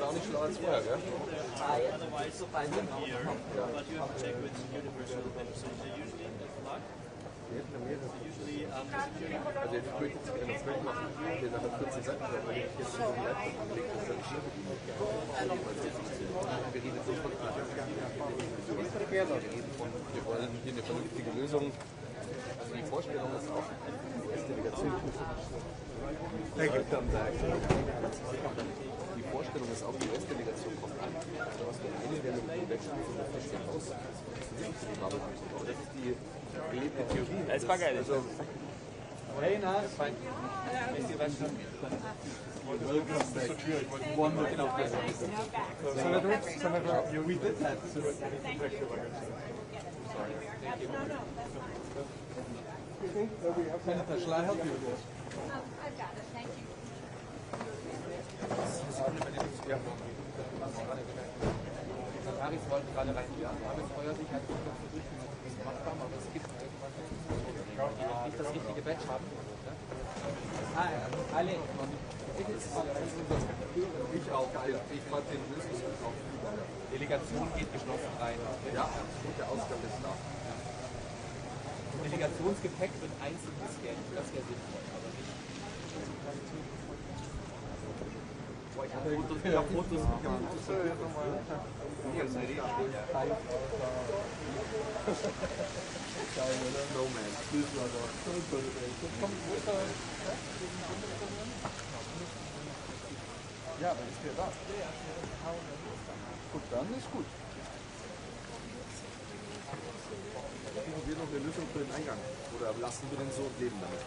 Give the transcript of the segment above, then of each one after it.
auch nicht schlau als vorher, gell? Otherwise, here, but you have to check with universal PIN. So they're usually in the flag. Usually Also jetzt würde ich jetzt gerne das Bild machen, der nachher 14 Seiten, aber wenn ich jetzt so einen Laptop anlege, das dann schnell bedienen. Wir reden jetzt nicht von wir wollen hier eine vernünftige Lösung. Also die Vorstellung ist auch US-Delegation. Die Vorstellung ist auch, die US-Delegation kommt an. Also was der eine, der mit dem Wechsel so eine Feststellung aus. Das ist die gelebte Theorie. Das war geil. Also, Hey, nice. Fine. One more so we did that. So sorry. Thank you. Senator, shall I help you with this? I've got it, thank you. Aris wollte gerade rein, ja, Arbeitsfeuersicherheit ist machbar, aber es gibt irgendwas, die nicht das richtige Badge haben. Alle. Ich auch, ich fand den Lösungsweg auch viel geiler. Delegation geht geschlossen rein. Ja, und der Ausgang ist da. Delegationsgepäck wird einzeln gescannt, das wäre sinnvoll, aber nicht. Boah, ich habe Fotos, ich habe Fotos. Ja, aber ist der da? Gut, dann ist gut. Kriegen wir noch eine Lösung für den Eingang? Oder lassen wir den so und leben damit?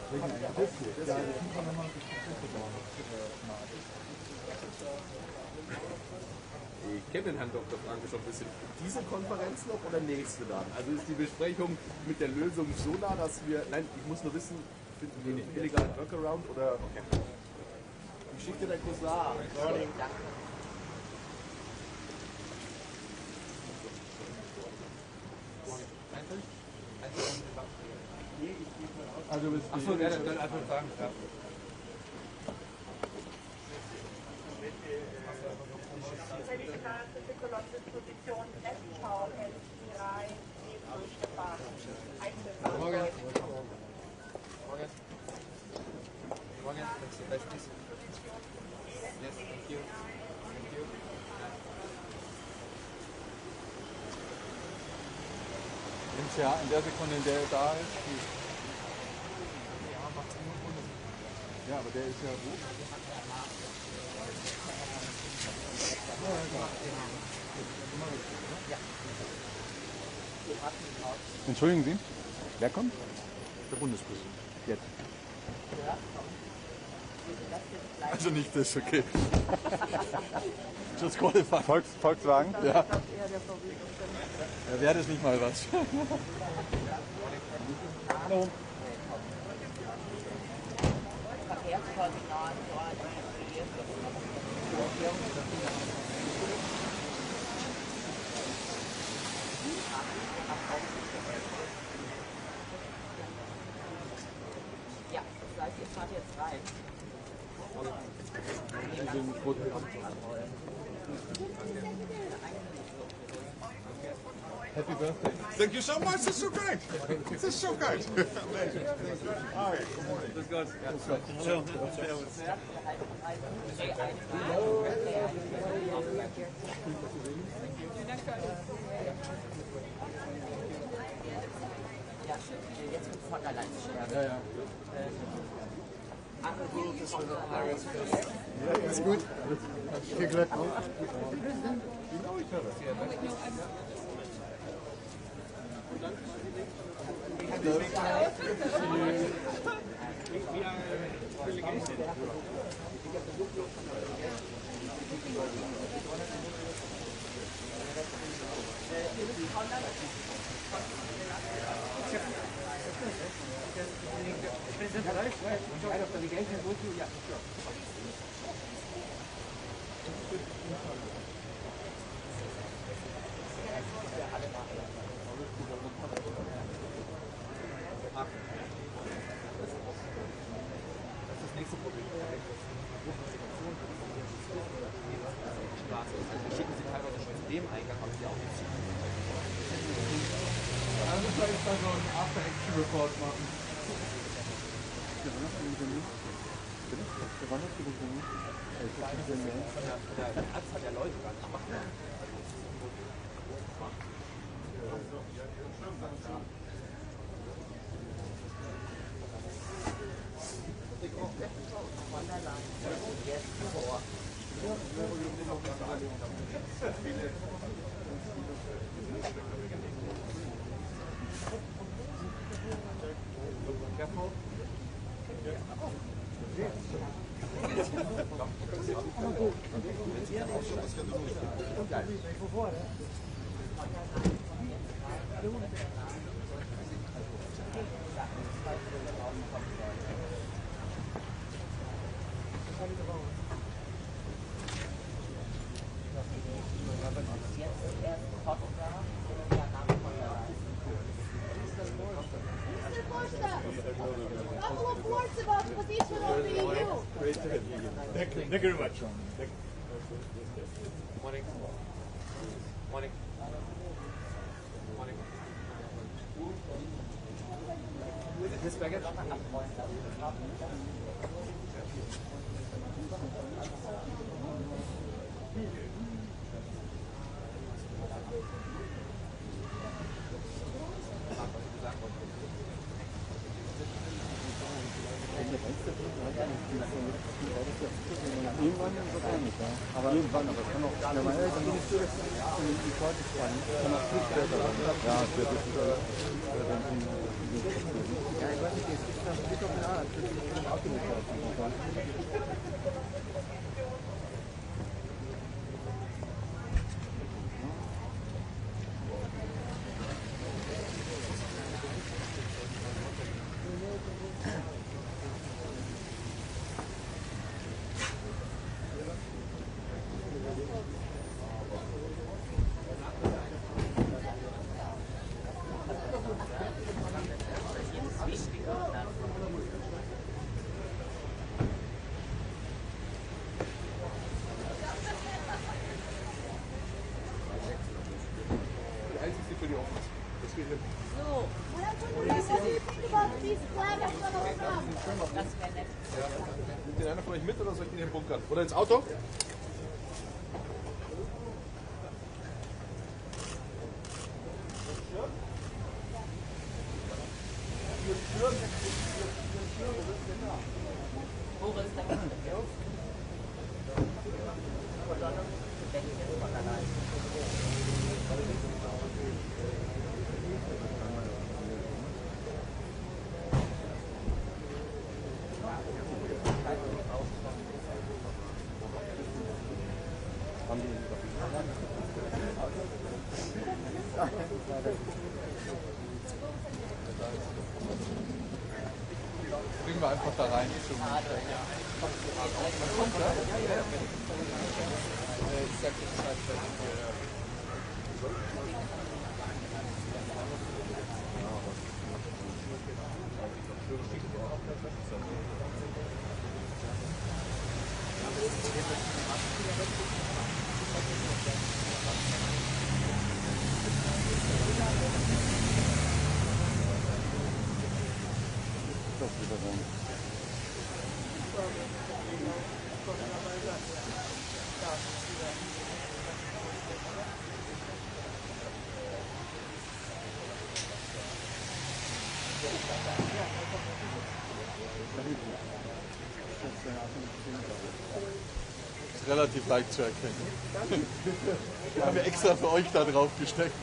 Ich kenne den Herrn Dr. Franke schon ein bisschen. Diese Konferenz noch oder nächste dann? Also ist die Besprechung mit der Lösung so nah, dass wir... Nein, ich muss nur wissen, finden wir einen illegalen Workaround oder... Okay. Ich schicke dir dein Cousin. Also ist Achso, der soll einfach sagen. Ja. Morgen. Morgen. Yes, thank you. Thank you. Ja, in der Sekunde, in der er da ist. Ja, aber der ist ja gut. Entschuldigen Sie, wer kommt? Der Bundespräsident. Jetzt. Also nicht das, okay. Just qualified. Volkswagen? Ja. Ja, wäre das nicht mal was. Hallo. Ja, das heißt, ihr fahrt jetzt rein. Happy birthday. Thank you so much. This is so great. This is so great. Amazing. Hi. this goes. Ja, jetzt mit von allein sterben. Ja, ja. Ja, ist gut. Viel Glück. Das nächste Problem. Schicken Sie teilweise schon zu dem Eingang, haben Sie auch nicht zu. Also soll ich da so einen After-Action-Report machen? Der Arzt hat ja Leute gar nicht machen. Thank you very much. Morning. Morning. Morning. This package? Irgendwann wahrscheinlich, ja. Aber irgendwann, aber es kann auch, ja, meine Eltern sind nicht so, die Leute spannen, kann auch viel später sein. Ja, es wird jetzt, ja, ich weiß nicht, es gibt noch eine Art, das ist ein Auto mit Nimmt den einer von euch mit oder soll ich den hier bunkern? Oder ins Auto? Bringen wir einfach da rein. Ist relativ leicht zu erkennen. Wir haben ja extra für euch da drauf gesteckt.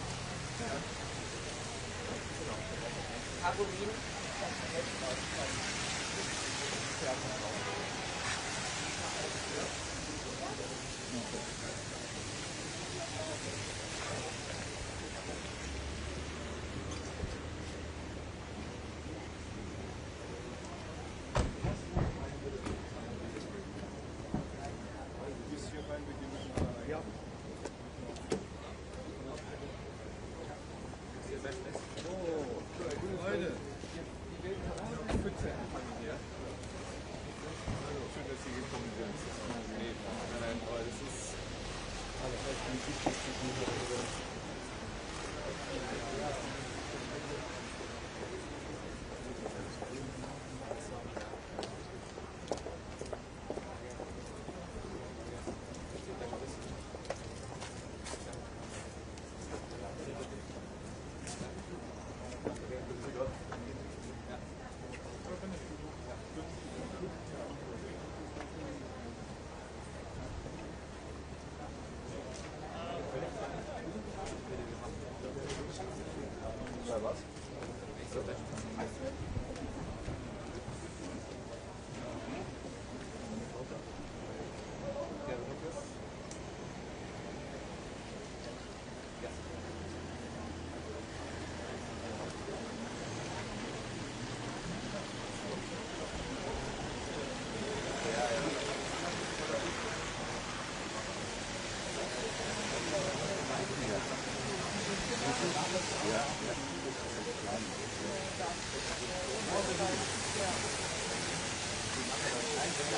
Letztes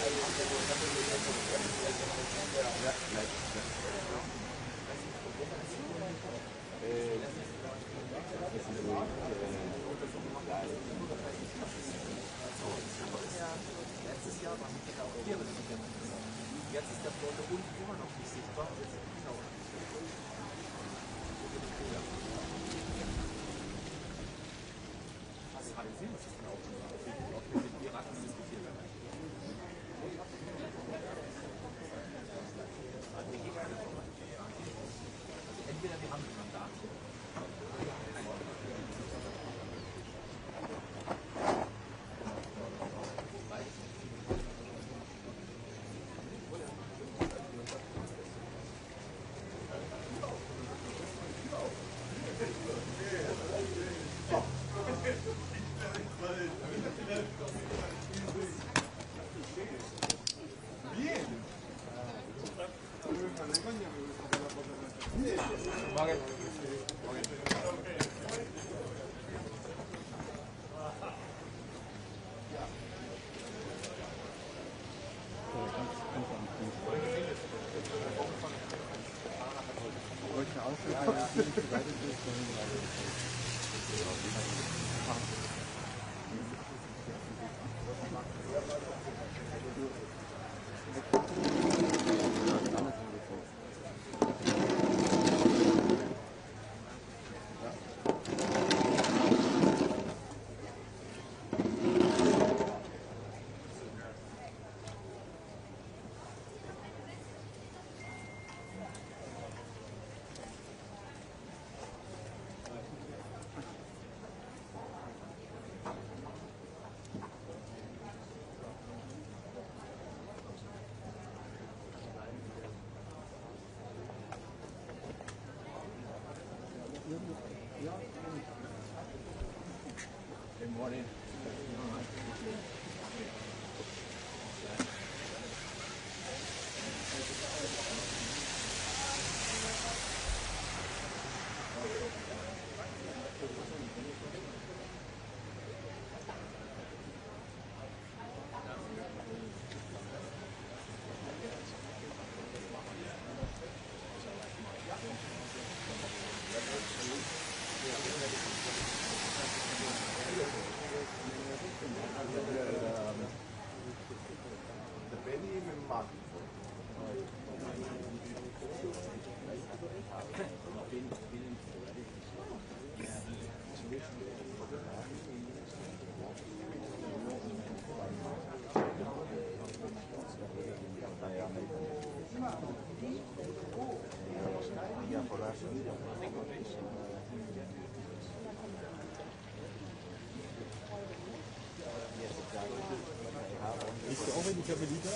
Jahr war es genau hier. Jetzt ist der Flotte unten immer noch nicht sichtbar. Jetzt genau. Was kann ich sehen? Was ist denn auch mit Piraten diskutiert werden? Also entweder wir haben ein Mandat. Good morning. Bist du auch in die Kapelita?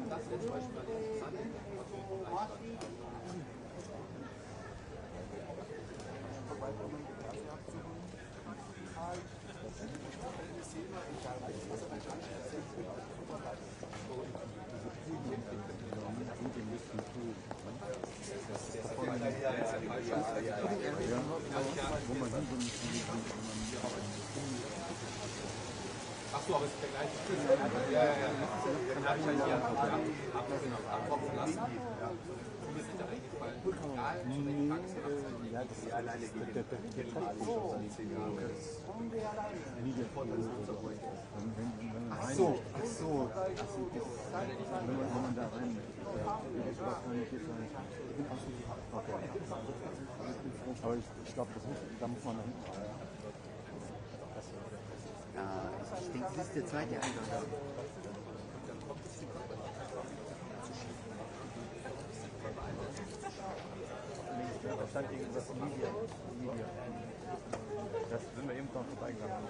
Das ist zum Beispiel interessant. wo man hin will, Ach so, aber es ist der gleiche Film. Ja. Den habe ich ja hier abtropfen lassen. Mir sind da eingefallen. Die alleine gegen den Ach so. Wenn man da rein aber ich glaube, da muss man noch hinten. Ich denke, das ist der zweite Eingang. Da stand irgendwas Media. Das sind wir eben noch vorbeigegangen.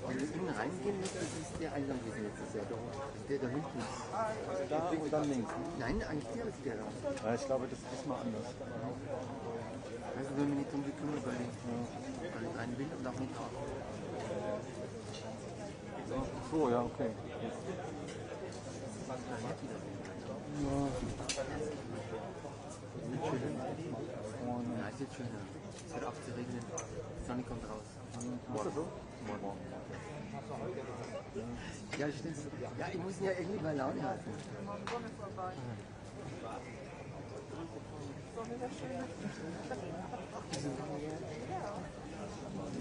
Wenn wir innen reingehen müssen, das ist der Eingang gewesen letztes Jahr. Der da hinten. Da und dann links. Nein, eigentlich der ist der da. Ja, ich glaube, das ist diesmal anders. Also wenn man nicht drum gekümmert, weil ich rein will und auch nicht drauf. Ach so, ja, okay. Ja, ist jetzt schön. Es wird auf zu regnen. Die Sonne kommt raus. Ist das so? Ja, stimmt. Ja, ich muss ihn ja irgendwie bei Laune halten.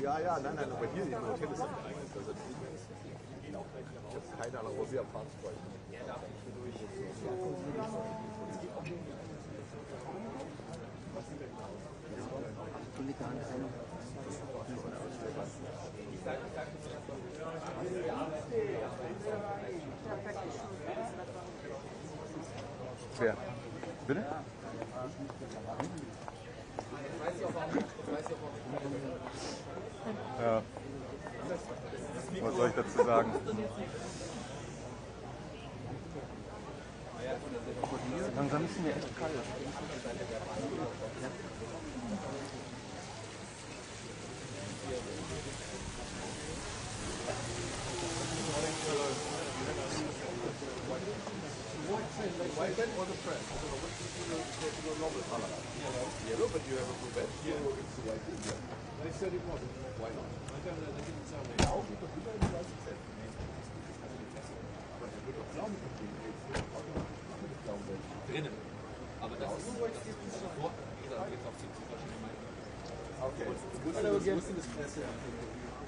Ja, nein, aber hier im Hotel ist das eigentlich. Also, ich habe keine Ahnung, wo wir am Fahren sprechen. Wer? Bitte? Ja. Was soll ich dazu sagen? Langsam ist mir echt kalt. White pen or the press? I don't know, what's the normal color? Yellow, but you have a blue pen. Here it's the white pen. They said it wasn't. Why not? Ja, auch nicht Computer in 30 Cent. Aber der wird auch Glauben drinnen. Aber das ist sofort, wie gesagt, jetzt auf 70 verschiedene Meinungen. Okay. Wo ist denn das Press? Auf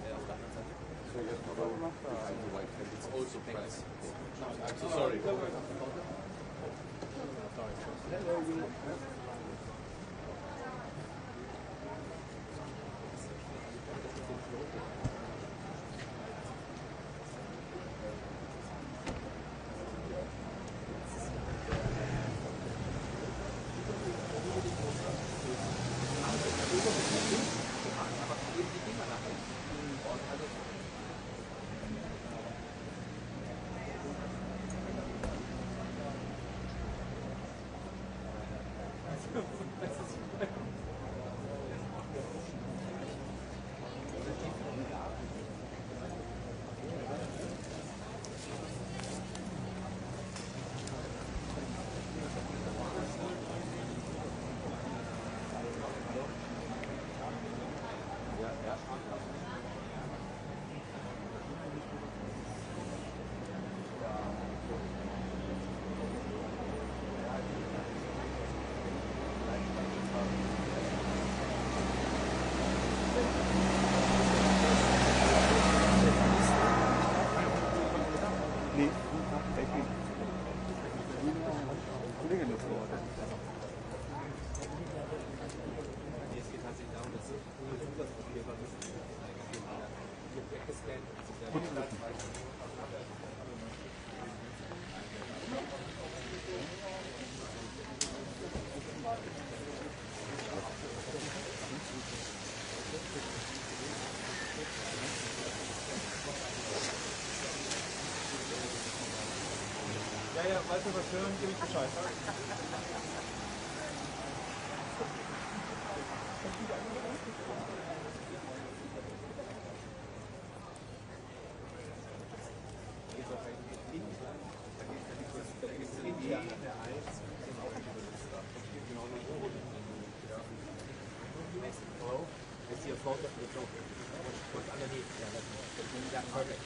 der anderen Seite. So, jetzt aber the white pen. It's also press. I'm so sorry. Ja, falls wir was hören, gebe ich Bescheid. your photo. What's underneath? Yeah, perfect.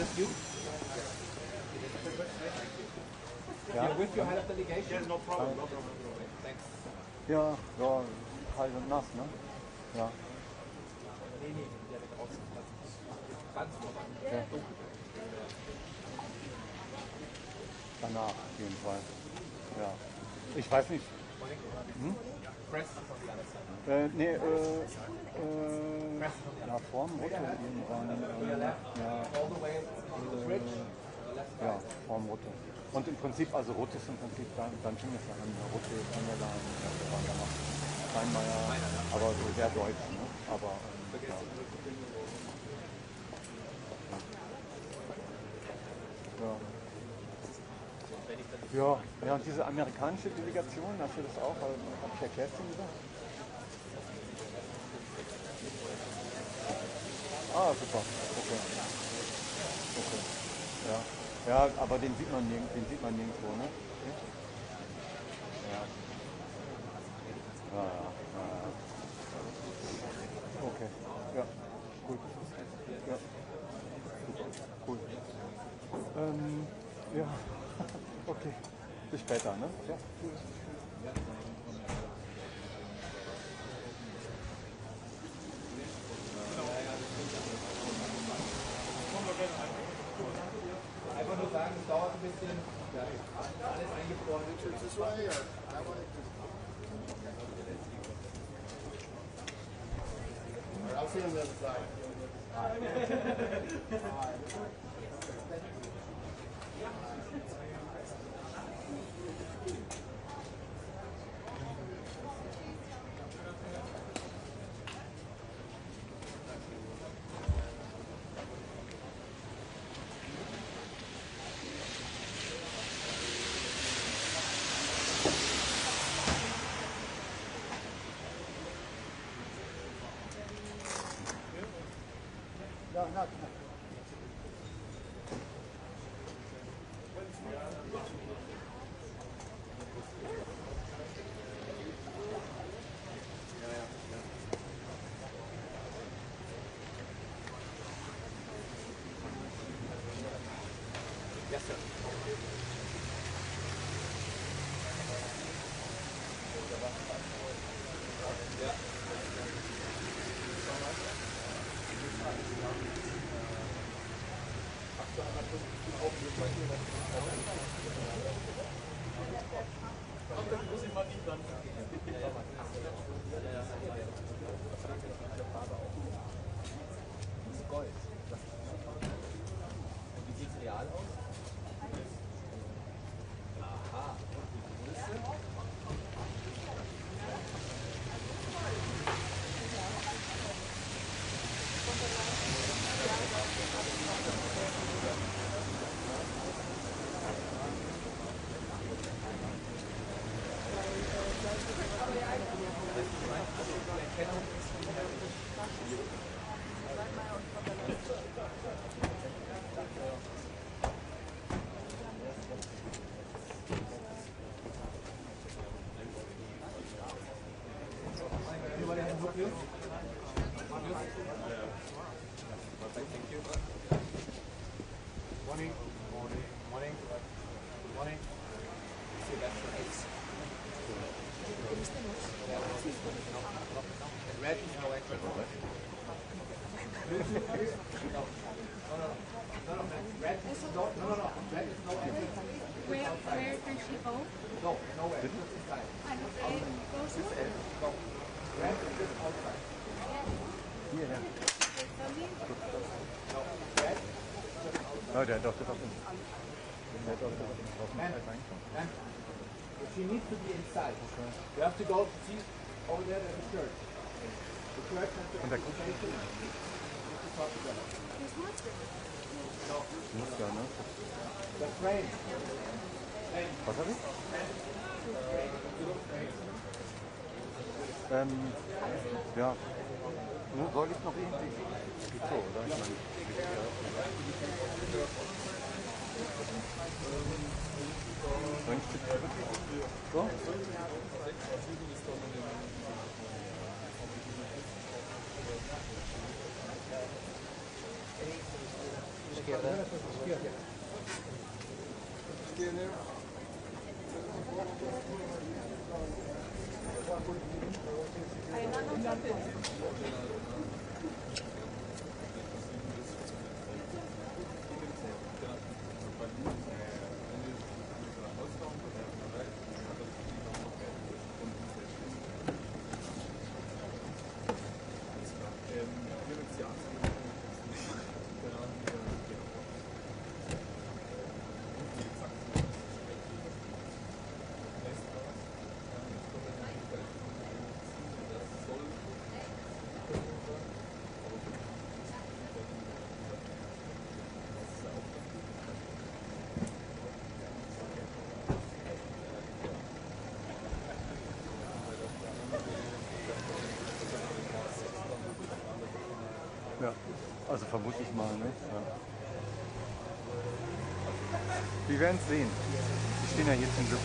Just you? Ja. You're with your head of delegation? Yes, no problem, no problem. Thanks. Ja, ja, kalt und nass, ne? Ja. Nee, der wird draußen. Ganz normal. Ja. Danach auf jeden Fall. Ja. Ich weiß nicht. Press ist on the other side. Nee, ja, vorm Motto irgendwann. Ja, All the way to the bridge. ja, vorm Motto. Und im Prinzip, also Rot ist im Prinzip, dann fing es ja an, Rot ist da, da war danach Steinmeier, aber so sehr deutsch, ne? Aber, ja. Ja. Ja, und diese amerikanische Delegation, hast du das auch? Hab ich erklärt schon wieder? Ah, super. Okay. Okay. Ja. Ja, aber den sieht man nirgendwo, ne? Ja. Ja, ja, ja. Okay. Ja. Gut. Ja. Super. Cool. Ja. Okay. Bis später, ne? Ja. Tschüss. Einfach nur sagen, es dauert ein bisschen. Ja, alles eingefroren. I'll see you on the other side. Yes, sir. Yeah. Morning. Morning. Morning. Morning. See that for eggs. Red is no extra. Red is no. Red is no extra. Where can she go? No, nowhere. Just inside. Go No. Red is just outside. Hier, ja. No. Red. Oh, der hat doch draußen reinkommen. She needs to be inside. You have to go to see over there at the church. The church has the conversation. Muss ja, ne? The frame. Was hab ich? Ja. Soll ich noch irgendwie? Geht so, oder? Ich meine, so? Ja, also vermute ich mal, ne? Ja. Wir werden es sehen. Die stehen ja hier zum Glück.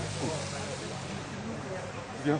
Ja.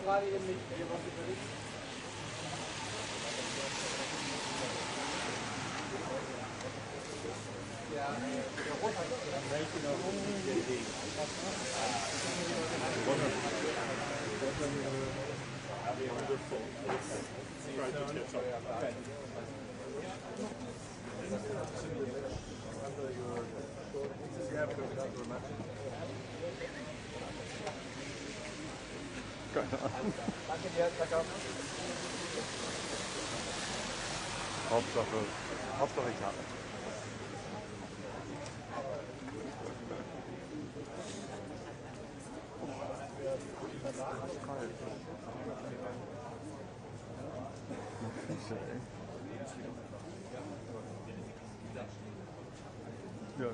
Gerade eben nicht, was überlegt. Ja. Danke dir, Kaka. Hauptsache ich habe. Ja.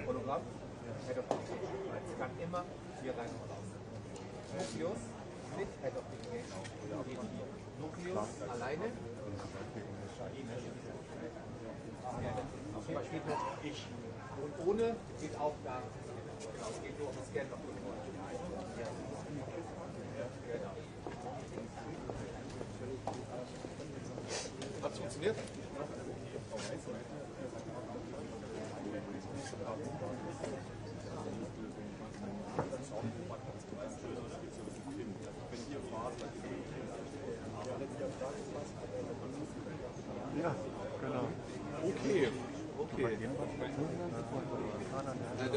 Hologramm, Head of Education. Es kann immer hier rein und raus. Nukleus mit Head of Education. Nukleus alleine. Hier steht noch ich. Und ohne geht auch da. Genau, es geht nur um das Geld noch. Hat es funktioniert? Ja, genau. Okay. Okay.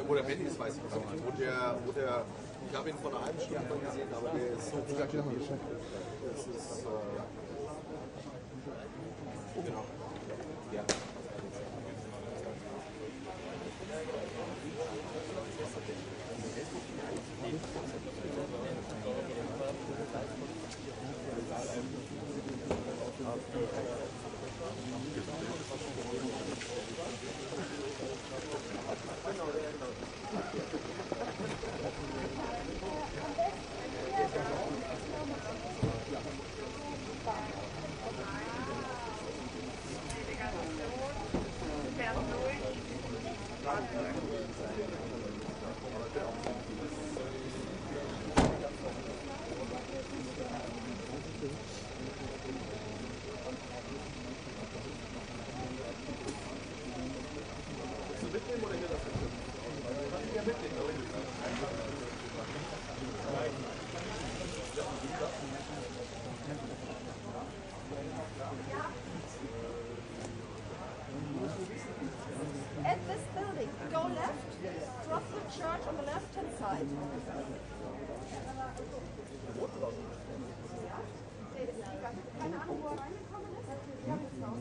Wo der Benny ist, weiß ich nicht. Ich habe ihn vor einer halben Stunde mal gesehen, aber der ist so gut. Das ist, genau. Ja. At this building, go left, cross the church on the left-hand side. Keine Ahnung, wo er reingekommen ist? Ja, genau.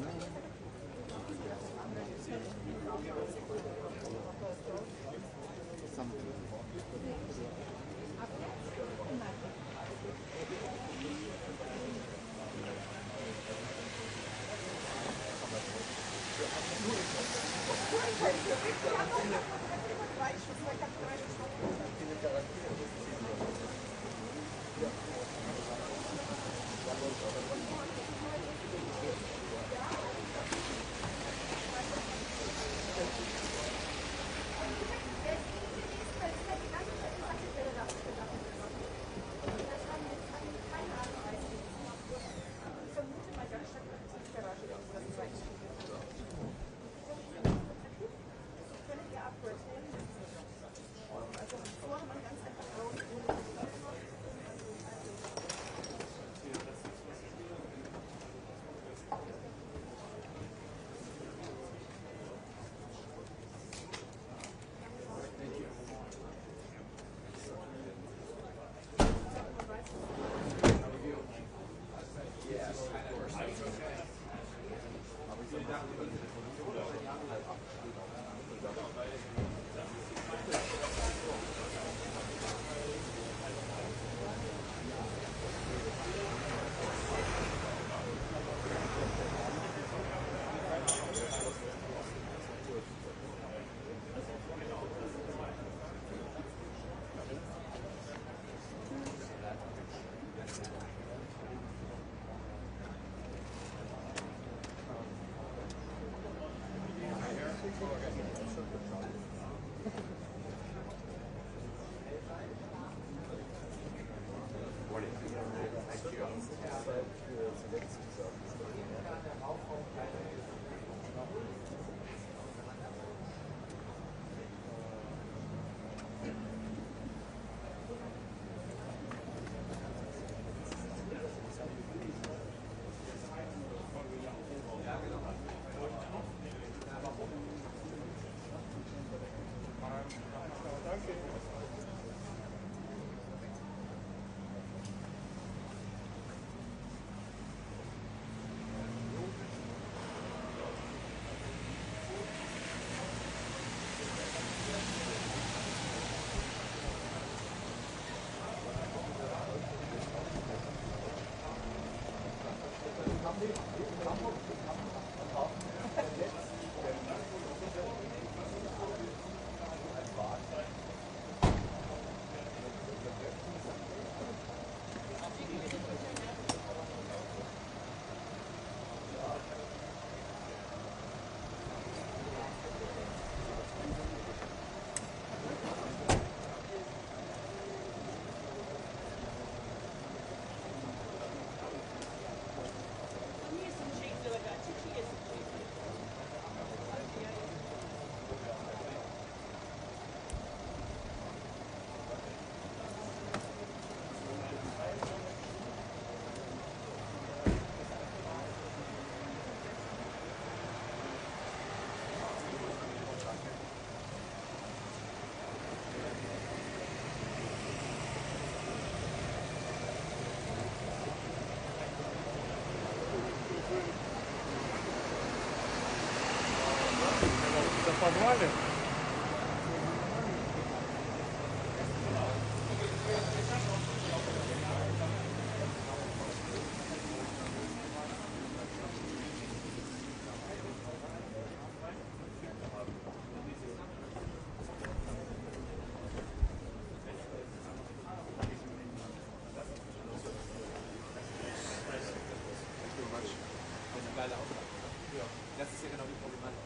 Подвале? Das ist ja genau die Problematik.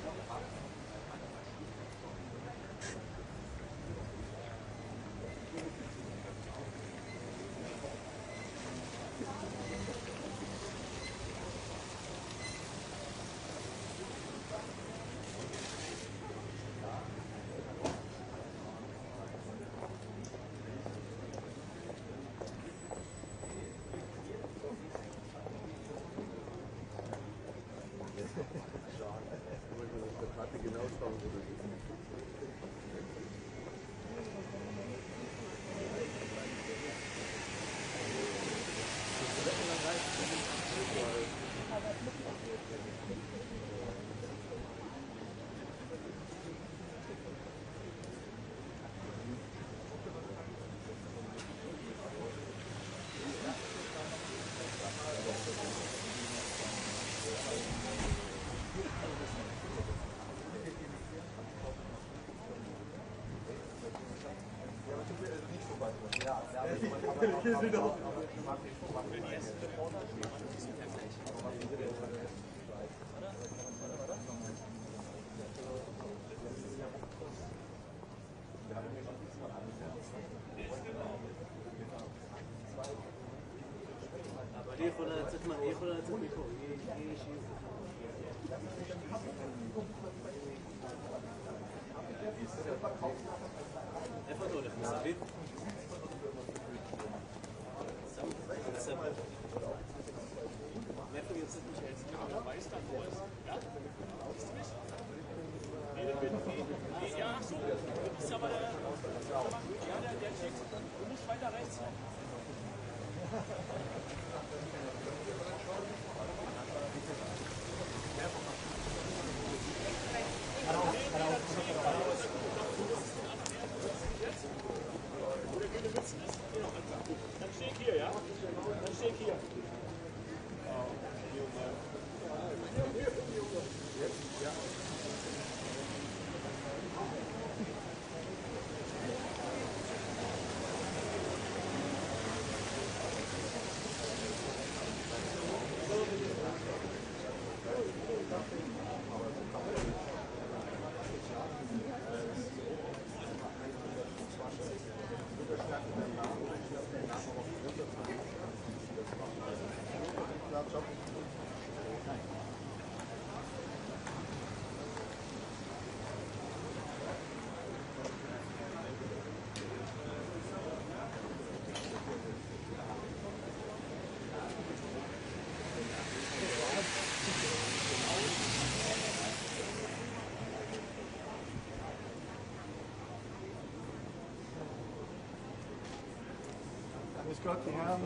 Grüß Gott, die Herren.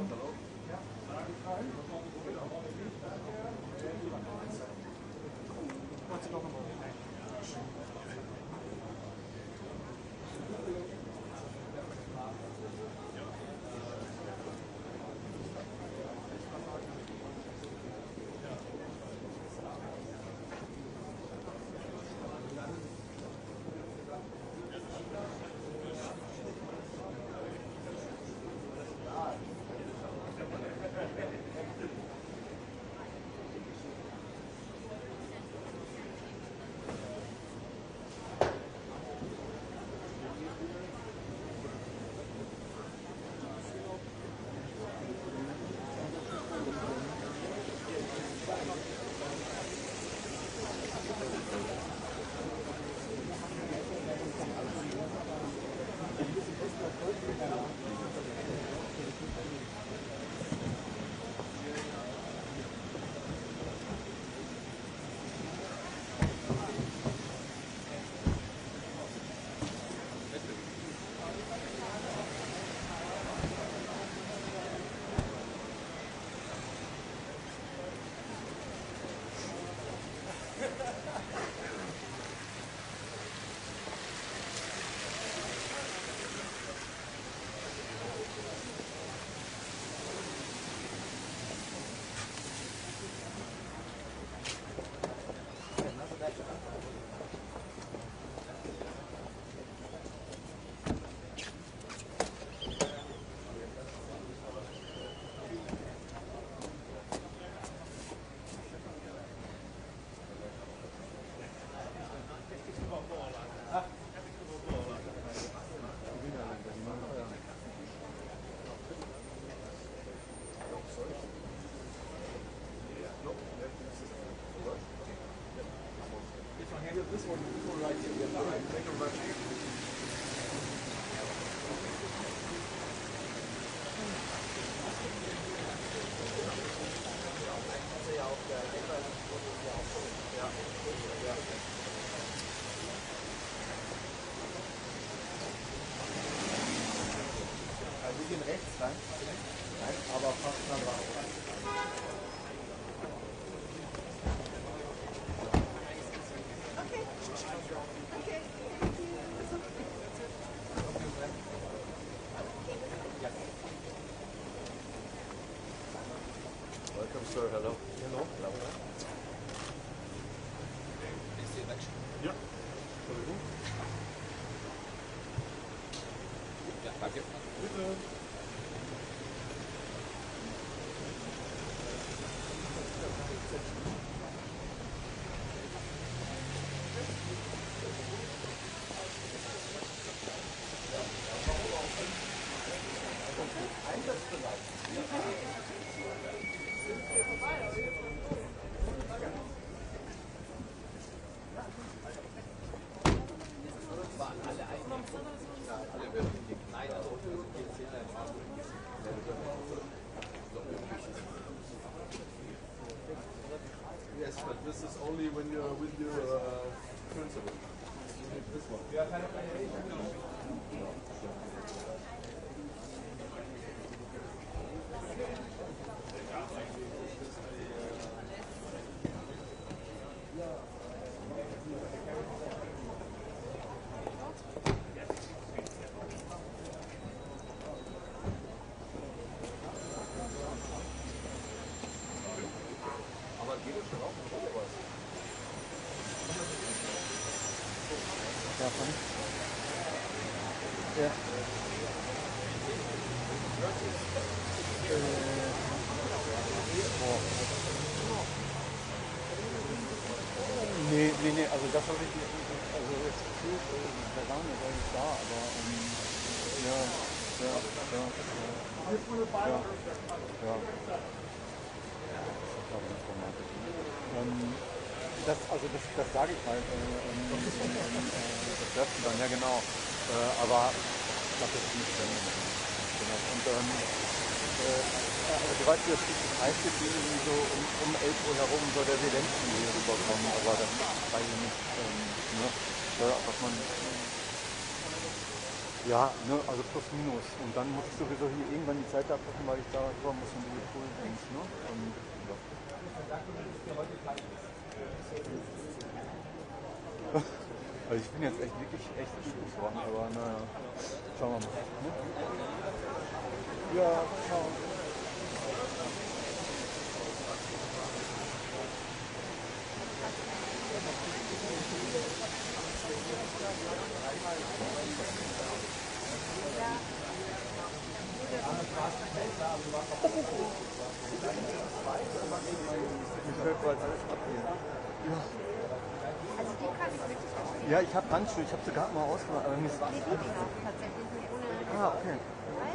This one right here. Yeah, all right. Thank you very much. Wir gehen rechts rein, aber fast dran raus. Okay. Okay. Welcome, sir. Hello. Hello. Ja. Entschuldigung. Ja, danke. Bitte. Yes, but this is only when you're with your principal. This one. Davon. Ja. Nee, also das habe ich, also jetzt gefühlt, der Rahmen ist eigentlich da, aber ja. Das sage ich halt, das läuft dann, ja genau, aber das ist nicht genau. Und du weißt, das heißt jetzt irgendwie so um 11 Uhr herum soll der Zelensky hier rüberkommen, aber das weiß ich nicht, ne, was man, ja, ne, also plus minus. Und dann muss ich sowieso hier irgendwann die Zeit abpassen, weil ich da rüber muss und du cool denkst, ne? Und, ja. Also ich bin jetzt wirklich glücklich geworden, aber naja, schauen wir mal. Ne? Ja, ciao. Ich höre gerade alles ab hier. Ja. Also die kann ich wirklich auch. Ja, ich habe Handschuhe, ich habe sie gerade mal ausgemacht, aber nicht. Nee, die geht auch tatsächlich mit ohne. Ah, okay. Weil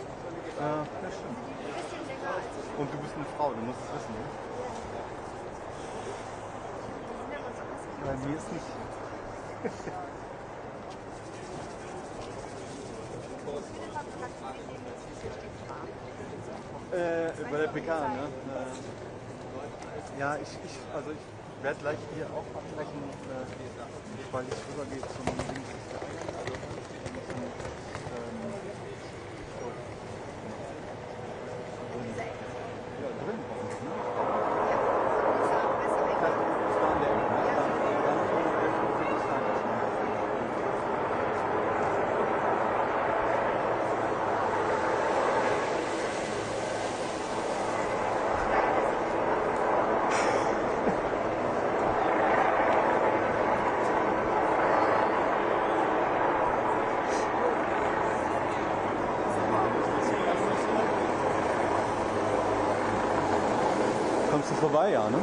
Ja, das stimmt. ein bisschen länger als ich. Und du bist eine Frau, du musst es wissen, ne? Die sind aber so was. Bei mir ist nicht. Bei der PK, ne? Ja, ich werde gleich hier auch abbrechen, weil ich rübergehe zum Dings. Ja, drin. Kommst du vorbei, ja, ne?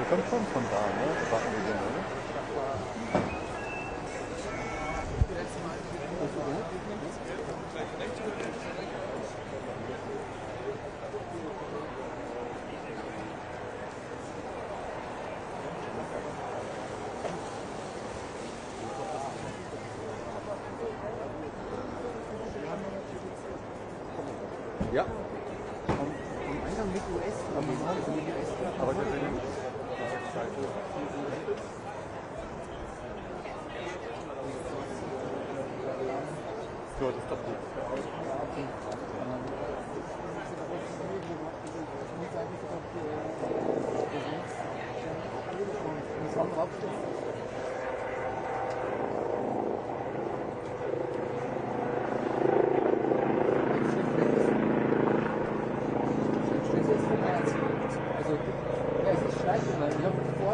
kommt schon von da, ne? Backen, ne? Ja. Am Eingang mit US. Aber das ist so, das ist doch gut.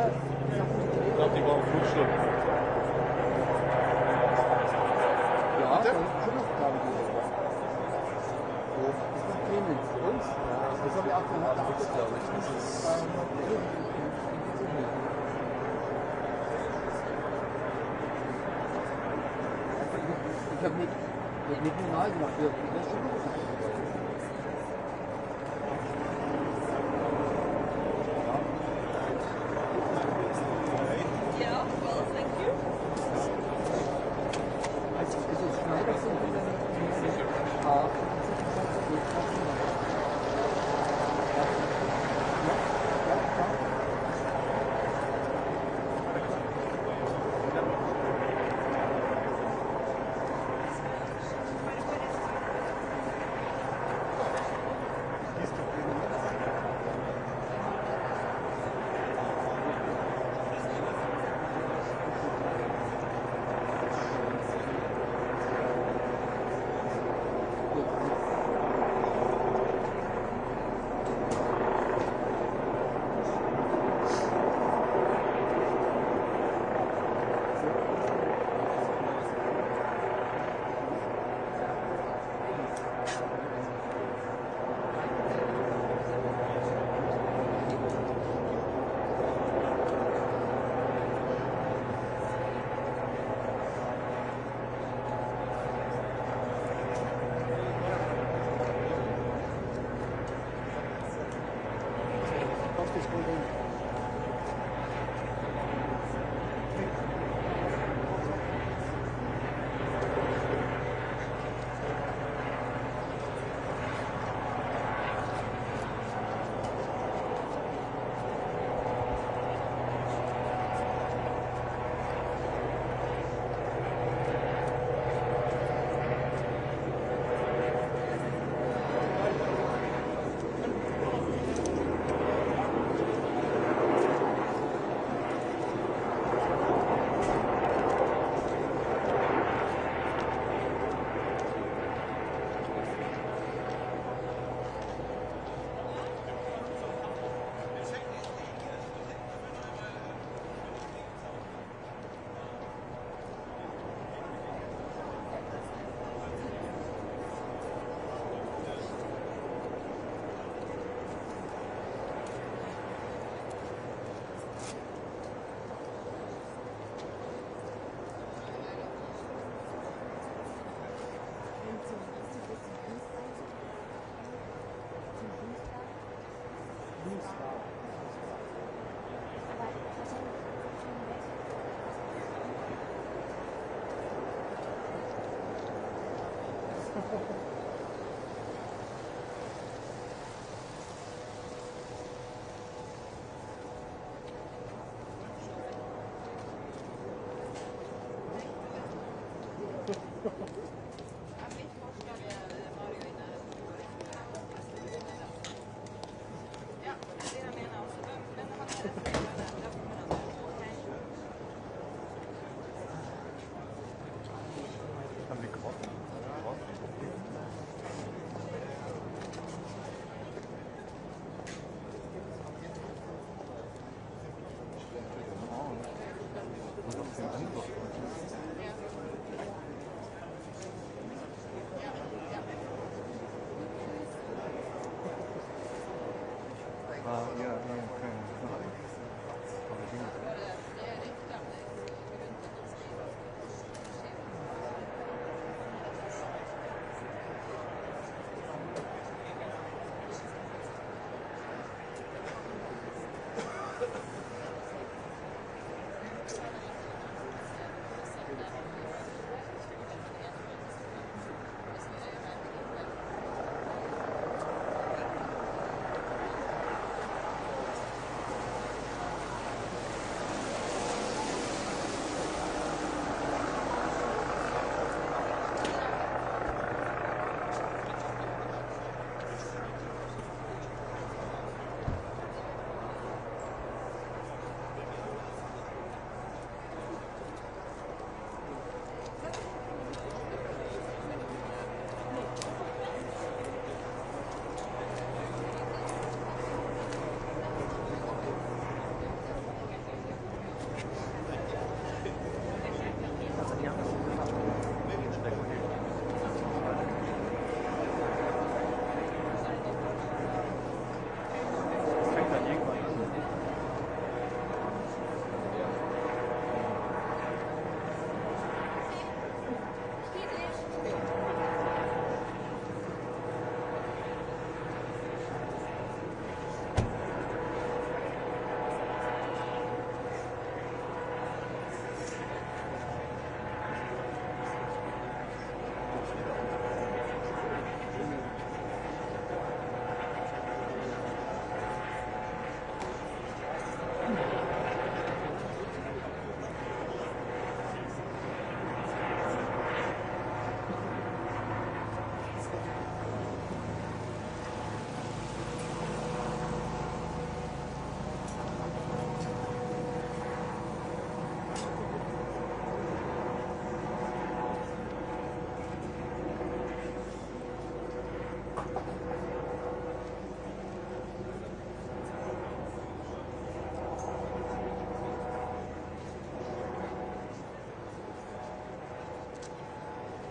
Ich glaube, die brauchen Flugstunden. Ja, das ist noch glaube ich. Das ist Clemens. Und? Das habe ich auch gemacht. Das glaube ich. Das ist ich habe nicht normal gemacht. Das ist schon gut. Yeah, well, thank you. Ist es Schneider sind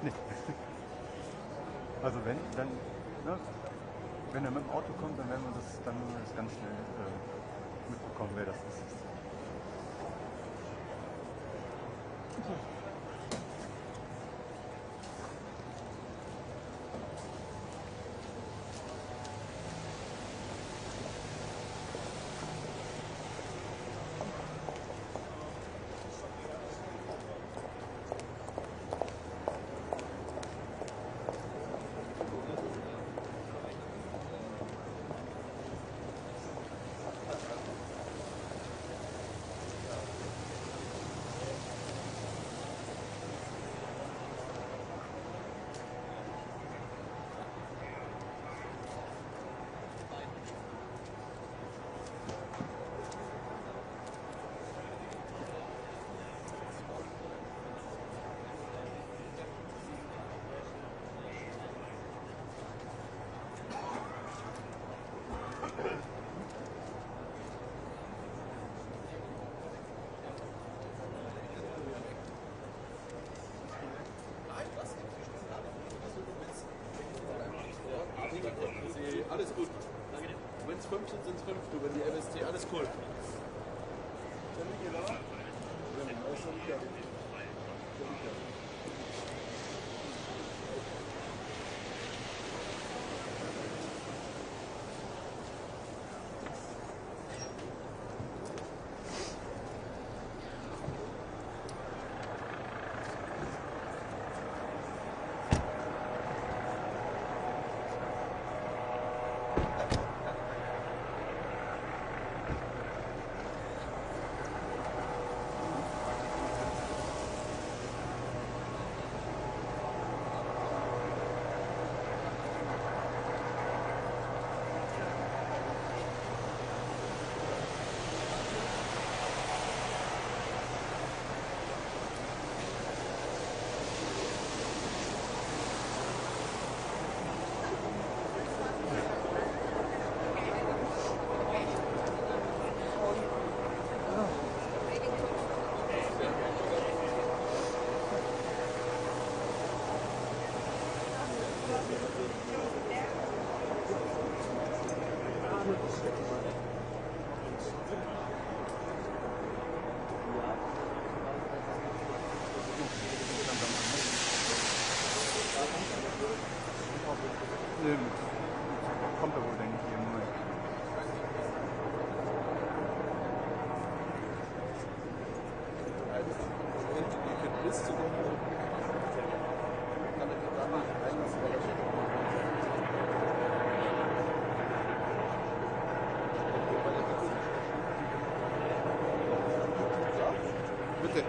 Nee. Also wenn er mit dem Auto kommt, dann werden wir das ganz schnell mitbekommen, wer das ist. Alles gut. Wenn es 5 sind, sind es 5. Du, wenn die MST, alles cool. Kommt er wohl, denke ich, hier mal. Bitte.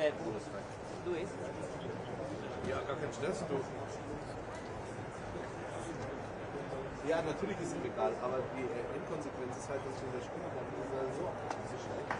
Luis? Ja, gar kein Stress, du. Ja, natürlich ist es egal, aber die Endkonsequenz ist halt, dass wir in der Schule dann so schnell.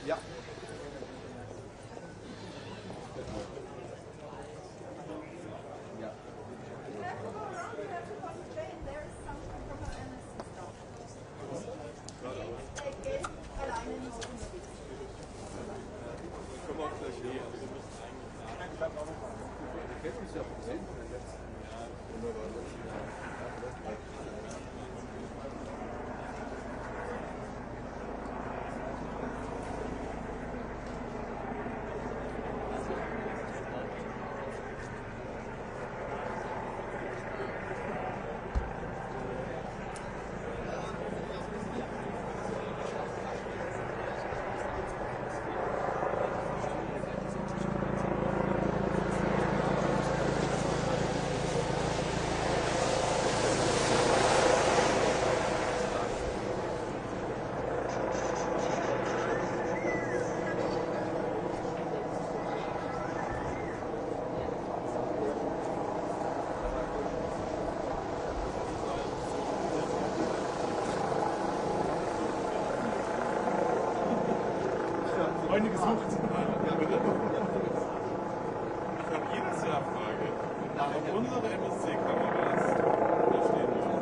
Ja. Freunde gesucht. Ja, bitte. Ich habe jedes Jahr Frage. Ob unsere MSC-Kameras da stehen dürfen.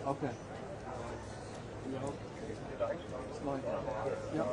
Okay. Ja.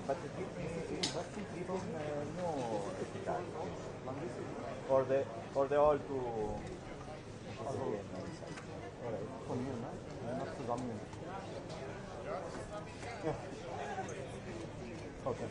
But the people no for the all to Von mir, ne? Noch zusammen. Ja. Okay.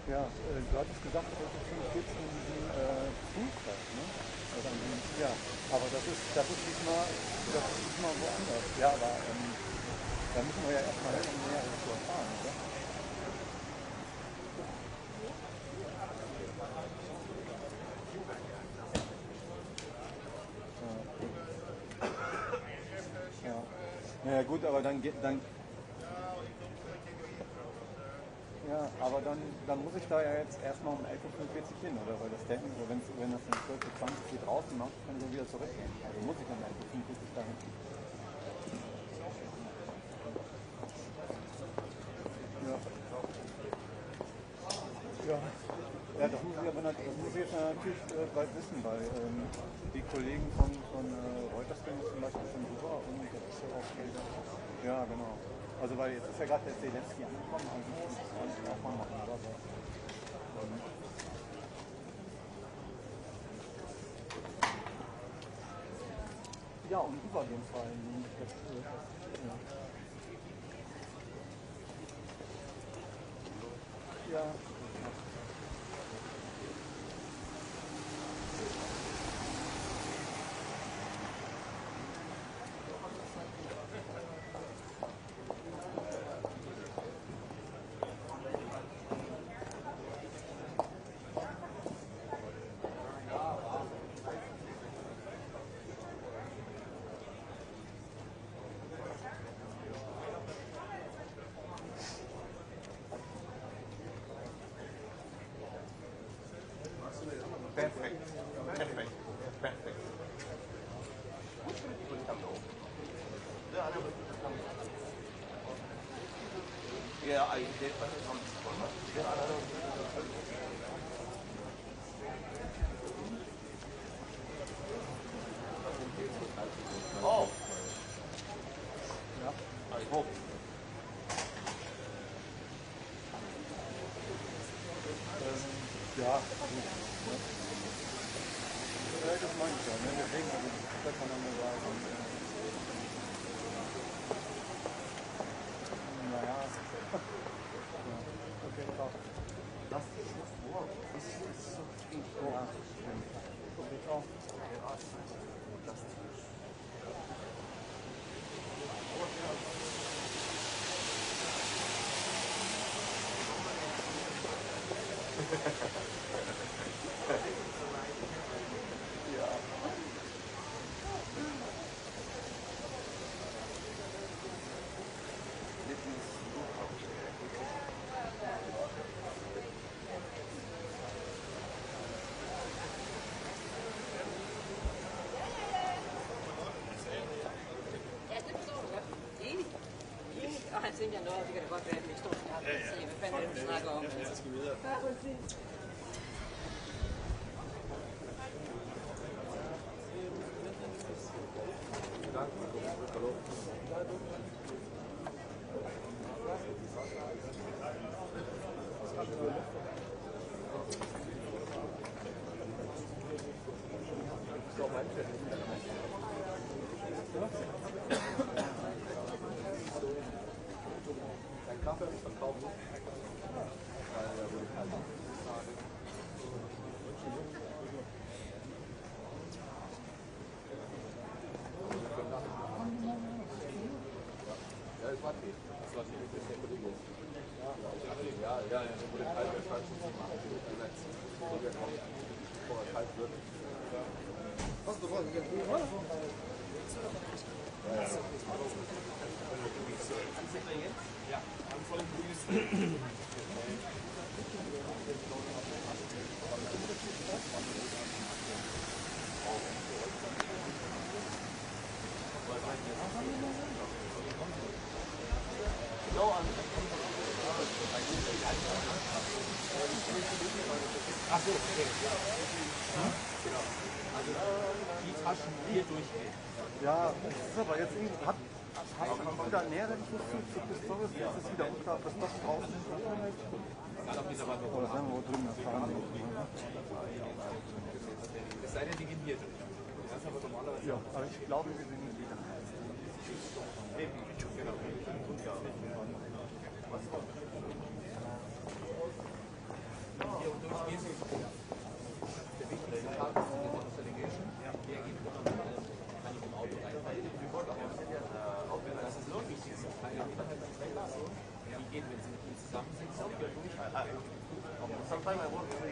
Ja, du hattest gesagt, das ist 45 Flugzeug, ne? Ja, aber das ist diesmal woanders. Ja, aber da müssen wir ja erstmal hin, um Näheres zu erfahren, oder? Ja. Naja gut, aber dann ja, aber dann muss ich da ja jetzt erstmal um 11.45 Uhr hin, oder? Weil das denken, wenn das um 12.20 Uhr hier draußen macht, kann ich ja wieder zurückgehen. Also muss ich um 11.45 Uhr dahin. Ja. Ja. Ja, das muss ich jetzt natürlich bald wissen, weil die Kollegen von Reuters sind zum Beispiel schon drüber und das ist ja auch ja, genau. Also weil jetzt ist ja gerade der Zelensky angekommen, also muss ich das auch mal machen, oder? Ja, und über den Fall. Ja. Yeah, I did. Oh. Yeah, I hope. Ja, das meine ich ja, ne? Deswegen, also, das kann man nur sagen. Naja, okay, klar. Das ist so vor. Das ist so viel vor. Ja, stimmt. Okay, klar. nå, det kan det godt være, at vi står og se, hvad fanden er det, du snakker om? Så skal vi videre. Ja, præcis. Ja, das ist aber jetzt irgendwie, hat wieder nähere Infos zu Pistols, jetzt ist wieder unklar, was das draußen ist. Oder sagen wir, wo drüben erfahren. Es sei denn, die gehen hier durch. Das ist aber normalerweise. Ja, aber ich glaube, wir sind nicht wieder. Hier und durch gehen sie. Der wichtigste Part ist die Delegation. Der geht kann ich im Auto reinfallen. Das ist nur wichtig. Keine innerhalb der Klasse. Die gehen, wenn sie mit ihnen zusammensitzen, wieder durch. Sometimes I work with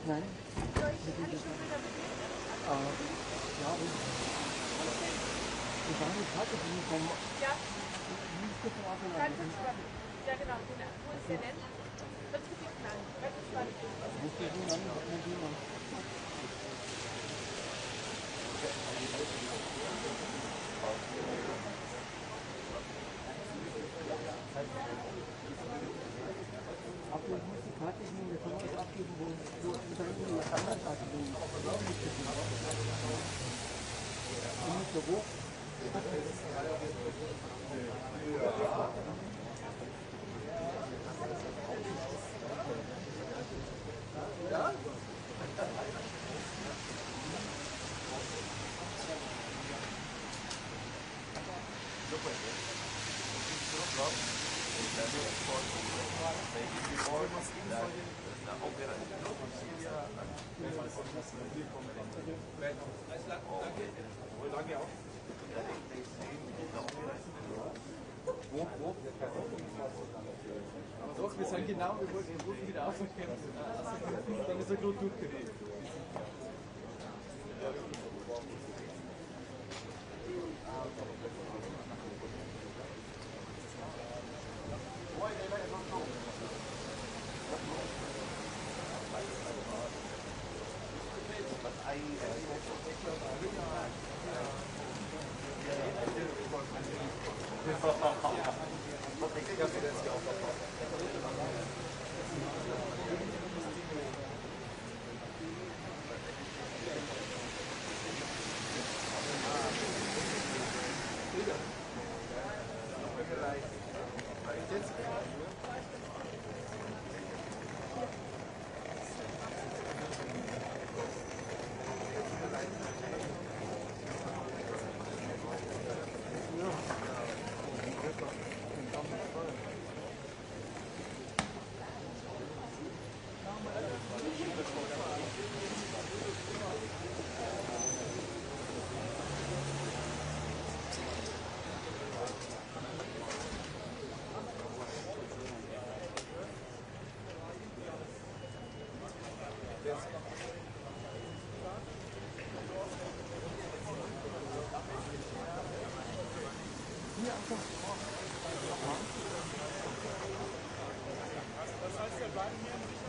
Nein. Soll ich kann ich schon wieder beginnen? Ja, wir waren jetzt heute vom Ja. Ganz entspannt. Ja, genau. Wo ist der denn? Das ist die Knall. Ganz entspannt. Doch, wir sind genau, wir rufen wieder auf und kämpfen. Dann ist er gut durchgegangen.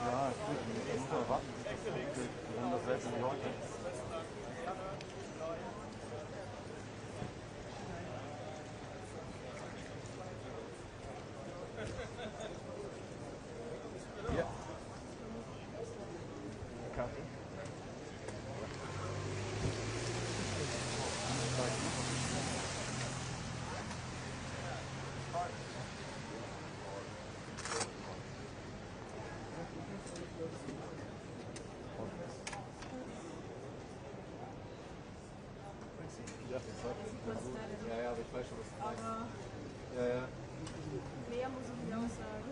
Ja, ist gut. Ich muss mal warten. Wir haben dasselbe Leute. Ja. Karte. Ja, ja, aber ich weiß schon, was du meinst. Aber Ja, ja. mehr muss ich nicht aussagen.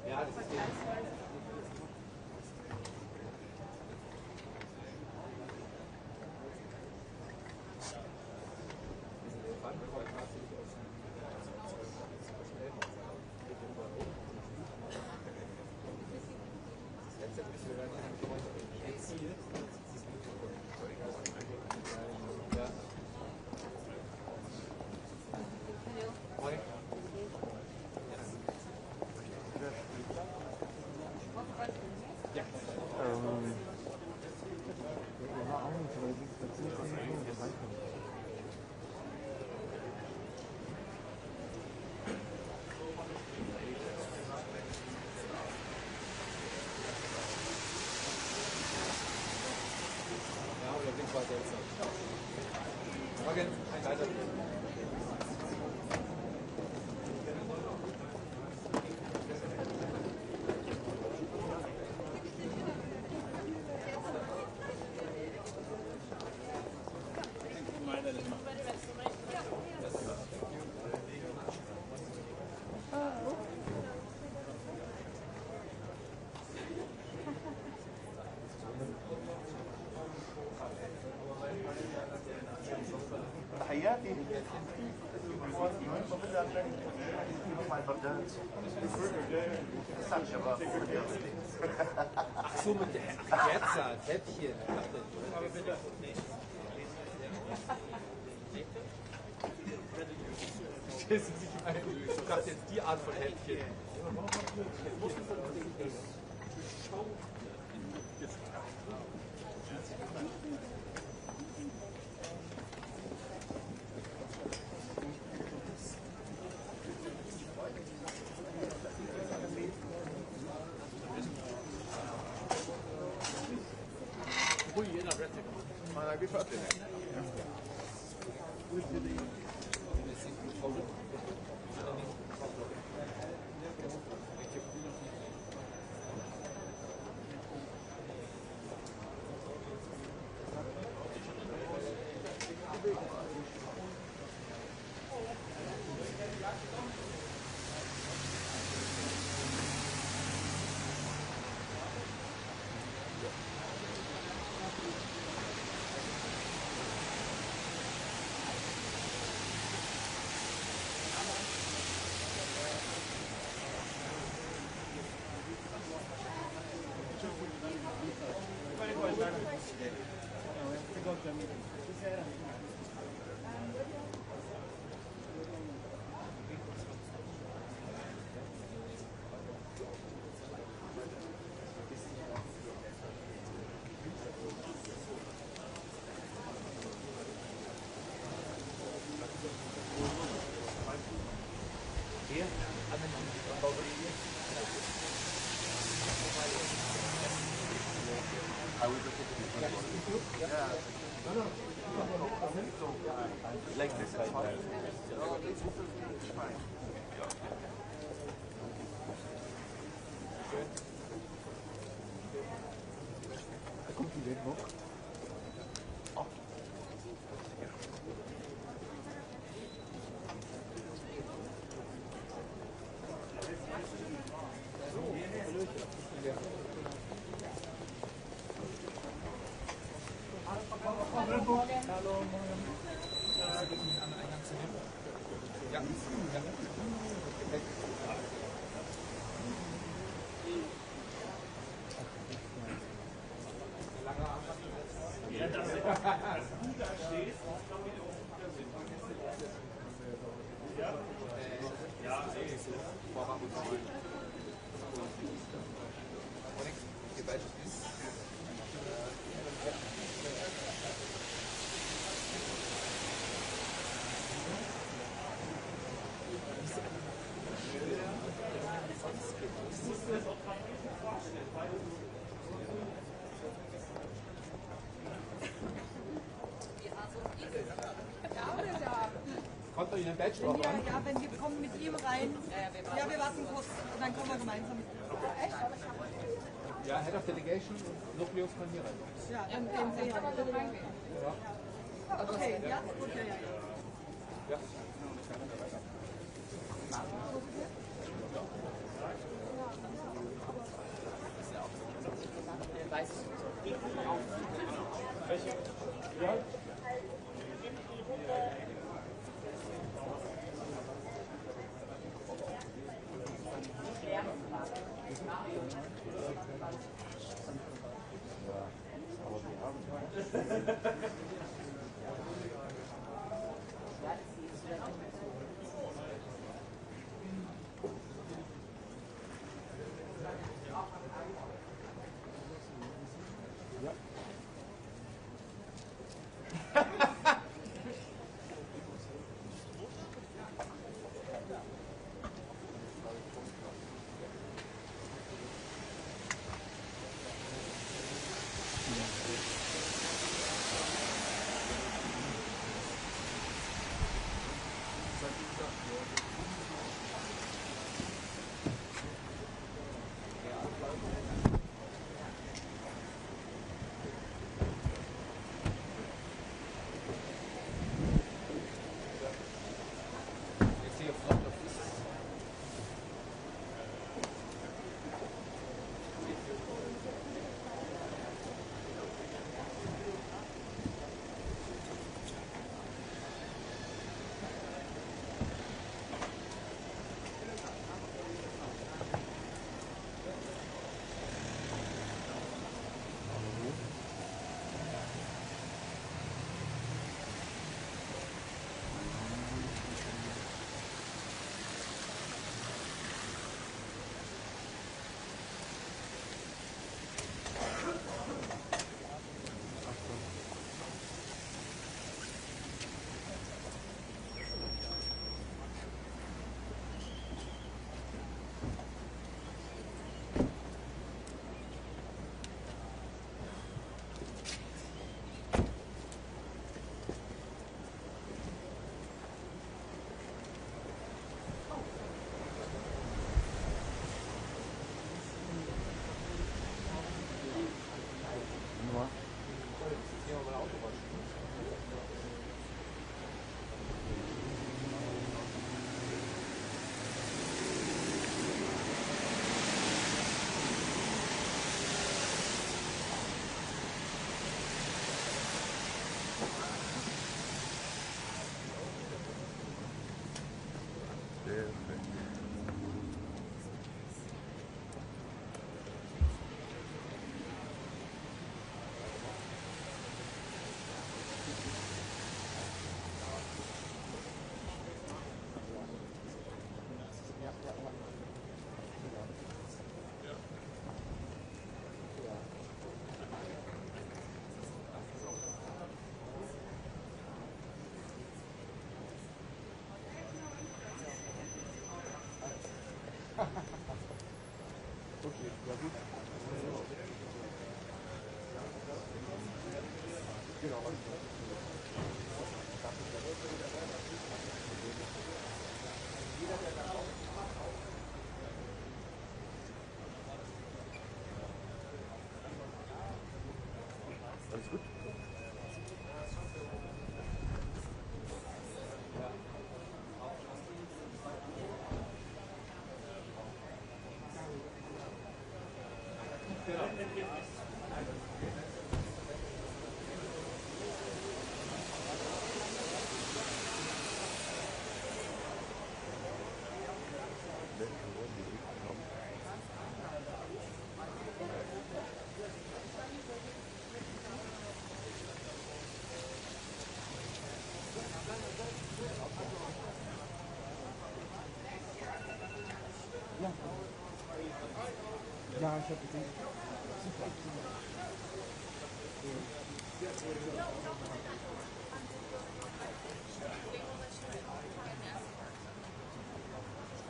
Ja, das ist Morgen, ein weiter. تحياتي Ach so, mit der Herzart, Häppchen. Aber bitte. Das ist nicht mein. Du kannst jetzt die Art von Häppchen. Like this is fine. Da kommt die Welt noch. Kommt ihr in den Bachelor rein? Ja, wenn wir kommen mit ihm rein. Ja, wir warten kurz und dann kommen wir gemeinsam. Echt? Ja, Head of Delegation und Nukleus kann hier rein. Ja, dann gehen Sie rein. Ja. Okay, ja, gut, ja. Ja. Okay, ja gut. Genau, was alles gut? Ja, ich habe gesehen. Super.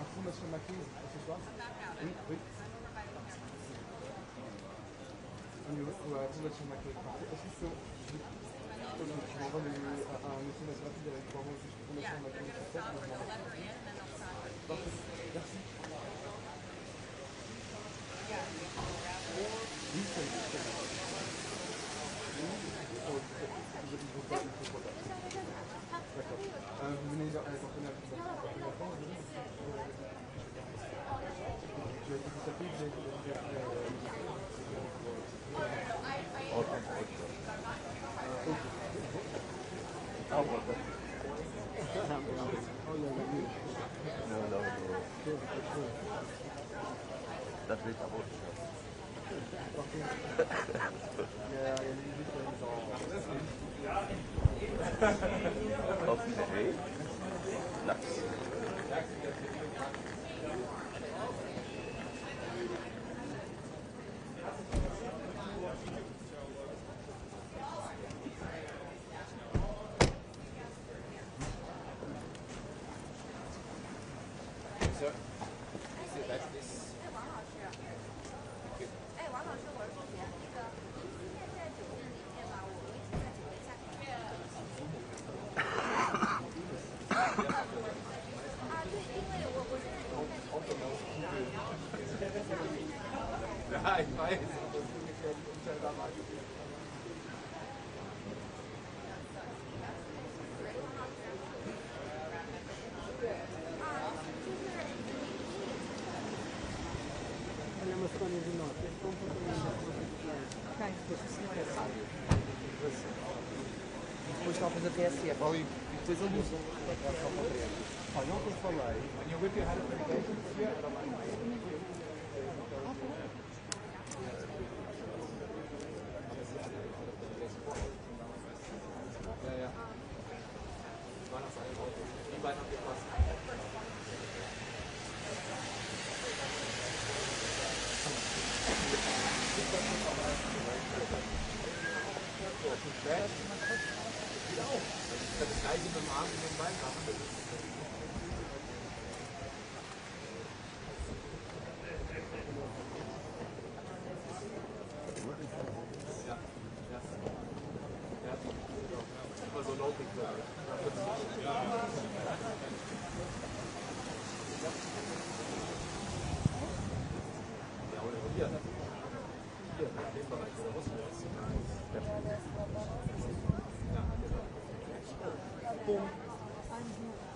Ach, so, das ist schon markiert. Ist das was? Oui, oui. Vous êtes sur ma clé. Est-ce que je m'envoie un message rapide avec pour moi si je peux mettre sur ma clé. Merci. Oui, c'est d'accord. Vous venez dans la partenaire de la je vais vous appeler, je vais Das wird aber okay. Nice. Ja, ich weiß. Depois talvez até a ser. Depois eu uso. Olha, ontem falei.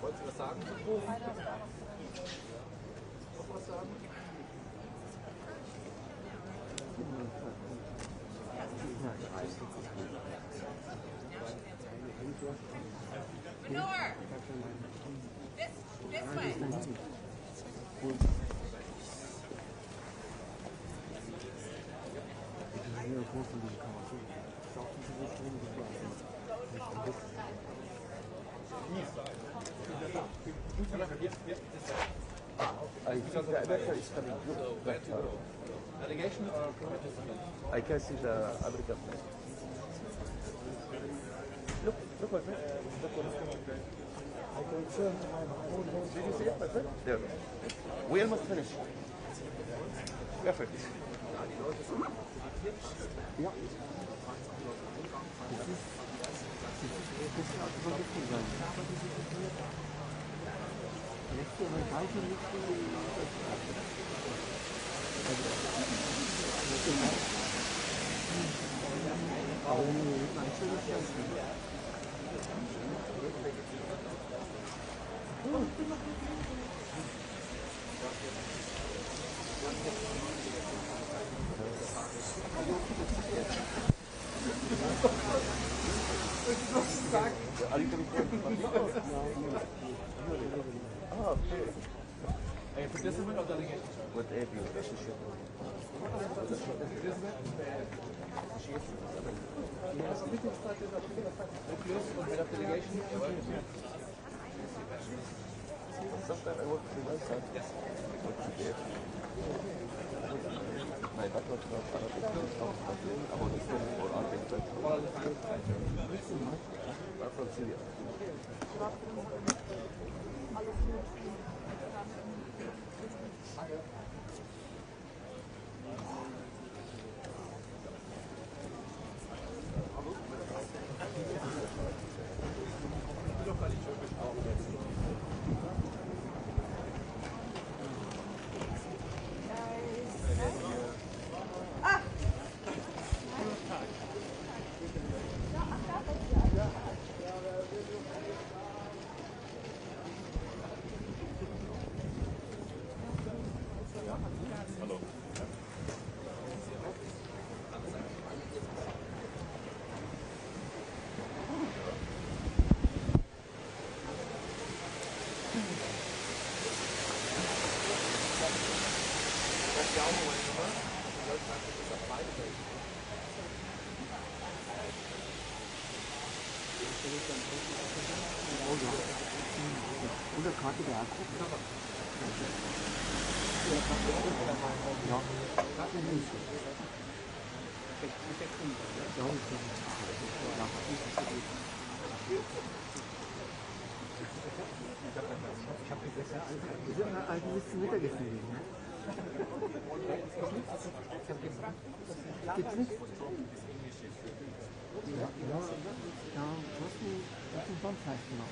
Wolltest du was sagen? Noch was sagen? Manure! This way. I think the America is coming. Look, but, Delegation or I can see the American flag. Look my friend. Look what is coming. There. We almost finished. Perfect. Ja. Participant or delegation? With AP, that's the shit. Head of delegation? Sometimes I work for the website. Yes. Nein, das war aber das ist vor Ort. Das war Ziel. Oder Karte der Akku. Ja, Karte nicht. Wir sind eigentlich zum Mittagessen gewesen, ne? Gibt's nichts? Ja, was ist sonst heißt noch?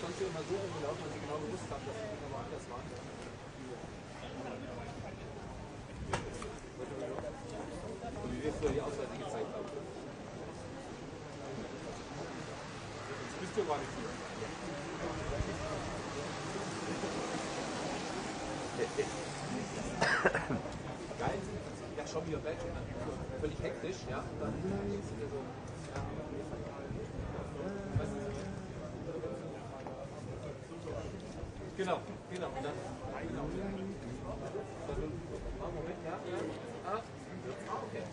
Sonst immer so gelaufen, weil sie genau gewusst haben, dass sie immer woanders waren. Und wie wir früher die Ausweise gezeigt haben. Jetzt bist du gar nicht hier. Geil. Ja, schon wieder weg. Völlig hektisch, ja. Und dann ist wieder so. Ja. Genau. Und dann, genau. Moment, ja. Okay.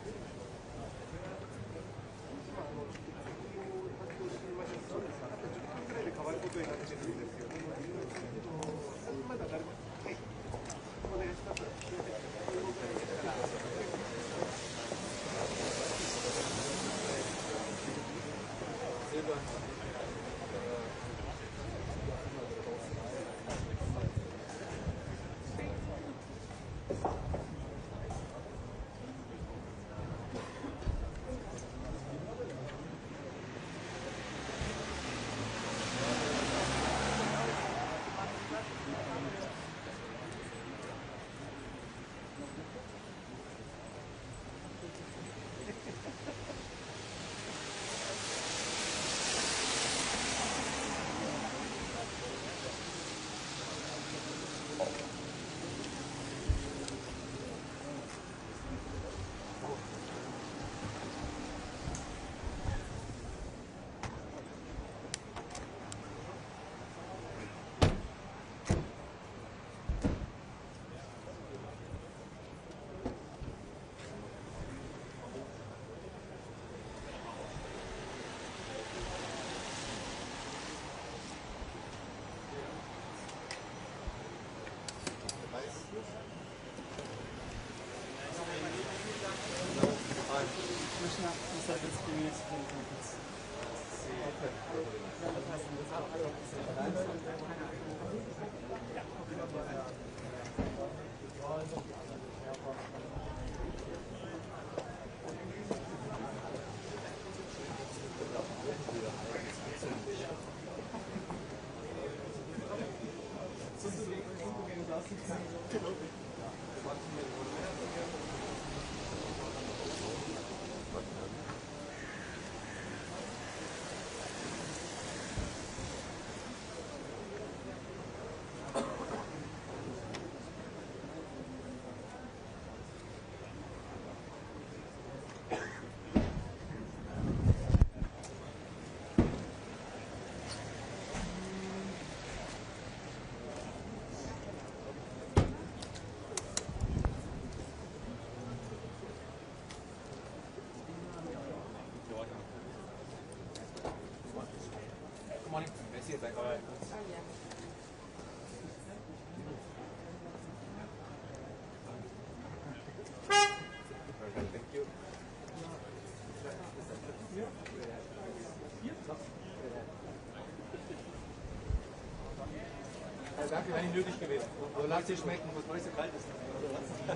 Danke, wäre nicht nötig gewesen. Also lasst ihr schmecken, was Neues kalt ist.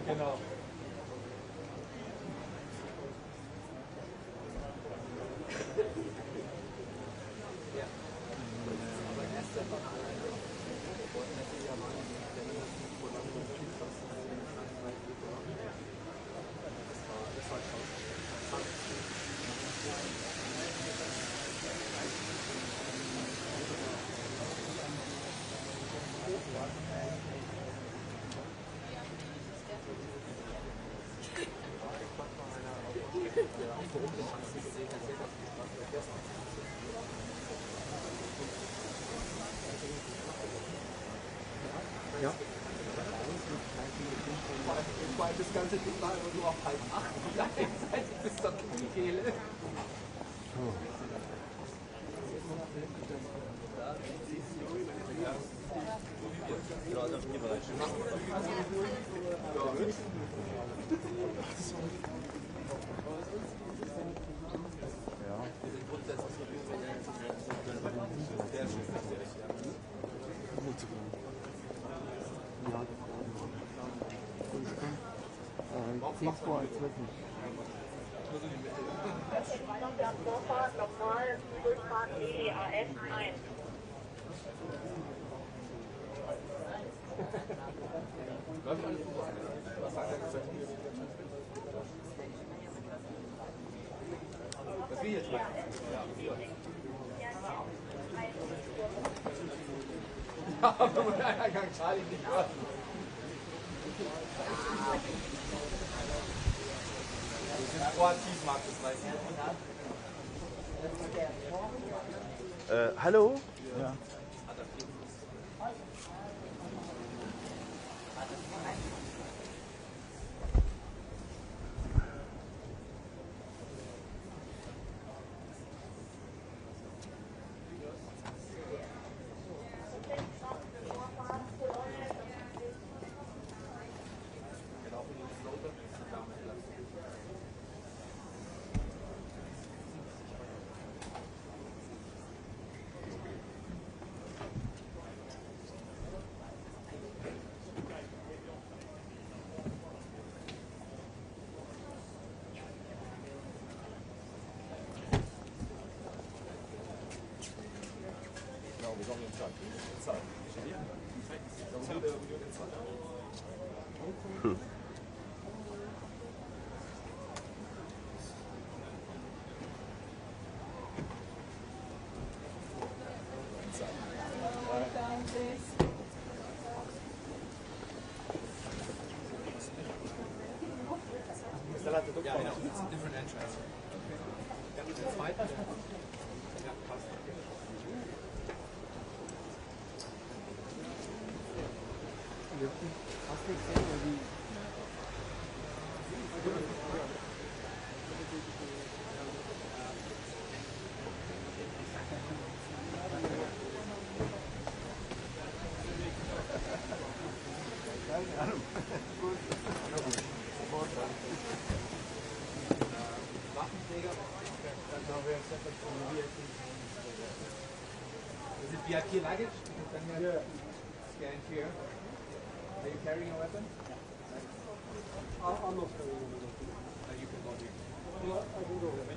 Genau. Ja. Vor allem das ganze Ding war immer nur auf 7:30 gleichzeitig bis zur Kniekehle. Februar 12. Vorfahrt nochmal Durchfahrt EAS 1. Was wir jetzt machen? Ja, aber man kann Charlie nicht hören. Proaktiv mag das meistens. Hallo? Ja. Ja, genau. It's a different entrance. Ja, mit der zweiten. Ja, passt. Hast du gesehen, wie Waffenträger. separate from the VIP. Is it VIP luggage? Then you have scanned here. Are you carrying a weapon? I'm not carrying a weapon. You can go here. Yeah, I can go there.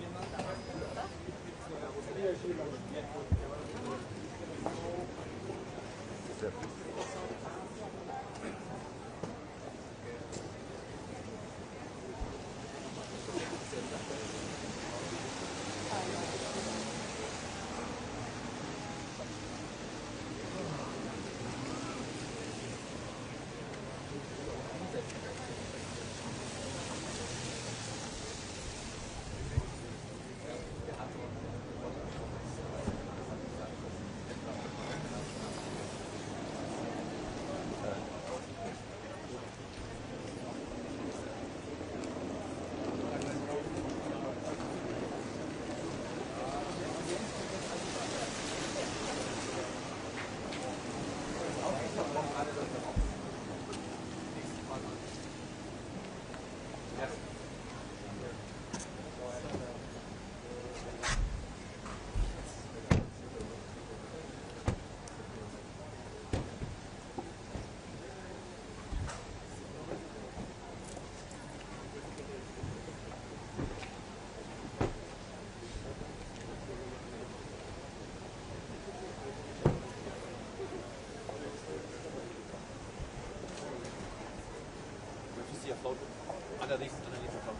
Underneath the top.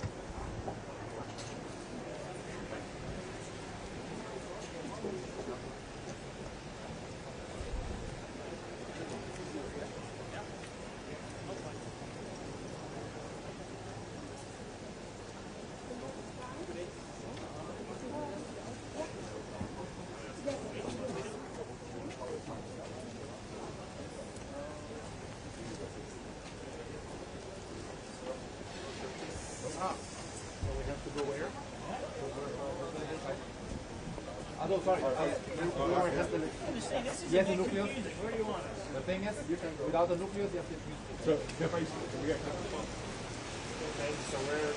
Oh, sorry. Yes, the nucleus. The thing is, without the nucleus, you have to treat it. So, basically, we have Okay, so we're...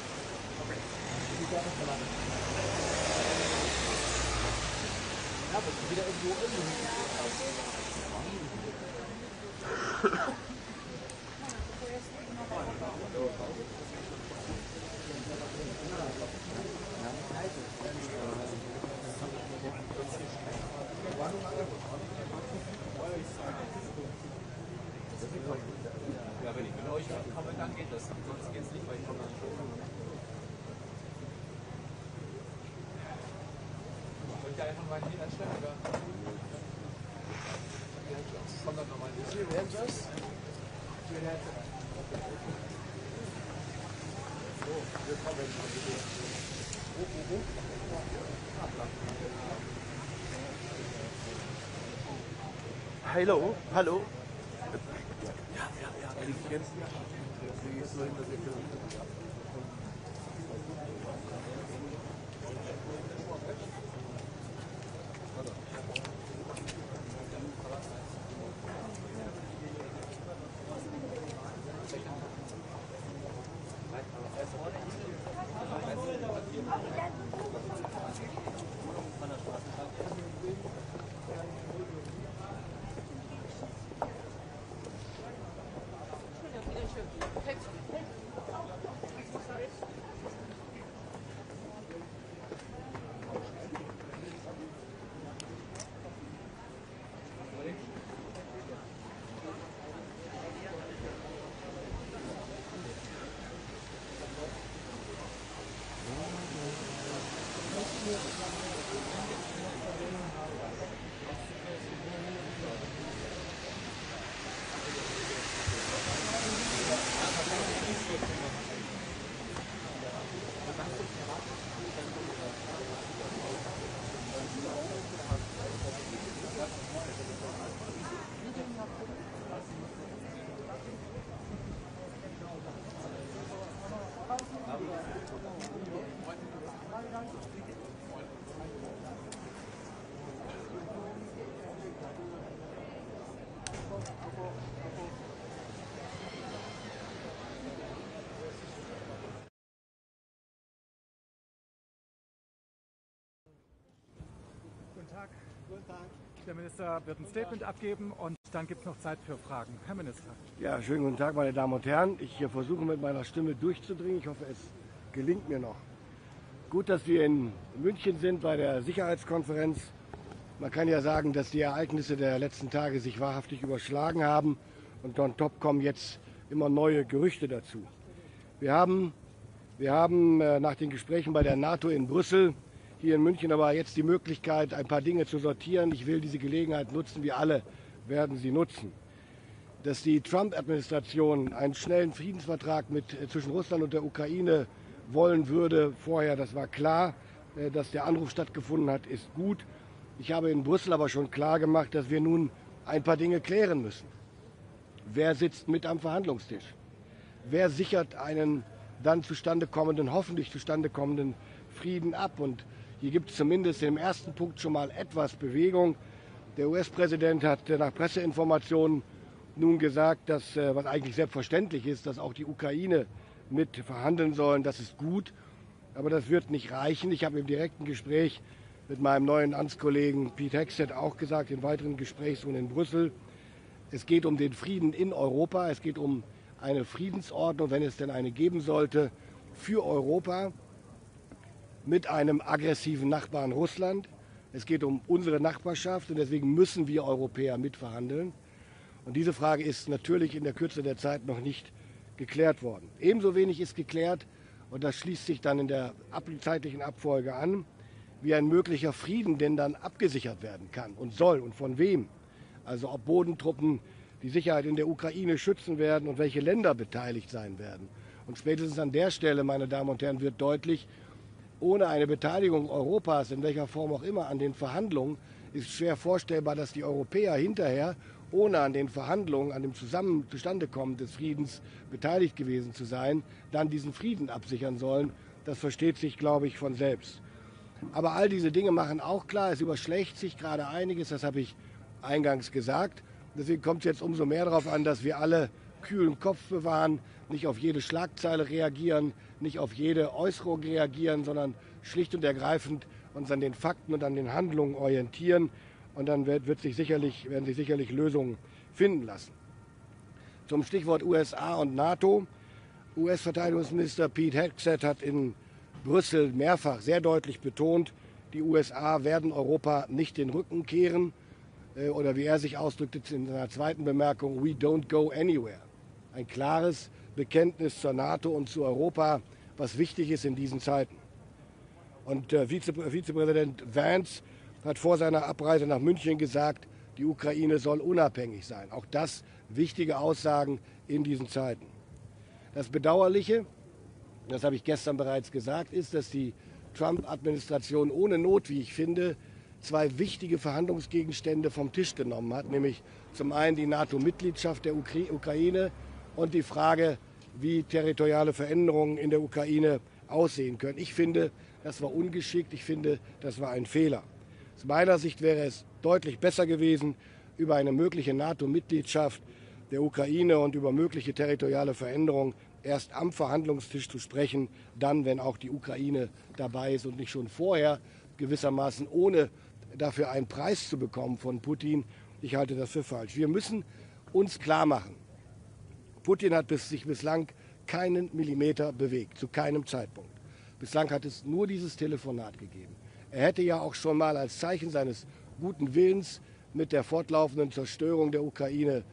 Ja, aber wieder irgendwo Ja, wenn ich mit euch komme, dann geht das. Sonst geht es nicht, weil ich komme dann schon. Soll ich da einfach mal hin anstellen, oder? Kommt dann nochmal nicht. So, wir kommen jetzt mal bitte. Hallo, hallo. Der Minister wird ein Statement abgeben und dann gibt es noch Zeit für Fragen. Herr Minister. Ja, schönen guten Tag, meine Damen und Herren. Ich versuche mit meiner Stimme durchzudringen. Ich hoffe, es gelingt mir noch. Gut, dass wir in München sind bei der Sicherheitskonferenz. Man kann ja sagen, dass die Ereignisse der letzten Tage sich wahrhaftig überschlagen haben und on top kommen jetzt immer neue Gerüchte dazu. Wir haben nach den Gesprächen bei der NATO in Brüssel hier in München aber jetzt die Möglichkeit, ein paar Dinge zu sortieren. Ich will diese Gelegenheit nutzen, wir alle werden sie nutzen. Dass die Trump-Administration einen schnellen Friedensvertrag zwischen Russland und der Ukraine wollen würde vorher, das war klar. Dass der Anruf stattgefunden hat, ist gut. Ich habe in Brüssel aber schon klar gemacht, dass wir nun ein paar Dinge klären müssen. Wer sitzt mit am Verhandlungstisch? Wer sichert einen dann hoffentlich zustande kommenden Frieden ab? Und hier gibt es zumindest im ersten Punkt schon mal etwas Bewegung. Der US-Präsident hat nach Presseinformationen nun gesagt, dass, was eigentlich selbstverständlich ist, dass auch die Ukraine mit verhandeln sollen. Das ist gut, aber das wird nicht reichen. Ich habe im direkten Gespräch mit meinem neuen Amtskollegen Pete Hegseth auch gesagt, in weiteren Gesprächsrunden in Brüssel, es geht um den Frieden in Europa, es geht um eine Friedensordnung, wenn es denn eine geben sollte, für Europa mit einem aggressiven Nachbarn Russland. Es geht um unsere Nachbarschaft und deswegen müssen wir Europäer mitverhandeln. Und diese Frage ist natürlich in der Kürze der Zeit noch nicht geklärt worden. Ebenso wenig ist geklärt, und das schließt sich dann in der zeitlichen Abfolge an, wie ein möglicher Frieden denn dann abgesichert werden kann und soll und von wem. Also ob Bodentruppen die Sicherheit in der Ukraine schützen werden und welche Länder beteiligt sein werden. Und spätestens an der Stelle, meine Damen und Herren, wird deutlich, ohne eine Beteiligung Europas, in welcher Form auch immer, an den Verhandlungen, ist schwer vorstellbar, dass die Europäer hinterher, ohne an den Verhandlungen, an dem Zustandekommen des Friedens beteiligt gewesen zu sein, dann diesen Frieden absichern sollen. Das versteht sich, glaube ich, von selbst. Aber all diese Dinge machen auch klar, es überschlägt sich gerade einiges, das habe ich eingangs gesagt. Deswegen kommt es jetzt umso mehr darauf an, dass wir alle kühlen Kopf bewahren, nicht auf jede Schlagzeile reagieren, nicht auf jede Äußerung reagieren, sondern schlicht und ergreifend uns an den Fakten und an den Handlungen orientieren. Und dann werden sich sicherlich Lösungen finden lassen. Zum Stichwort USA und NATO. US-Verteidigungsminister Pete Hegseth hat in Brüssel mehrfach sehr deutlich betont, die USA werden Europa nicht den Rücken kehren. Oder wie er sich ausdrückte in seiner zweiten Bemerkung, we don't go anywhere. Ein klares Bekenntnis zur NATO und zu Europa, was wichtig ist in diesen Zeiten. Und Vizepräsident Vance hat vor seiner Abreise nach München gesagt, die Ukraine soll unabhängig sein. Auch das wichtige Aussagen in diesen Zeiten. Das Bedauerliche, das habe ich gestern bereits gesagt, ist, dass die Trump-Administration ohne Not, wie ich finde, zwei wichtige Verhandlungsgegenstände vom Tisch genommen hat, nämlich zum einen die NATO-Mitgliedschaft der Ukraine und die Frage, wie territoriale Veränderungen in der Ukraine aussehen können. Ich finde, das war ungeschickt, ich finde, das war ein Fehler. Aus meiner Sicht wäre es deutlich besser gewesen, über eine mögliche NATO-Mitgliedschaft der Ukraine und über mögliche territoriale Veränderungen erst am Verhandlungstisch zu sprechen, dann, wenn auch die Ukraine dabei ist und nicht schon vorher, gewissermaßen ohne dafür einen Preis zu bekommen von Putin. Ich halte das für falsch. Wir müssen uns klar machen, Putin hat sich bislang keinen Millimeter bewegt, zu keinem Zeitpunkt. Bislang hat es nur dieses Telefonat gegeben. Er hätte ja auch schon mal als Zeichen seines guten Willens mit der fortlaufenden Zerstörung der Ukraine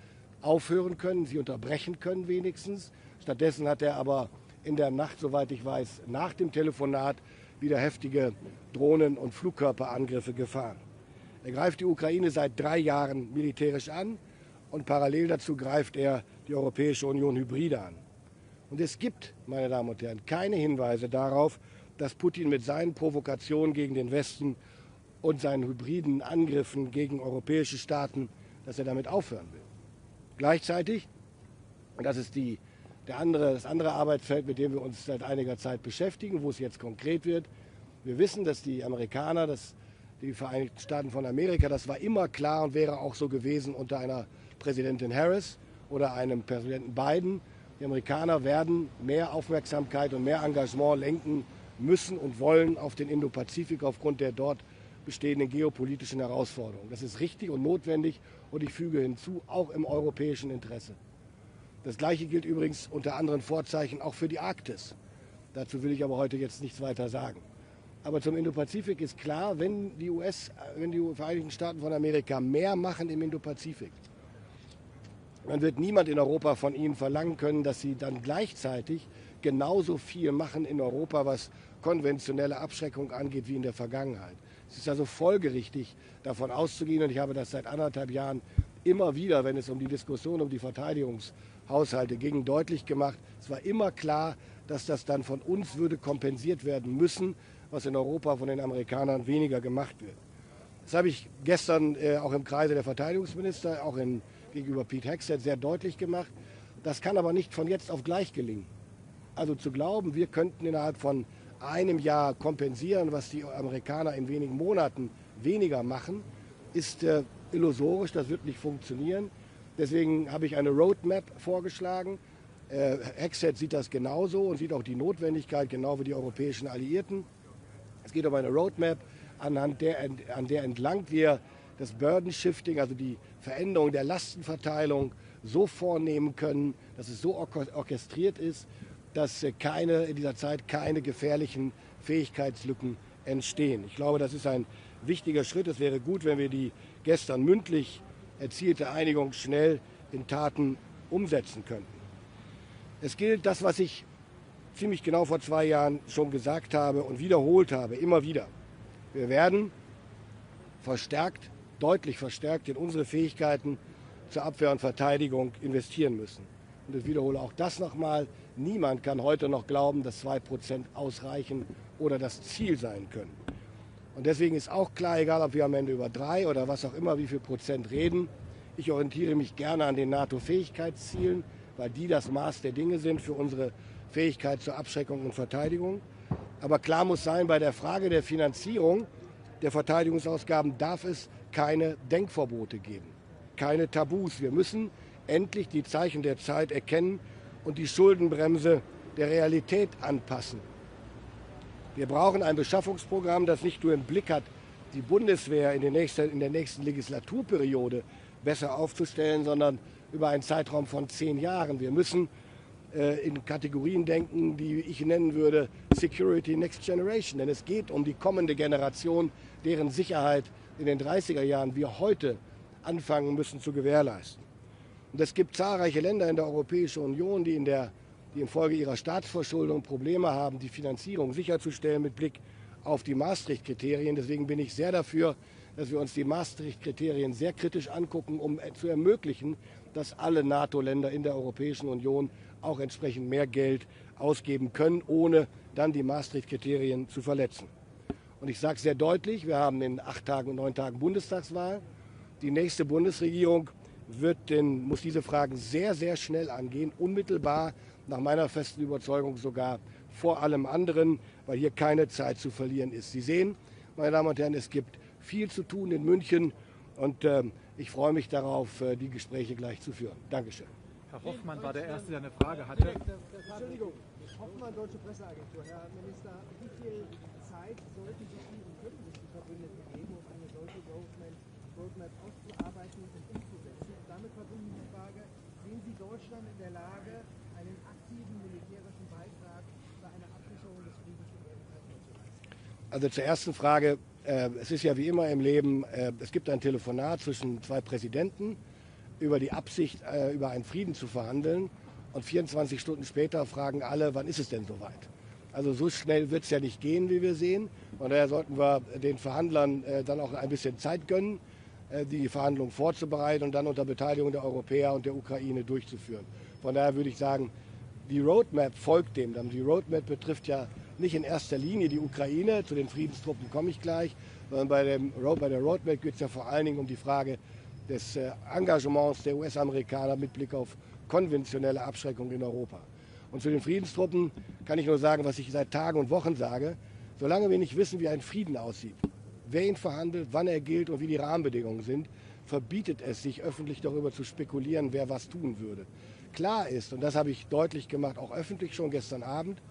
aufhören können, sie unterbrechen können wenigstens. Stattdessen hat er aber in der Nacht, soweit ich weiß, nach dem Telefonat wieder heftige Drohnen- und Flugkörperangriffe gefahren. Er greift die Ukraine seit 3 Jahren militärisch an und parallel dazu greift er die Europäische Union Hybride an. Und es gibt, meine Damen und Herren, keine Hinweise darauf, dass Putin mit seinen Provokationen gegen den Westen und seinen hybriden Angriffen gegen europäische Staaten, dass er damit aufhören will. Gleichzeitig, und das ist das andere Arbeitsfeld, mit dem wir uns seit einiger Zeit beschäftigen, wo es jetzt konkret wird. Wir wissen, dass die Amerikaner, die Vereinigten Staaten von Amerika, das war immer klar und wäre auch so gewesen unter einer Präsidentin Harris oder einem Präsidenten Biden. Die Amerikaner werden mehr Aufmerksamkeit und mehr Engagement lenken müssen und wollen auf den Indopazifik aufgrund der dort bestehenden geopolitischen Herausforderungen. Das ist richtig und notwendig und ich füge hinzu, auch im europäischen Interesse. Das Gleiche gilt übrigens unter anderen Vorzeichen auch für die Arktis. Dazu will ich aber heute jetzt nichts weiter sagen. Aber zum Indopazifik ist klar, wenn die Vereinigten Staaten von Amerika mehr machen im Indopazifik, dann wird niemand in Europa von ihnen verlangen können, dass sie dann gleichzeitig genauso viel machen in Europa, was konventionelle Abschreckung angeht, wie in der Vergangenheit. Es ist also folgerichtig, davon auszugehen, und ich habe das seit 1,5 Jahren immer wieder, wenn es um die Diskussion um die Verteidigungshaushalte ging, deutlich gemacht. Es war immer klar, dass das dann von uns würde kompensiert werden müssen, was in Europa von den Amerikanern weniger gemacht wird. Das habe ich gestern auch im Kreise der Verteidigungsminister, auch gegenüber Pete Hegseth sehr deutlich gemacht. Das kann aber nicht von jetzt auf gleich gelingen. Also zu glauben, wir könnten innerhalb von einem Jahr kompensieren, was die Amerikaner in wenigen Monaten weniger machen, ist illusorisch, das wird nicht funktionieren. Deswegen habe ich eine Roadmap vorgeschlagen. Hegseth sieht das genauso und sieht auch die Notwendigkeit, genau wie die europäischen Alliierten. Es geht um eine Roadmap, an der entlang wir das Burden Shifting, also die Veränderung der Lastenverteilung, so vornehmen können, dass es so orchestriert ist, dass in dieser Zeit keine gefährlichen Fähigkeitslücken entstehen. Ich glaube, das ist ein wichtiger Schritt. Es wäre gut, wenn wir die gestern mündlich erzielte Einigung schnell in Taten umsetzen könnten. Es gilt das, was ich ziemlich genau vor 2 Jahren schon gesagt habe und wiederholt habe, immer wieder. Wir werden deutlich verstärkt in unsere Fähigkeiten zur Abwehr und Verteidigung investieren müssen. Und ich wiederhole auch das nochmal. Niemand kann heute noch glauben, dass 2% ausreichen oder das Ziel sein können. Und deswegen ist auch klar, egal ob wir am Ende über 3 oder was auch immer, wie viel Prozent reden, ich orientiere mich gerne an den NATO-Fähigkeitszielen, weil die das Maß der Dinge sind für unsere Fähigkeit zur Abschreckung und Verteidigung. Aber klar muss sein, bei der Frage der Finanzierung der Verteidigungsausgaben darf es keine Denkverbote geben, keine Tabus. Wir müssen endlich die Zeichen der Zeit erkennen und die Schuldenbremse der Realität anpassen. Wir brauchen ein Beschaffungsprogramm, das nicht nur im Blick hat, die Bundeswehr in der nächsten Legislaturperiode besser aufzustellen, sondern über einen Zeitraum von 10 Jahren. Wir müssen in Kategorien denken, die ich nennen würde Security Next Generation. Denn es geht um die kommende Generation, deren Sicherheit in den 30er Jahren wir heute anfangen müssen zu gewährleisten. Und es gibt zahlreiche Länder in der Europäischen Union, die infolge ihrer Staatsverschuldung Probleme haben, die Finanzierung sicherzustellen mit Blick auf die Maastricht-Kriterien. Deswegen bin ich sehr dafür, dass wir uns die Maastricht-Kriterien sehr kritisch angucken, um zu ermöglichen, dass alle NATO-Länder in der Europäischen Union auch entsprechend mehr Geld ausgeben können, ohne dann die Maastricht-Kriterien zu verletzen. Und ich sage sehr deutlich, wir haben in 8 Tagen und 9 Tagen Bundestagswahl. Die nächste Bundesregierung muss diese Fragen sehr, sehr schnell angehen, unmittelbar, nach meiner festen Überzeugung sogar vor allem anderen, weil hier keine Zeit zu verlieren ist. Sie sehen, meine Damen und Herren, es gibt viel zu tun in München und ich freue mich darauf, die Gespräche gleich zu führen. Dankeschön. Herr Hoffmann war der Erste, der eine Frage hatte. Entschuldigung, Hoffmann, Deutsche Presseagentur. Herr Minister, wie viel Zeit sollten sich und können sich die Verbündeten geben, um eine solche Roadmap auszuarbeiten und umzusetzen? Und damit verbunden die Frage, sehen Sie Deutschland in der Lage, einen aktiven militärischen Beitrag für eine Absicherung des Friedens in Ihrem Land zu leisten? Also zur ersten Frage. Es ist ja wie immer im Leben, es gibt ein Telefonat zwischen 2 Präsidenten über die Absicht, über einen Frieden zu verhandeln. Und 24 Stunden später fragen alle, wann ist es denn soweit? Also so schnell wird es ja nicht gehen, wie wir sehen. Von daher sollten wir den Verhandlern dann auch ein bisschen Zeit gönnen, die Verhandlungen vorzubereiten und dann unter Beteiligung der Europäer und der Ukraine durchzuführen. Von daher würde ich sagen, die Roadmap folgt dem. Die Roadmap betrifft ja nicht in erster Linie die Ukraine, zu den Friedenstruppen komme ich gleich, sondern bei der Roadmap geht es ja vor allen Dingen um die Frage des Engagements der US-Amerikaner mit Blick auf konventionelle Abschreckung in Europa. Und zu den Friedenstruppen kann ich nur sagen, was ich seit Tagen und Wochen sage. Solange wir nicht wissen, wie ein Frieden aussieht, wer ihn verhandelt, wann er gilt und wie die Rahmenbedingungen sind, verbietet es sich, öffentlich darüber zu spekulieren, wer was tun würde. Klar ist, und das habe ich deutlich gemacht, auch öffentlich schon gestern Abend,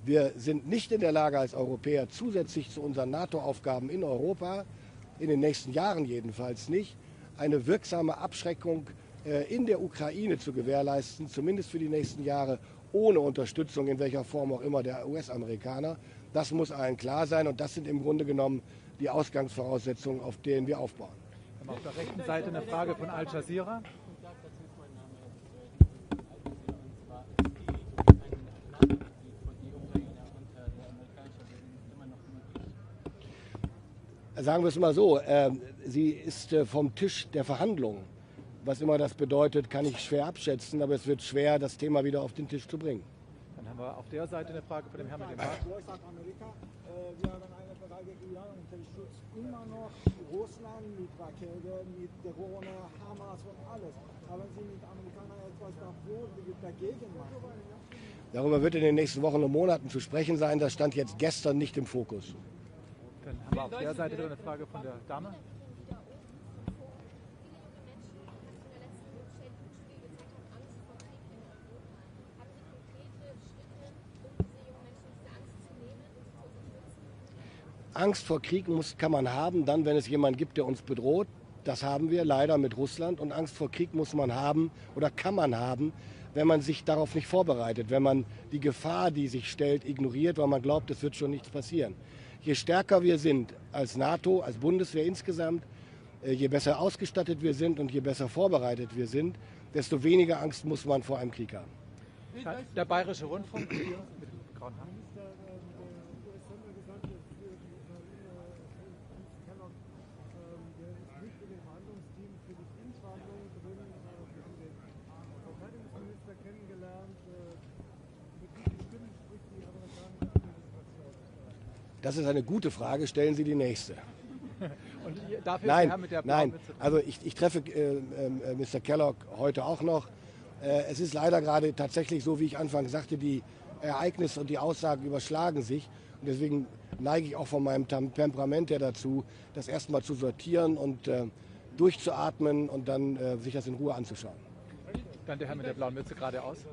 Wir sind nicht in der Lage als Europäer zusätzlich zu unseren NATO-Aufgaben in Europa, in den nächsten Jahren jedenfalls nicht, eine wirksame Abschreckung in der Ukraine zu gewährleisten, zumindest für die nächsten Jahre, ohne Unterstützung in welcher Form auch immer der US-Amerikaner. Das muss allen klar sein und das sind im Grunde genommen die Ausgangsvoraussetzungen, auf denen wir aufbauen. Wir haben auf der rechten Seite eine Frage von Al Jazeera. Sagen wir es mal so, sie ist vom Tisch der Verhandlungen. Was immer das bedeutet, kann ich schwer abschätzen, aber es wird schwer, das Thema wieder auf den Tisch zu bringen. Dann haben wir auf der Seite eine Frage von dem Herrn mit dem Bart. Amerika, wir haben eine Frage, ja, unterstützt immer noch Russland mit Raketen, mit Drohnen, Hamas und alles. Haben Sie mit Amerikanern etwas dagegen machen? Darüber wird in den nächsten Wochen und Monaten zu sprechen sein. Das stand jetzt gestern nicht im Fokus. Dann haben wir auf der Seite eine Frage von der Dame. Angst vor Krieg kann man haben, dann, wenn es jemanden gibt, der uns bedroht. Das haben wir leider mit Russland. Und Angst vor Krieg muss man haben oder kann man haben, wenn man sich darauf nicht vorbereitet, wenn man die Gefahr, die sich stellt, ignoriert, weil man glaubt, es wird schon nichts passieren. Je stärker wir sind als NATO, als Bundeswehr insgesamt, je besser ausgestattet wir sind und je besser vorbereitet wir sind, desto weniger Angst muss man vor einem Krieg haben. Der Bayerische Rundfunk hier mit dem grauen Haar. Das ist eine gute Frage, stellen Sie die nächste. Und dafür nein, Herr mit der nein. Also ich treffe Mr. Kellogg heute auch noch. Es ist leider gerade tatsächlich so, wie ich anfangs sagte, die Ereignisse und die Aussagen überschlagen sich. Und deswegen neige ich auch von meinem Temperament her dazu, das erstmal zu sortieren und durchzuatmen und dann sich das in Ruhe anzuschauen. Dann der Herr mit der blauen Mütze geradeaus.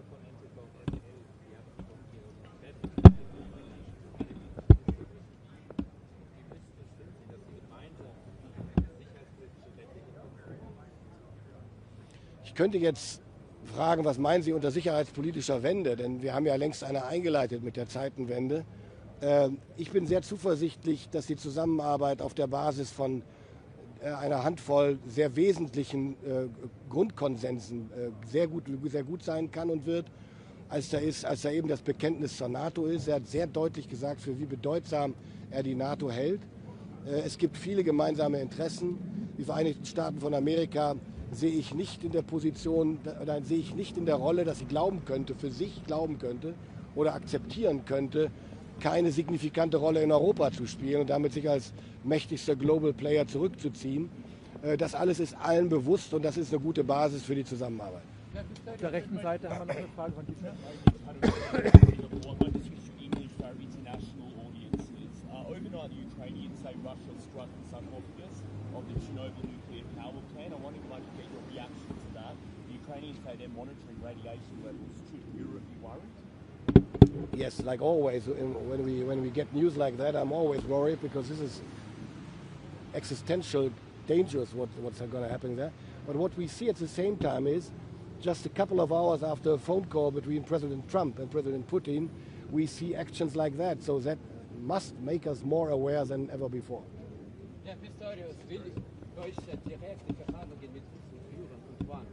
Ich könnte jetzt fragen, was meinen Sie unter sicherheitspolitischer Wende? Denn wir haben ja längst eine eingeleitet mit der Zeitenwende. Ich bin sehr zuversichtlich, dass die Zusammenarbeit auf der Basis von einer Handvoll sehr wesentlichen Grundkonsensen sehr gut sein kann und wird, als da eben das Bekenntnis zur NATO ist. Er hat sehr deutlich gesagt, für wie bedeutsam er die NATO hält. Es gibt viele gemeinsame Interessen. Die Vereinigten Staaten von Amerika sehe ich nicht in der Position, sehe ich nicht in der Rolle, dass sie für sich glauben könnte oder akzeptieren könnte, keine signifikante Rolle in Europa zu spielen und damit sich als mächtigster Global Player zurückzuziehen. Das alles ist allen bewusst und das ist eine gute Basis für die Zusammenarbeit. Auf der rechten Seite haben wir noch eine Frage von Tisni. Overnight, the Ukrainians say Russia struck some hostages of the Chernobyl nuclear power plant. I wanted to get your reaction to that. The Ukrainians say they're monitoring radiation levels. Should Europe be worried? Yes, like always, when we get news like that, I'm always worried because this is existential dangerous what's going to happen there. But what we see at the same time is just a couple of hours after a phone call between President Trump and President Putin, we see actions like that. So that must make us more aware than ever before. Herr Pistorius, will Deutschland direkte Verhandlungen mit Russen führen und wann?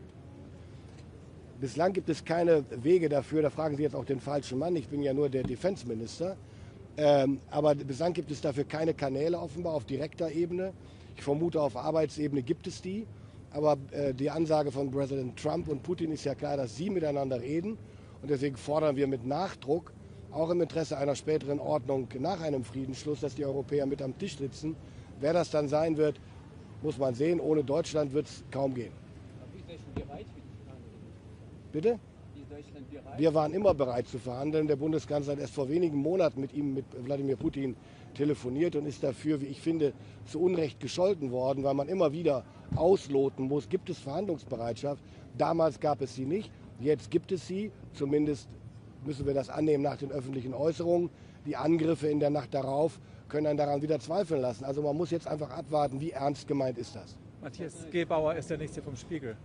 Bislang gibt es keine Wege dafür, da fragen Sie jetzt auch den falschen Mann, ich bin ja nur der Defense Minister, aber bislang gibt es dafür keine Kanäle offenbar auf direkter Ebene. Ich vermute, auf Arbeitsebene gibt es die, aber die Ansage von Präsident Trump und Putin ist ja klar, dass sie miteinander reden und deswegen fordern wir mit Nachdruck, auch im Interesse einer späteren Ordnung nach einem Friedensschluss, dass die Europäer mit am Tisch sitzen. Wer das dann sein wird, muss man sehen. Ohne Deutschland wird es kaum gehen. Bitte? Wir waren immer bereit zu verhandeln. Der Bundeskanzler hat erst vor wenigen Monaten mit Wladimir Putin telefoniert und ist dafür, wie ich finde, zu Unrecht gescholten worden, weil man immer wieder ausloten muss, gibt es Verhandlungsbereitschaft. Damals gab es sie nicht, jetzt gibt es sie, zumindest müssen wir das annehmen nach den öffentlichen Äußerungen. Die Angriffe in der Nacht darauf können einen daran wieder zweifeln lassen. Also man muss jetzt einfach abwarten, wie ernst gemeint ist das. Matthias Gebauer ist der Nächste vom Spiegel.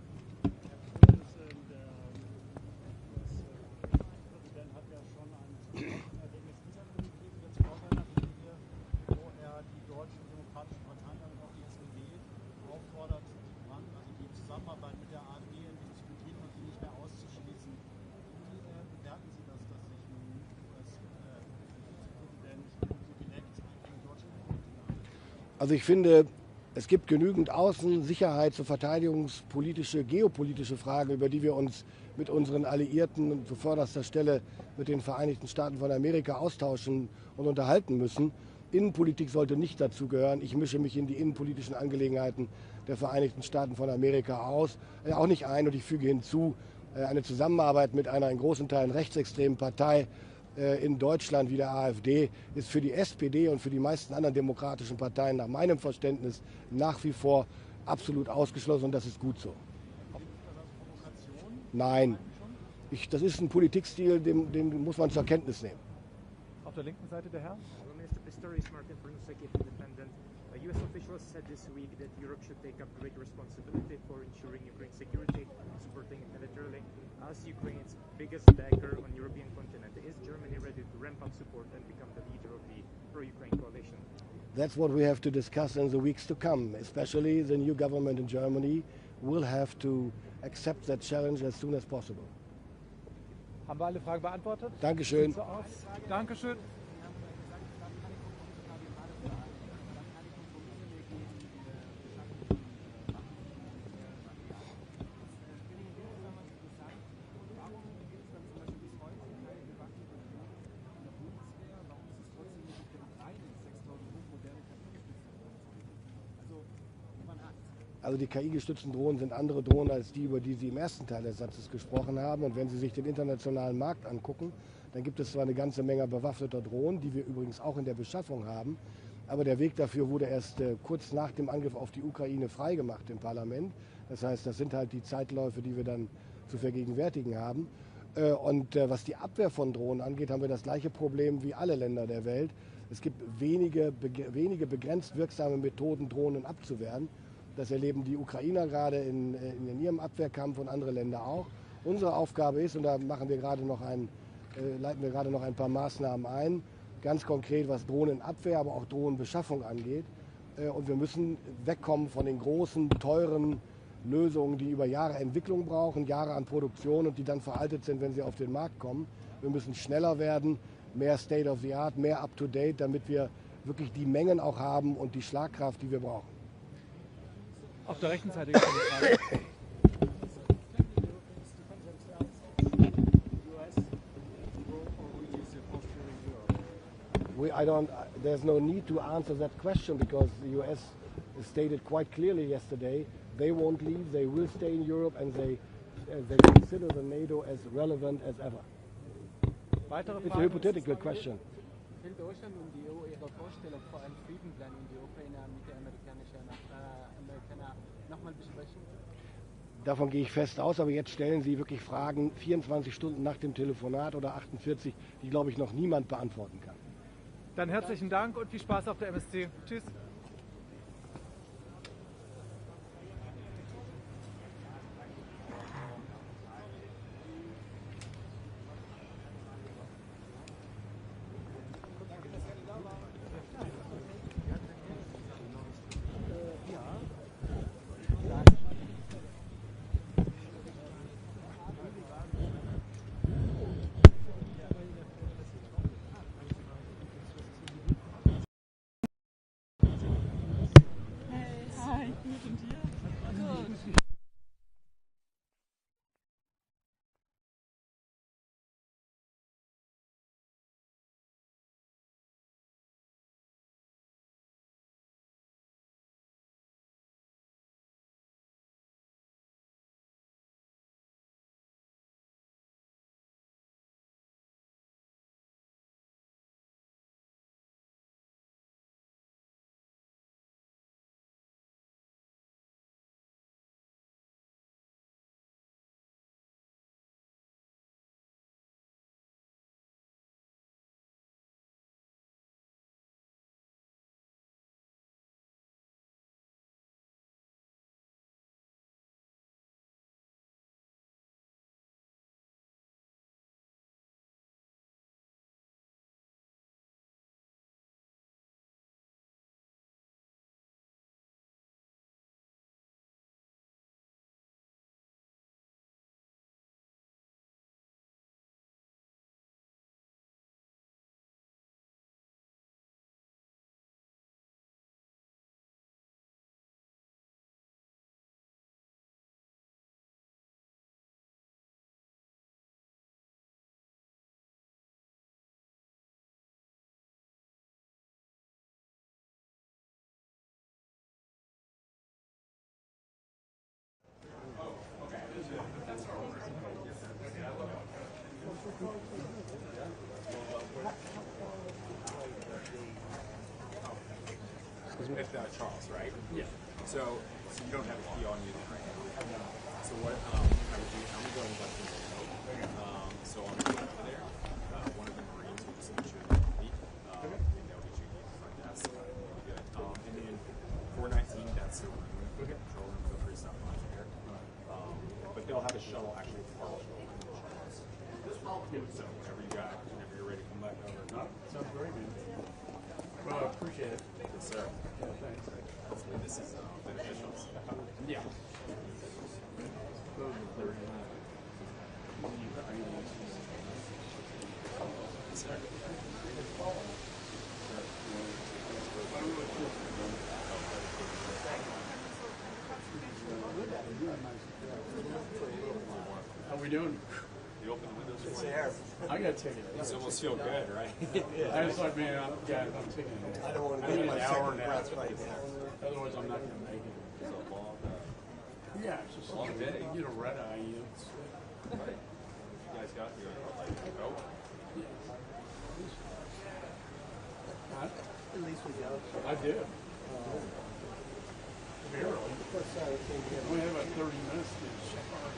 Also ich finde, es gibt genügend außen-, sicherheits- und verteidigungspolitische, geopolitische Fragen, über die wir uns mit unseren Alliierten zu vorderster Stelle mit den Vereinigten Staaten von Amerika austauschen und unterhalten müssen. Innenpolitik sollte nicht dazu gehören. Ich mische mich in die innenpolitischen Angelegenheiten der Vereinigten Staaten von Amerika auch nicht ein. Und ich füge hinzu, eine Zusammenarbeit mit einer in großen Teilen rechtsextremen Partei in Deutschland wie der AfD ist für die SPD und für die meisten anderen demokratischen Parteien nach meinem Verständnis nach wie vor absolut ausgeschlossen, und das ist gut so. Nein, das ist ein Politikstil, den muss man zur Kenntnis nehmen. Auf der linken Seite der Herr. Minister Pistorius Martin from Nusaki Independent. US officials said this week that Europe should take up great responsibility for ensuring Ukraine's security, supporting it militarily. As Ukraine's biggest backer on European continent, is Germany ready to ramp up support and become the leader of the pro-Ukraine coalition? That's what we have to discuss in the weeks to come. Especially the new government in Germany will have to accept that challenge as soon as possible. Haben wir alle Fragen beantwortet? Dankeschön. Sieht so aus. Dankeschön. Also die KI-gestützten Drohnen sind andere Drohnen als die, über die Sie im ersten Teil des Satzes gesprochen haben. Und wenn Sie sich den internationalen Markt angucken, dann gibt es zwar eine ganze Menge bewaffneter Drohnen, die wir übrigens auch in der Beschaffung haben, aber der Weg dafür wurde erst kurz nach dem Angriff auf die Ukraine freigemacht im Parlament. Das heißt, das sind halt die Zeitläufe, die wir dann zu vergegenwärtigen haben. Und was die Abwehr von Drohnen angeht, haben wir das gleiche Problem wie alle Länder der Welt. Es gibt wenige begrenzt wirksame Methoden, Drohnen abzuwehren. Das erleben die Ukrainer gerade in ihrem Abwehrkampf und andere Länder auch. Unsere Aufgabe ist, und da leiten wir gerade noch ein paar Maßnahmen ein, ganz konkret was Drohnenabwehr, aber auch Drohnenbeschaffung angeht. Und wir müssen wegkommen von den großen, teuren Lösungen, die über Jahre Entwicklung brauchen, Jahre an Produktion und die dann veraltet sind, wenn sie auf den Markt kommen. Wir müssen schneller werden, mehr State of the Art, mehr Up to Date, damit wir wirklich die Mengen auch haben und die Schlagkraft, die wir brauchen. Auf der rechten Seite gibt es eine Frage. There's no need to answer that question because the US stated quite clearly yesterday they won't leave, they will stay in Europe and they consider the NATO as relevant as ever. It's a hypothetical question. Will Deutschland und die EU ihre Vorstellung vor einem Friedenplan in die Ukraine mit den Amerikanern nochmal besprechen? Davon gehe ich fest aus, aber jetzt stellen Sie wirklich Fragen 24 Stunden nach dem Telefonat oder 48, die, glaube ich, noch niemand beantworten kann. Dann herzlichen Dank und viel Spaß auf der MSC. Tschüss. At Charles, right? Yeah. So you don't have a key on you then right now. So what I would do, I'm going to go and let them know. So on the way over there, one of the Marines will just meet you in the meet, and they'll get you in the front desk. Really good. And then 419, that's the room, control room, feel free to stop by here. But they'll have a shuttle actually park Charles. So whenever you're ready to come back over. Sounds great, man. Well, I appreciate it. Yes, sir. Yeah, thanks. Hopefully this is beneficial. Yeah. How we doing? You open the windows It's for air. I got a ticket. You almost feel good, right? I was like, man, I'm taking it. I don't want to I need get an my hour second now. breath right now. Otherwise, I'm not going to make it. It's a long, Yeah, it's just long day. You get a red eye. You Right. You guys got here like go. At least we go. I did. Barely. We have about 30 minutes to check our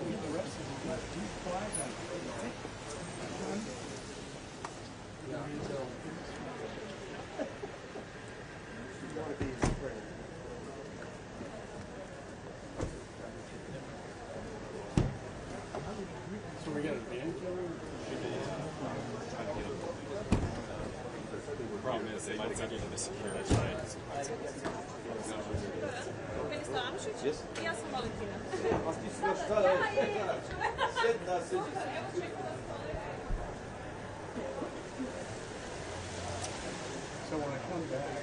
the rest of them got deep flag on it. So we got a band killer? The problem is they might have got into the security side. Minister Amšić? Yes. Ja sam Valentina. So when I come back,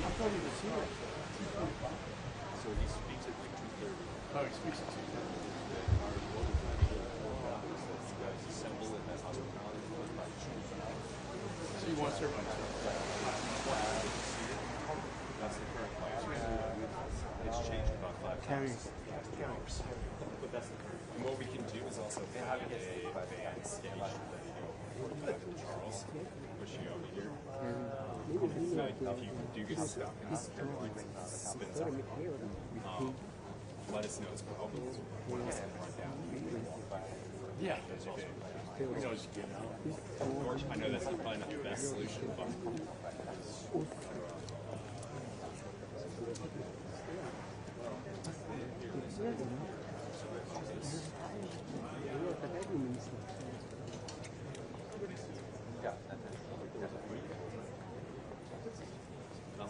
I'll tell you the secret. So he speaks at like 2:30. Oh, he speaks at 2:30. Assemble it as hospitality by So he wants everyone to. That's the current plan. It's changed about 5 times. But that's the current. And what we can do is also have a band stage that you go Charles, push you over here. If you do get stuck and spins up, let us know as well. We'll run down. Yeah. We can always get out. I know that's probably not the best solution, but.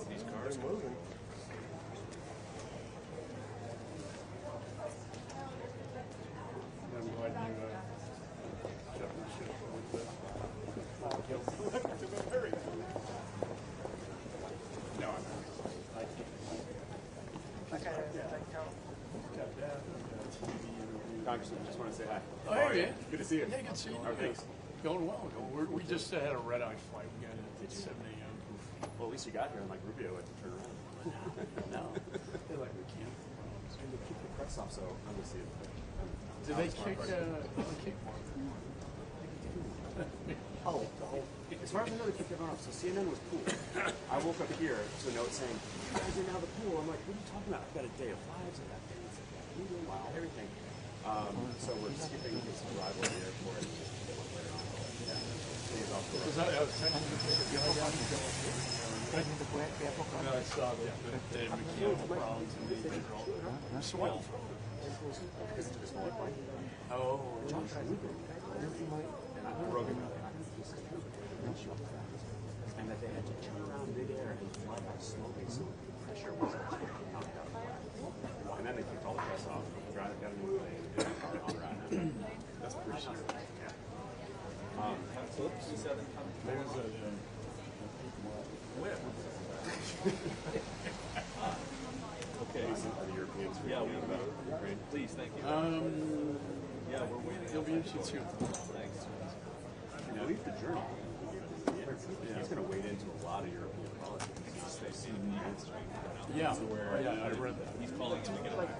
These cars moving. I'm glad you shut the shit with this. No, I'm not. I can't. Congressman, just want to say hi. Oh, hey, man. Good to see you. Yeah, good to see you. How are things? Going well. We just had a red-eye flight. We got in at 7 a.m. Well, at least you got here, unlike Rubio had to turn around. No. They're like, we can't. And they keep the press off, so I'm going to see it. Did they kick Oh, as far as I know, they kicked everyone off. So CNN was cool. I woke up here to a note saying, "You guys are now the pool." I'm like, "What are you talking about? I've got a day of lives and that thing. It's like, wow, everything." So we're skipping his arrival at the airport. Because I was texting you. I saw the mechanical problems and the swell. Oh, and that they had to turn around midair and fly back slowly so the pressure was knocked out. And then they kicked all the press off. Got a new plane. That's pretty sure. Yeah. There's a whip. Okay. The Europeans. Yeah, we Ukraine. Please, thank you. Yeah, we're waiting. It'll be interesting too. Thanks. I believe the journal. He's going to wade into a lot of European politics. They see the Yeah. So where I read that. he's calling to get like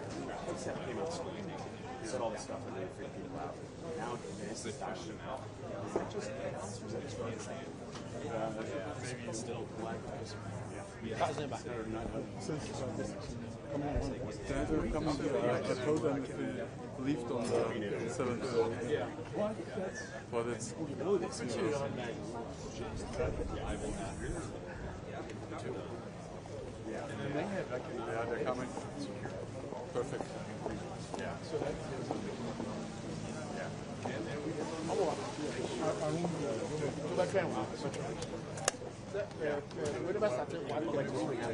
except came out swinging. He said all this stuff and they freaked people out. Now this is question now. Is that just Maybe still black. Yeah. I told them if they believed on the 7th. But it's yeah, they're coming. Perfect. Yeah. So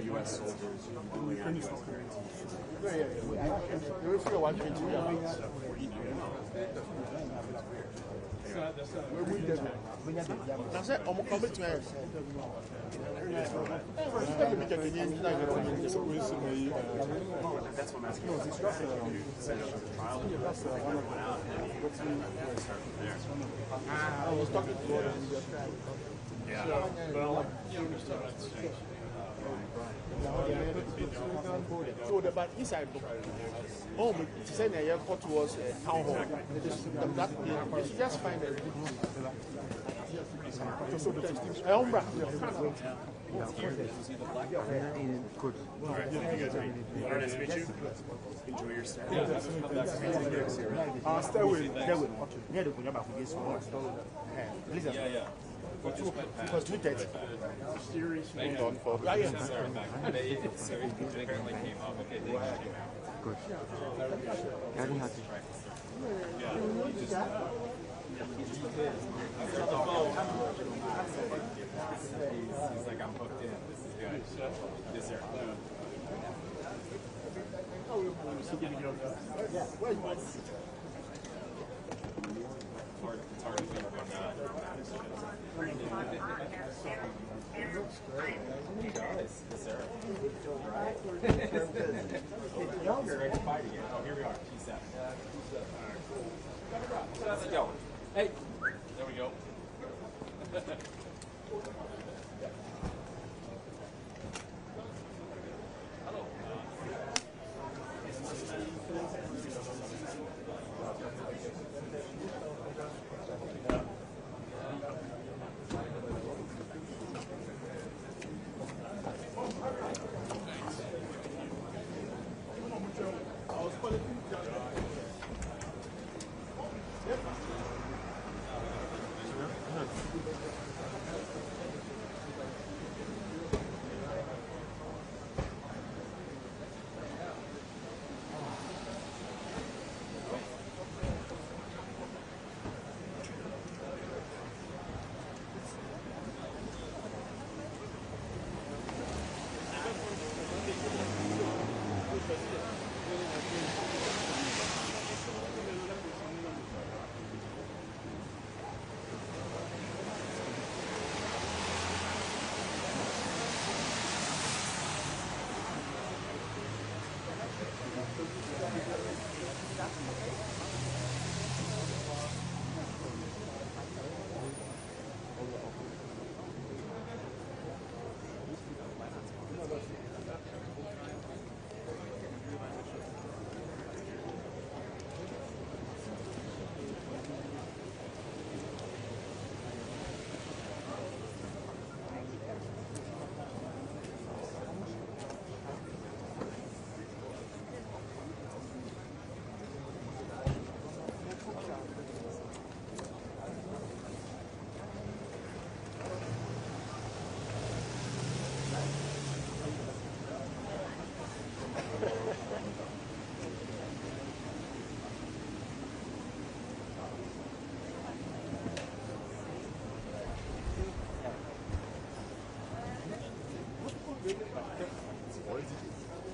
U.S. soldiers doing that's what I'm asking. So the bad inside book. Oh, to send a year towards town hall. You should just find it. Good. Nice to meet you. Enjoy your stay. Stay with. Yeah. Because we did. Series moved on for. Good. Gary hat sich. He's like, I'm hooked in. This is good. Yes, sir. It's hard to think about that. Yes, sir. Younger and fighting it. Oh, here we are. Peace out. How's it going? Hey. There we go.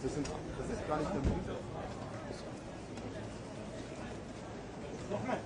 Das ist gar nicht der Mund. Nochmal.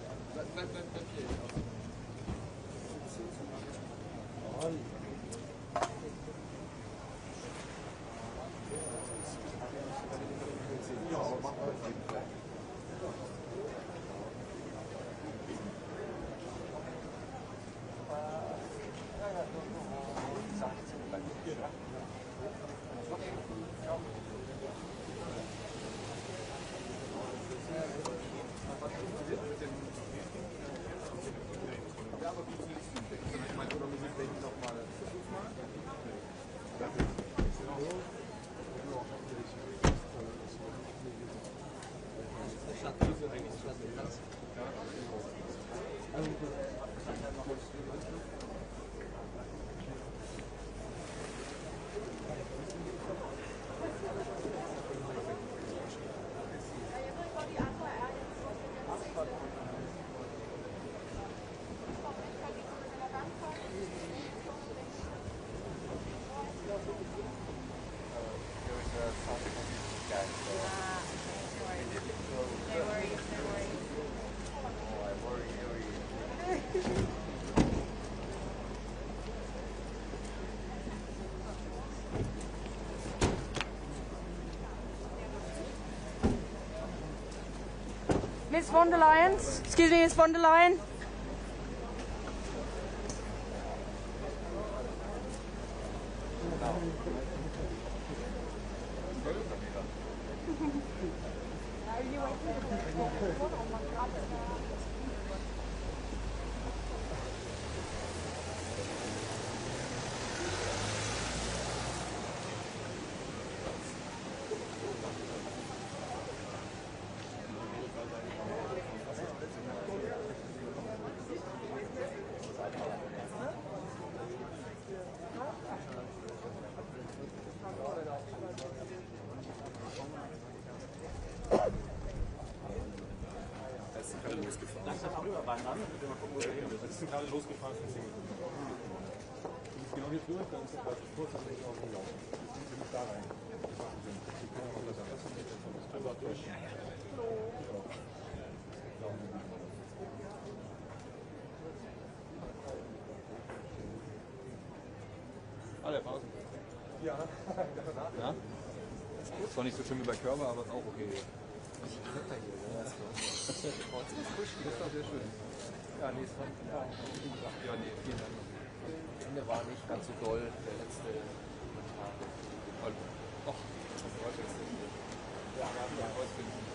Miss von der Leyen? Excuse me, Miss von der Leyen? Langsam rüberwandern. Wir sind gerade losgefahren. Genau hier drüber, dann ist es kurz am Weg aufgelaufen. Wir müssen da rein. Einfach durch. Alle Pausen. Ja. Ja? Ist zwar nicht so schön wie bei Körper, aber ist auch okay. Das ist sehr schön. Ja, nee, es war ja, nee, vielen Dank. Das Ende war nicht ganz so doll, der letzte Kommentar. Ach, das war jetzt nicht. Ja, wir haben ja ausfinden.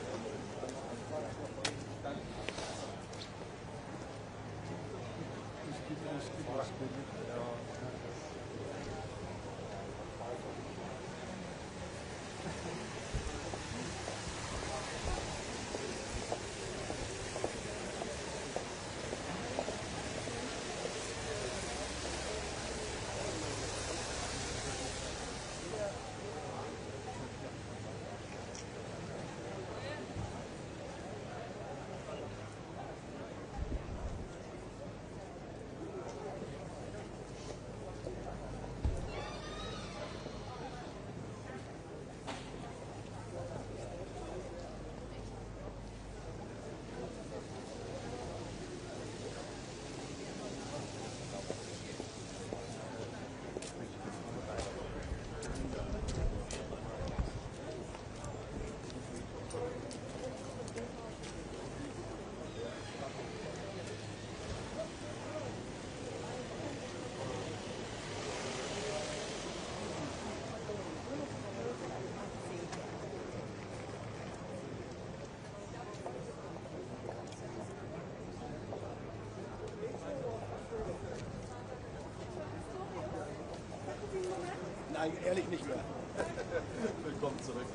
Nein, ehrlich nicht mehr. Willkommen zurück.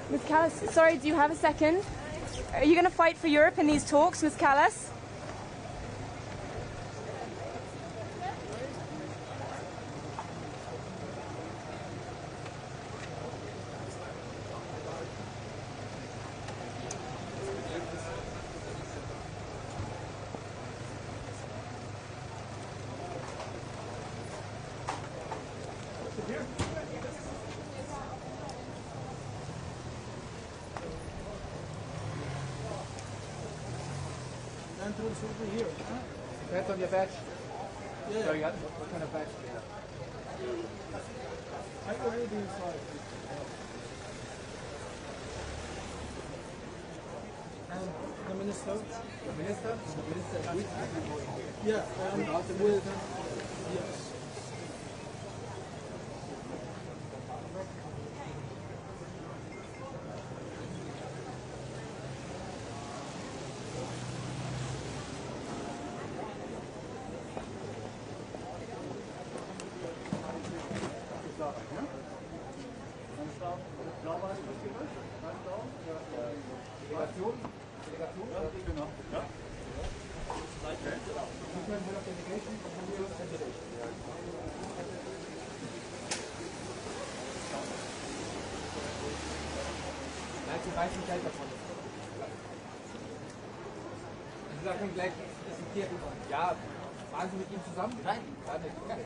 Ms. Callas, sorry, do you have a second? Are you going to fight for Europe in these talks, Ms. Callas? Over here. Depends on your badge. Yeah. Sorry, what kind of badge do you have? I go really inside. And the minister? The minister? The minister is with you? Yeah. Without the with, minister? yes. Delegation? Delegation? Ja, genau. Ja. Sie reißen gleich davon. Sie sagen gleich, das ist hier. Ja, waren Sie mit ihm zusammen? Nein, gar nicht. Okay.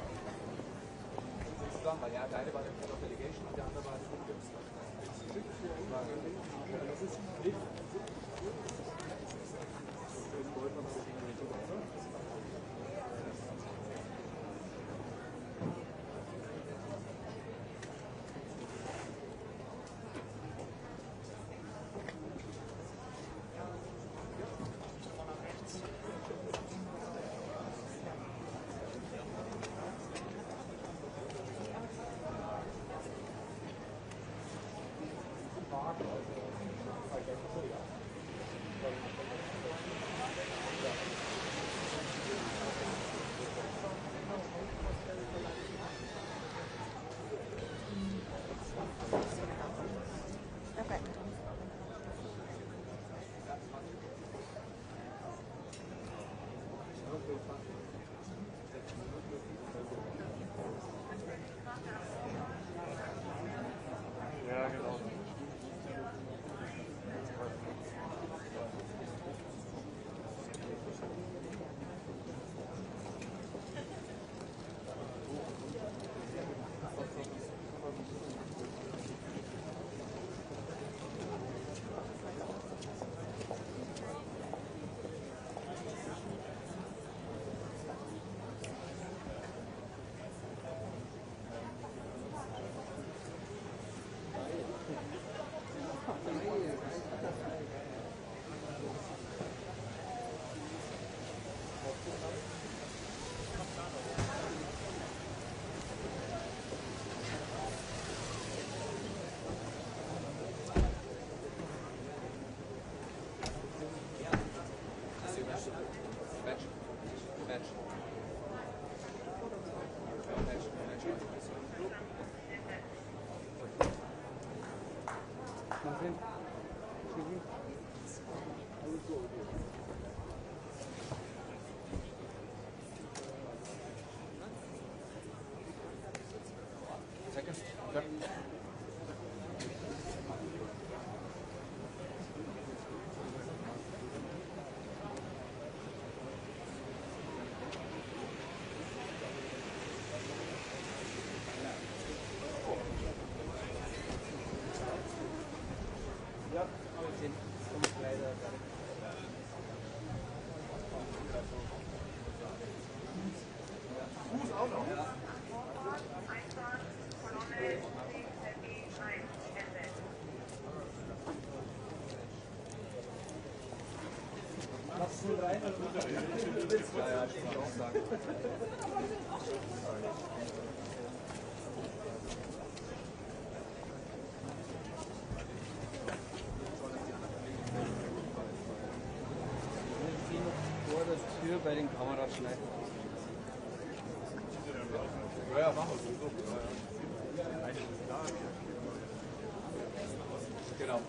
Zusammen, weil ja, der eine war der Head of Delegation und der andere war der Vor der Tür bei den Kameraschneiden. Ja, machen wir so. Genau.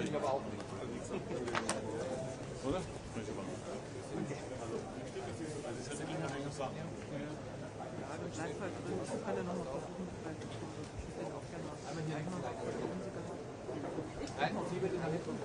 Ich aber auch nicht. Oder? Also es hätte nicht mehr eine Sache. Ja, im Gleichfall drin. Ich kann ja nochmal versuchen, vielleicht ich auch gerne noch einmal hier Nein, Sie bitte nach hinten.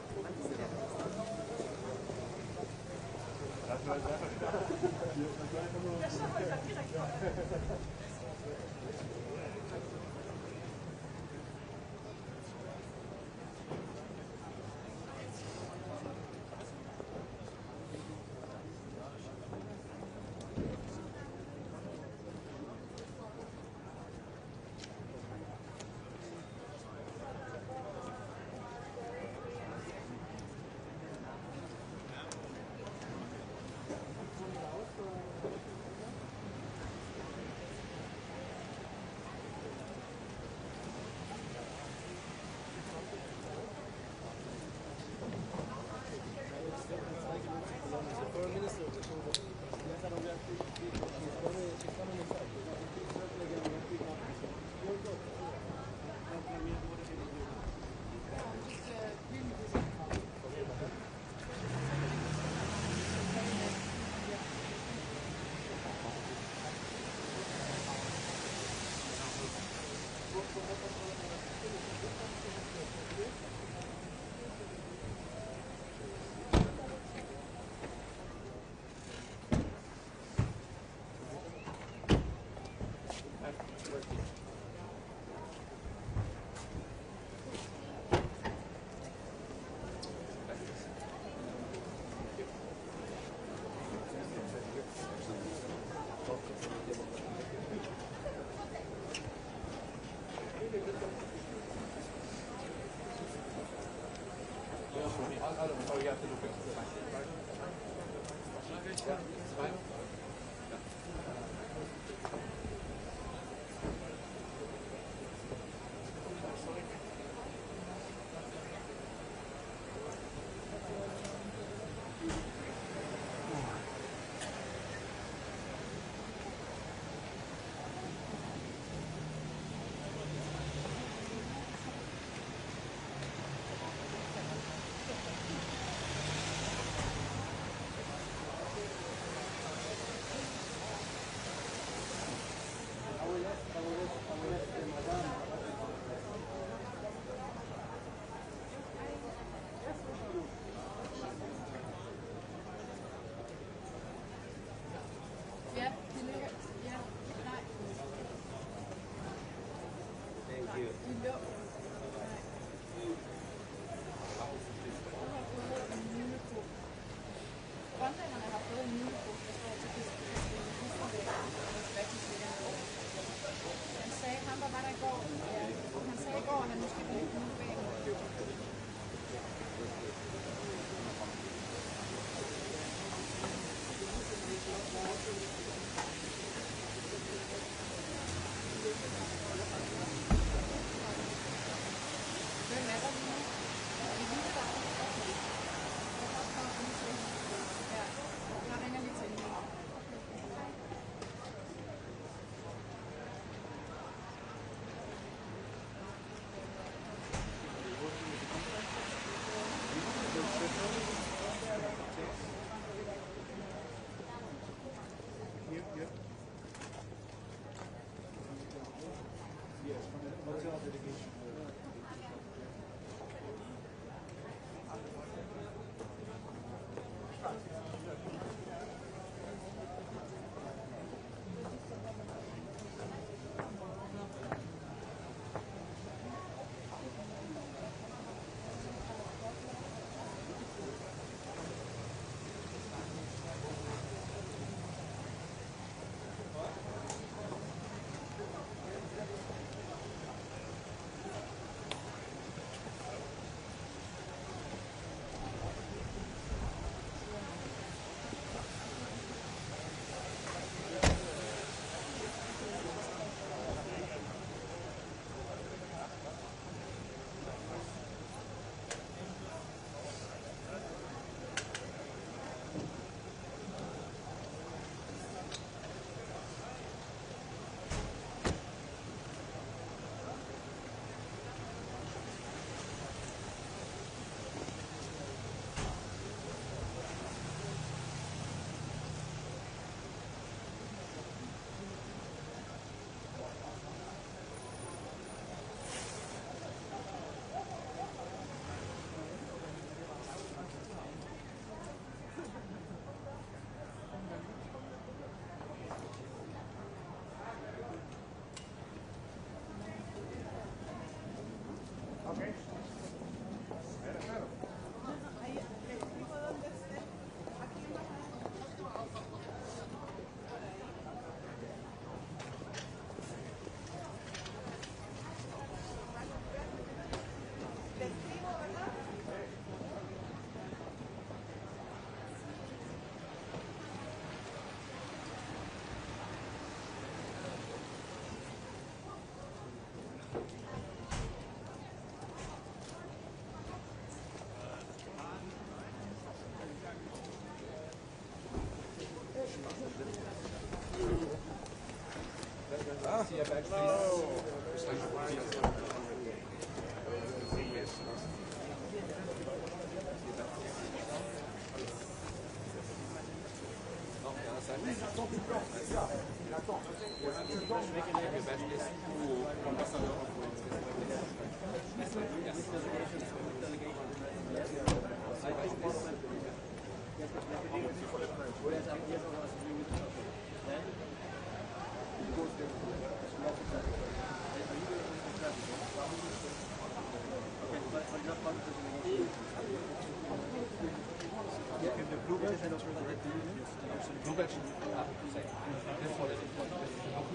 see your badge, please.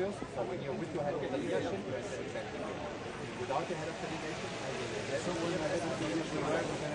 So when you're with your head of delegation, you enter exactly. Without your head of delegation, so when your head of delegation,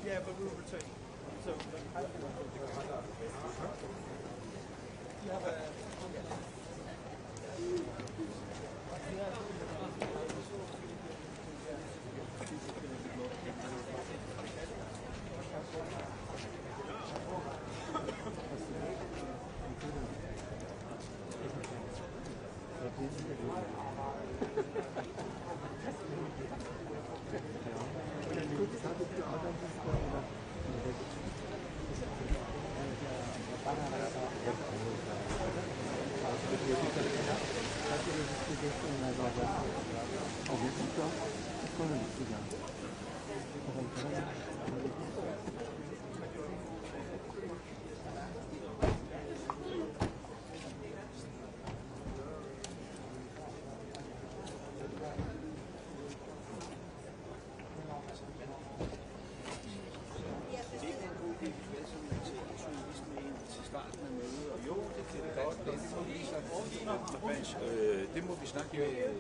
yeah, but we'll return. So, you have a... Det må vi snakke med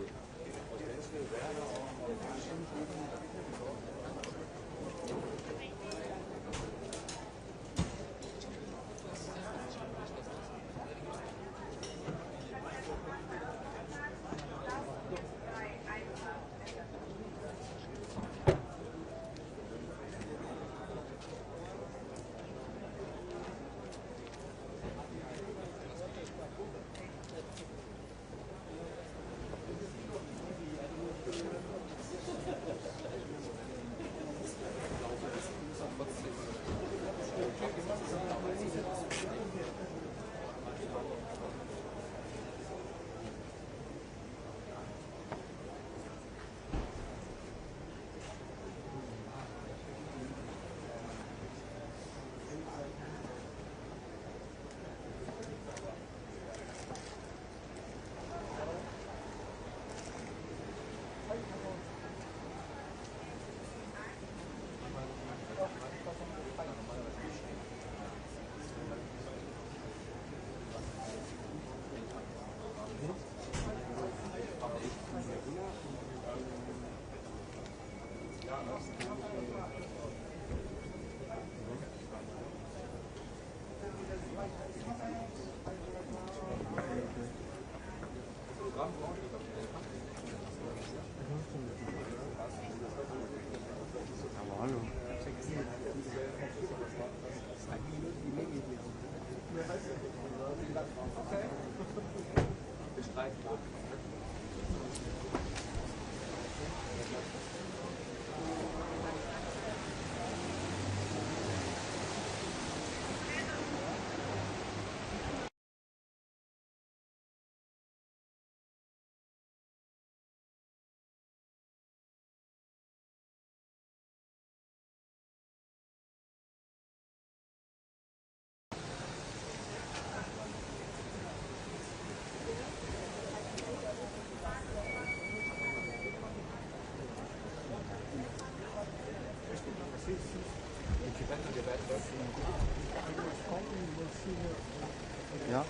Ja?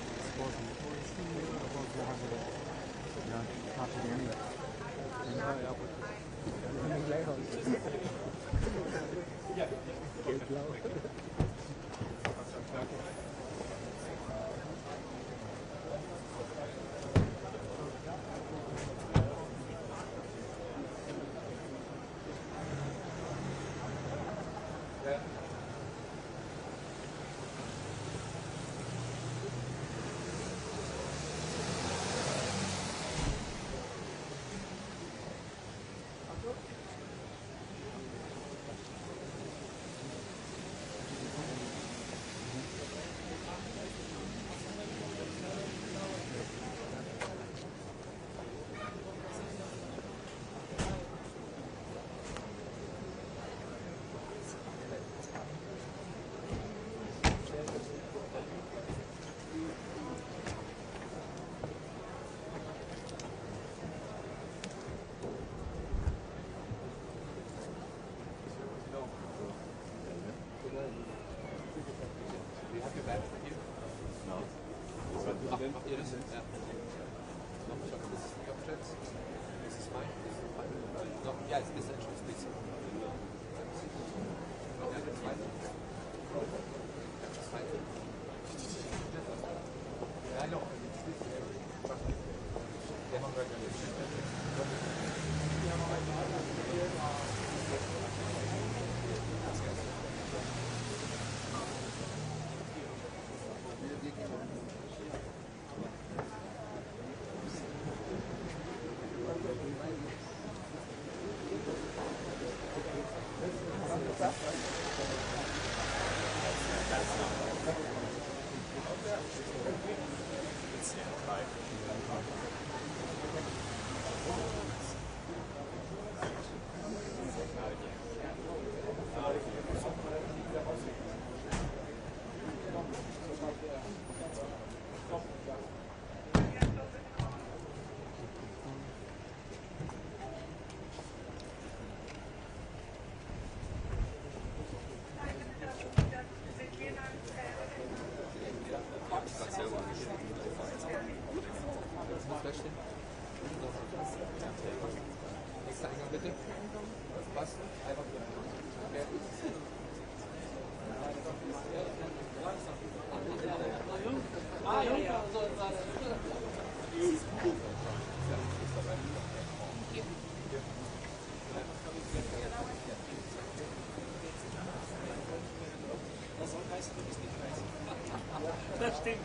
Das stimmt.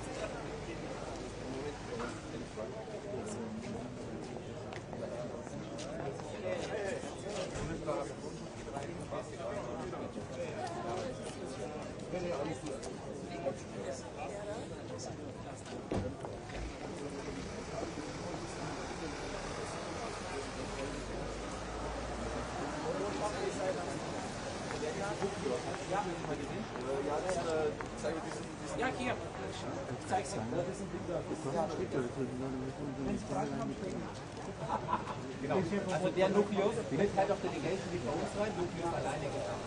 Ja, hier. Ich zeig's dir. Genau. Also der Nukleus fällt halt auf Delegation wie bei uns rein, Nukleus alleine getan.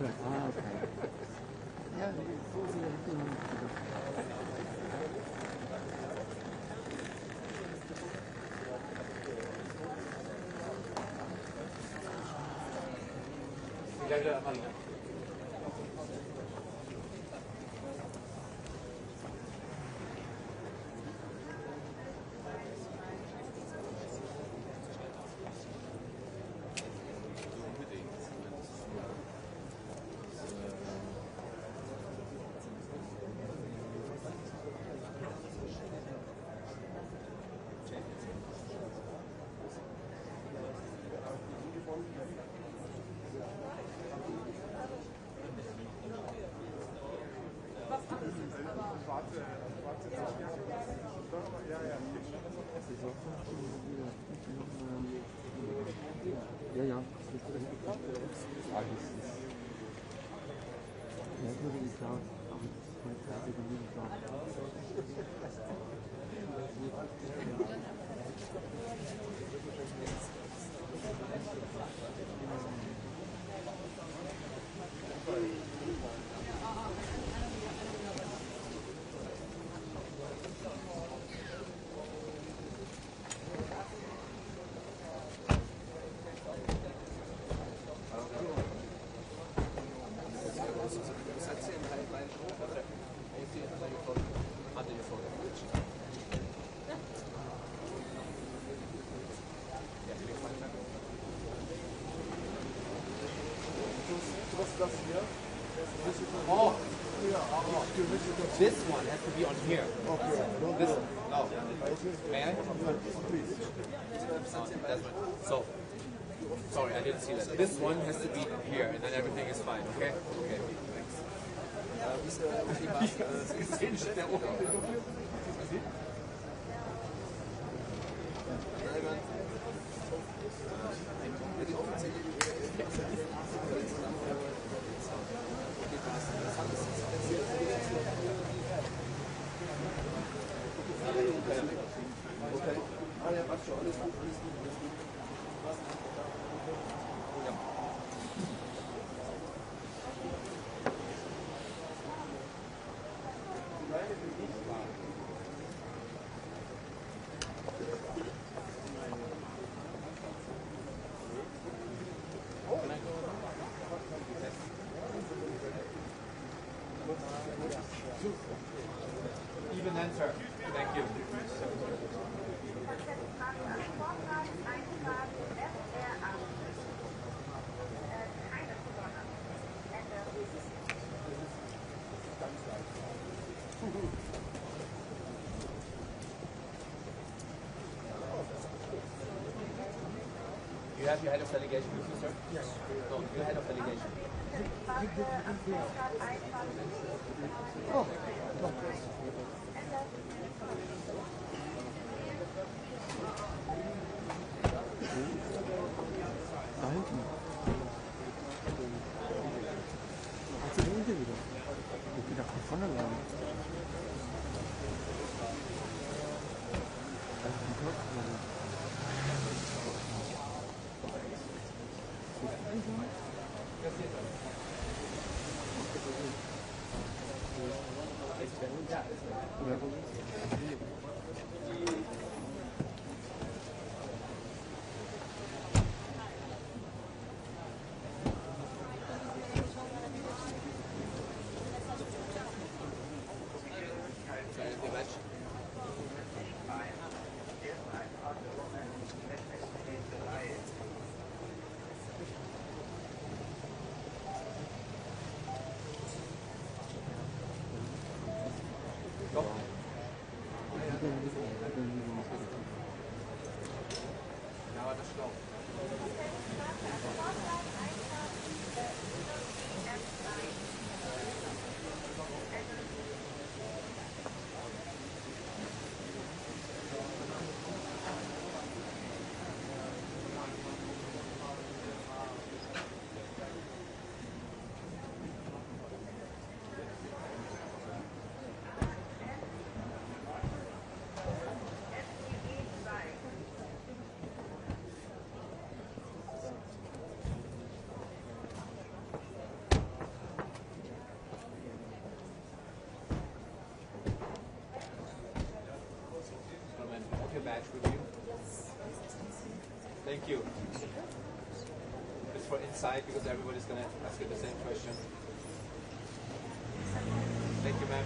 Ah, okay. Ja, so sind wir hätte ich noch nicht gedacht. Ja, ja. Ja, ist natürlich klar. Aber das ist voll klar, das ist nicht klar. Oh. This one has to be on here. Okay. This one. No. May I? Please. So, sorry, I didn't see that. This one has to be here, and then everything is fine. Okay? Okay. Even answer. Thank you. You have your head of delegation with you, sir? Yes. No, your head of delegation. Oh. Da hinten. Hat sie den wieder? Ich gedacht, von vorne lang. you. It's for inside because everybody's going to ask you the same question. Thank you, ma'am.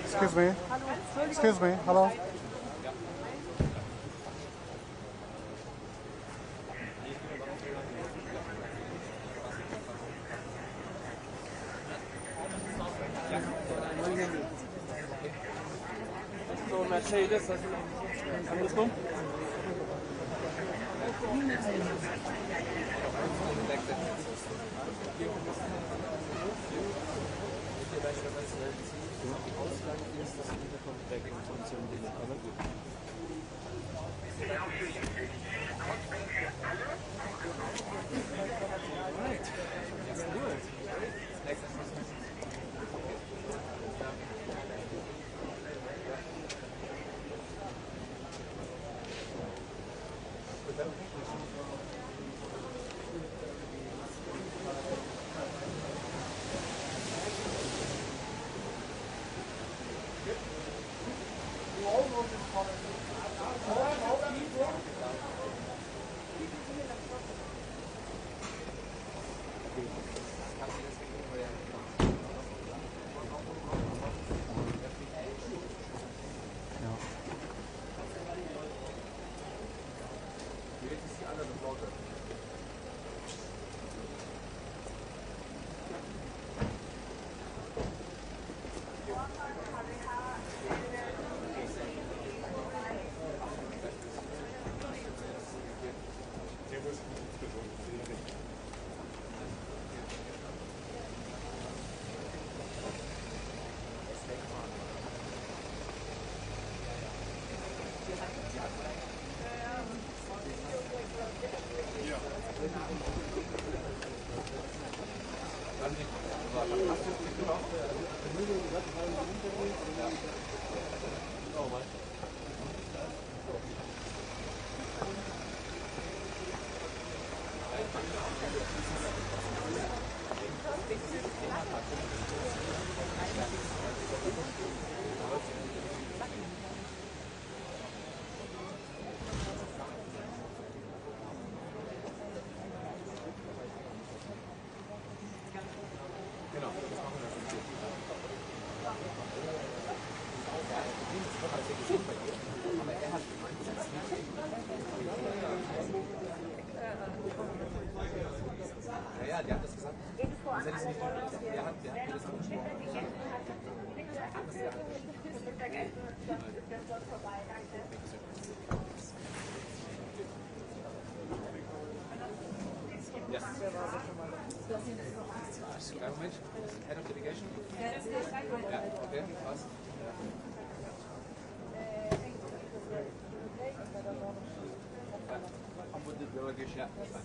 Excuse me. Excuse me. Hello. So Mercedes, das ist andersrum. Ja, die hat das gesagt. Das hätte ich nicht gemacht. Der hat mir das angesprochen. Yes. Government, head of delegation? Yeah, okay, pass. With the delegation, yeah, that's fine.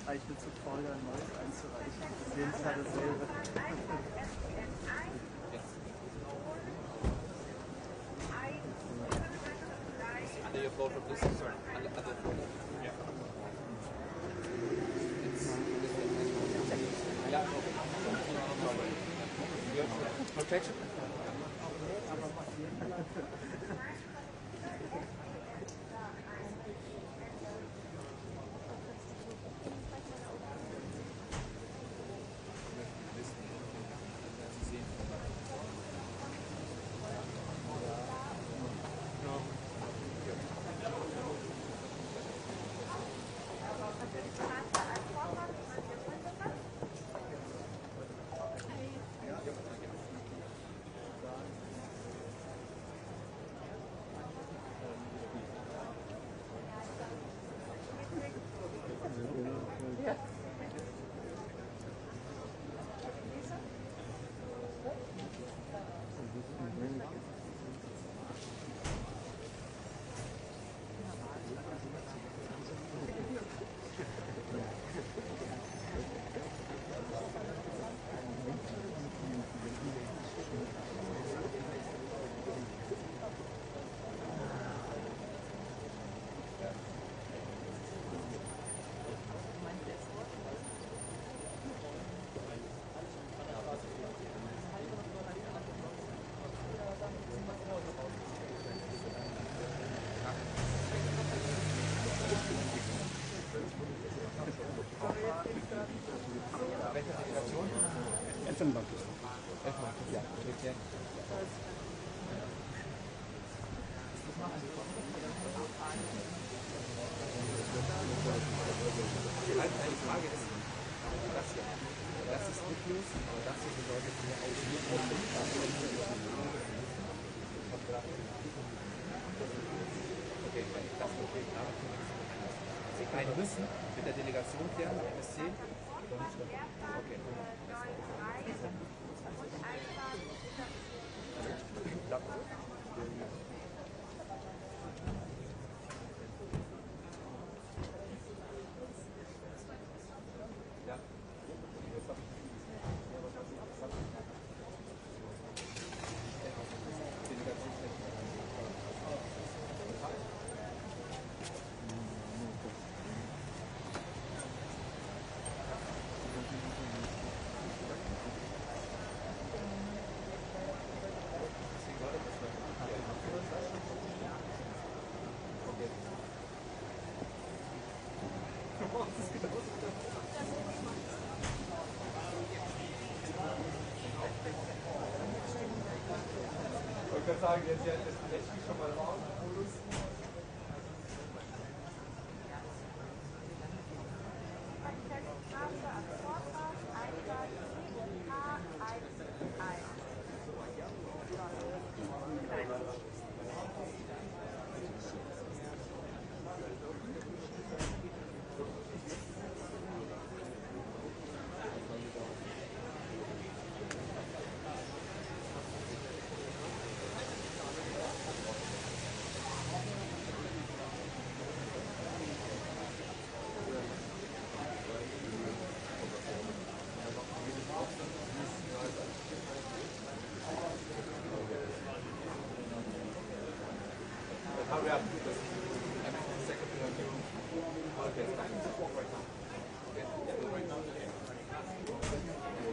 Ich bin zu faul, ein neues einzureichen. Jedes Jahr dasselbe. Under your floor from this, sorry, under floor. Yeah. Yeah. You have protection? Elfenbank. Ja, okay. Eine Frage ist, das hier, das ist Rhythmus, aber das hier bedeutet mehr Okay, das okay, klar. Sie kein Wissen mit der Delegation klären, MSC. Okay. Ich würde sagen, jetzt ist das Recht schon mal raus.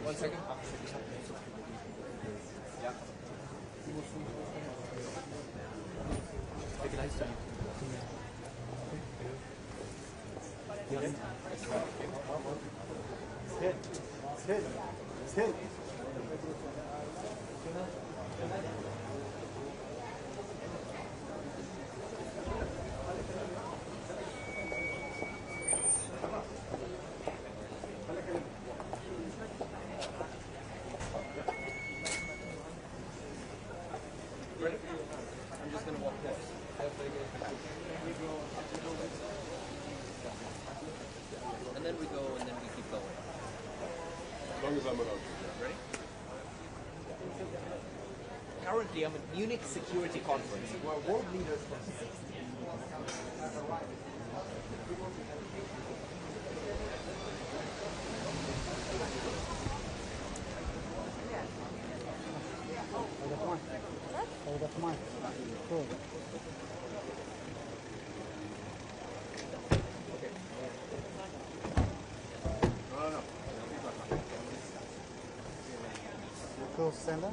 One second. Ja. Begleitst du? I'm just going to walk this. And then we go, and then we keep going. As long as I'm allowed. Ready? Currently, I'm at Munich Security Conference, where world leaders from 60 Stand up.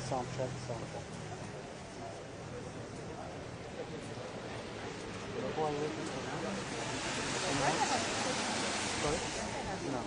Sound check, sound check. Sorry? No.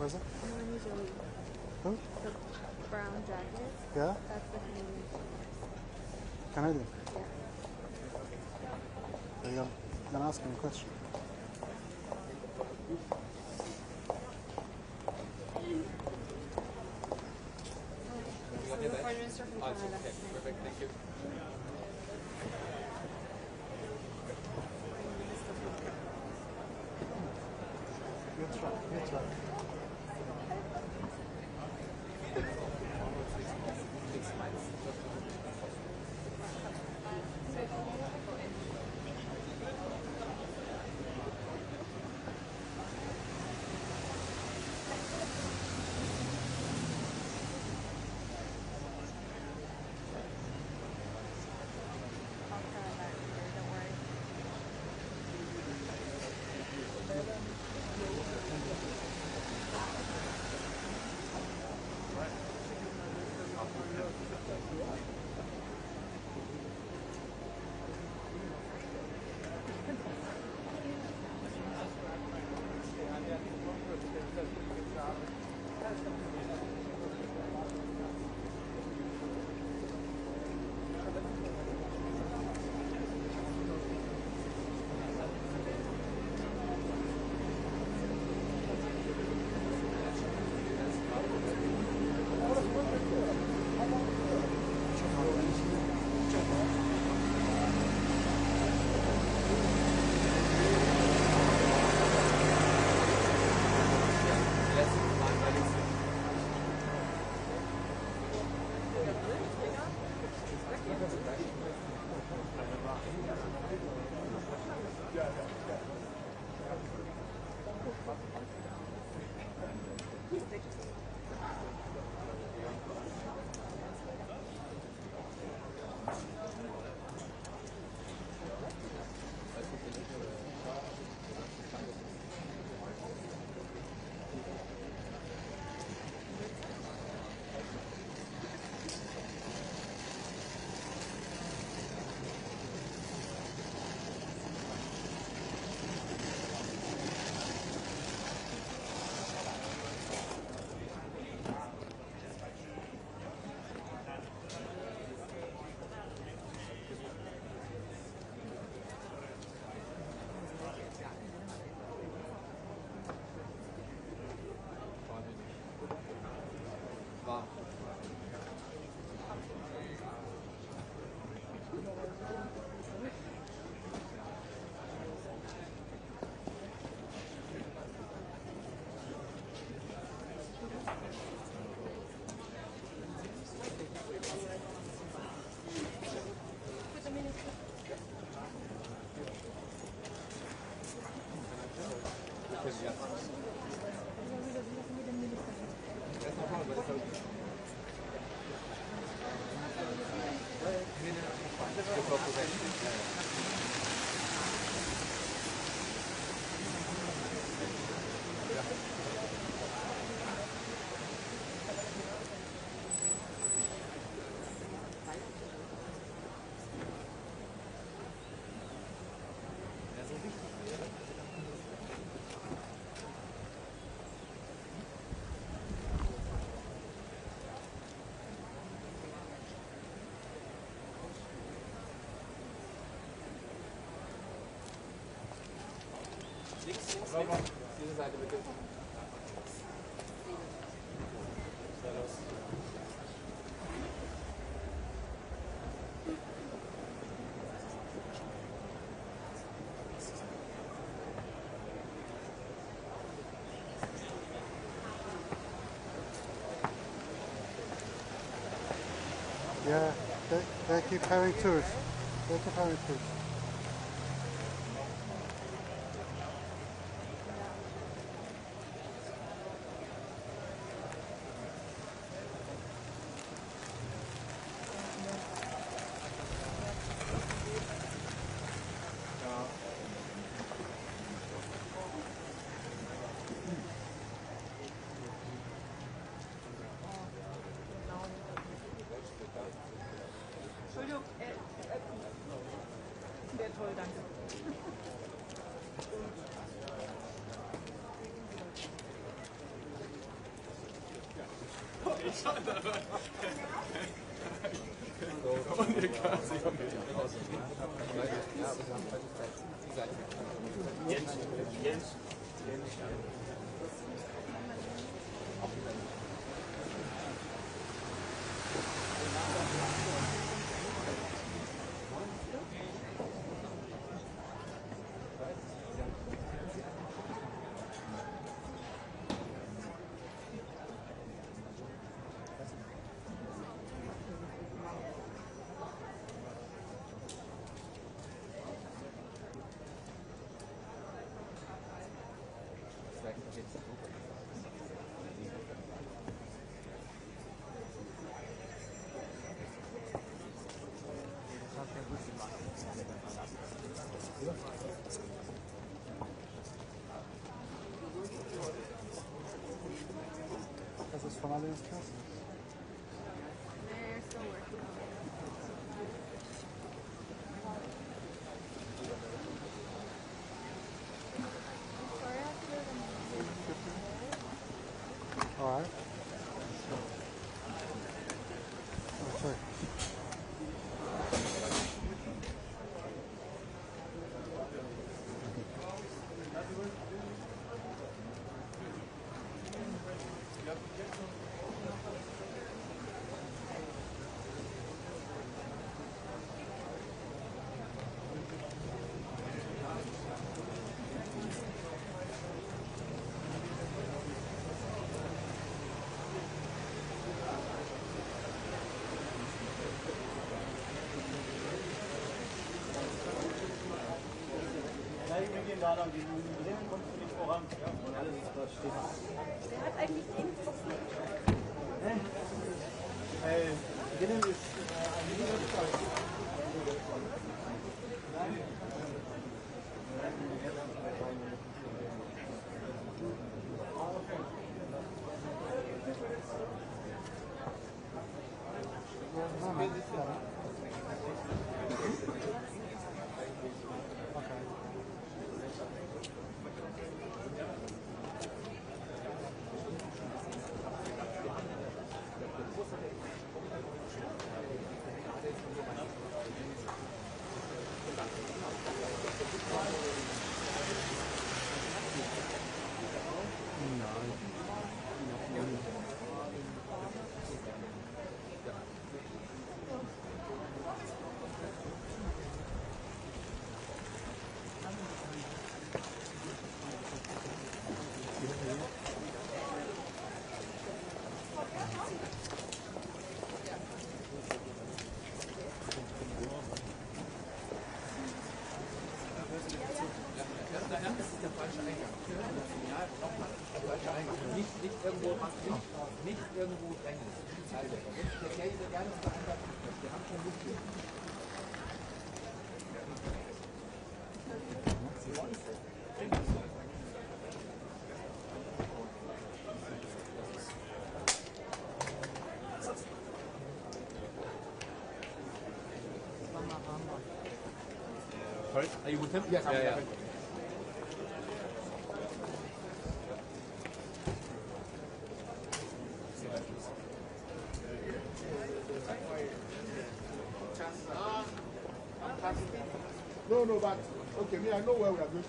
What is it? Who? The brown jacket. Yeah? That's the Canadian. Canadian? Yeah. There you go. Then ask him a question. So the Prime Minister from Canada. Perfect, thank you. Good try, good try. Diese Seite bitte. Yeah, they keep having tours. They keep having tours. Entschuldigung, wäre toll, danke. Das ist von alles krass. They're still working on All right. Oh, sorry. Wir gehen da lang, die Linien kommst du nicht voran. Ja, und alles ist da steht. Der hat eigentlich wenig passiert. Linien ist eine Website. Nicht irgendwo drängen. Also, ich erkläre Ihnen gerne unter anderem, wir haben schon Lust. Sorry? Are you with him? Yes, yeah. No, but okay, me, I know where we are going.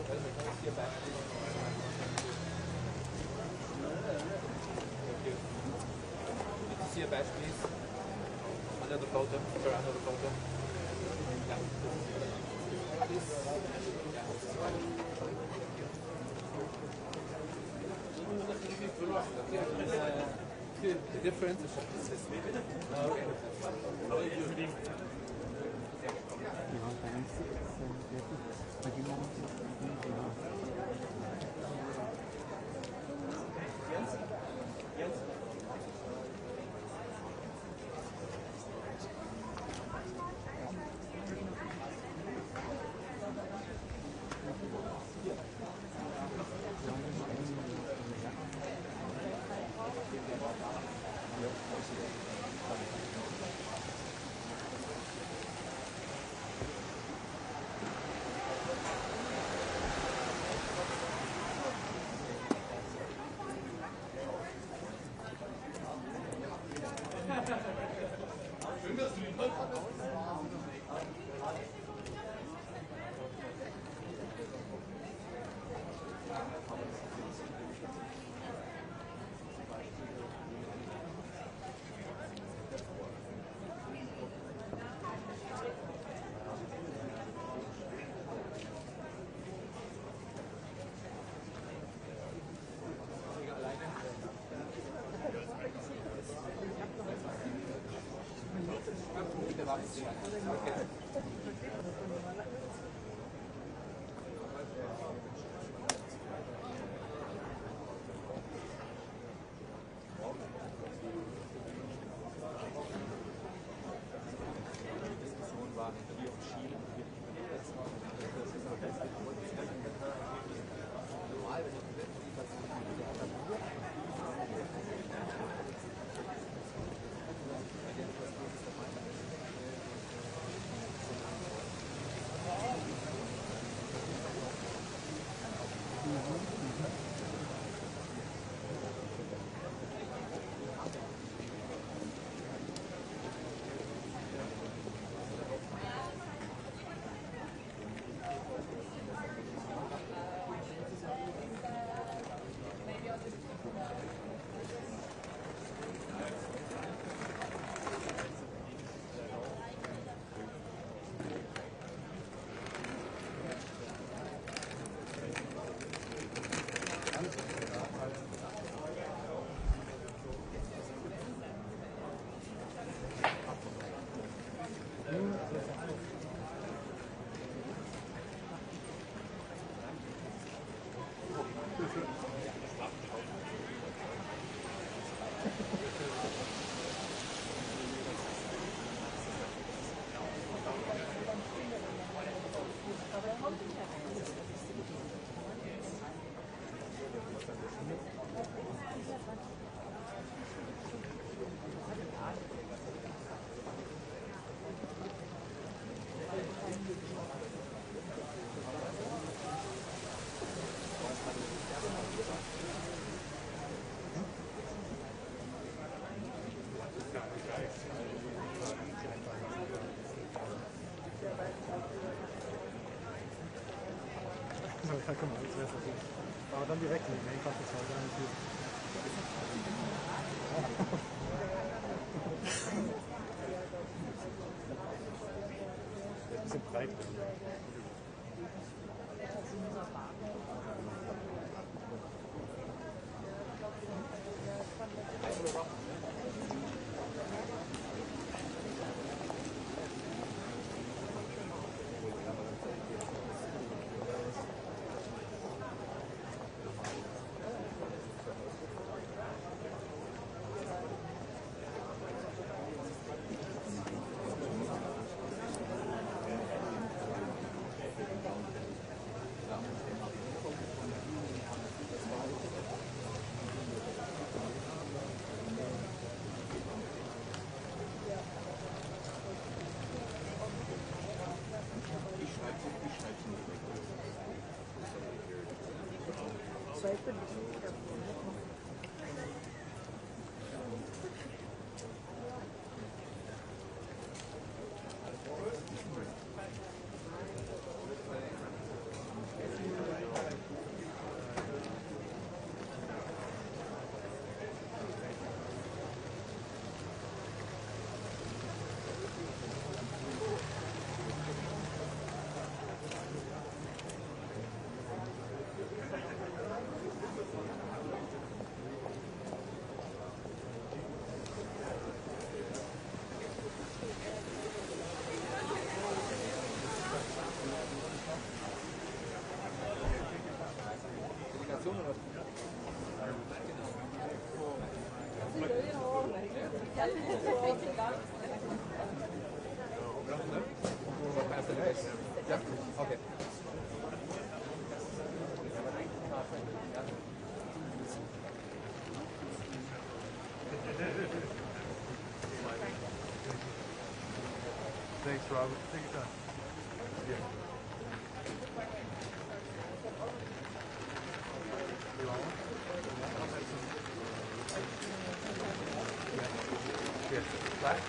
See a badge, please. Under the photo. Sorry, under the photo. Yeah. The difference is Ja, guck mal, das wäre so gut. Aber dann direkt nehmen, einfach das war gar nicht gut. Ein bisschen breit werden. Yeah? Okay. Thanks, Robert. Take your time. Yeah. You want one? Yeah. Black?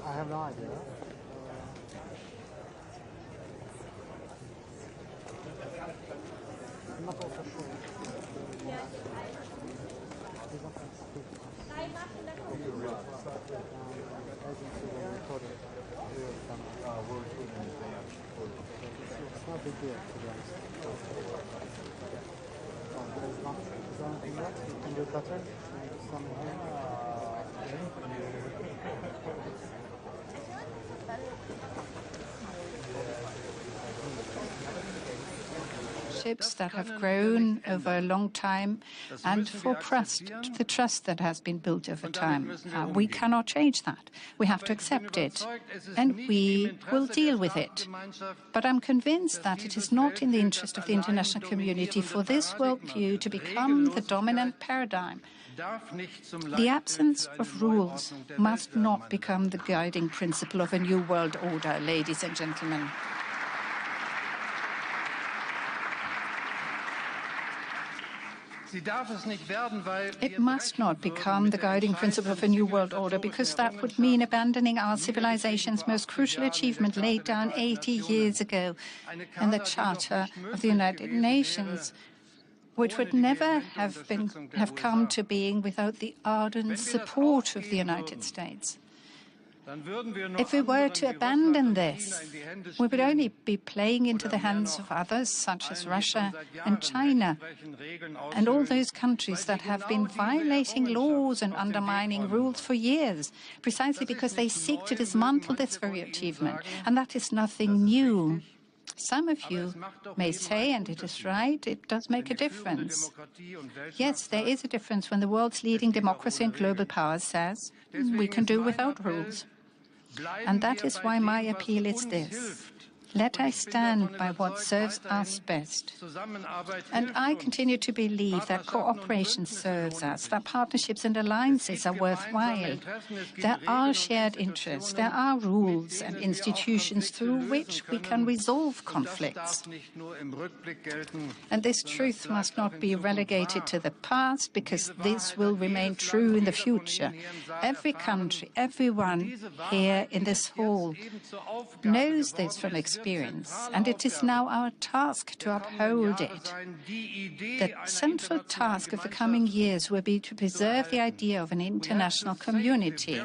I have no idea. I'm not also sure. It's not a big deal, to be honest. There's not, is there anything else you can do better? That have grown over a long time, and for the trust that has been built over time. We cannot change that. We have to accept it, and we will deal with it. But I'm convinced that it is not in the interest of the international community for this worldview to become the dominant paradigm. The absence of rules must not become the guiding principle of a new world order, ladies and gentlemen. It must not become the guiding principle of a new world order, because that would mean abandoning our civilization's most crucial achievement laid down 80 years ago in the Charter of the United Nations, which would never have come to being without the ardent support of the United States. If we were to abandon this, we would only be playing into the hands of others, such as Russia and China, and all those countries that have been violating laws and undermining rules for years, precisely because they seek to dismantle this very achievement. And that is nothing new. Some of you may say, and it is right, it does make a difference. Yes, there is a difference when the world's leading democracy and global power says, we can do without rules. And that is why my appeal is this. Let us stand by what serves us best. And I continue to believe that cooperation serves us, that partnerships and alliances are worthwhile. There are shared interests, there are rules and institutions through which we can resolve conflicts. And this truth must not be relegated to the past, because this will remain true in the future. Every country, everyone here in this hall knows this from experience, and it is now our task to uphold it. The central task of the coming years will be to preserve the idea of an international community.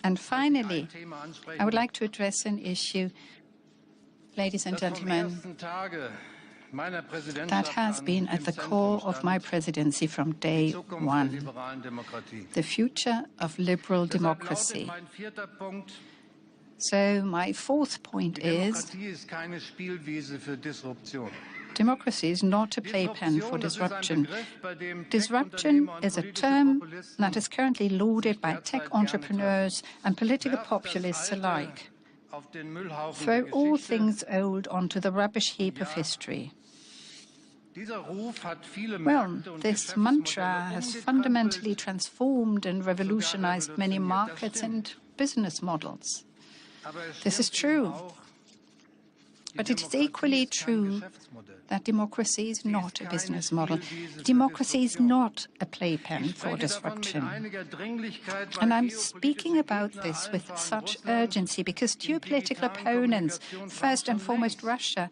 And finally, I would like to address an issue, ladies and gentlemen, that has been at the core of my presidency from day one: the future of liberal democracy. So my fourth point is, democracy is not a playpen for disruption. Disruption is a term that is currently lauded by tech entrepreneurs and political populists alike. Throw all things old onto the rubbish heap of history. Well, this mantra has fundamentally transformed and revolutionized many markets and business models. This is true. But it is equally true that democracy is not a business model. Democracy is not a playpen for disruption. And I'm speaking about this with such urgency because geopolitical opponents, first and foremost Russia,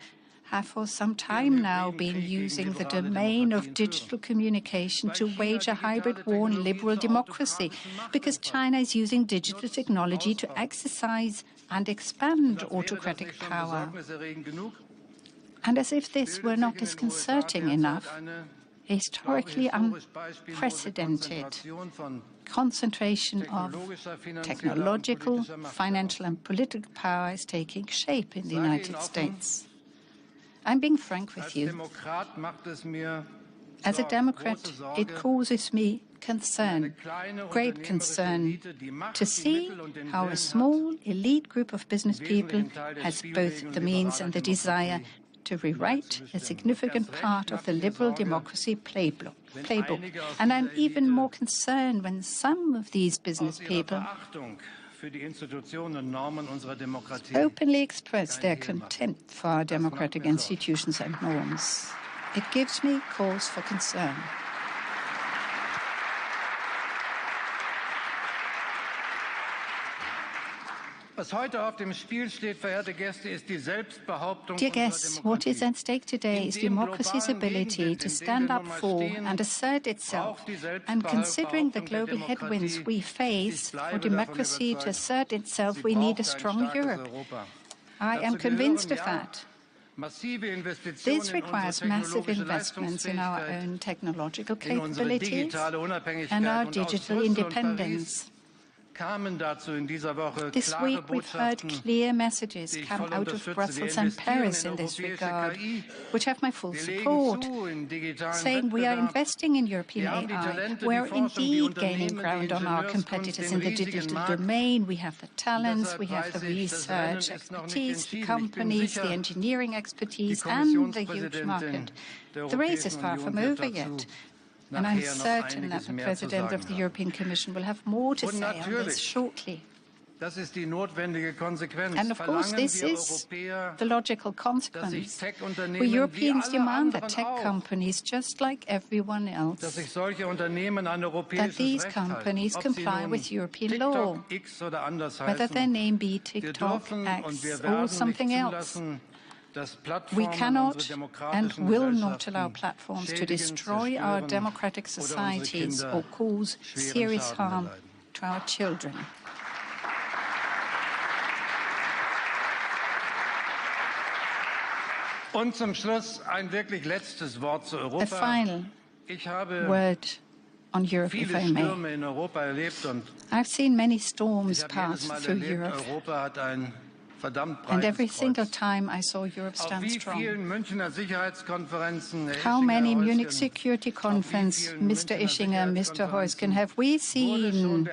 have for some time now been using the domain of digital communication to wage a hybrid war on liberal democracy, because China is using digital technology to exercise and expand autocratic power. And as if this were not disconcerting enough, a historically unprecedented concentration of technological, financial and political power is taking shape in the United States. I'm being frank with you. As a Democrat, it causes me concern, great concern, to see how a small elite group of business people has both the means and the desire to rewrite a significant part of the liberal democracy playbook. And I'm even more concerned when some of these business people openly express their contempt for our democratic institutions and norms. It gives me cause for concern. Dear guests, what is at stake today is democracy's ability to stand up for and assert itself. And considering the global headwinds we face, for democracy to assert itself, we need a strong Europe. I am convinced of that. This requires massive investments in our own technological capabilities and our digital independence. This week we've heard clear messages come out of Brussels and Paris in this regard, which have my full support, saying we are investing in European AI. We're indeed gaining ground on our competitors in the digital domain. We have the talents, we have the research expertise, the companies, the engineering expertise, and the huge market. The race is far from over yet. And I'm certain that the President of the European Commission will have more to say on this shortly. And of course, this is the logical consequence. We Europeans demand that tech companies, just like everyone else, that these companies comply with European law, whether their name be TikTok, X, or something else. We cannot and will not allow platforms to destroy our democratic societies or cause serious harm to our children. A final word on Europe, if I may. I've seen many storms pass through Europe. And every single time I saw Europe stand strong. How many Munich Security Conference, Mr. Ischinger, Mr. Heusgen, have we seen?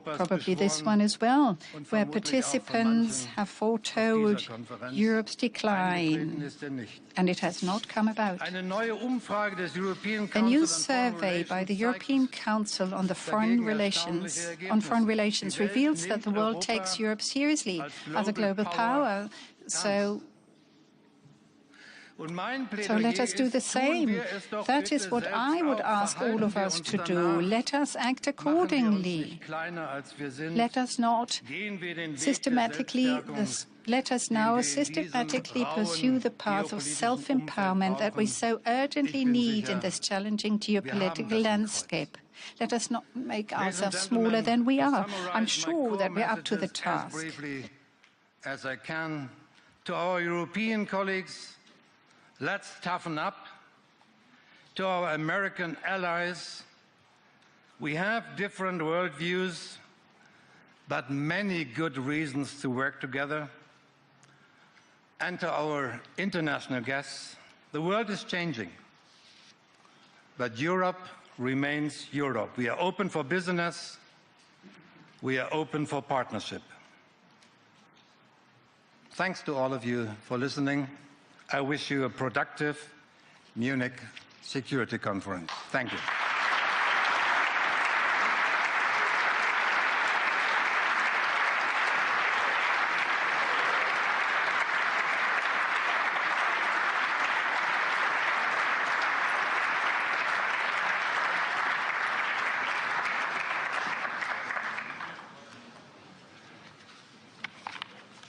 Probably this one as well, where participants have foretold Europe's decline, and it has not come about. A new survey by the European Council on foreign relations reveals that the world takes Europe seriously as a global power. So let us do the same. That is what I would ask all of us to do. Let us act accordingly. Let us not let us now systematically pursue the path of self-empowerment that we so urgently need in this challenging geopolitical landscape. Let us not make ourselves smaller than we are. I'm sure that we're up to the task. As briefly as I can, to our European colleagues, let's toughen up. To our American allies, we have different worldviews, but many good reasons to work together. And to our international guests, the world is changing, but Europe remains Europe. We are open for business. We are open for partnership. Thanks to all of you for listening. I wish you a productive Munich Security Conference. Thank you.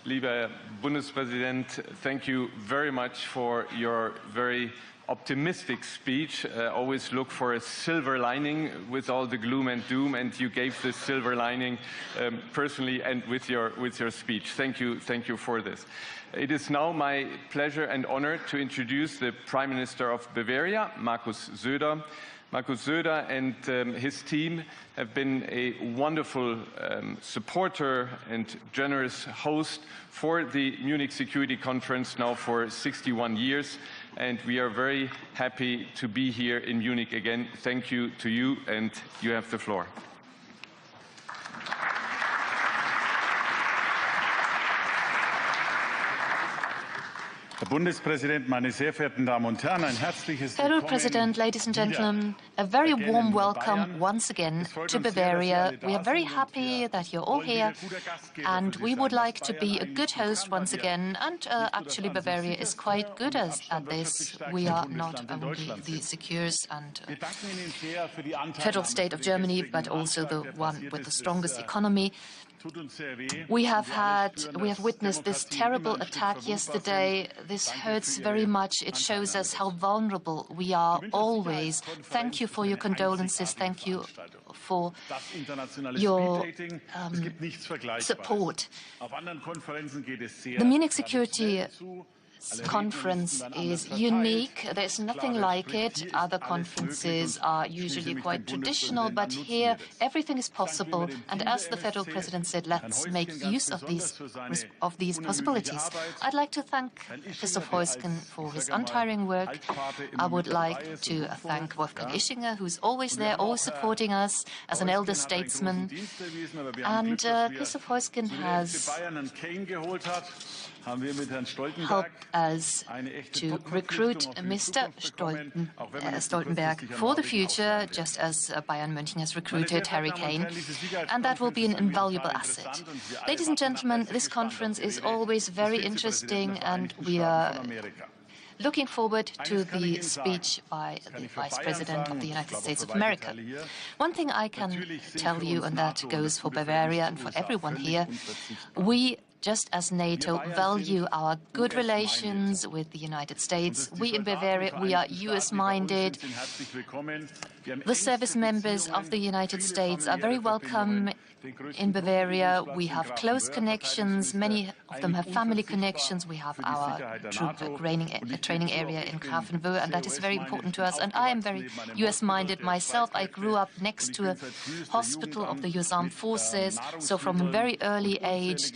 Lieber Bundespräsident, thank you very much for your very optimistic speech. Always look for a silver lining with all the gloom and doom, and you gave this silver lining personally and with your speech. Thank you for this. It is now my pleasure and honor to introduce the Prime Minister of Bavaria, Markus Söder. Markus Söder and his team have been a wonderful supporter and generous host for the Munich Security Conference now for 61 years. And we are very happy to be here in Munich again. Thank you to you, and you have the floor. Fellow President, ladies and gentlemen, a very warm welcome once again to Bavaria. We are very happy that you're all here, and we would like to be a good host once again. And actually, Bavaria is quite good at this. We are not only the secure and federal state of Germany, but also the one with the strongest economy. We have witnessed this terrible attack yesterday. This hurts very much. It shows us how vulnerable we are always. Thank you for your condolences. Thank you for your support. The Munich Security Conference is unique. There's nothing like it. Other conferences are usually quite traditional, but here everything is possible. And as the federal president said, let's make use of these possibilities. I'd like to thank Christoph Heusgen for his untiring work. I would like to thank Wolfgang Ischinger, who's always there, always supporting us as an elder statesman. And Christoph Heusgen has helped us to recruit Mr. Stoltenberg for the future, just as Bayern München has recruited Harry Kane, and that will be an invaluable asset. Ladies and gentlemen, this conference is always very interesting, and we are looking forward to the speech by the Vice President of the United States of America. One thing I can tell you, and that goes for Bavaria and for everyone here, we, just as NATO, value our good relations with the United States. We in Bavaria, we are US-minded. The service members of the United States are very welcome in Bavaria, we have close connections. Many of them have family connections. We have our troop training area in Grafenwöhr, and that is very important to us. And I am very US-minded myself. I grew up next to a hospital of the US Armed Forces, so from a very early age,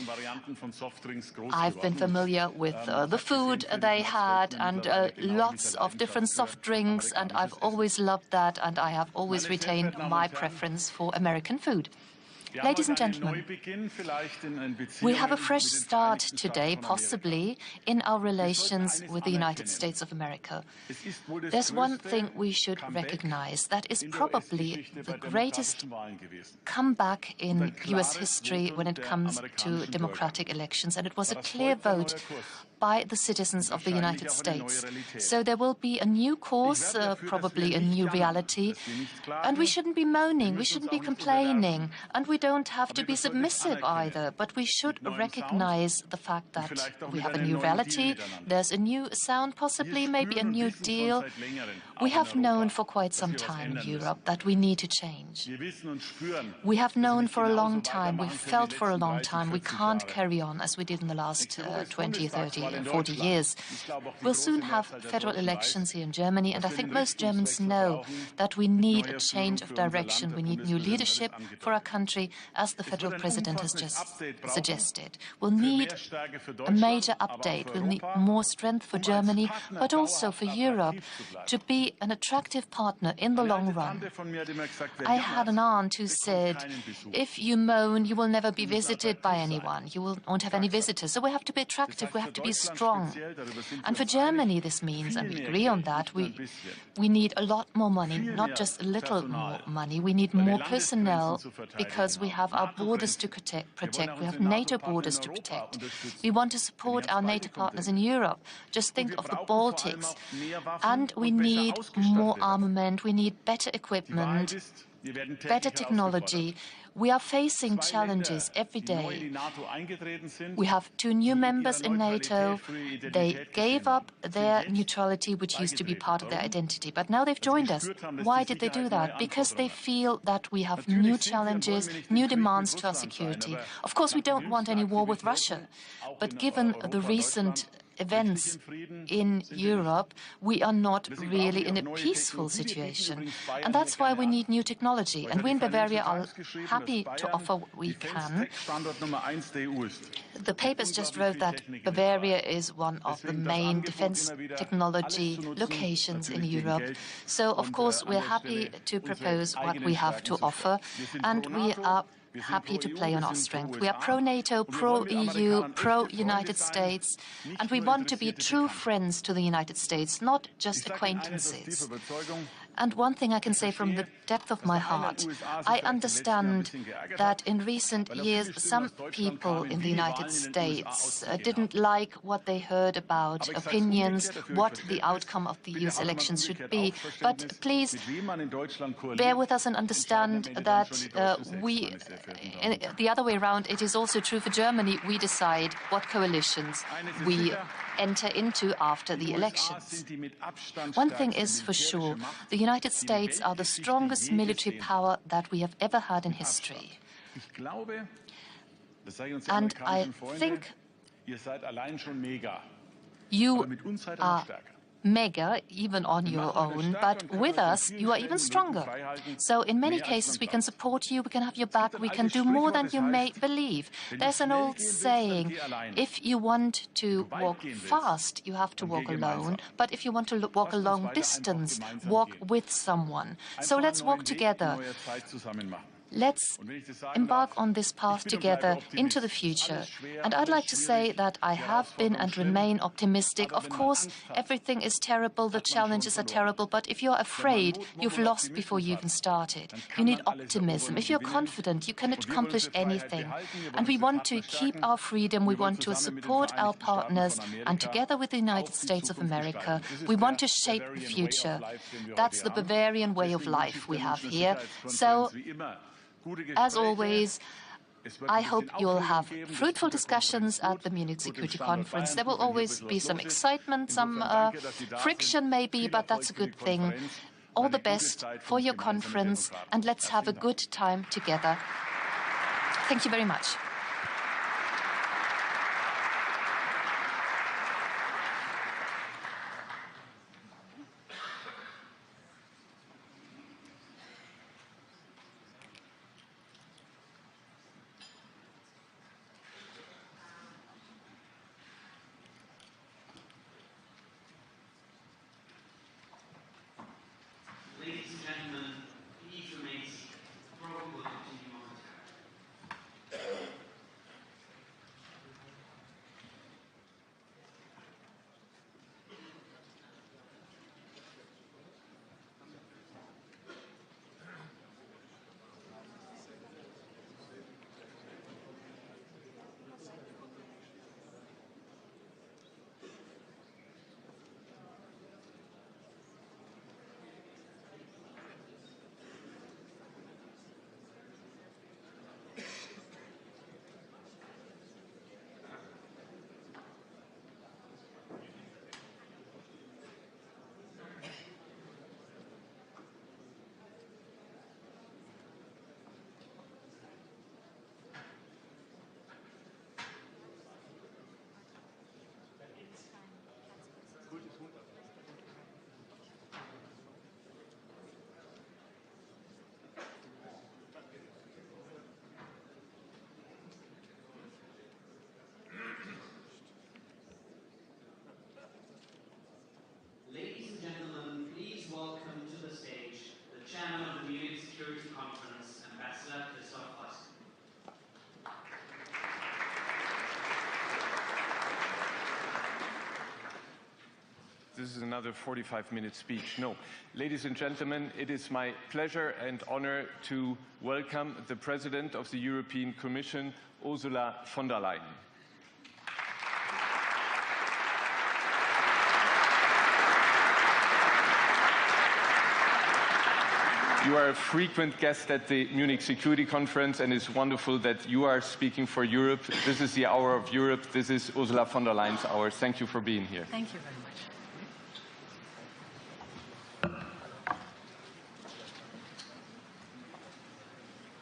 I've been familiar with the food they had and lots of different soft drinks, and I've always loved that, and I have always retained my preference for American food. Ladies and gentlemen, we have a fresh start today, possibly, in our relations with the United States of America. There's one thing we should recognize. That is probably the greatest comeback in US history when it comes to democratic elections, and it was a clear vote by the citizens of the United States. So there will be a new course, probably a new reality, and we shouldn't be moaning, we shouldn't be complaining, and we don't have to be submissive either, but we should recognize the fact that we have a new reality, there's a new sound, possibly, maybe a new deal. We have known for quite some time in Europe that we need to change. We have known for a long time, we've felt for a long time, we can't carry on as we did in the last 20, 30, 40 years. We'll soon have federal elections here in Germany, and I think most Germans know that we need a change of direction. We need new leadership for our country, as the federal president has just suggested. We'll need a major update. We'll need more strength for Germany, but also for Europe, to be an attractive partner in the long run. I had an aunt who said, if you moan, you will never be visited by anyone. You won't have any visitors. So we have to be attractive. We have to be strong. And for Germany, this means, and we agree on that, we need a lot more money, not just a little more money. We need more personnel because we have our borders to protect. We have NATO borders to protect. We want to support our NATO partners in Europe. Just think of the Baltics. And we need more armament. We need better equipment, better technology. We are facing challenges every day. We have 2 new members in NATO. They gave up their neutrality, which used to be part of their identity, but now they've joined us. Why did they do that? Because they feel that we have new challenges, new demands to our security. Of course, we don't want any war with Russia, but given the recent events in Europe, we are not really in a peaceful situation. And that's why we need new technology. And we in Bavaria are happy to offer what we can. The papers just wrote that Bavaria is one of the main defense technology locations in Europe. So, of course, we're happy to propose what we have to offer, and we are happy to play on our strength. We are pro-NATO, pro-EU, pro-United States, and we want to be true friends to the United States, not just acquaintances. And one thing I can say from the depth of my heart, I understand that in recent years some people in the United States didn't like what they heard about opinions, what the outcome of the US elections should be. But please bear with us and understand that the other way around, it is also true for Germany. We decide what coalitions we enter into after the elections. One thing is for sure, the United States are the strongest military power that we have ever had in history. And I think you are mega, even on your own, but with us, you are even stronger. So in many cases, we can support you, we can have your back, we can do more than you may believe. There's an old saying, if you want to walk fast, you have to walk alone, but if you want to walk a long distance, walk with someone. So let's walk together. Let's embark on this path together into the future. And I'd like to say that I have been and remain optimistic. Of course, everything is terrible, the challenges are terrible, but if you're afraid, you've lost before you even started. You need optimism. If you're confident, you can accomplish anything. And we want to keep our freedom, we want to support our partners, and together with the United States of America, we want to shape the future. That's the Bavarian way of life we have here. So, as always, I hope you'll have fruitful discussions at the Munich Security Conference. There will always be some excitement, some friction maybe, but that's a good thing. All the best for your conference, and let's have a good time together. Thank you very much. Ladies and gentlemen, please remain seated. The program will continue momentarily. Ladies and gentlemen, please welcome to the stage the chairman of the Munich Security Conference, Ambassador Christoph. This is another 45-minute speech. No. Ladies and gentlemen, it is my pleasure and honor to welcome the President of the European Commission, Ursula von der Leyen. You are a frequent guest at the Munich Security Conference, and it's wonderful that you are speaking for Europe. This is the hour of Europe. This is Ursula von der Leyen's hour. Thank you for being here. Thank you very much.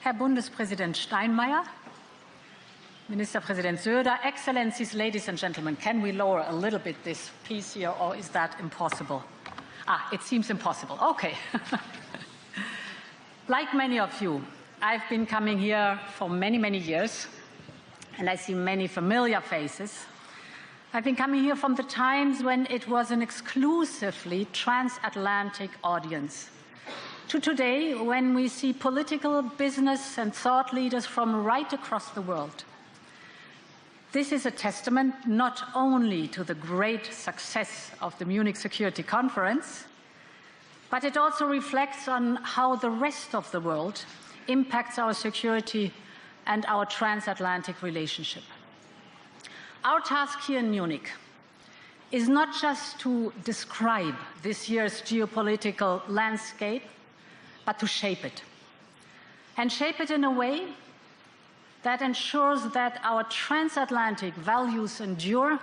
Herr Bundespräsident Steinmeier, Ministerpräsident Söder, Excellencies, ladies and gentlemen, can we lower a little bit this piece here, or is that impossible? Ah, it seems impossible. Okay. Like many of you, I've been coming here for many, many years, and I see many familiar faces. I've been coming here from the times when it was an exclusively transatlantic audience, to today, when we see political, business, and thought leaders from right across the world. This is a testament not only to the great success of the Munich Security Conference, but it also reflects on how the rest of the world impacts our security and our transatlantic relationship. Our task here in Munich is not just to describe this year's geopolitical landscape, but to shape it. And shape it in a way that ensures that our transatlantic values endure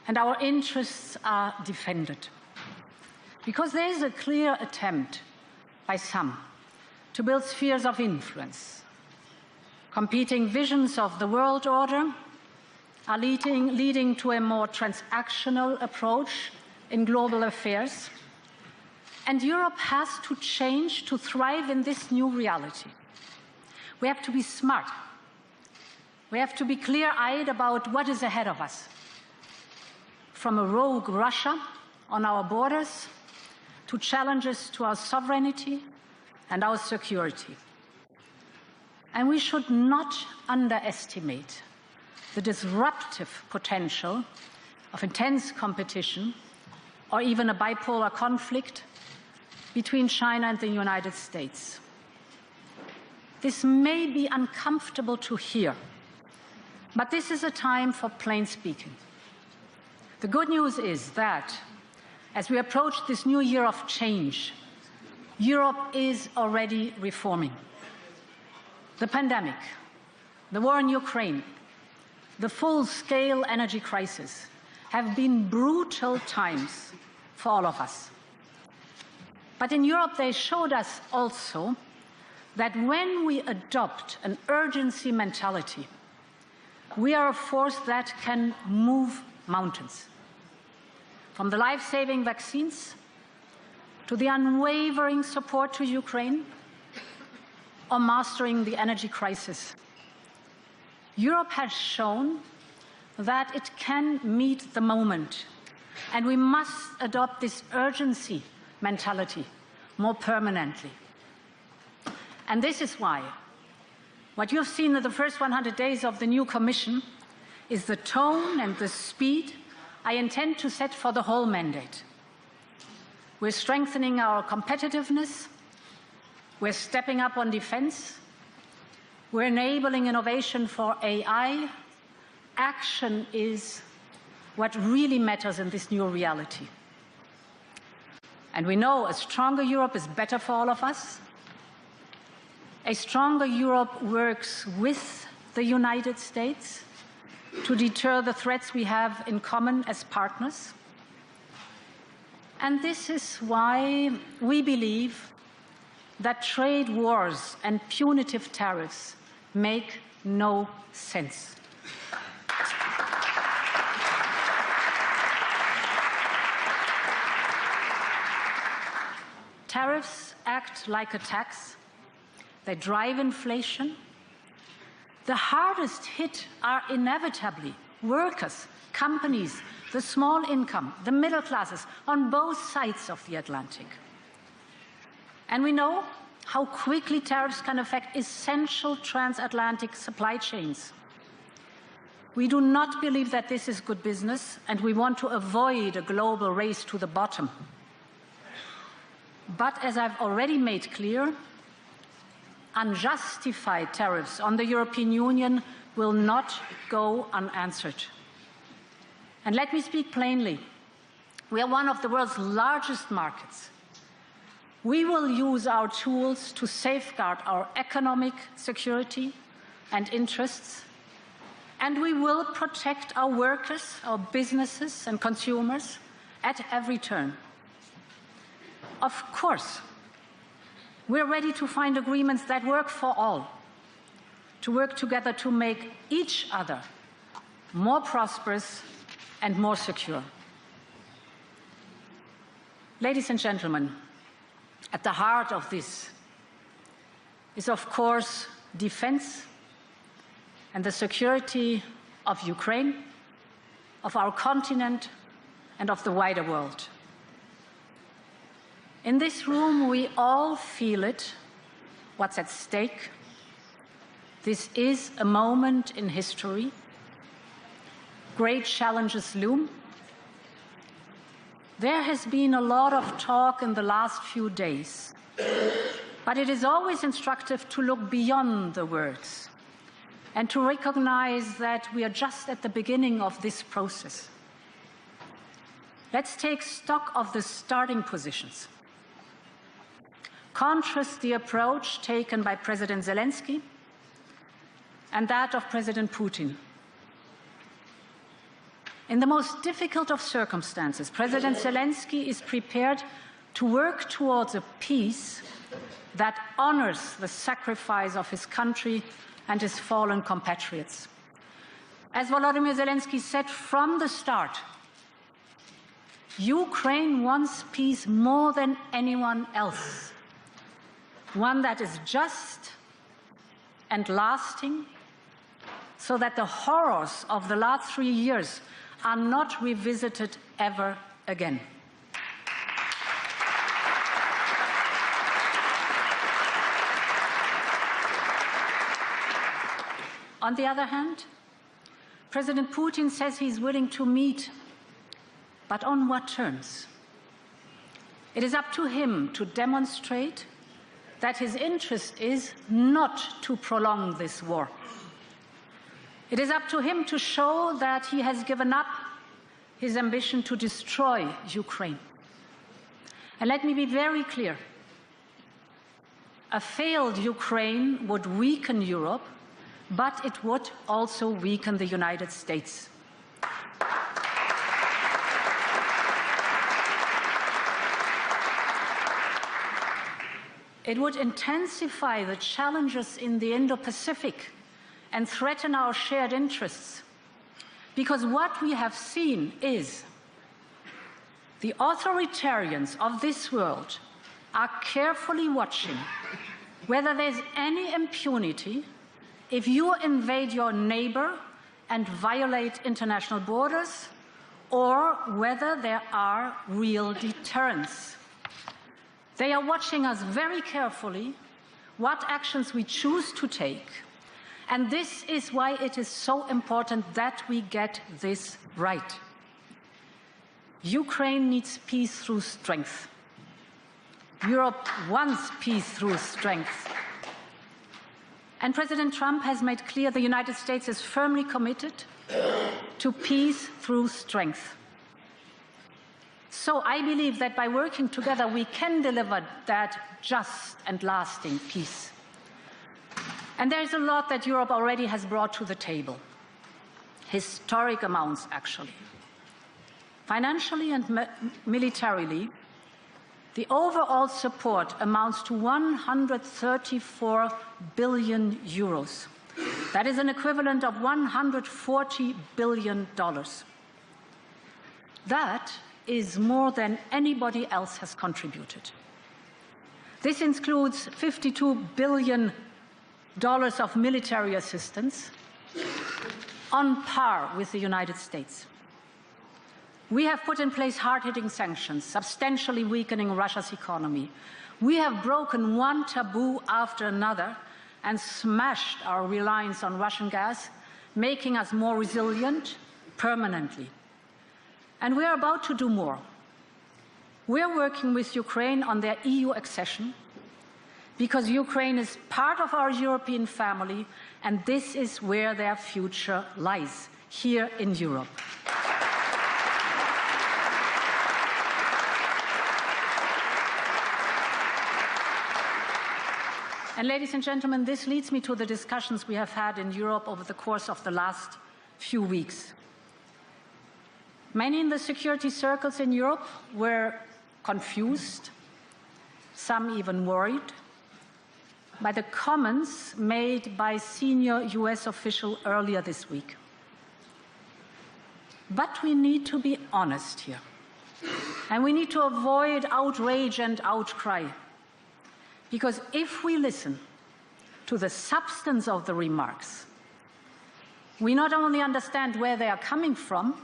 and our interests are defended. Because there is a clear attempt by some to build spheres of influence. Competing visions of the world order are leading to a more transactional approach in global affairs. And Europe has to change to thrive in this new reality. We have to be smart. We have to be clear-eyed about what is ahead of us. From a rogue Russia on our borders to challenges to our sovereignty and our security. And we should not underestimate the disruptive potential of intense competition or even a bipolar conflict between China and the United States. This may be uncomfortable to hear, but this is a time for plain speaking. The good news is that as we approach this new year of change, Europe is already reforming. The pandemic, the war in Ukraine, the full-scale energy crisis have been brutal times for all of us. But in Europe, they showed us also that when we adopt an urgency mentality, we are a force that can move mountains. From the life-saving vaccines to the unwavering support to Ukraine or mastering the energy crisis, Europe has shown that it can meet the moment, and we must adopt this urgency mentality more permanently. And this is why what you've seen in the first 100 days of the new Commission is the tone and the speed I intend to set for the whole mandate. We're strengthening our competitiveness, we're stepping up on defense, we're enabling innovation for AI. Action is what really matters in this new reality. And we know a stronger Europe is better for all of us. A stronger Europe works with the United States to deter the threats we have in common as partners. And this is why we believe that trade wars and punitive tariffs make no sense. Tariffs act like a tax. They drive inflation. The hardest hit are inevitably workers, companies, the small income, the middle classes on both sides of the Atlantic. And we know how quickly tariffs can affect essential transatlantic supply chains. We do not believe that this is good business, and we want to avoid a global race to the bottom. But as I've already made clear, unjustified tariffs on the European Union will not go unanswered. And let me speak plainly. We are one of the world's largest markets. We will use our tools to safeguard our economic security and interests, and we will protect our workers, our businesses and consumers at every turn. Of course, we're ready to find agreements that work for all, to work together to make each other more prosperous and more secure. Ladies and gentlemen, at the heart of this is, of course, defense and the security of Ukraine, of our continent, and of the wider world. In this room, we all feel it, what's at stake. This is a moment in history. Great challenges loom. There has been a lot of talk in the last few days, but it is always instructive to look beyond the words and to recognize that we are just at the beginning of this process. Let's take stock of the starting positions. Contrast the approach taken by President Zelensky and that of President Putin. In the most difficult of circumstances, President Zelensky is prepared to work towards a peace that honors the sacrifice of his country and his fallen compatriots. As Volodymyr Zelensky said from the start, Ukraine wants peace more than anyone else. One that is just and lasting, so that the horrors of the last 3 years are not revisited ever again. On the other hand, President Putin says he's willing to meet, but on what terms? It is up to him to demonstrate that his interest is not to prolong this war. It is up to him to show that he has given up his ambition to destroy Ukraine. And let me be very clear. A failed Ukraine would weaken Europe, but it would also weaken the United States. It would intensify the challenges in the Indo-Pacific and threaten our shared interests. Because what we have seen is the authoritarians of this world are carefully watching whether there's any impunity if you invade your neighbor and violate international borders, or whether there are real deterrents. They are watching us very carefully, what actions we choose to take, and this is why it is so important that we get this right. Ukraine needs peace through strength. Europe wants peace through strength. And President Trump has made clear the United States is firmly committed to peace through strength. So I believe that by working together, we can deliver that just and lasting peace. And there is a lot that Europe already has brought to the table. Historic amounts, actually. Financially and militarily, the overall support amounts to 134 billion euros. That is an equivalent of $140 billion. That is more than anybody else has contributed. This includes $52 billion of military assistance, on par with the United States. We have put in place hard-hitting sanctions, substantially weakening Russia's economy. We have broken one taboo after another and smashed our reliance on Russian gas, making us more resilient permanently. And we are about to do more. We are working with Ukraine on their EU accession, because Ukraine is part of our European family, and this is where their future lies, here in Europe. And ladies and gentlemen, this leads me to the discussions we have had in Europe over the course of the last few weeks. Many in the security circles in Europe were confused, some even worried, by the comments made by a senior US official earlier this week. But we need to be honest here, and we need to avoid outrage and outcry. Because if we listen to the substance of the remarks, we not only understand where they are coming from,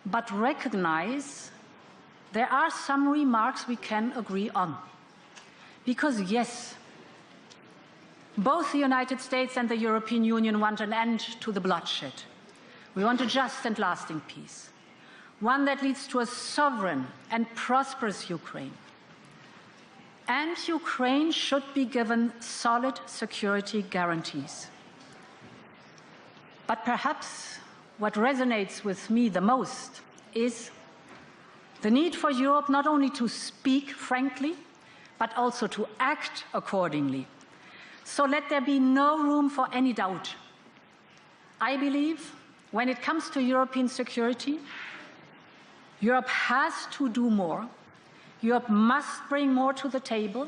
but recognize there are some remarks we can agree on. Because yes, both the United States and the European Union want an end to the bloodshed. We want a just and lasting peace, one that leads to a sovereign and prosperous Ukraine. And Ukraine should be given solid security guarantees. But perhaps what resonates with me the most is the need for Europe not only to speak frankly, but also to act accordingly. So let there be no room for any doubt. I believe when it comes to European security, Europe has to do more. Europe must bring more to the table.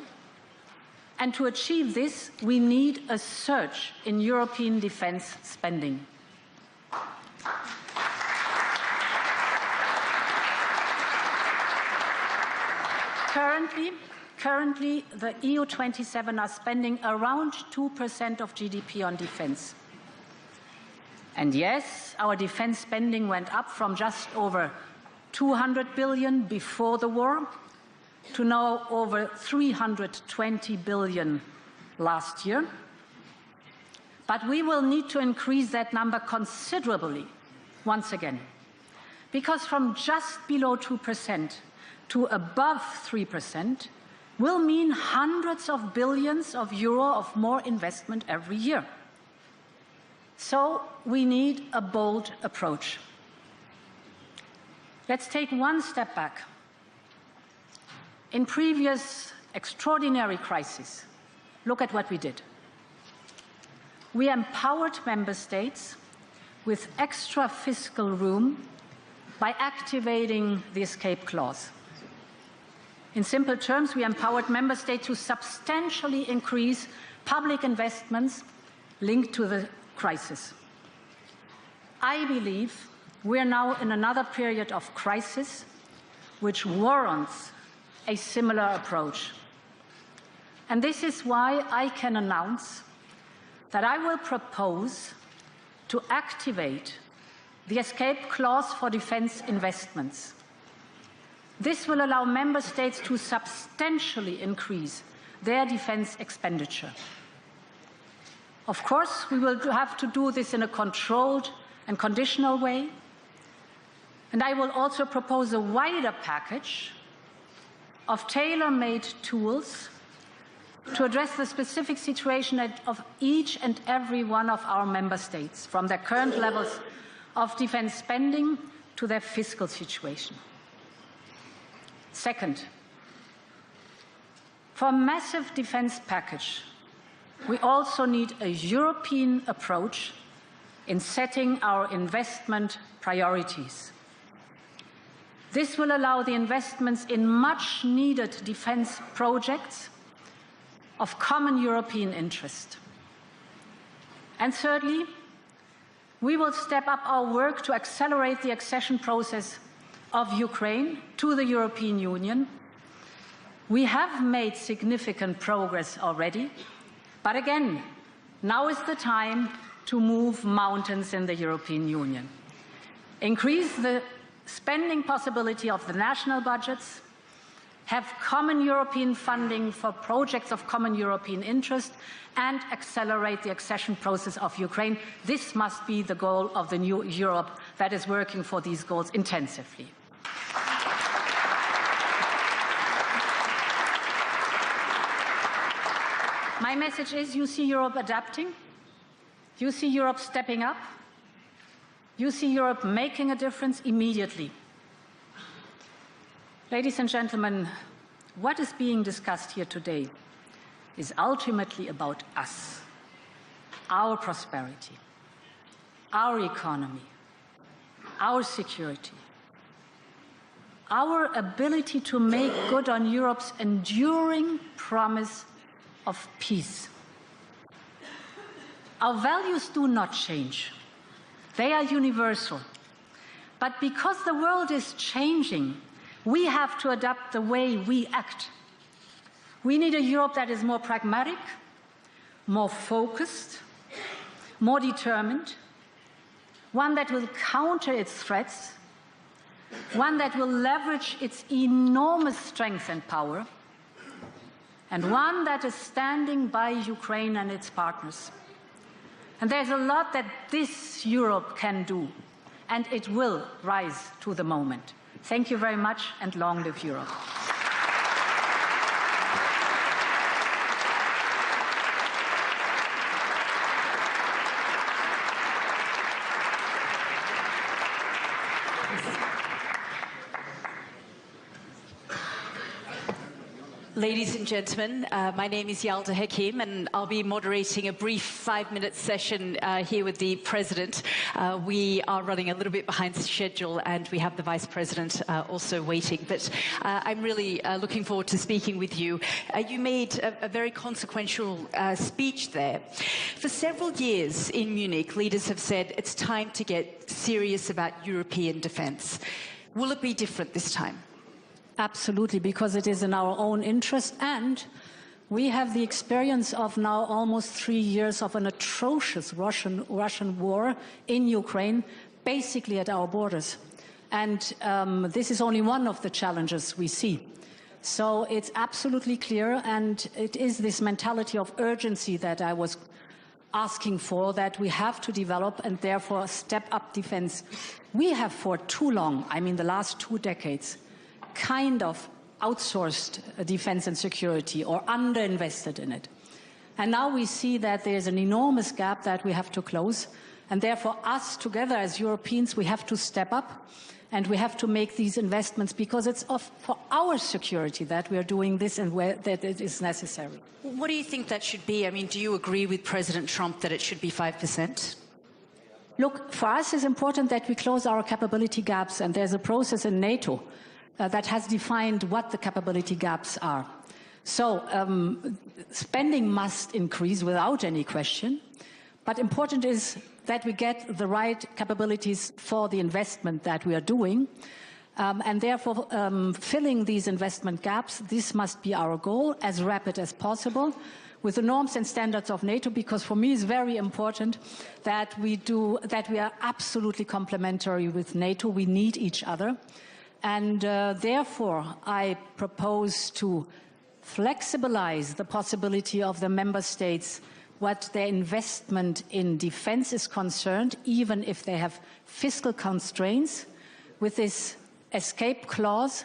And to achieve this, we need a surge in European defense spending. Currently, the EU 27 are spending around 2% of GDP on defense. And yes, our defense spending went up from just over 200 billion before the war to now over 320 billion last year. But we will need to increase that number considerably once again, because from just below 2% to above 3% will mean hundreds of billions of euro of more investment every year. So we need a bold approach. Let's take one step back. In previous extraordinary crises, look at what we did. We empowered member states with extra fiscal room by activating the escape clause. In simple terms, we empowered member states to substantially increase public investments linked to the crisis. I believe we are now in another period of crisis which warrants a similar approach. And this is why I can announce that I will propose to activate the escape clause for defense investments. This will allow member states to substantially increase their defense expenditure. Of course, we will have to do this in a controlled and conditional way. And I will also propose a wider package of tailor-made tools to address the specific situation of each and every one of our member states, from their current levels of defense spending to their fiscal situation. Second, for a massive defense package, we also need a European approach in setting our investment priorities. This will allow the investments in much-needed defense projects of common European interest. And thirdly, we will step up our work to accelerate the accession process of Ukraine to the European Union. We have made significant progress already, but again, now is the time to move mountains in the European Union. Increase the spending possibility of the national budgets, have common European funding for projects of common European interest, and accelerate the accession process of Ukraine. This must be the goal of the new Europe that is working for these goals intensively. My message is, you see Europe adapting, you see Europe stepping up, you see Europe making a difference immediately. Ladies and gentlemen, what is being discussed here today is ultimately about us, our prosperity, our economy, our security, our ability to make good on Europe's enduring promise of peace. Our values do not change. They are universal. But because the world is changing, we have to adapt the way we act. We need a Europe that is more pragmatic, more focused, more determined, one that will counter its threats, one that will leverage its enormous strength and power, and one that is standing by Ukraine and its partners. And there's a lot that this Europe can do, and it will rise to the moment. Thank you very much, and long live Europe. Ladies and gentlemen, my name is Yalda Hakim, and I'll be moderating a brief 5-minute session here with the President. We are running a little bit behind schedule, and we have the Vice President also waiting. But I'm really looking forward to speaking with you. You made a very consequential speech there. For several years in Munich, leaders have said it's time to get serious about European defense. Will it be different this time? Absolutely, because it is in our own interest, and we have the experience of now almost 3 years of an atrocious Russian war in Ukraine, basically at our borders. And this is only one of the challenges we see. So it's absolutely clear, and it is this mentality of urgency that I was asking for, that we have to develop and therefore step up defense. We have for too long, I mean the last 2 decades, kind of outsourced defense and security or underinvested in it. And now we see that there's an enormous gap that we have to close. And therefore, us together as Europeans, we have to step up and we have to make these investments, because it's for our security that we are doing this and that it is necessary. What do you think that should be? I mean, do you agree with President Trump that it should be 5%? Look, for us it's important that we close our capability gaps, and there's a process in NATO that has defined what the capability gaps are. So spending must increase without any question, but important is that we get the right capabilities for the investment that we are doing. And therefore, filling these investment gaps, this must be our goal, as rapid as possible, with the norms and standards of NATO, because for me it's very important that we are absolutely complementary with NATO. We need each other. And therefore, I propose to flexibilize the possibility of the member states what their investment in defense is concerned, even if they have fiscal constraints. With this escape clause,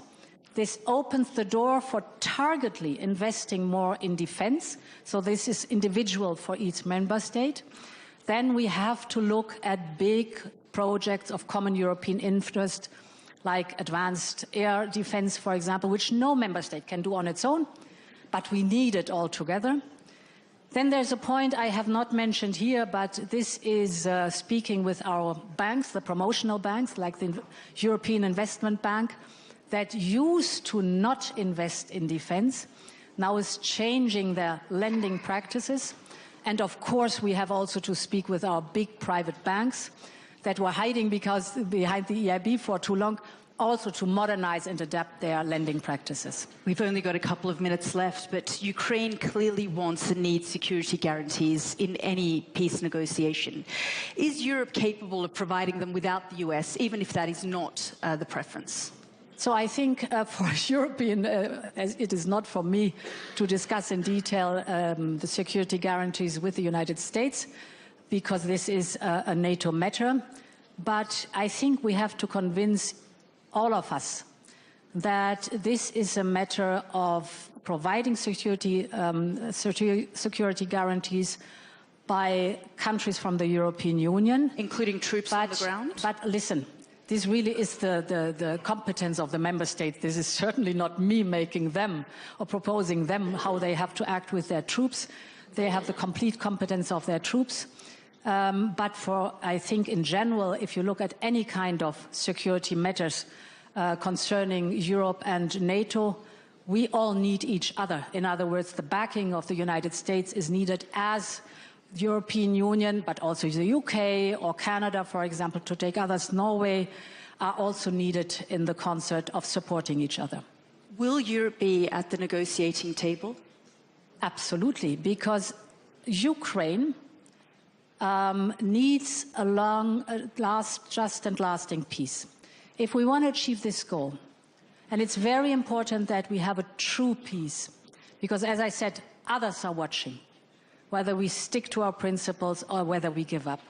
this opens the door for targetedly investing more in defense. So this is individual for each member state. Then we have to look at big projects of common European interest, like advanced air defense, for example, which no member state can do on its own, but we need it all together. Then there's a point I have not mentioned here, but this is speaking with our banks, the promotional banks, like the European Investment Bank, that used to not invest in defense, now is changing their lending practices. And of course, we have also to speak with our big private banks that were hiding behind the EIB for too long, also to modernize and adapt their lending practices. We've only got a couple of minutes left, but Ukraine clearly wants and needs security guarantees in any peace negotiation. Is Europe capable of providing them without the US, even if that is not the preference? So I think for European, as it is not for me to discuss in detail the security guarantees with the United States, because this is a NATO matter. But I think we have to convince all of us that this is a matter of providing security guarantees by countries from the European Union. Including troops on the ground? But listen, this really is the competence of the member states. This is certainly not me making them or proposing them how they have to act with their troops. They have the complete competence of their troops. But I think in general, if you look at any kind of security matters concerning Europe and NATO, we all need each other. In other words, the backing of the United States is needed as the European Union, but also the UK or Canada, for example, to take others. Norway are also needed in the concert of supporting each other. Will Europe be at the negotiating table? Absolutely, because Ukraine needs a just and lasting peace. If we want to achieve this goal, and it's very important that we have a true peace, because as I said, others are watching, whether we stick to our principles or whether we give up,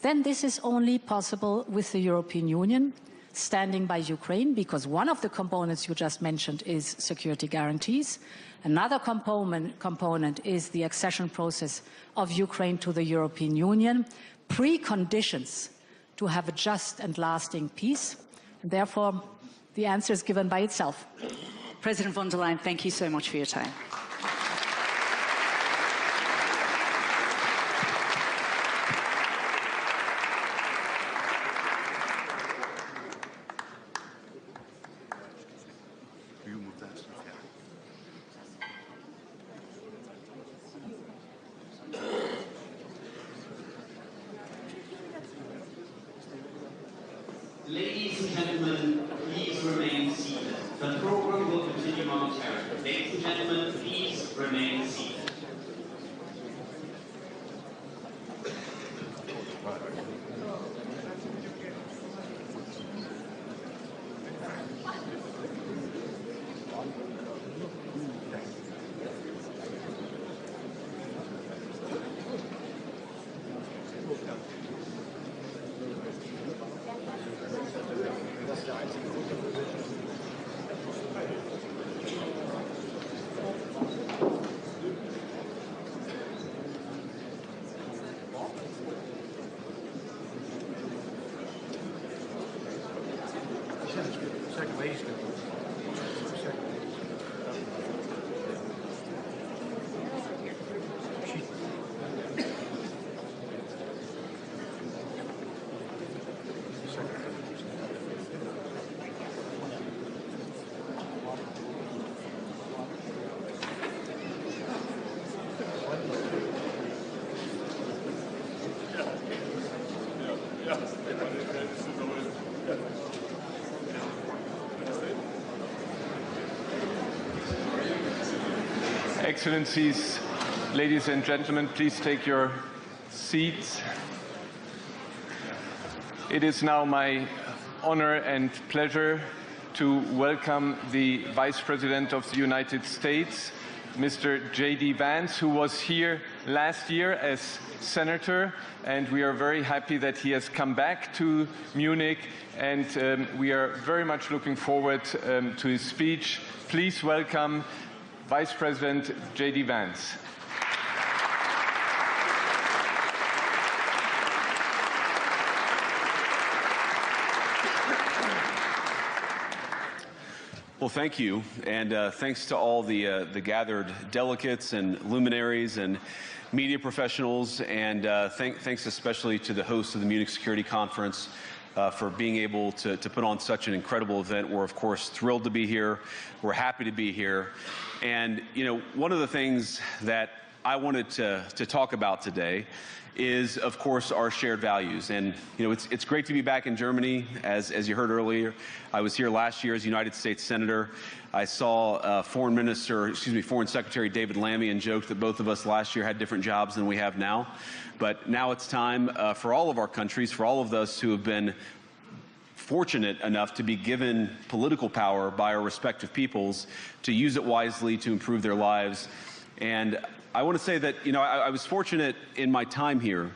then this is only possible with the European Union standing by Ukraine, because one of the components you just mentioned is security guarantees. Another component is the accession process of Ukraine to the European Union, preconditions to have a just and lasting peace. And therefore, the answer is given by itself. President von der Leyen, thank you so much for your time. Ladies and gentlemen, please remain seated. The program will continue momentarily. Ladies and gentlemen, please remain seated. Excellencies, ladies and gentlemen, please take your seats. It is now my honor and pleasure to welcome the Vice President of the United States, Mr. J.D. Vance, who was here last year as Senator, and we are very happy that he has come back to Munich, and we are very much looking forward to his speech. Please welcome Vice President J.D. Vance. Well, thank you, and thanks to all the gathered delegates and luminaries and media professionals, and thanks especially to the host of the Munich Security Conference for being able to put on such an incredible event. We're, of course, thrilled to be here. We're happy to be here. And, you know, one of the things that I wanted to talk about today is, of course, our shared values. And, you know, it's great to be back in Germany. As you heard earlier, I was here last year as United States Senator. I saw Foreign Secretary David Lammy and joked that both of us last year had different jobs than we have now. But now it's time for all of our countries, for all of us who have been fortunate enough to be given political power by our respective peoples, to use it wisely to improve their lives. And I want to say that, you know, I was fortunate in my time here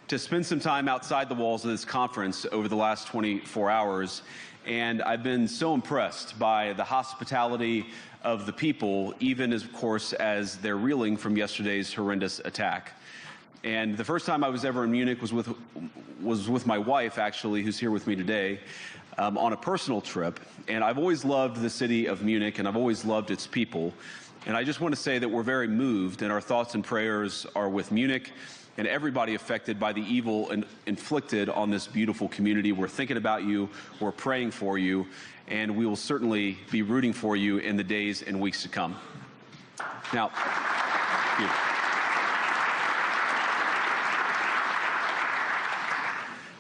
to spend some time outside the walls of this conference over the last 24 hours, and I've been so impressed by the hospitality of the people, even as, of course, as they're reeling from yesterday's horrendous attack. And the first time I was ever in Munich was with my wife, actually, who's here with me today, on a personal trip. And I've always loved the city of Munich, and I've always loved its people. And I just want to say that we're very moved, and our thoughts and prayers are with Munich and everybody affected by the evil inflicted on this beautiful community. We're thinking about you, we're praying for you, and we will certainly be rooting for you in the days and weeks to come. Now, thank you.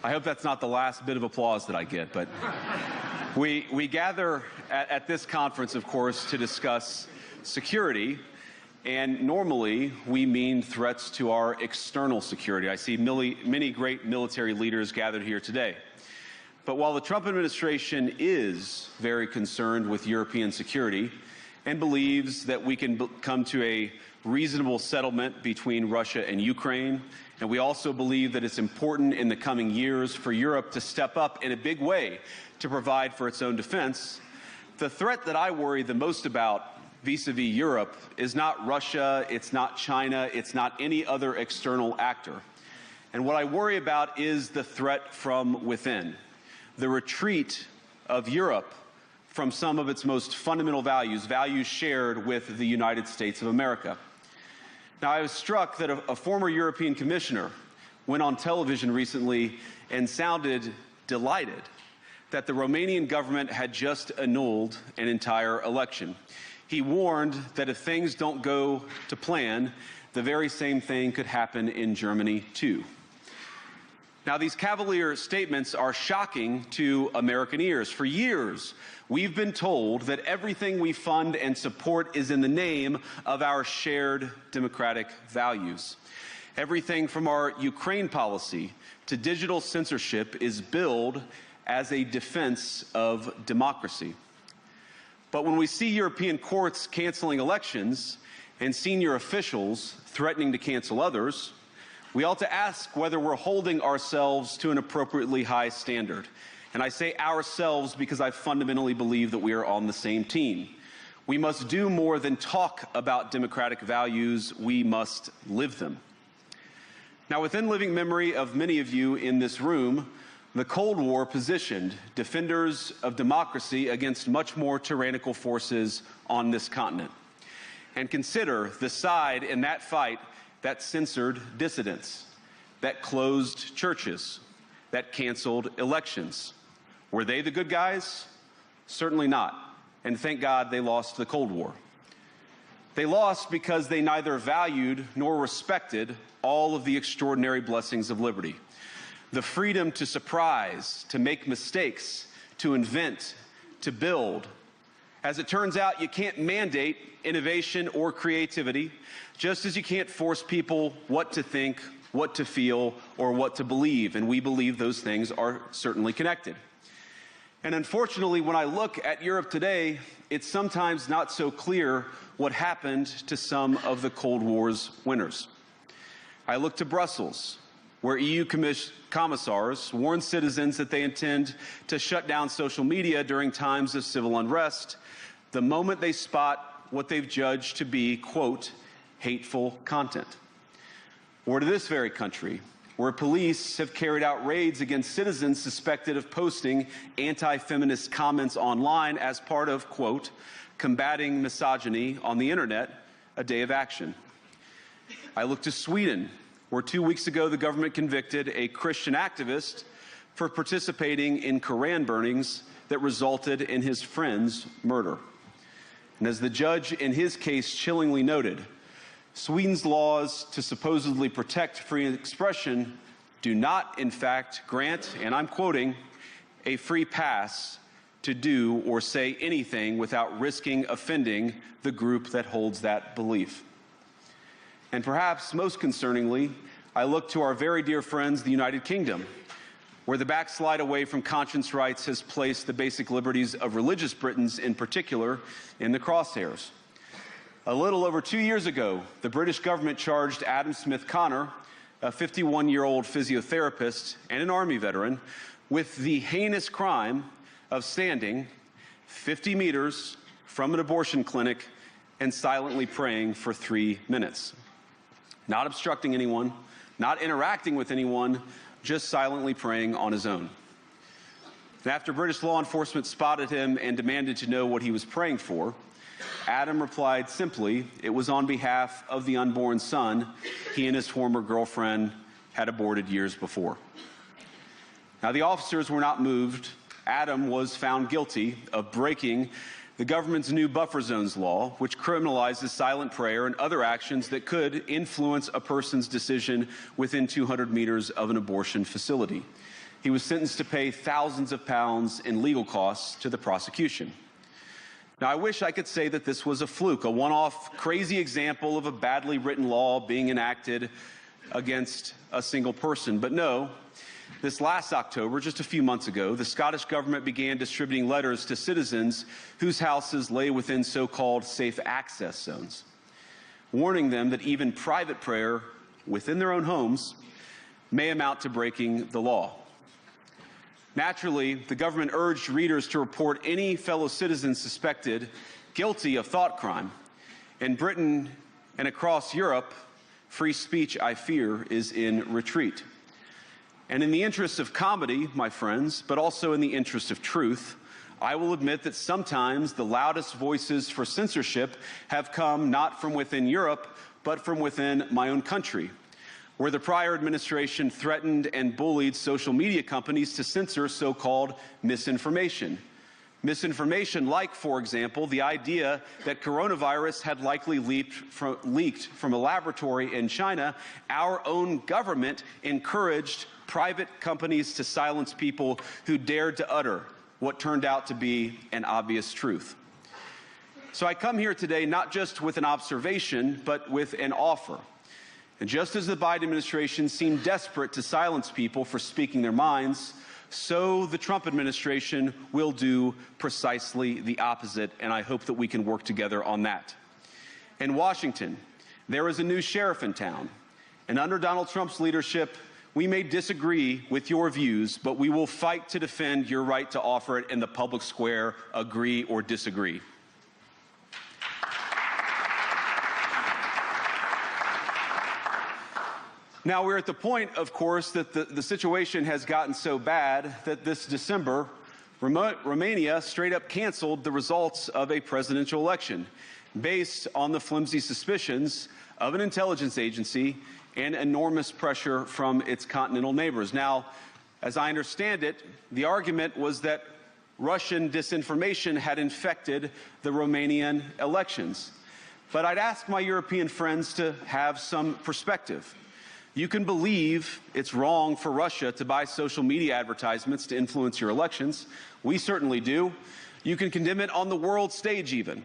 I hope that's not the last bit of applause that I get, but we gather at this conference, of course, to discuss security, and normally we mean threats to our external security. I see many great military leaders gathered here today. But while the Trump administration is very concerned with European security and believes that we can come to a reasonable settlement between Russia and Ukraine, and we also believe that it's important in the coming years for Europe to step up in a big way to provide for its own defense, the threat that I worry the most about vis-a-vis Europe is not Russia, it's not China, it's not any other external actor. And what I worry about is the threat from within, the retreat of Europe from some of its most fundamental values, values shared with the United States of America. Now, I was struck that a former European commissioner went on television recently and sounded delighted that the Romanian government had just annulled an entire election. He warned that if things don't go to plan, the very same thing could happen in Germany, too. Now, these cavalier statements are shocking to American ears. For years, we've been told that everything we fund and support is in the name of our shared democratic values. Everything from our Ukraine policy to digital censorship is billed as a defense of democracy. But when we see European courts canceling elections and senior officials threatening to cancel others, we ought to ask whether we're holding ourselves to an appropriately high standard. And I say ourselves because I fundamentally believe that we are on the same team. We must do more than talk about democratic values, we must live them. Now, within living memory of many of you in this room, the Cold War positioned defenders of democracy against much more tyrannical forces on this continent. And consider the side in that fight that censored dissidents, that closed churches, that canceled elections. Were they the good guys? Certainly not. And thank God they lost the Cold War. They lost because they neither valued nor respected all of the extraordinary blessings of liberty. the freedom to surprise, to make mistakes, to invent, to build. As it turns out, you can't mandate innovation or creativity, just as you can't force people what to think, what to feel, or what to believe. And we believe those things are certainly connected. And unfortunately, when I look at Europe today, it's sometimes not so clear what happened to some of the Cold War's winners. I look to Brussels, where EU commissars warn citizens that they intend to shut down social media during times of civil unrest the moment they spot what they've judged to be, quote, hateful content. Or to this very country, where police have carried out raids against citizens suspected of posting anti-feminist comments online as part of, quote, combating misogyny on the internet, a day of action. I look to Sweden, where 2 weeks ago the government convicted a Christian activist for participating in Koran burnings that resulted in his friend's murder. And as the judge in his case chillingly noted, Sweden's laws to supposedly protect free expression do not, in fact, grant, and I'm quoting, a free pass to do or say anything without risking offending the group that holds that belief. And perhaps most concerningly, I look to our very dear friends, the United Kingdom, where the backslide away from conscience rights has placed the basic liberties of religious Britons in particular in the crosshairs. A little over 2 years ago, the British government charged Adam Smith Connor, a 51-year-old physiotherapist and an Army veteran, with the heinous crime of standing 50 meters from an abortion clinic and silently praying for 3 minutes. Not obstructing anyone, not interacting with anyone, just silently praying on his own. And after British law enforcement spotted him and demanded to know what he was praying for, Adam replied simply, it was on behalf of the unborn son he and his former girlfriend had aborted years before. Now, the officers were not moved. Adam was found guilty of breaking the government's new buffer zones law, which criminalizes silent prayer and other actions that could influence a person's decision within 200 meters of an abortion facility. He was sentenced to pay thousands of pounds in legal costs to the prosecution. Now, I wish I could say that this was a fluke, a one-off crazy example of a badly written law being enacted against a single person. But no, this last October, just a few months ago, the Scottish government began distributing letters to citizens whose houses lay within so-called safe access zones, warning them that even private prayer within their own homes may amount to breaking the law. Naturally, the government urged readers to report any fellow citizens suspected guilty of thought crime. In Britain and across Europe, free speech, I fear, is in retreat. And in the interest of comedy, my friends, but also in the interest of truth, I will admit that sometimes the loudest voices for censorship have come not from within Europe, but from within my own country, where the prior administration threatened and bullied social media companies to censor so-called misinformation. Misinformation like, for example, the idea that coronavirus had likely leaked from a laboratory in China. Our own government encouraged private companies to silence people who dared to utter what turned out to be an obvious truth. So I come here today not just with an observation, but with an offer. And just as the Biden administration seemed desperate to silence people for speaking their minds, so the Trump administration will do precisely the opposite, and I hope that we can work together on that. In Washington, there is a new sheriff in town, and under Donald Trump's leadership, we may disagree with your views, but we will fight to defend your right to offer it in the public square, agree or disagree. Now, we're at the point, of course, that the situation has gotten so bad that this December, Romania straight up canceled the results of a presidential election based on the flimsy suspicions of an intelligence agency and enormous pressure from its continental neighbors. Now, as I understand it, the argument was that Russian disinformation had infected the Romanian elections. But I'd ask my European friends to have some perspective. You can believe it's wrong for Russia to buy social media advertisements to influence your elections. We certainly do. You can condemn it on the world stage even.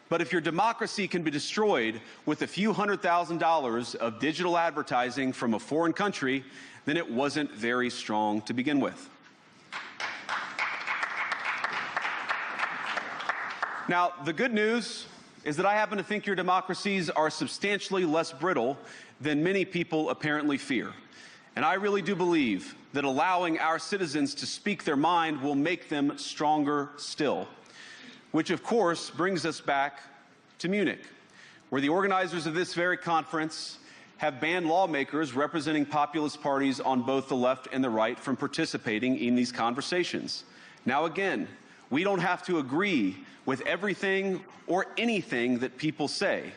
But if your democracy can be destroyed with a few $100,000 of digital advertising from a foreign country, then it wasn't very strong to begin with. Now, the good news is that I happen to think your democracies are substantially less brittle than many people apparently fear. And I really do believe that allowing our citizens to speak their mind will make them stronger still. Which, of course, brings us back to Munich, where the organizers of this very conference have banned lawmakers representing populist parties on both the left and the right from participating in these conversations. Now, again, we don't have to agree with everything or anything that people say.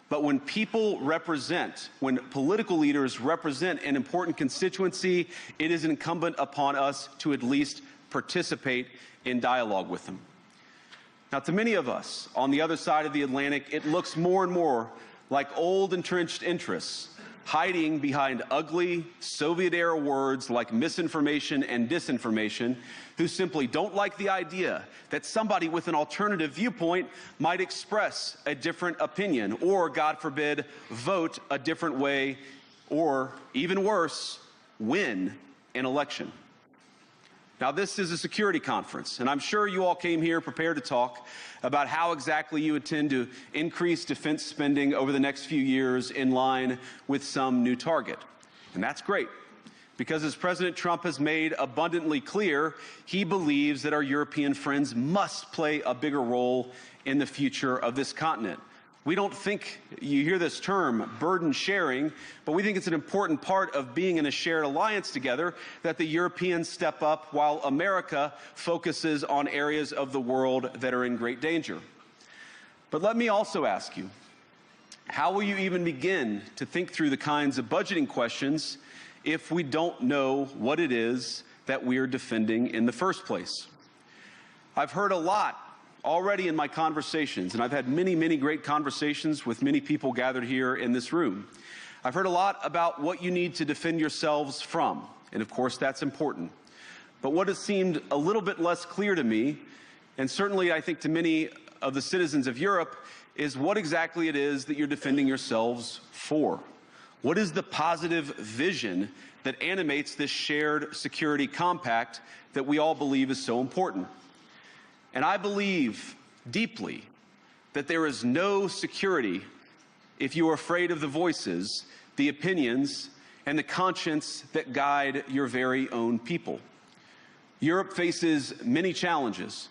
But when people represent, when political leaders represent an important constituency, it is incumbent upon us to at least participate in dialogue with them. Now, to many of us on the other side of the Atlantic, it looks more and more like old entrenched interests hiding behind ugly Soviet-era words like misinformation and disinformation, who simply don't like the idea that somebody with an alternative viewpoint might express a different opinion or, God forbid, vote a different way or, even worse, win an election. Now, this is a security conference, and I'm sure you all came here prepared to talk about how exactly you intend to increase defense spending over the next few years in line with some new target. And that's great, because as President Trump has made abundantly clear, he believes that our European friends must play a bigger role in the future of this continent. We don't think, you hear this term, burden sharing, but we think it's an important part of being in a shared alliance together that the Europeans step up while America focuses on areas of the world that are in great danger. But let me also ask you, how will you even begin to think through the kinds of budgeting questions if we don't know what it is that we're defending in the first place? I've heard a lot already in my conversations, and I've had many, many great conversations with many people gathered here in this room. I've heard a lot about what you need to defend yourselves from, and of course that's important. But what has seemed a little bit less clear to me, and certainly I think to many of the citizens of Europe, is what exactly it is that you're defending yourselves for. What is the positive vision that animates this shared security compact that we all believe is so important? And I believe deeply that there is no security if you are afraid of the voices, the opinions, and the conscience that guide your very own people. Europe faces many challenges,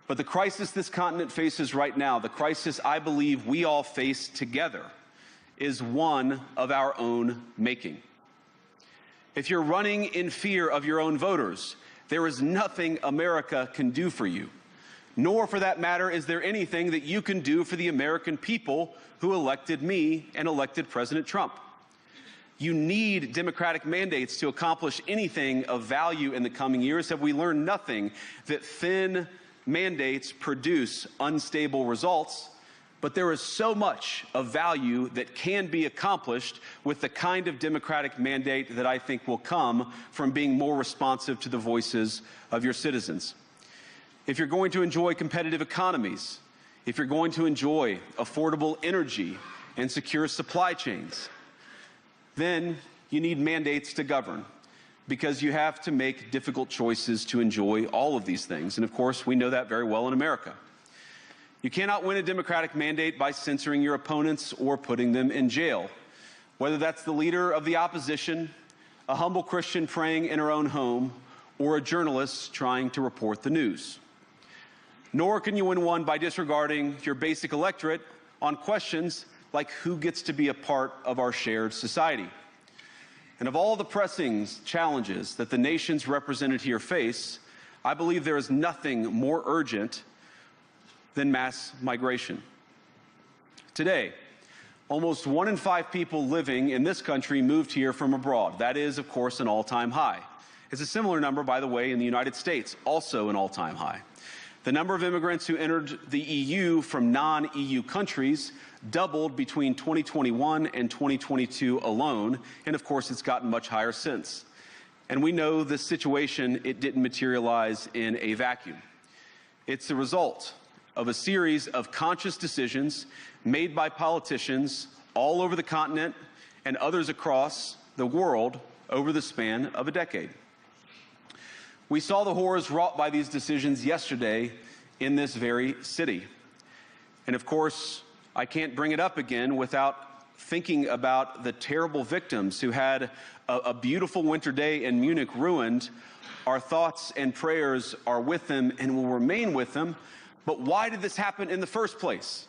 but the crisis this continent faces right now, the crisis I believe we all face together, is one of our own making. If you're running in fear of your own voters, there is nothing America can do for you. Nor, for that matter, is there anything that you can do for the American people who elected me and elected President Trump. You need democratic mandates to accomplish anything of value in the coming years. Have we learned nothing that thin mandates produce unstable results? But there is so much of value that can be accomplished with the kind of democratic mandate that I think will come from being more responsive to the voices of your citizens. If you're going to enjoy competitive economies, if you're going to enjoy affordable energy and secure supply chains, then you need mandates to govern, because you have to make difficult choices to enjoy all of these things. And of course, we know that very well in America. You cannot win a democratic mandate by censoring your opponents or putting them in jail, whether that's the leader of the opposition, a humble Christian praying in her own home, or a journalist trying to report the news. Nor can you win one by disregarding your basic electorate on questions like who gets to be a part of our shared society. And of all the pressing challenges that the nations represented here face, I believe there is nothing more urgent than mass migration. Today, almost 1 in 5 people living in this country moved here from abroad. That is, of course, an all-time high. It's a similar number, by the way, in the United States, also an all-time high. The number of immigrants who entered the EU from non-EU countries doubled between 2021 and 2022 alone, and of course it's gotten much higher since. And we know this situation, it didn't materialize in a vacuum. It's the result of a series of conscious decisions made by politicians all over the continent and others across the world over the span of a decade. We saw the horrors wrought by these decisions yesterday in this very city. And of course, I can't bring it up again without thinking about the terrible victims who had a beautiful winter day in Munich ruined. Our thoughts and prayers are with them and will remain with them. But why did this happen in the first place?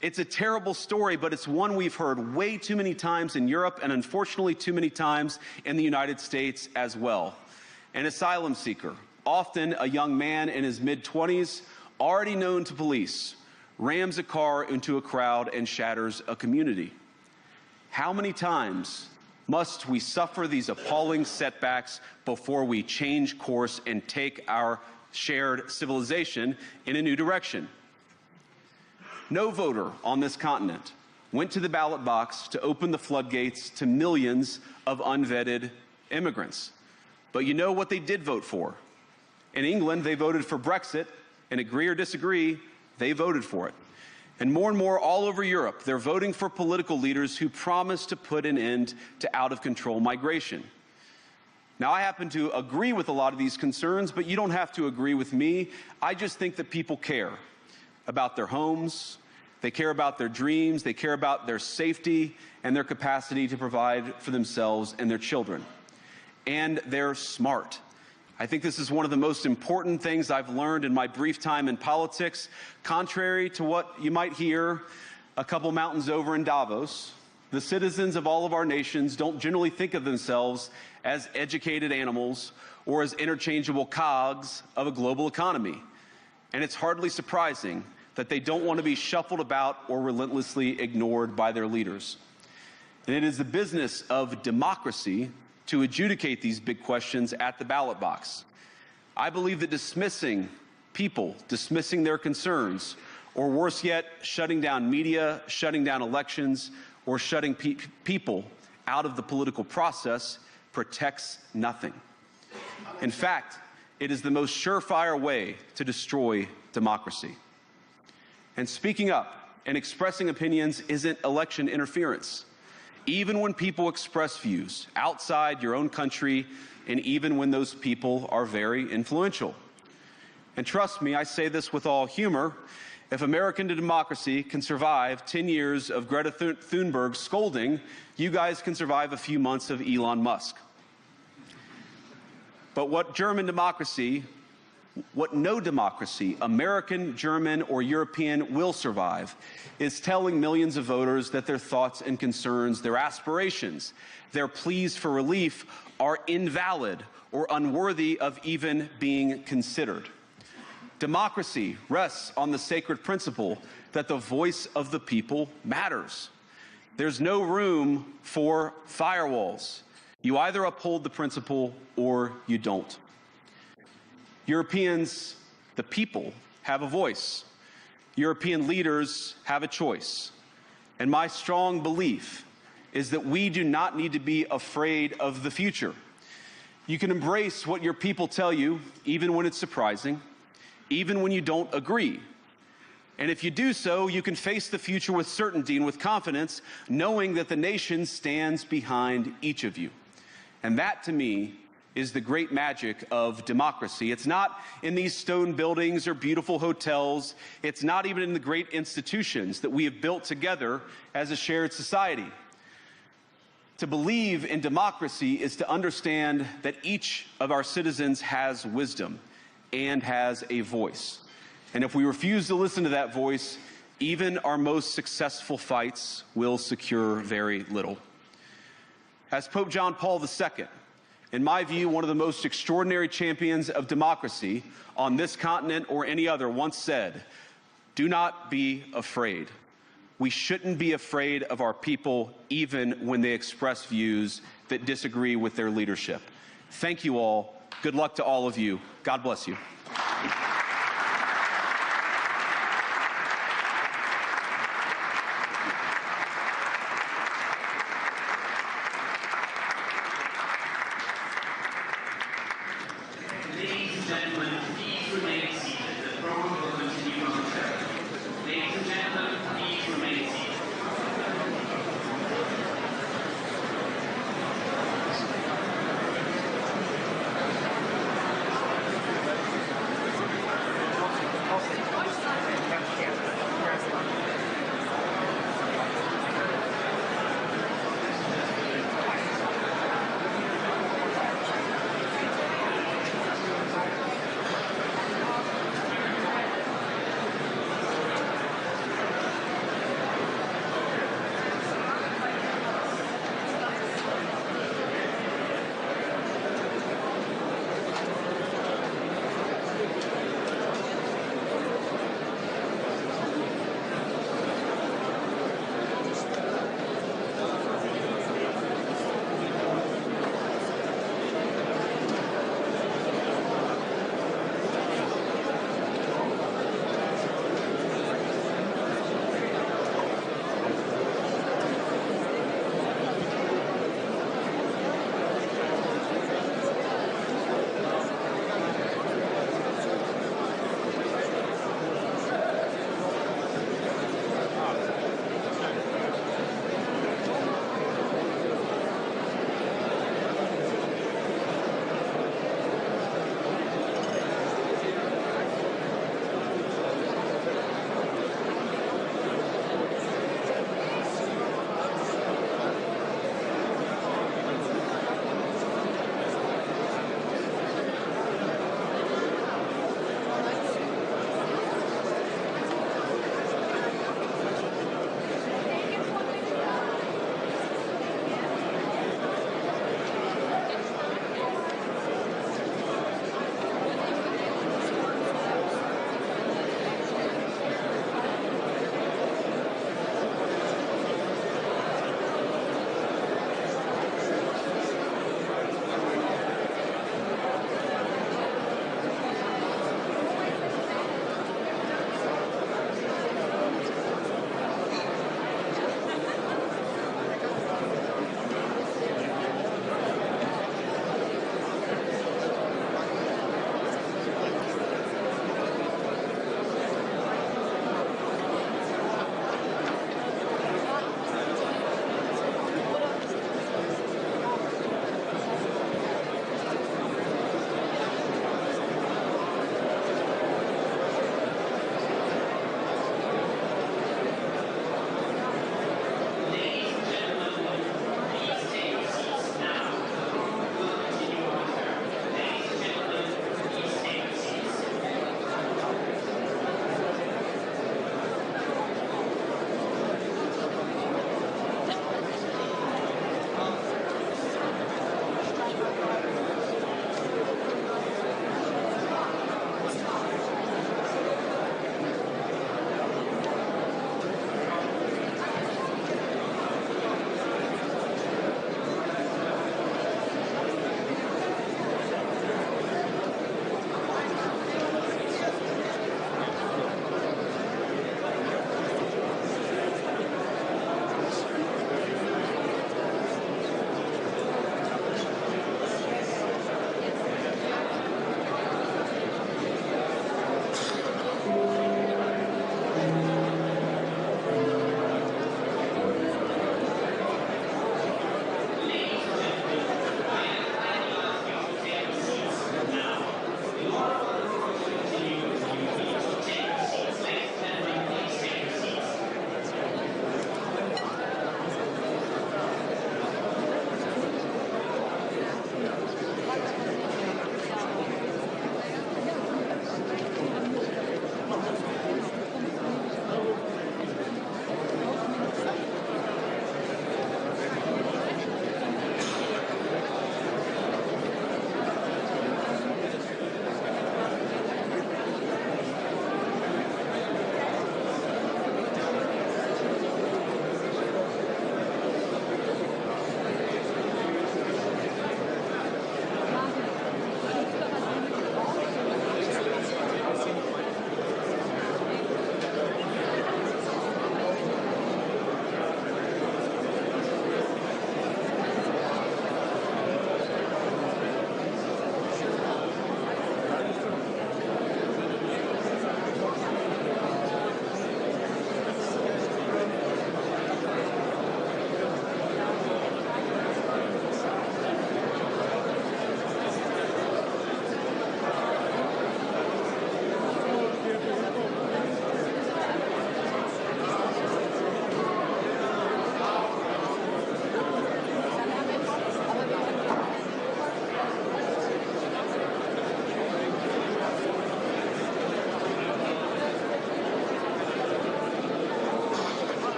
It's a terrible story, but it's one we've heard way too many times in Europe and unfortunately too many times in the United States as well. An asylum seeker, often a young man in his mid-20s, already known to police, rams a car into a crowd and shatters a community. How many times must we suffer these appalling setbacks before we change course and take our shared civilization in a new direction? No voter on this continent went to the ballot box to open the floodgates to millions of unvetted immigrants. But you know what they did vote for? In England, they voted for Brexit, and agree or disagree, they voted for it. And more all over Europe, they're voting for political leaders who promise to put an end to out-of-control migration. Now, I happen to agree with a lot of these concerns, but you don't have to agree with me. I just think that people care about their homes, they care about their dreams, they care about their safety and their capacity to provide for themselves and their children. And they're smart. I think this is one of the most important things I've learned in my brief time in politics. Contrary to what you might hear a couple mountains over in Davos, the citizens of all of our nations don't generally think of themselves as educated animals or as interchangeable cogs of a global economy. And it's hardly surprising that they don't want to be shuffled about or relentlessly ignored by their leaders. And it is the business of democracy to adjudicate these big questions at the ballot box. I believe that dismissing people, dismissing their concerns, or worse yet, shutting down media, shutting down elections, or shutting people out of the political process protects nothing. In fact, it is the most surefire way to destroy democracy. And speaking up and expressing opinions isn't election interference. Even when people express views outside your own country, and even when those people are very influential. And trust me, I say this with all humor, if American democracy can survive 10 years of Greta Thunberg scolding, you guys can survive a few months of Elon Musk. But what no democracy, American, German, or European, will survive is telling millions of voters that their thoughts and concerns, their aspirations, their pleas for relief are invalid or unworthy of even being considered. Democracy rests on the sacred principle that the voice of the people matters. There's no room for firewalls. You either uphold the principle or you don't. Europeans, the people, have a voice. European leaders have a choice. And my strong belief is that we do not need to be afraid of the future. You can embrace what your people tell you, even when it's surprising, even when you don't agree. And if you do so, you can face the future with certainty and with confidence, knowing that the nation stands behind each of you. And that, to me, is the great magic of democracy. It's not in these stone buildings or beautiful hotels. It's not even in the great institutions that we have built together as a shared society. To believe in democracy is to understand that each of our citizens has wisdom and has a voice. And if we refuse to listen to that voice, even our most successful fights will secure very little. As Pope John Paul II, in my view, one of the most extraordinary champions of democracy on this continent or any other, once said, "Do not be afraid." We shouldn't be afraid of our people, even when they express views that disagree with their leadership. Thank you all. Good luck to all of you. God bless you. gentlemen, please remain seated. The program will continue momentarily. Ladies and gentlemen, please remain seated.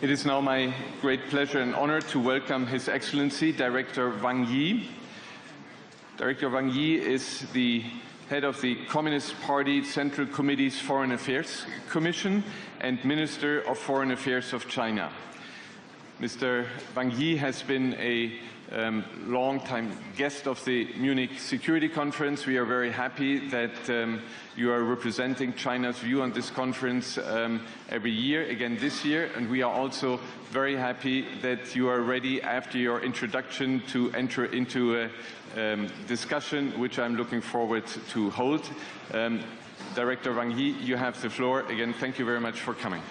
It is now my great pleasure and honor to welcome His Excellency Director Wang Yi. Director Wang Yi is the head of the Communist Party Central Committee's Foreign Affairs Commission and Minister of Foreign Affairs of China. Mr. Wang Yi has been a long-time guest of the Munich Security Conference. We are very happy that you are representing China's view on this conference every year, again this year, and we are also very happy that you are ready after your introduction to enter into a discussion which I'm looking forward to hold. Director Wang Yi, you have the floor. Again, thank you very much for coming.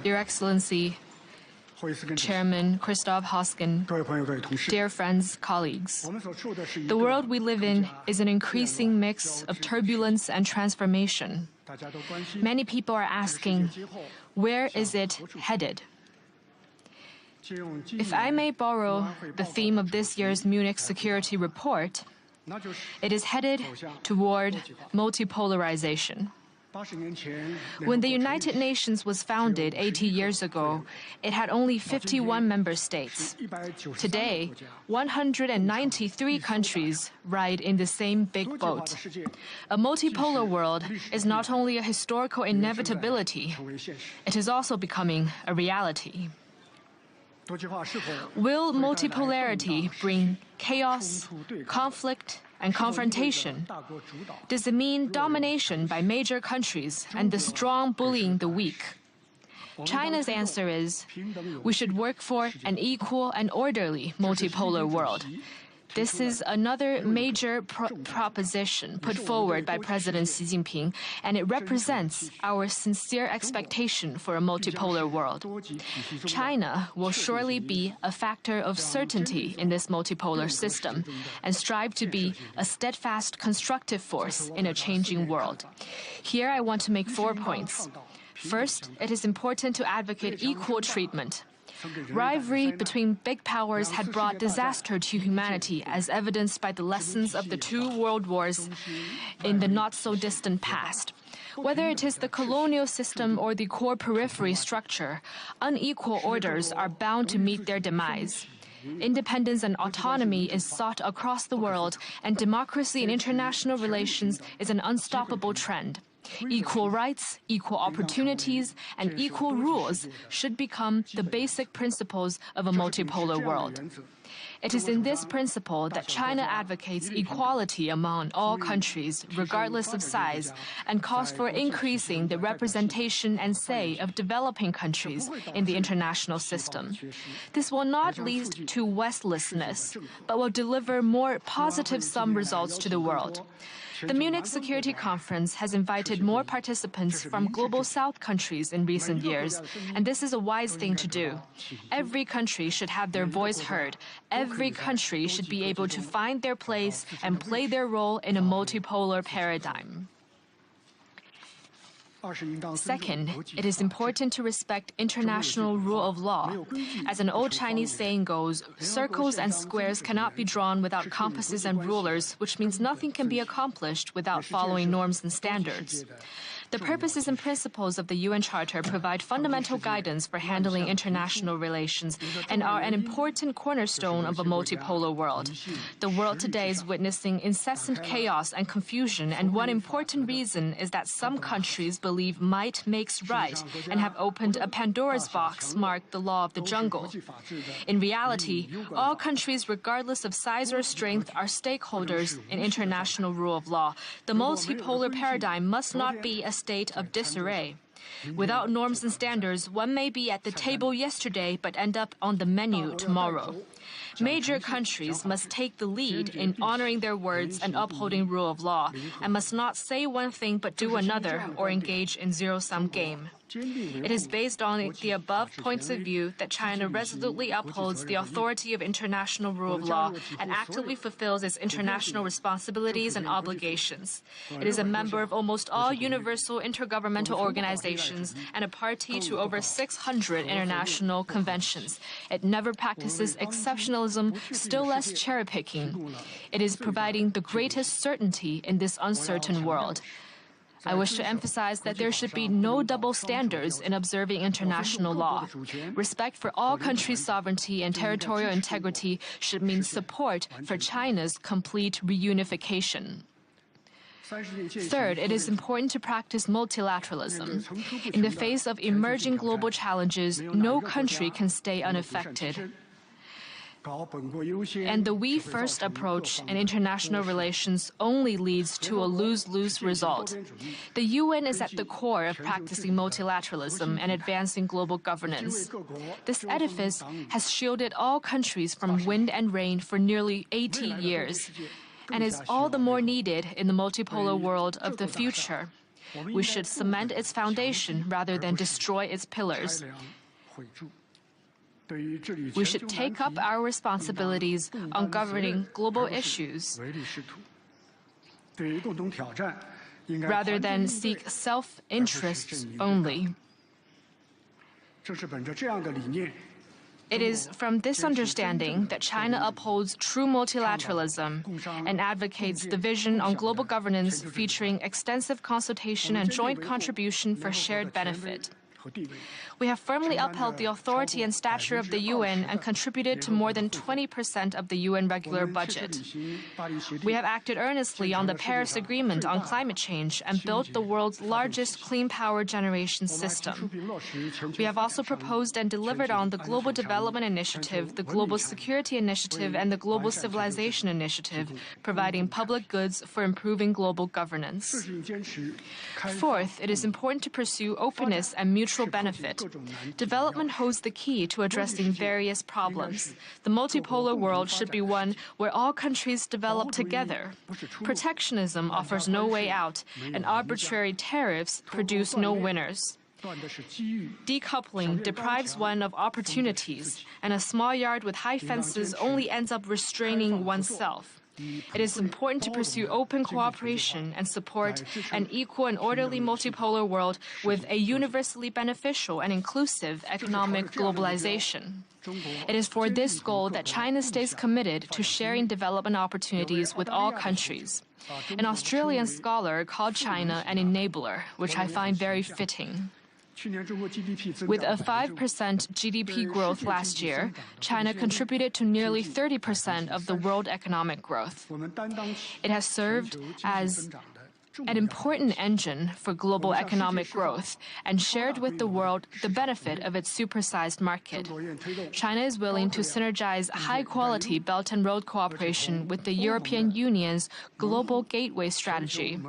Your Excellency, Chairman Christoph Hoskin, dear friends, colleagues, the world we live in is an increasing mix of turbulence and transformation. Many people are asking, where is it headed? If I may borrow the theme of this year's Munich Security Report, it is headed toward multipolarization. When the United Nations was founded 80 years ago, it had only 51 member states. Today, 193 countries ride in the same big boat. A multipolar world is not only a historical inevitability, it is also becoming a reality. Will multipolarity bring chaos, conflict, and confrontation? Does it mean domination by major countries and the strong bullying the weak? China's answer is, we should work for an equal and orderly multipolar world. This is another major proposition put forward by President Xi Jinping, and it represents our sincere expectation for a multipolar world. China will surely be a factor of certainty in this multipolar system and strive to be a steadfast, constructive force in a changing world. Here I want to make 4 points. First, it is important to advocate equal treatment. Rivalry between big powers had brought disaster to humanity, as evidenced by the lessons of the 2 world wars in the not-so-distant past. Whether it is the colonial system or the core periphery structure, unequal orders are bound to meet their demise. Independence and autonomy is sought across the world, and democracy in international relations is an unstoppable trend. Equal rights, equal opportunities, and equal rules should become the basic principles of a multipolar world. It is in this principle that China advocates equality among all countries, regardless of size, and calls for increasing the representation and say of developing countries in the international system. This will not lead to Westlessness, but will deliver more positive sum results to the world. The Munich Security Conference has invited more participants from Global South countries in recent years, and this is a wise thing to do. Every country should have their voice heard. Every country should be able to find their place and play their role in a multipolar paradigm. Second, it is important to respect international rule of law. As an old Chinese saying goes, circles and squares cannot be drawn without compasses and rulers, which means nothing can be accomplished without following norms and standards. The purposes and principles of the UN Charter provide fundamental guidance for handling international relations and are an important cornerstone of a multipolar world. The world today is witnessing incessant chaos and confusion, and one important reason is that some countries believe might makes right and have opened a Pandora's box marked the law of the jungle. In reality, all countries, regardless of size or strength, are stakeholders in international rule of law. The multipolar paradigm must not be a state of disarray. Without norms and standards, one may be at the table yesterday but end up on the menu tomorrow. Major countries must take the lead in honoring their words and upholding rule of law, and must not say one thing but do another or engage in zero-sum game. It is based on the above points of view that China resolutely upholds the authority of international rule of law and actively fulfills its international responsibilities and obligations. It is a member of almost all universal intergovernmental organizations and a party to over 600 international conventions. It never practices exceptionalism, still less cherry-picking. It is providing the greatest certainty in this uncertain world. I wish to emphasize that there should be no double standards in observing international law. Respect for all countries' sovereignty and territorial integrity should mean support for China's complete reunification. Third, it is important to practice multilateralism. In the face of emerging global challenges, no country can stay unaffected. And the we first approach in international relations only leads to a lose-lose result. The UN is at the core of practicing multilateralism and advancing global governance. This edifice has shielded all countries from wind and rain for nearly 80 years, and is all the more needed in the multipolar world of the future. We should cement its foundation rather than destroy its pillars. We should take up our responsibilities on governing global issues rather than seek self-interests only. It is from this understanding that China upholds true multilateralism and advocates the vision on global governance featuring extensive consultation and joint contribution for shared benefit. We have firmly upheld the authority and stature of the UN and contributed to more than 20% of the UN regular budget. We have acted earnestly on the Paris Agreement on climate change and built the world's largest clean power generation system. We have also proposed and delivered on the Global Development Initiative, the Global Security Initiative, and the Global Civilization Initiative, providing public goods for improving global governance. Fourth, it is important to pursue openness and mutual benefit. Development holds the key to addressing various problems. The multipolar world should be one where all countries develop together. Protectionism offers no way out, and arbitrary tariffs produce no winners. Decoupling deprives one of opportunities, and a small yard with high fences only ends up restraining oneself. It is important to pursue open cooperation and support an equal and orderly multipolar world with a universally beneficial and inclusive economic globalization. It is for this goal that China stays committed to sharing development opportunities with all countries. An Australian scholar called China an enabler, which I find very fitting. With a 5% GDP growth last year, China contributed to nearly 30% of the world economic growth. It has served as an important engine for global economic growth and shared with the world the benefit of its supersized market. China is willing to synergize high-quality Belt and Road cooperation with the European Union's Global Gateway Strategy,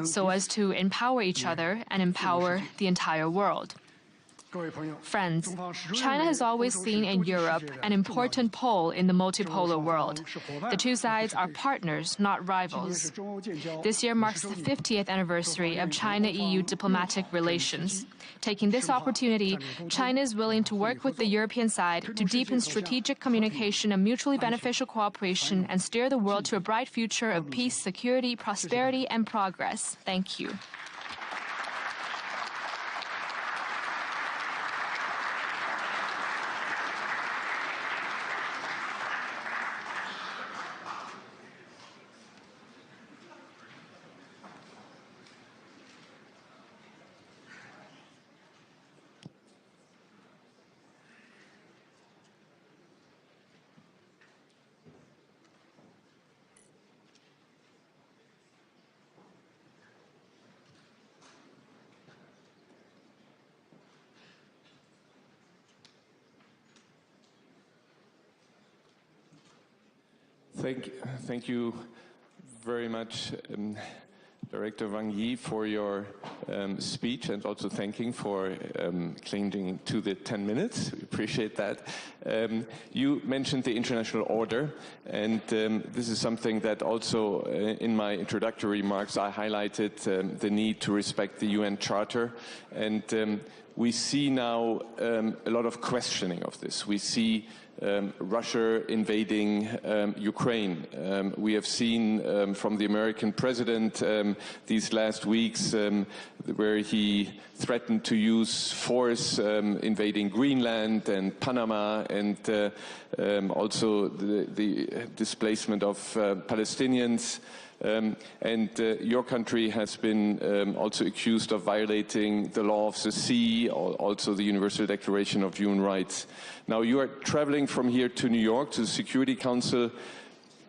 so as to empower each other and empower the entire world. Friends, China has always seen in Europe an important pole in the multipolar world. The two sides are partners, not rivals. This year marks the 50th anniversary of China-EU diplomatic relations. Taking this opportunity, China is willing to work with the European side to deepen strategic communication and mutually beneficial cooperation and steer the world to a bright future of peace, security, prosperity, and progress. Thank you. Thank you very much, Director Wang Yi, for your speech, and also thanking for clinging to the 10 minutes. We appreciate that. You mentioned the international order, and this is something that also in my introductory remarks I highlighted the need to respect the UN Charter, and we see now a lot of questioning of this. We see Russia invading Ukraine. We have seen from the American president these last weeks where he threatened to use force invading Greenland and Panama, and also the displacement of Palestinians. And your country has been also accused of violating the law of the sea, also the Universal Declaration of Human Rights. Now, you are traveling from here to New York to the Security Council.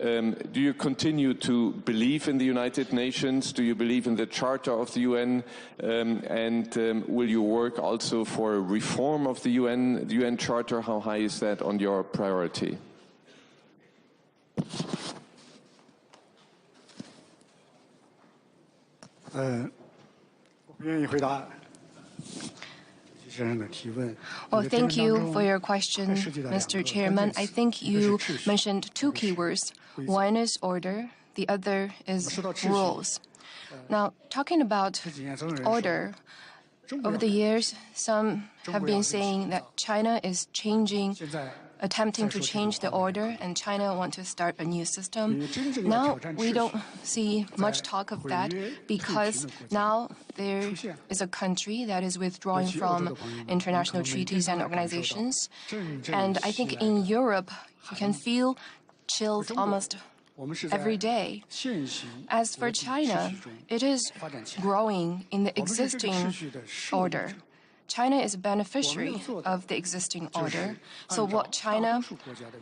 Do you continue to believe in the United Nations? Do you believe in the Charter of the UN? And will you work also for a reform of the UN Charter? How high is that on your priority? Well, thank you for your question, Mr. Chairman. I think you mentioned two keywords. One is order, the other is rules. Now, talking about order, over the years, some have been saying that China is attempting to change the order, and China wants to start a new system. Now, we don't see much talk of that because now there is a country that is withdrawing from international treaties and organizations. And I think in Europe, you can feel chills almost every day. As for China, it is growing in the existing order. China is a beneficiary of the existing order. So what China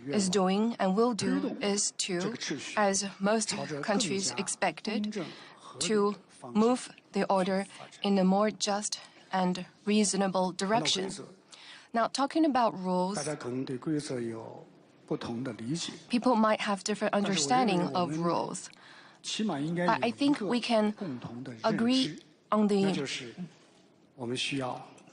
is doing and will do is to, as most countries expected, to move the order in a more just and reasonable direction. Now, talking about rules, people might have different understanding of rules. But I think we can agree on the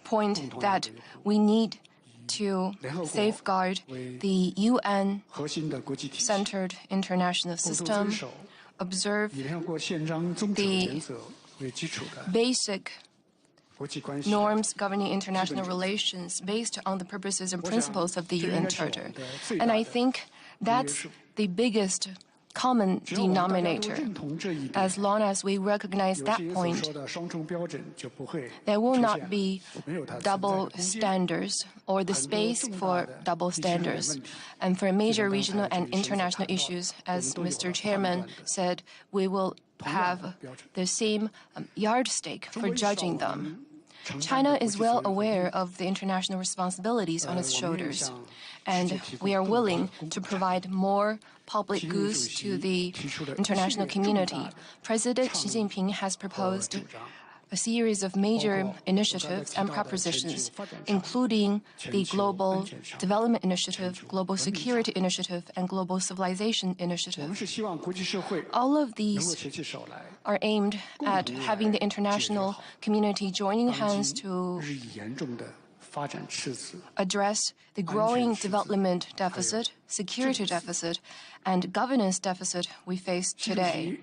point that we need to safeguard the UN-centered international system, observe the basic norms governing international relations based on the purposes and principles of the UN Charter. And I think that's the biggest common denominator. As long as we recognize that point, there will not be double standards or the space for double standards. And for major regional and international issues, as Mr. Chairman said, we will have the same yardstick for judging them. China is well aware of the international responsibilities on its shoulders, and we are willing to provide more public goods to the international community. President Xi Jinping has proposed a series of major initiatives and propositions, including the Global Development Initiative, Global Security Initiative, and Global Civilization Initiative. All of these are aimed at having the international community joining hands to address the growing development deficit, security deficit, and governance deficit we face today.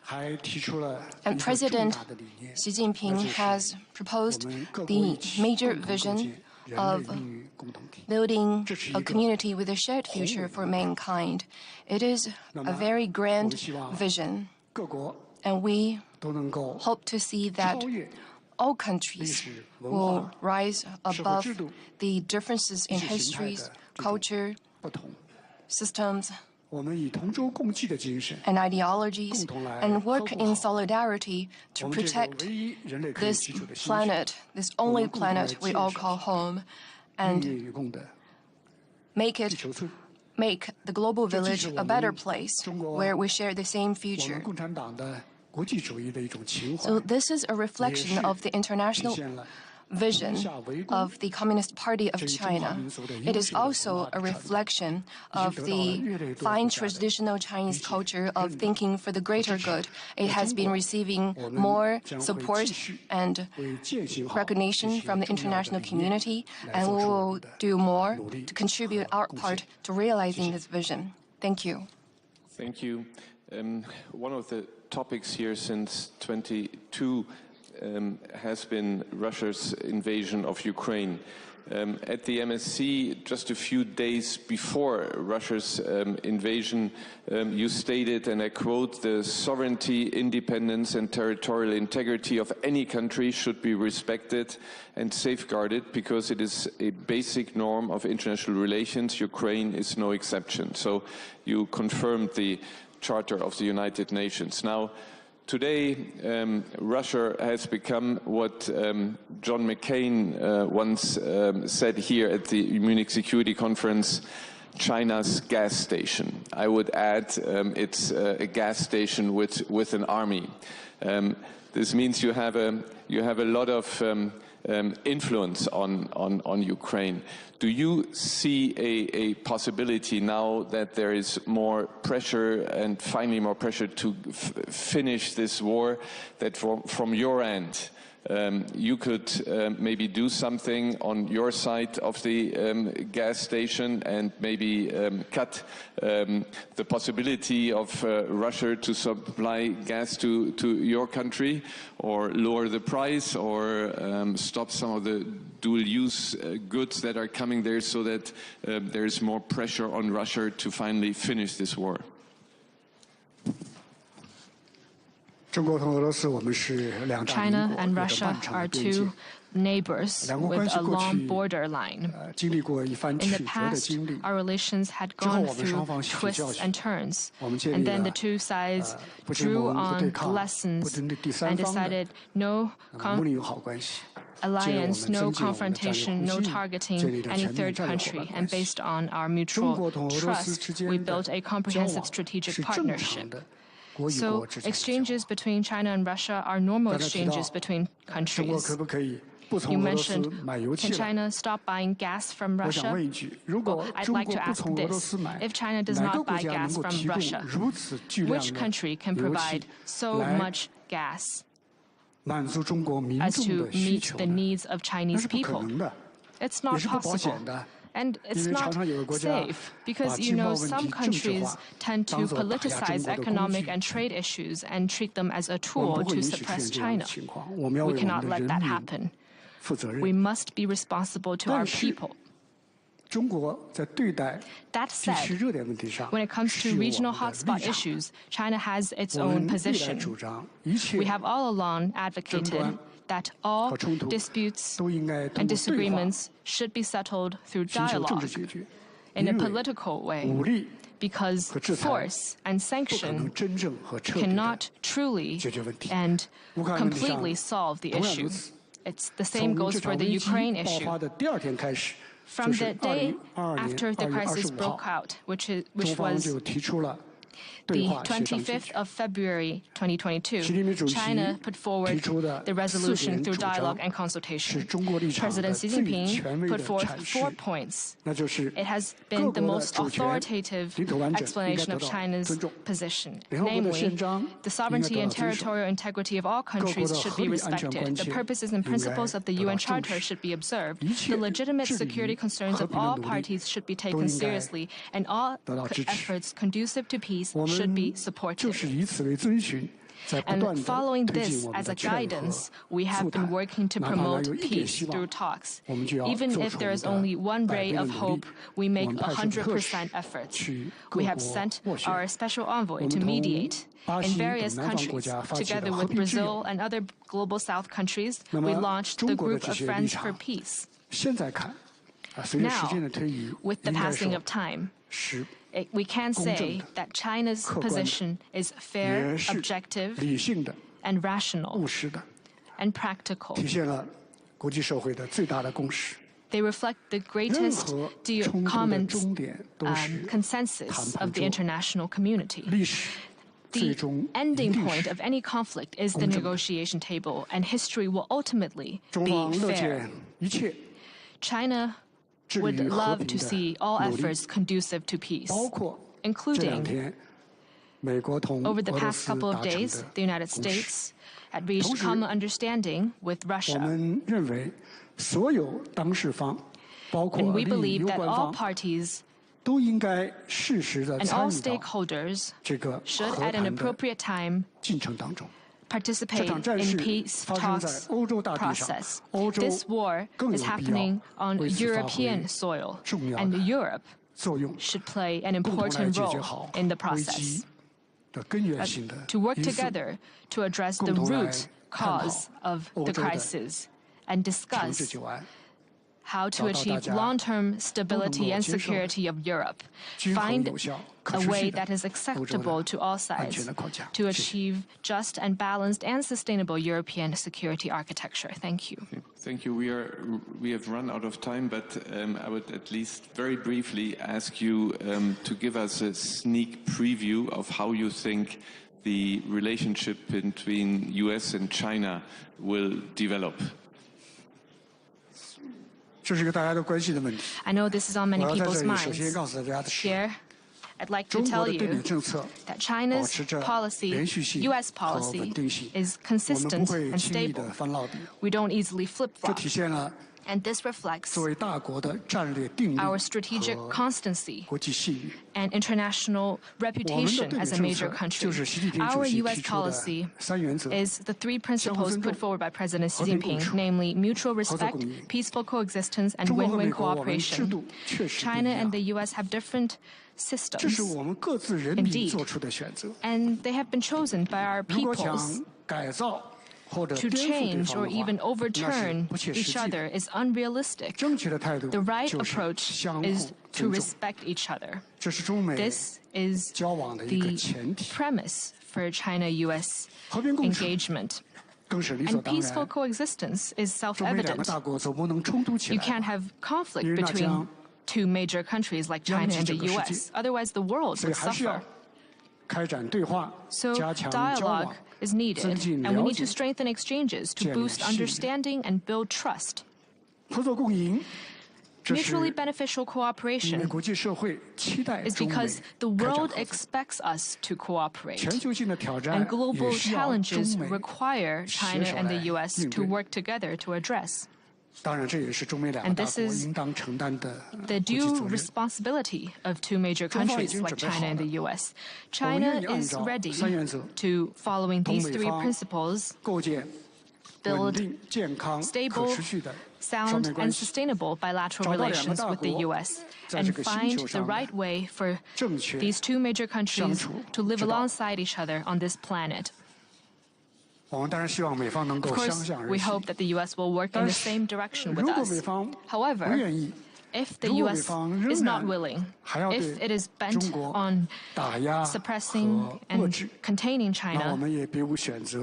And President Xi Jinping has proposed the major vision of building a community with a shared future for mankind. It is a very grand vision, and we hope to see that all countries will rise above the differences in histories, culture, systems, and ideologies, and work in solidarity to protect this planet, this only planet we all call home, and make the global village a better place where we share the same future. So this is a reflection of the international vision of the Communist Party of China. It is also a reflection of the fine traditional Chinese culture of thinking for the greater good. It has been receiving more support and recognition from the international community, and we will do more to contribute our part to realizing this vision. Thank you. Thank you. One of the topics here since 22 has been Russia's invasion of Ukraine. At the MSC, just a few days before Russia's invasion, you stated, and I quote, "The sovereignty, independence and territorial integrity of any country should be respected and safeguarded because it is a basic norm of international relations. Ukraine is no exception." So you confirmed the Charter of the United Nations. Now, today, Russia has become what John McCain once said here at the Munich Security Conference, China's gas station. I would add it's a gas station with an army. This means you have a lot of influence on Ukraine. Do you see a possibility now that there is more pressure and finally more pressure to finish this war, that from your end you could maybe do something on your side of the gas station and maybe cut the possibility of Russia to supply gas to your country, or lower the price, or stop some of the dual-use goods that are coming there, so that there is more pressure on Russia to finally finish this war? China and Russia are two neighbors with a long border line. In the past, our relations had gone through twists and turns, and then the two sides drew on lessons and decided no alliance, no confrontation, no targeting any third country. And based on our mutual trust, we built a comprehensive strategic partnership. So exchanges between China and Russia are normal exchanges between countries. You mentioned, can China stop buying gas from Russia? Well, I'd like to ask this. If China does not buy gas from Russia, which country can provide so much gas as to meet the needs of Chinese people? It's not possible. And it's not safe, because, you know, some countries tend to politicize economic and trade issues and treat them as a tool to suppress China. We cannot let that happen. We must be responsible to our people. That said, when it comes to regional hotspot issues, China has its own position. We have all along advocated that all disputes and disagreements should be settled through dialogue in a political way, because force and sanction cannot truly and completely solve the issue. It's the same goes for the Ukraine issue. From the day after the crisis broke out, which was the 25th of February 2022, China put forward the resolution through dialogue and consultation. President Xi Jinping put forth 4 points. It has been the most authoritative explanation of China's position. Namely, the sovereignty and territorial integrity of all countries should be respected. The purposes and principles of the UN Charter should be observed. The legitimate security concerns of all parties should be taken seriously, and all efforts conducive to peace should be supported. And following this as a guidance, we have been working to promote peace through talks. Even if there is only one ray of hope, we make 100% efforts. We have sent our special envoy to mediate in various countries. Together with Brazil and other global South countries, we launched the Group of Friends for Peace. Now, with the passing of time, we can say that China's position is fair, objective, and rational, and practical. They reflect the greatest common consensus of the international community. The ending point of any conflict is the negotiation table, and history will ultimately be fair. China would love to see all efforts conducive to peace, including, over the past couple of days, the United States had reached common understanding with Russia. And we believe that all parties and all stakeholders should, at an appropriate time, participate in peace talks process. This war is happening on European soil, and Europe should play an important role in the process. To work together to address the root cause of the crisis and discuss how to achieve long-term stability and security of Europe, find a way that is acceptable to all sides to achieve just and balanced and sustainable European security architecture. Thank you. Thank you. We have run out of time, but I would at least very briefly ask you to give us a sneak preview of how you think the relationship between US and China will develop. I know this is on many people's minds. Here, I'd like to tell you that China's policy, U.S. policy, is consistent and stable. We don't easily flip-flop. And this reflects our strategic constancy and international reputation as a major country. Our U.S. policy is the three principles put forward by President Xi Jinping, namely mutual respect, peaceful coexistence, and win-win cooperation. China and the U.S. have different systems, indeed, and they have been chosen by our peoples. To change or even overturn each other is unrealistic. The right approach is to respect each other. This is the premise for China-US engagement. And peaceful coexistence is self-evident. You can't have conflict between two major countries like China and the US. Otherwise, the world would suffer. So dialogue is needed, and we need to strengthen exchanges to boost understanding and build trust. Mutually beneficial cooperation is because the world expects us to cooperate, and global challenges require China and the US to work together to address. And this is the due responsibility of two major countries like China and the U.S. China is ready to, following these three principles, build stable, sound, and sustainable bilateral relations with the U.S. and find the right way for these two major countries to live alongside each other on this planet. Of course, we hope that the U.S. will work in the same direction with us. However, if the U.S. is not willing, if it is bent on suppressing and containing China,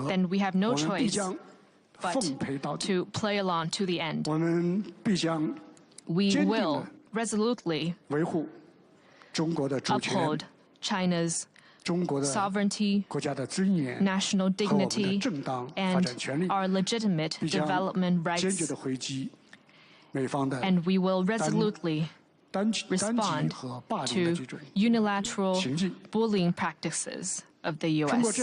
then we have no choice but to play along to the end. We will resolutely uphold China's sovereignty, national dignity, and our legitimate development rights. And we will resolutely respond to unilateral bullying practices of the U.S.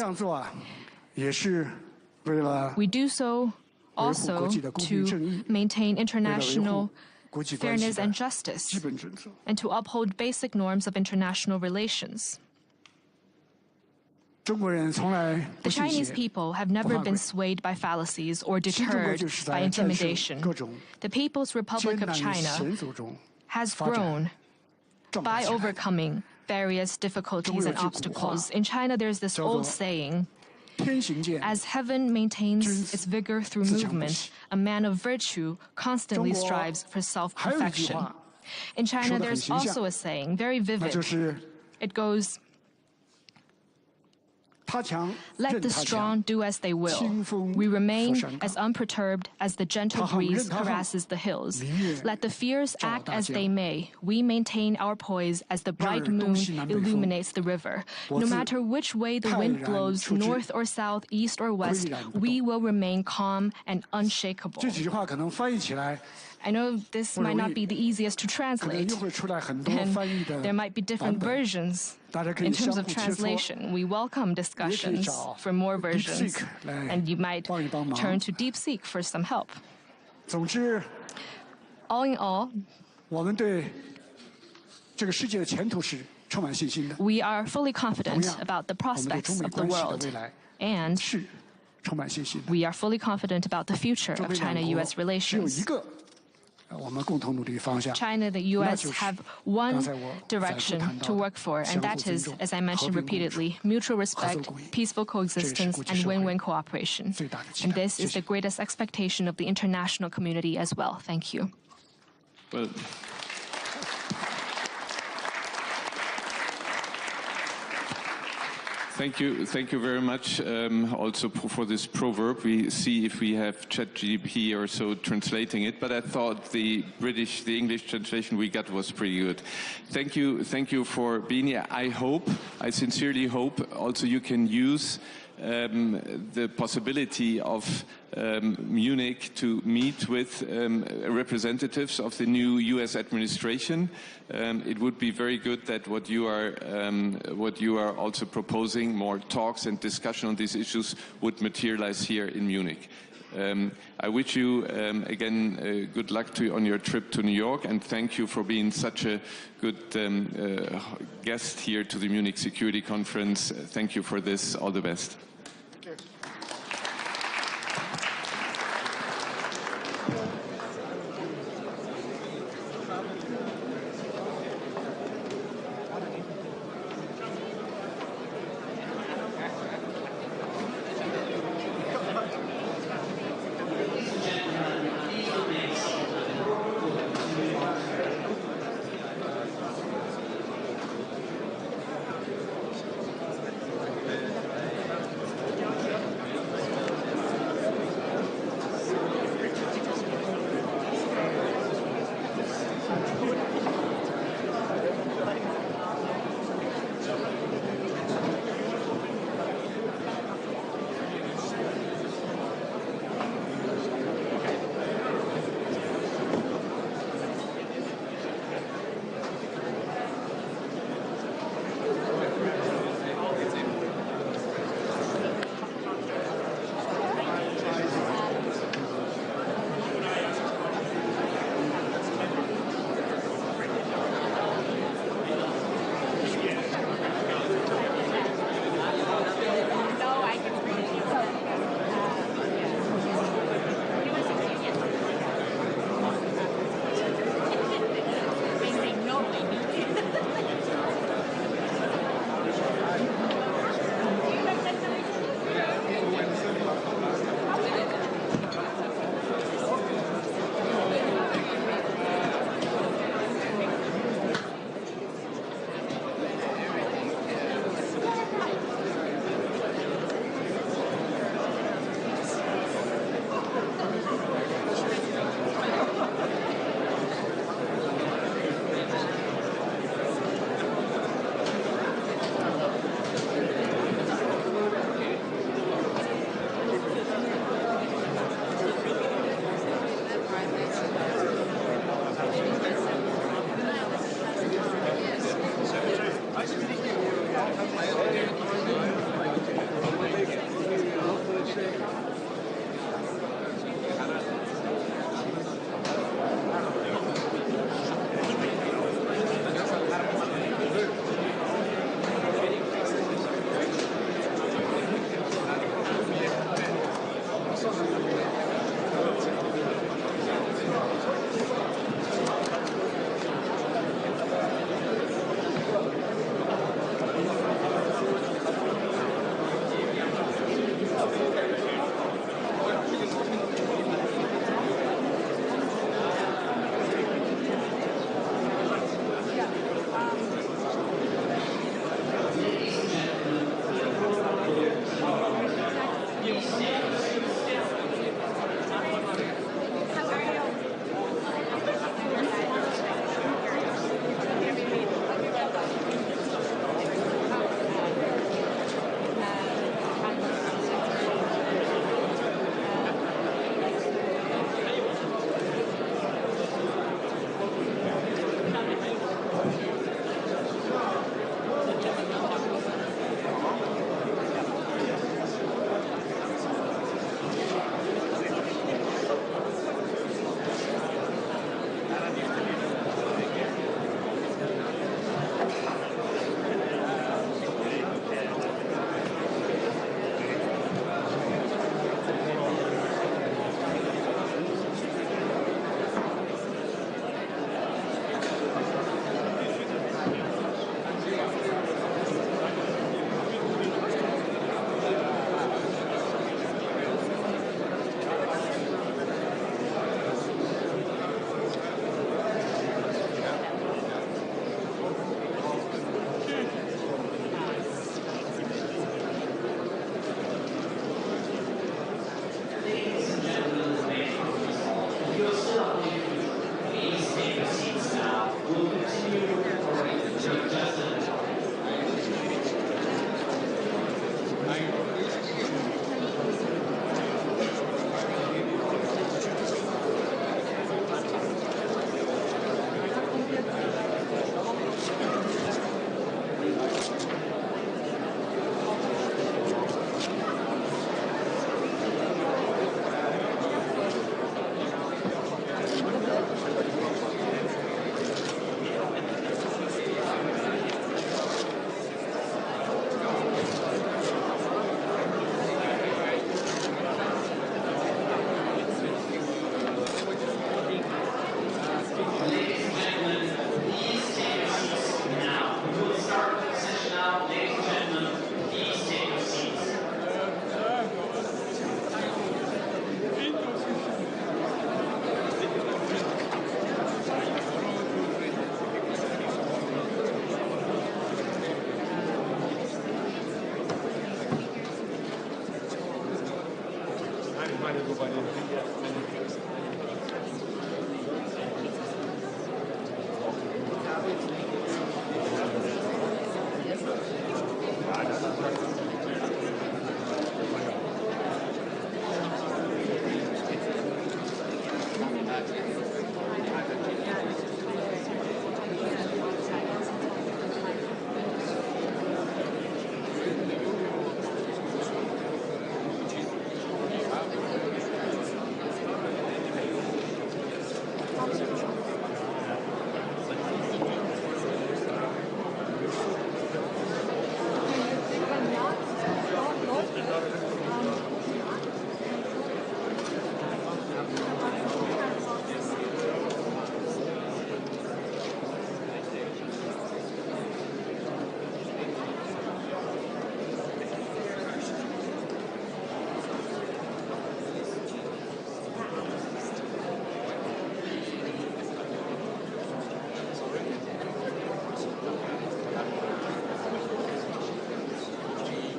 We do so also to maintain international fairness and justice, and to uphold basic norms of international relations. The Chinese people have never been swayed by fallacies or deterred by intimidation. The People's Republic of China has grown by overcoming various difficulties and obstacles. In China, there's this old saying, as heaven maintains its vigor through movement, a man of virtue constantly strives for self-perfection. In China, there's also a saying, very vivid. It goes, Let the strong do as they will. We remain as unperturbed as the gentle breeze harasses the hills. Let the fierce act as they may. We maintain our poise as the bright moon illuminates the river. No matter which way the wind blows, north or south, east or west, we will remain calm and unshakable. I know this might not be the easiest to translate, and there might be different versions in terms of translation. We welcome discussions for more versions, and you might turn to DeepSeek for some help. All in all, we are fully confident about the prospects of the world, and we are fully confident about the future of China-U.S. relations. China and the U.S. have one direction to work for, and that is, as I mentioned repeatedly, mutual respect, peaceful coexistence, and win-win cooperation. And this is the greatest expectation of the international community as well. Thank you. Well, thank you very much. Also for this proverb, we see if we have ChatGPT or so translating it. But I thought the English translation we got was pretty good. Thank you for being here. I sincerely hope, also you can use the possibility of Munich to meet with representatives of the new U.S. administration. It would be very good that what you are also proposing, more talks and discussion on these issues, would materialize here in Munich. I wish you again good luck on your trip to New York, and thank you for being such a good guest here to the Munich Security Conference. Thank you for this. All the best. take your seats now. We'll continue recording in just a minute.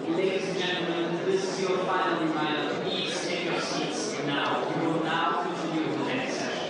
Ladies and gentlemen, this is your final reminder. Please take your seats now. We will now continue the next session.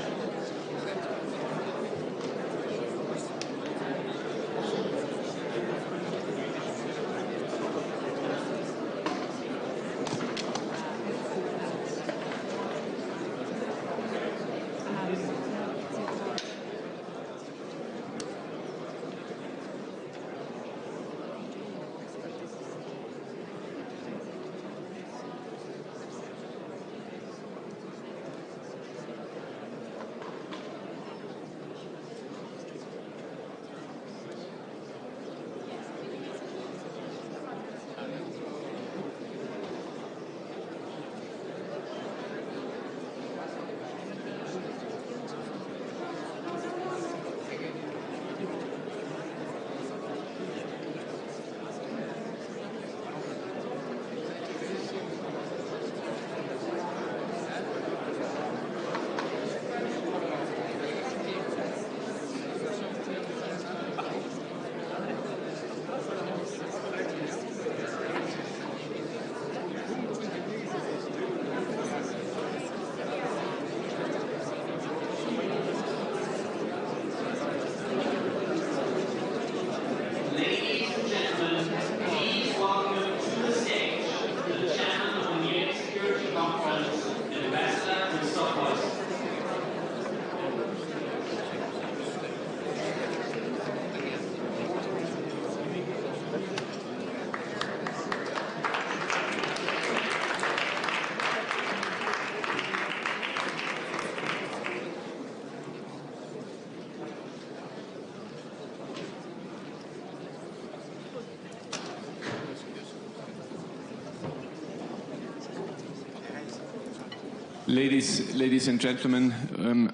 Ladies and gentlemen,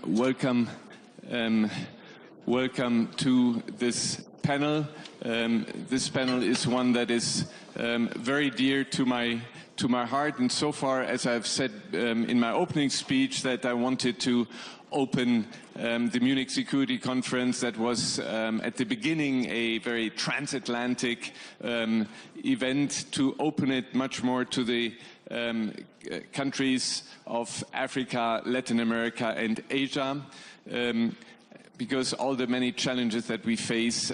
welcome to this panel. This panel is one that is very dear to my heart, and so far, as I've said in my opening speech, that I wanted to open the Munich Security Conference that was at the beginning a very transatlantic event, to open it much more to the countries of Africa, Latin America and Asia. because all the many challenges that we face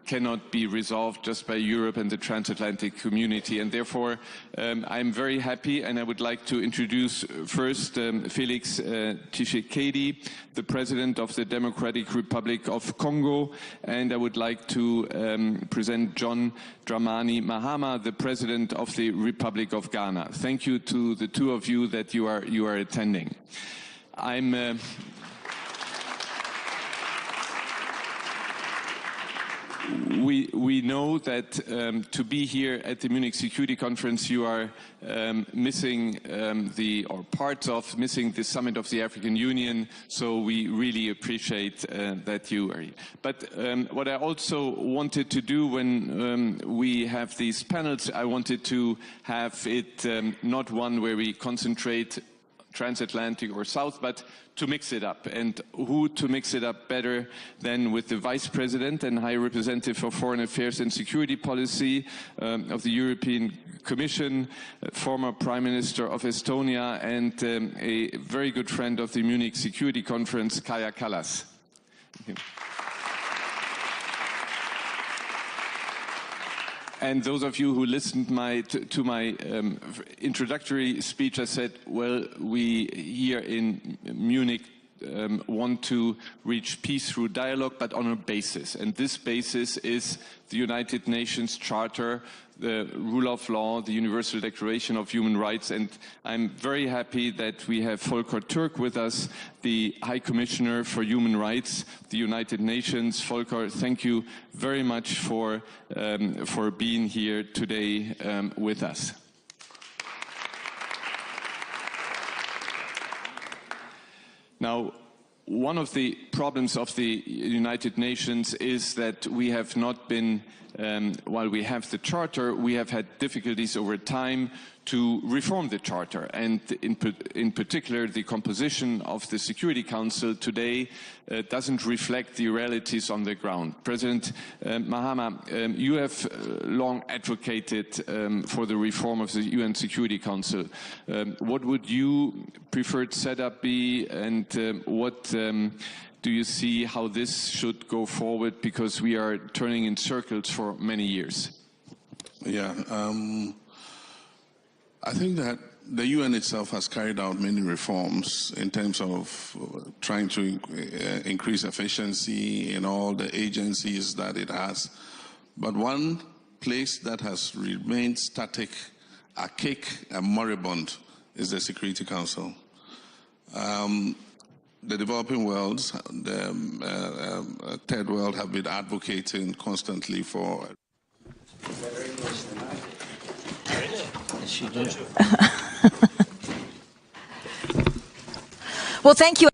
cannot be resolved just by Europe and the transatlantic community. And therefore, I'm very happy, and I would like to introduce first Felix Tshisekedi, the President of the Democratic Republic of Congo, and I would like to present John Dramani Mahama, the President of the Republic of Ghana. Thank you to the two of you that you are attending. We know that to be here at the Munich Security Conference, you are missing or parts of missing the summit of the African Union. So we really appreciate that you are here. But what I also wanted to do when we have these panels, I wanted to have it not one where we concentrate transatlantic or south, but to mix it up. And who to mix it up better than with the Vice President and High Representative for Foreign Affairs and Security Policy of the European Commission, former Prime Minister of Estonia, and a very good friend of the Munich Security Conference, Kaja Kallas. Thank you. And those of you who listened to my introductory speech, I said, well, we here in Munich want to reach peace through dialogue, but on a basis. And this basis is the United Nations Charter, the rule of law, the Universal Declaration of Human Rights. And I'm very happy that we have Volker Türk with us, the High Commissioner for Human Rights, the United Nations. Volker, thank you very much for being here today with us. Now, one of the problems of the United Nations is that we have not been, while we have the Charter, we have had difficulties over time to reform the Charter. And in particular, the composition of the Security Council today doesn't reflect the realities on the ground. President Mahama, you have long advocated for the reform of the UN Security Council. What would your preferred setup be, and what do you see how this should go forward, because we are turning in circles for many years? Yeah, I think that the UN itself has carried out many reforms in terms of trying to increase efficiency in all the agencies that it has. But one place that has remained static, archaic, and moribund is the Security Council. The developing world, the third world, have been advocating constantly for. Well, thank you.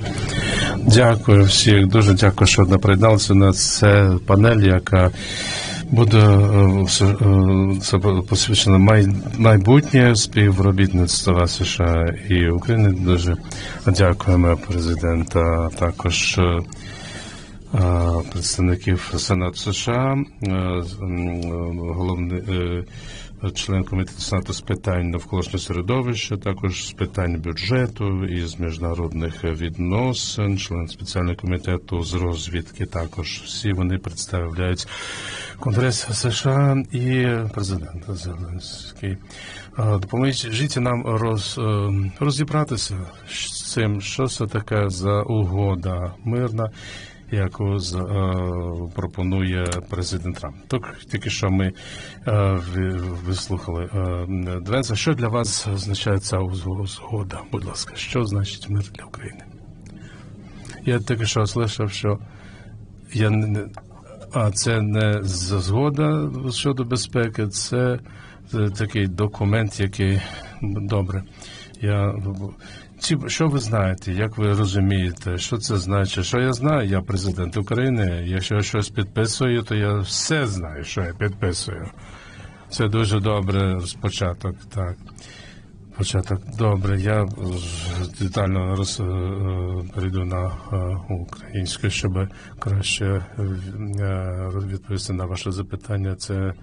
Дякую всіх, дуже дякую, що приєдналися на це панель, яка буде посвячена майбутнє співробітництва США і України. Дуже дякуємо президента, також представників Сенату США, головний член комітету Сенату з питань навколишнього середовища, також з питань бюджету і з міжнародних відносин, член спеціального комітету з розвідки. Також всі вони представляють Конгрес США і президент Зеленський. Допоможіть нам розібратися з цим, що це таке за угода мирна, яку пропонує президент Трамп. Тільки що ми вислухали Двенса. Що для вас означає ця згода? Будь ласка, що значить мир для України? Я тільки що слухав, що це не згода щодо безпеки, це такий документ, який добре. Що ви знаєте, як ви розумієте, що це значить? Що я знаю, я президент України, якщо я щось підписую, то я все знаю, що я підписую. Це дуже добре початок, так. Початок, добре, я детально перейду на українську, щоб краще відповісти на ваше запитання. Це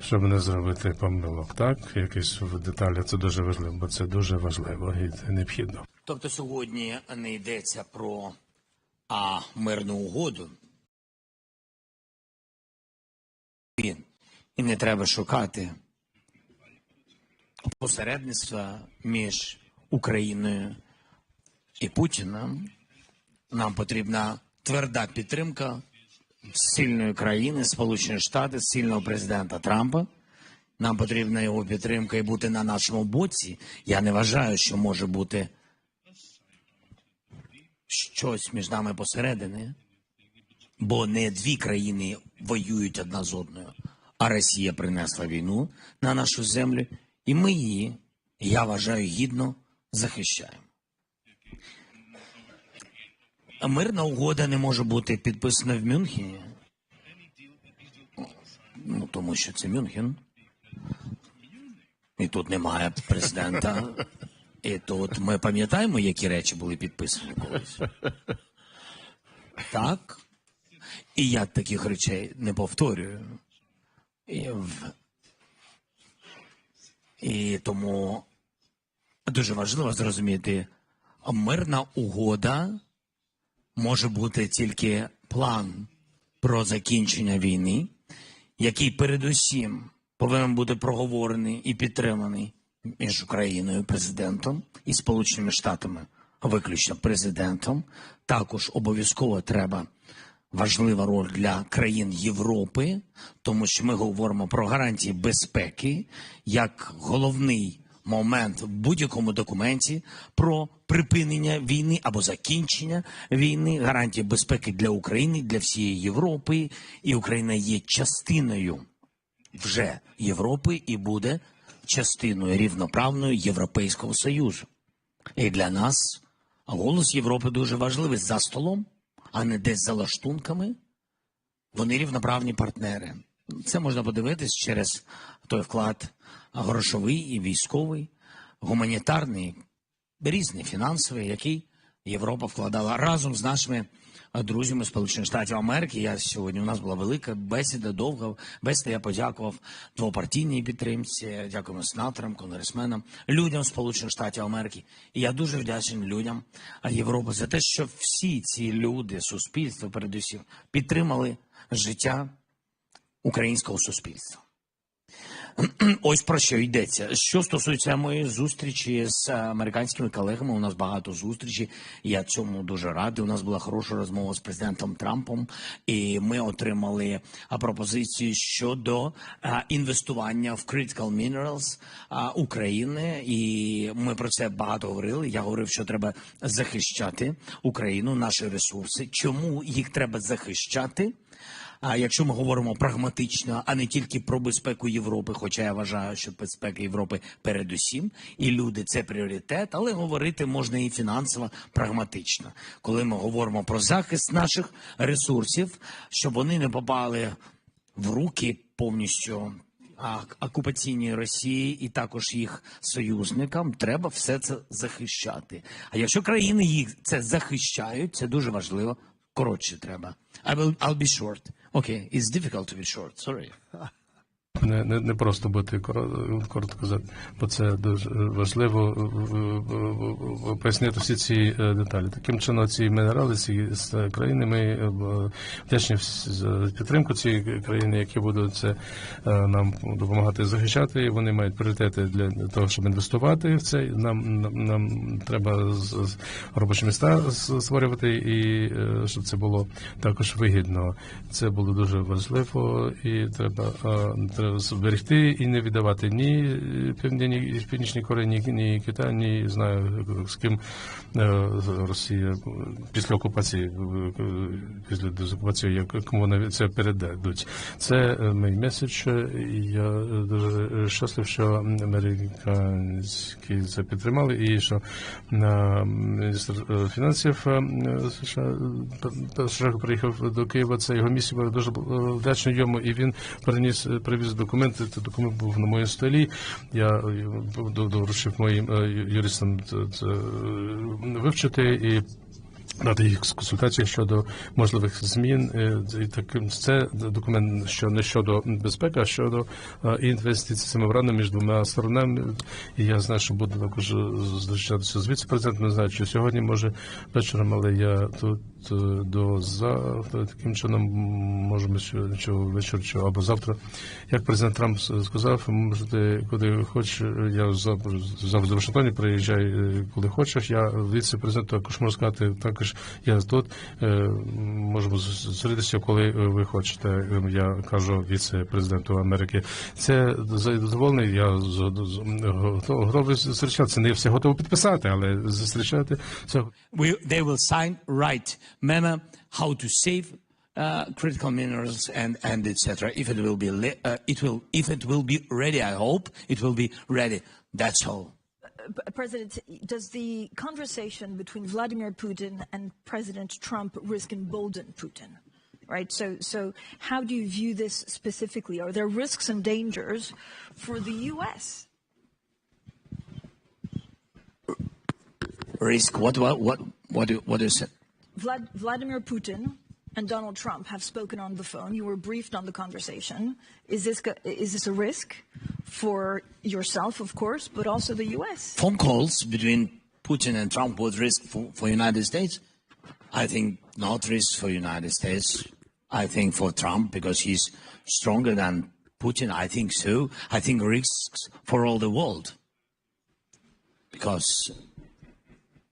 щоб не зробити помилок, так? Якісь деталі, це дуже важливо, бо це дуже важливо і це необхідно. Тобто сьогодні не йдеться про а мирну угоду. І не треба шукати посередництва між Україною і Путіним. Нам потрібна тверда підтримка сильної країни, Сполучені Штати, сильного президента Трампа. Нам потрібна його підтримка і бути на нашому боці. Я не вважаю, що може бути щось між нами посередині, бо не дві країни воюють одна з одною, а Росія принесла війну на нашу землю, і ми її, я вважаю, гідно захищаємо. Мирна угода не може бути підписана в Мюнхені, тому що це Мюнхен. І тут немає президента. І тут ми пам'ятаємо, які речі були підписані колись. Так? І я таких речей не повторюю. І тому дуже важливо зрозуміти, мирна угода може бути тільки план про закінчення війни, який передусім повинен бути проговорений і підтриманий між Україною, президентом, і Сполученими Штатами, виключно президентом. Також обов'язково треба важлива роль для країн Європи, тому що ми говоримо про гарантії безпеки як головний момент в будь-якому документі про припинення війни або закінчення війни, гарантії безпеки для України, для всієї Європи. І Україна є частиною вже Європи і буде частиною рівноправною Європейського Союзу. І для нас голос Європи дуже важливий за столом, а не десь за лаштунками. Вони рівноправні партнери. Це можна подивитись через той вклад грошовий і військовий, гуманітарний, різний, фінансовий, який Європа вкладала разом з нашими друзями Сполучених Штатів Америки. У нас була велика бесіда, довга бесіда. Я подякував двопартійній підтримці, дякуємо сенаторам, конгресменам, людям Сполучених Штатів Америки. І я дуже вдячний людям Європи за те, що всі ці люди, суспільство передусім, підтримали життя українського суспільства. Ось про що йдеться. Що стосується моєї зустрічі з американськими колегами, у нас багато зустрічей, я цьому дуже радий. У нас була хороша розмова з президентом Трампом, і ми отримали пропозиції щодо інвестування в critical minerals України, і ми про це багато говорили. Я говорив, що треба захищати Україну, наші ресурси. Чому їх треба захищати? А якщо ми говоримо прагматично, а не тільки про безпеку Європи, хоча я вважаю, що безпека Європи передусім, і люди – це пріоритет, але говорити можна і фінансово, прагматично. Коли ми говоримо про захист наших ресурсів, щоб вони не попали в руки повністю окупаційній Росії і також їх союзникам, треба все це захищати. А якщо країни їх це захищають, це дуже важливо, коротше треба. I'll be short. Okay, it's difficult to be short, sorry. Не просто бути коротко казати, бо це дуже важливо пояснити всі ці деталі. Таким чином, ці мінерали, ці країни, ми вдячні за підтримку цієї країни, які будуть це нам допомагати захищати. Вони мають пріоритети для того, щоб інвестувати в це. Нам треба робочі місця створювати, і щоб це було також вигідно. Це було дуже важливо, і треба зберегти і не віддавати ні Північній Кореї, ні Китаю, ні знаю з ким Росія після окупації, після дезокупації, кому вони це передадуть. Це мій меседж. Я дуже щаслив, що американські це підтримали, і що міністр фінансів США приїхав до Києва. Це його місія, була дуже вдячний йому, і він привіз документи. Цей документ був на моїй столі. Я доручив моїм юристам це вивчити, і дати їх консультації щодо можливих змін. І таким це документ, що не щодо безпеки, а щодо інвестицій меморандум між двома сторонами. І я знаю, що буду також зустрічатися з віце-президентом. Не знаю, чи сьогодні, може, вечором, але я тут до завтра, таким чином можемо вечір або завтра. Як президент Трамп сказав, можете куди хочеш, я завжди в Вашингтоні, приїжджай куди хочеш. Я віце-президент також можу сказати, також я тут, можемо зустрітися, коли ви хочете, я кажу віце-президенту Америки. Це задоволений, я готовий зустрічатися. Не все готовий підписати, але зустрічати. They will sign right memo how to save critical minerals and etc. If it will be if it will be ready, I hope it will be ready. That's all. President, does the conversation between Vladimir Putin and President Trump risk embolden Putin? Right. So how do you view this specifically? Are there risks and dangers for the U.S.? Risk? What is it? Vladimir Putin and Donald Trump have spoken on the phone. You were briefed on the conversation. Is this a risk for yourself, of course, but also the U.S.? Phone calls between Putin and Trump would risk for United States? I think not risk for United States. I think for Trump, because he's stronger than Putin, I think so. I think risks for all the world. Because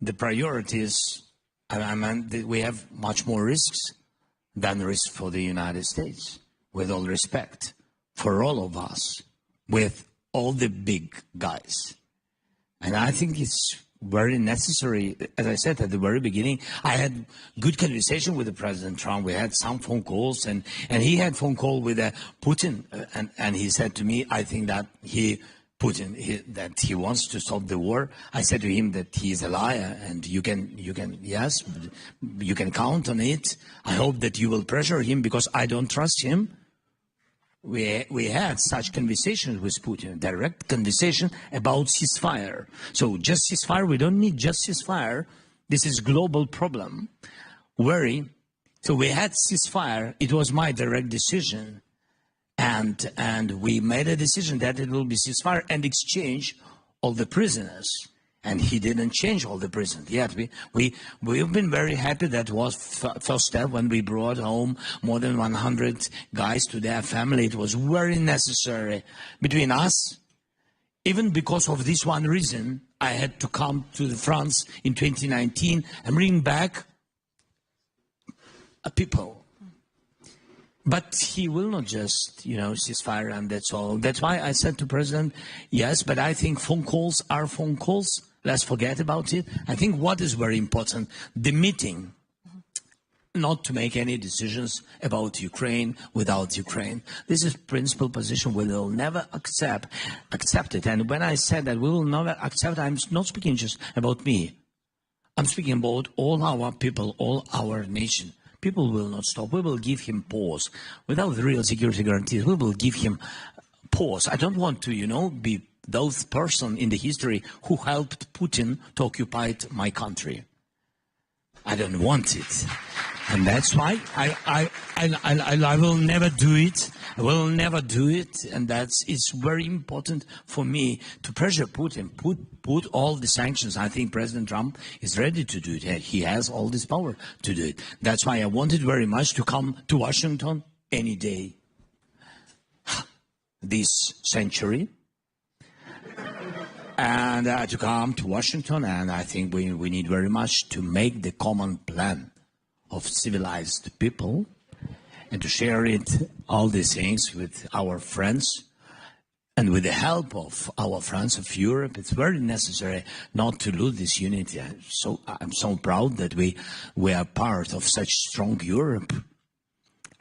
the priorities, we have much more risks than risk for the United States, with all respect, for all of us, with all the big guys. And I think it's very necessary. As I said at the very beginning, I had good conversation with the President Trump. We had some phone calls, and he had phone call with Putin, and he said to me, I think that that he wants to stop the war. I said to him that he is a liar, and you can count on it. I hope that you will pressure him, because I don't trust him. We had such conversations with Putin, direct conversation about ceasefire. So just ceasefire, we don't need just ceasefire. This is global problem. So we had ceasefire. It was my direct decision. And we made a decision that it will be ceasefire and exchange all the prisoners. And he didn't change all the prisoners. Yet we've been very happy. That was first step when we brought home more than 100 guys to their family. It was very necessary between us. Even because of this one reason, I had to come to France in 2019 and bring back people. But he will not just, ceasefire and that's all. That's why I said to President, yes, but I think phone calls are phone calls. Let's forget about it. I think what is very important, the meeting, not to make any decisions about Ukraine without Ukraine. This is principal position we will never accept it. And when I said that we will never accept, I'm not speaking just about me. I'm speaking about all our people, all our nation. People will not stop. We will give him pause. Without real security guarantees, we will give him pause. I don't want to, be those person in the history who helped Putin to occupy my country. I don't want it. And that's why I will never do it. I will never do it. And it's very important for me to pressure Putin, put all the sanctions. I think President Trump is ready to do it. He has all this power to do it. That's why I wanted very much to come to Washington any day this century. And to come to Washington, and I think we need very much to make the common plan of civilized people and to share it, all these things, with our friends and with the help of our friends of Europe. It's very necessary not to lose this unity. I'm so proud that we are part of such strong Europe.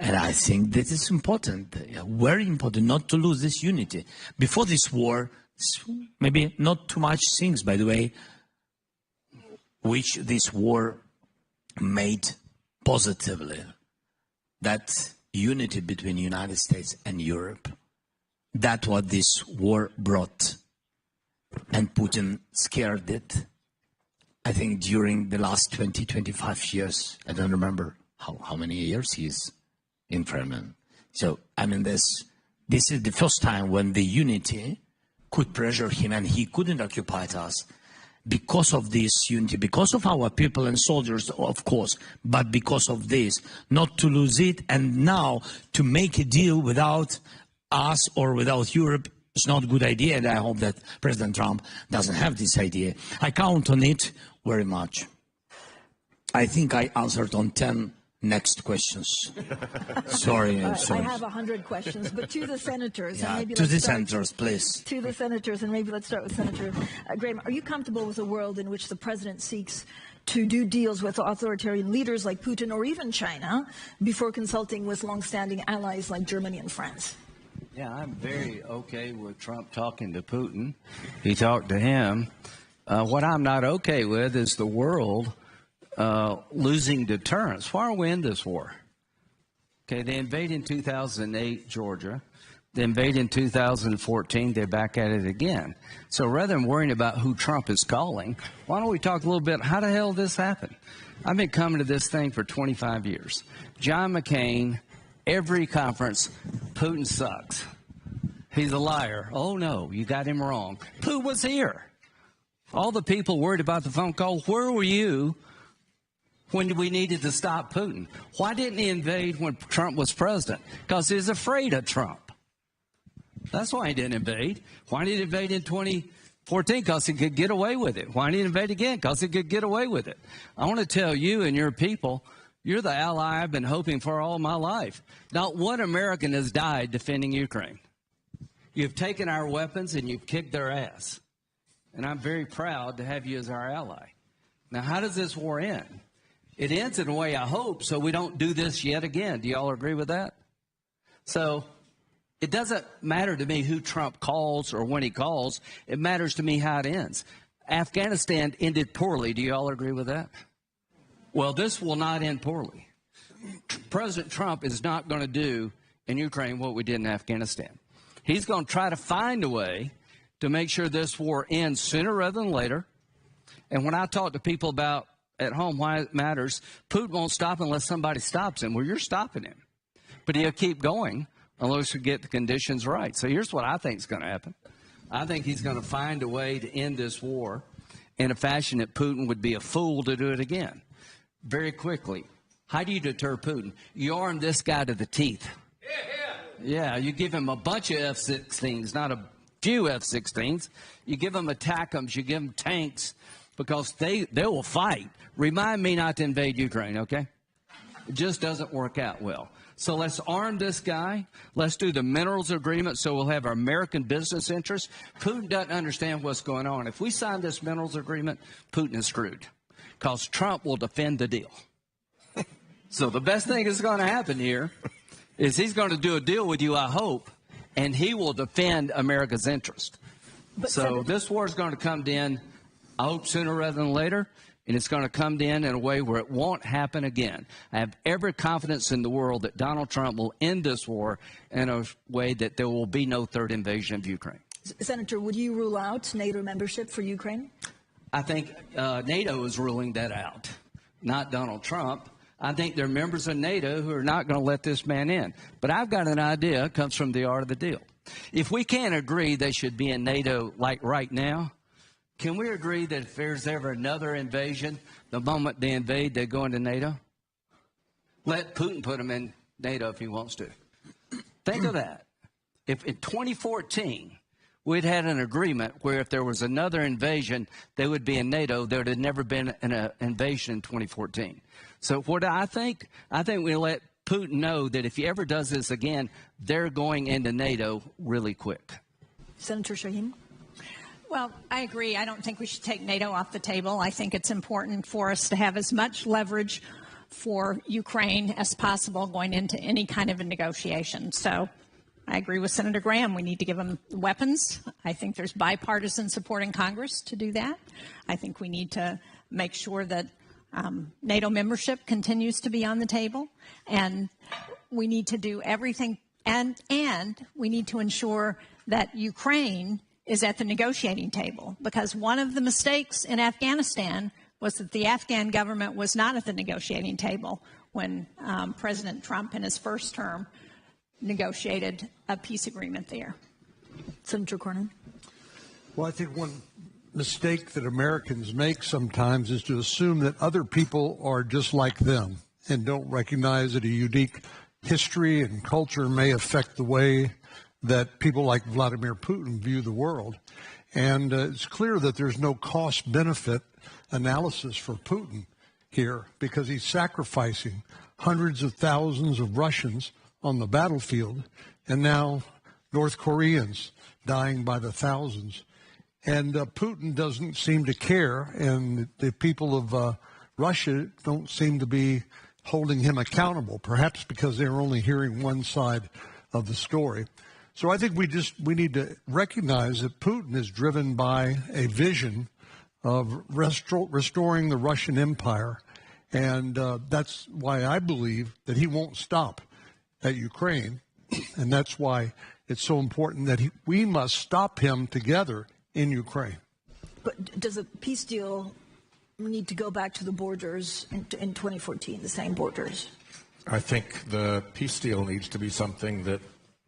And I think that it's important, very important, not to lose this unity. Before this war, maybe not too much things, by the way, which this war made positively. That unity between the United States and Europe. That's what this war brought. And Putin scared it. I think during the last 20, 25 years, I don't remember how many years he's in Kremlin. So, I mean, this is the first time when the unity could pressure him, and he couldn't occupy us because of this unity, because of our people and soldiers, of course, but because of this, not to lose it, and now to make a deal without us or without Europe is not a good idea, and I hope that President Trump doesn't have this idea. I count on it very much. I think I answered on 10 next questions. Sorry. I have 100 questions, but to the senators. Yeah, and maybe to the senators, please. To the senators, and maybe let's start with Senator Graham. Are you comfortable with a world in which the president seeks to do deals with authoritarian leaders like Putin or even China before consulting with longstanding allies like Germany and France? Yeah, I'm very okay with Trump talking to Putin. He talked to him. What I'm not okay with is the world losing deterrence. Why are we in this war? Okay, they invade in 2008 Georgia. They invade in 2014. They're back at it again. So rather than worrying about who Trump is calling, why don't we talk a little bit, how the hell did this happen? I've been coming to this thing for 25 years. John McCain, every conference, Putin sucks. He's a liar. Oh, no, you got him wrong. Putin was here. All the people worried about the phone call, where were you when we needed to stop Putin? Why didn't he invade when Trump was president? Because he was afraid of Trump. That's why he didn't invade. Why did he invade in 2014? Because he could get away with it. Why did he invade again? Because he could get away with it. I want to tell you and your people, you're the ally I've been hoping for all my life. Not one American has died defending Ukraine. You've taken our weapons and you've kicked their ass. And I'm very proud to have you as our ally. Now, how does this war end? It ends in a way I hope so we don't do this yet again. Do you all agree with that? So it doesn't matter to me who Trump calls or when he calls. It matters to me how it ends. Afghanistan ended poorly. Do you all agree with that? Well, this will not end poorly. President Trump is not going to do in Ukraine what we did in Afghanistan. He's going to try to find a way to make sure this war ends sooner rather than later. And when I talk to people about at home why it matters, Putin won't stop unless somebody stops him. Well, you're stopping him. But he'll keep going unless we get the conditions right. So here's what I think is going to happen. I think he's going to find a way to end this war in a fashion that Putin would be a fool to do it again. Very quickly, how do you deter Putin? You arm this guy to the teeth. Yeah, you give him a bunch of F-16s, not a few F-16s. You give them ATACMS, you give them tanks, because they will fight. Remind me not to invade Ukraine, okay? It just doesn't work out well. So let's arm this guy. Let's do the minerals agreement so we'll have our American business interests. Putin doesn't understand what's going on. If we sign this minerals agreement, Putin is screwed, because Trump will defend the deal. So the best thing that's going to happen here is he's going to do a deal with you, I hope, and he will defend America's interest. So this war is going to come in, I hope, sooner rather than later, and it's going to come in a way where it won't happen again. I have every confidence in the world that Donald Trump will end this war in a way that there will be no third invasion of Ukraine. Senator, would you rule out NATO membership for Ukraine? I think NATO is ruling that out, not Donald Trump. I think there are members of NATO who are not going to let this man in. But I've got an idea. It comes from the art of the deal. If we can't agree they should be in NATO like right now, can we agree that if there's ever another invasion, the moment they invade, they go into NATO? Let Putin put them in NATO if he wants to. Think of that. If in 2014 we'd had an agreement where if there was another invasion, they would be in NATO, there would have never been an invasion in 2014. So what do I think? I think we let Putin know that if he ever does this again, they're going into NATO really quick. Senator Shaheen? Well, I agree. I don't think we should take NATO off the table. I think it's important for us to have as much leverage for Ukraine as possible going into any kind of a negotiation. So I agree with Senator Graham. We need to give them weapons. I think there's bipartisan support in Congress to do that. I think we need to make sure that NATO membership continues to be on the table, and we need to do everything, and we need to ensure that Ukraine is at the negotiating table, because one of the mistakes in Afghanistan was that the Afghan government was not at the negotiating table when President Trump in his first term negotiated a peace agreement there. Senator Cornyn. Well, I think one mistake that Americans make sometimes is to assume that other people are just like them and don't recognize that a unique history and culture may affect the way that people like Vladimir Putin view the world. And it's clear that there's no cost-benefit analysis for Putin here because he's sacrificing hundreds of thousands of Russians on the battlefield and now North Koreans dying by the thousands. And Putin doesn't seem to care, and the people of Russia don't seem to be holding him accountable, perhaps because they're only hearing one side of the story. So I think we need to recognize that Putin is driven by a vision of restoring the Russian Empire, and that's why I believe that he won't stop at Ukraine, and that's why it's so important that we must stop him together in Ukraine. But does a peace deal need to go back to the borders in 2014, the same borders? I think the peace deal needs to be something that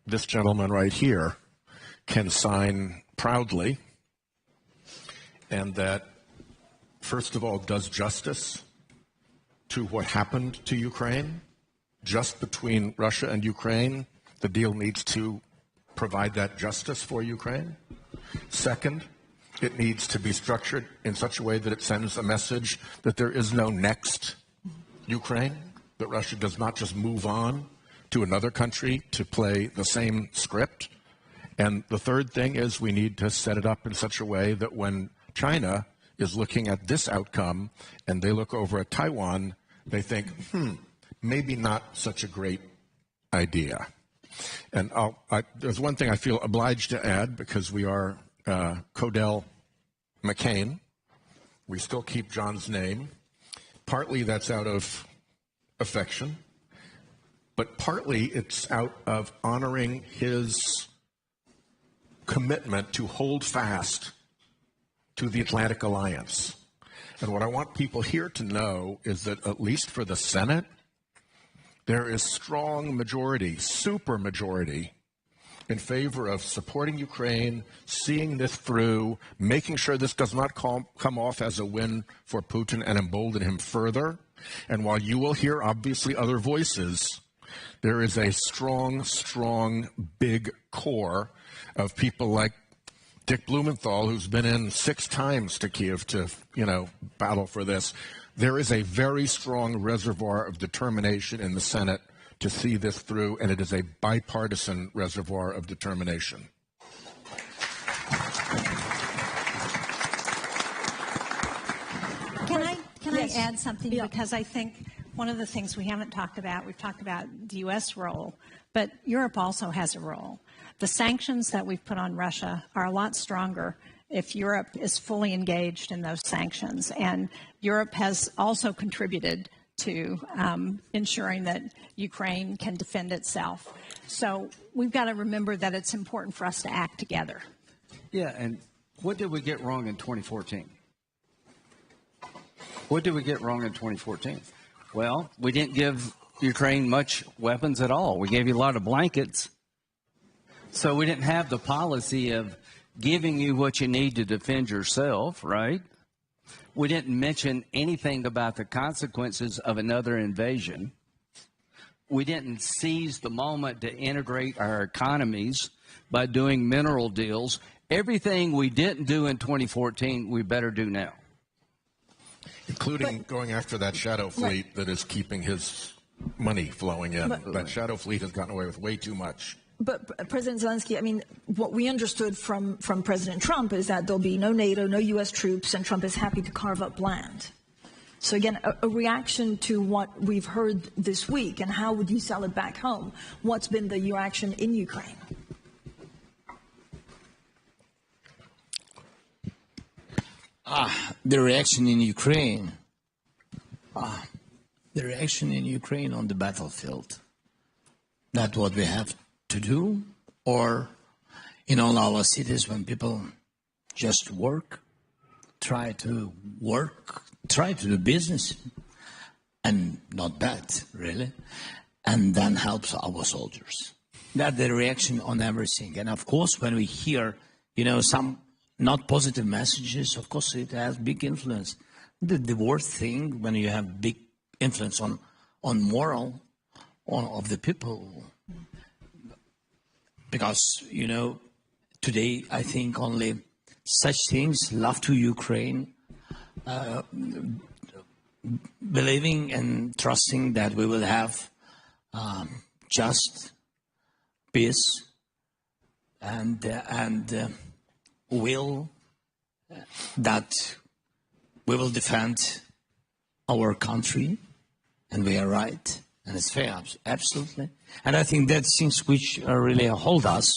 this gentleman right here can sign proudly, and that, first of all, does justice to what happened to Ukraine. Just between Russia and Ukraine, the deal needs to provide that justice for Ukraine. Second, it needs to be structured in such a way that it sends a message that there is no next Ukraine, that Russia does not just move on to another country to play the same script. And the third thing is we need to set it up in such a way that when China is looking at this outcome and they look over at Taiwan, they think, maybe not such a great idea. And there's one thing I feel obliged to add, because we are Codell McCain. We still keep John's name. Partly that's out of affection, but partly it's out of honoring his commitment to hold fast to the Atlantic Alliance. And what I want people here to know is that at least for the Senate, there is strong majority, super majority, in favor of supporting Ukraine, seeing this through, making sure this does not come off as a win for Putin and embolden him further. And while you will hear, obviously, other voices, there is a strong, strong, big core of people like Dick Blumenthal, who's been in 6 times to Kiev to, battle for this. There is a very strong reservoir of determination in the Senate to see this through, and it is a bipartisan reservoir of determination. Can I add something? Yeah. Because I think one of the things we haven't talked about, we've talked about the U.S. role, but Europe also has a role. The sanctions that we've put on Russia are a lot stronger if Europe is fully engaged in those sanctions. And Europe has also contributed to ensuring that Ukraine can defend itself. So we've got to remember that it's important for us to act together. Yeah, and what did we get wrong in 2014? What did we get wrong in 2014? Well, we didn't give Ukraine much weapons at all. We gave you a lot of blankets. So we didn't have the policy of giving you what you need to defend yourself, right? We didn't mention anything about the consequences of another invasion. We didn't seize the moment to integrate our economies by doing mineral deals. Everything we didn't do in 2014, we better do now. Including going after that shadow fleet that is keeping his money flowing in. That shadow fleet has gotten away with way too much. But President Zelensky, I mean, what we understood from President Trump is that there'll be no NATO, no U.S. troops, and Trump is happy to carve up land. So again, a reaction to what we've heard this week, and how would you sell it back home? What's been the reaction in Ukraine? The reaction in Ukraine. The reaction in Ukraine on the battlefield. That's what we have to do, or in all our cities when people just work, try to try to do business, and not bad, really, and then helps our soldiers. That's the reaction on everything. And of course, when we hear, some not positive messages, of course, it has big influence. The worst thing when you have big influence on moral of the people, because, today I think only such things, love to Ukraine, believing and trusting that we will have just peace and will that we will defend our country, and we are right, and it's fair, absolutely. And I think that's things which really hold us.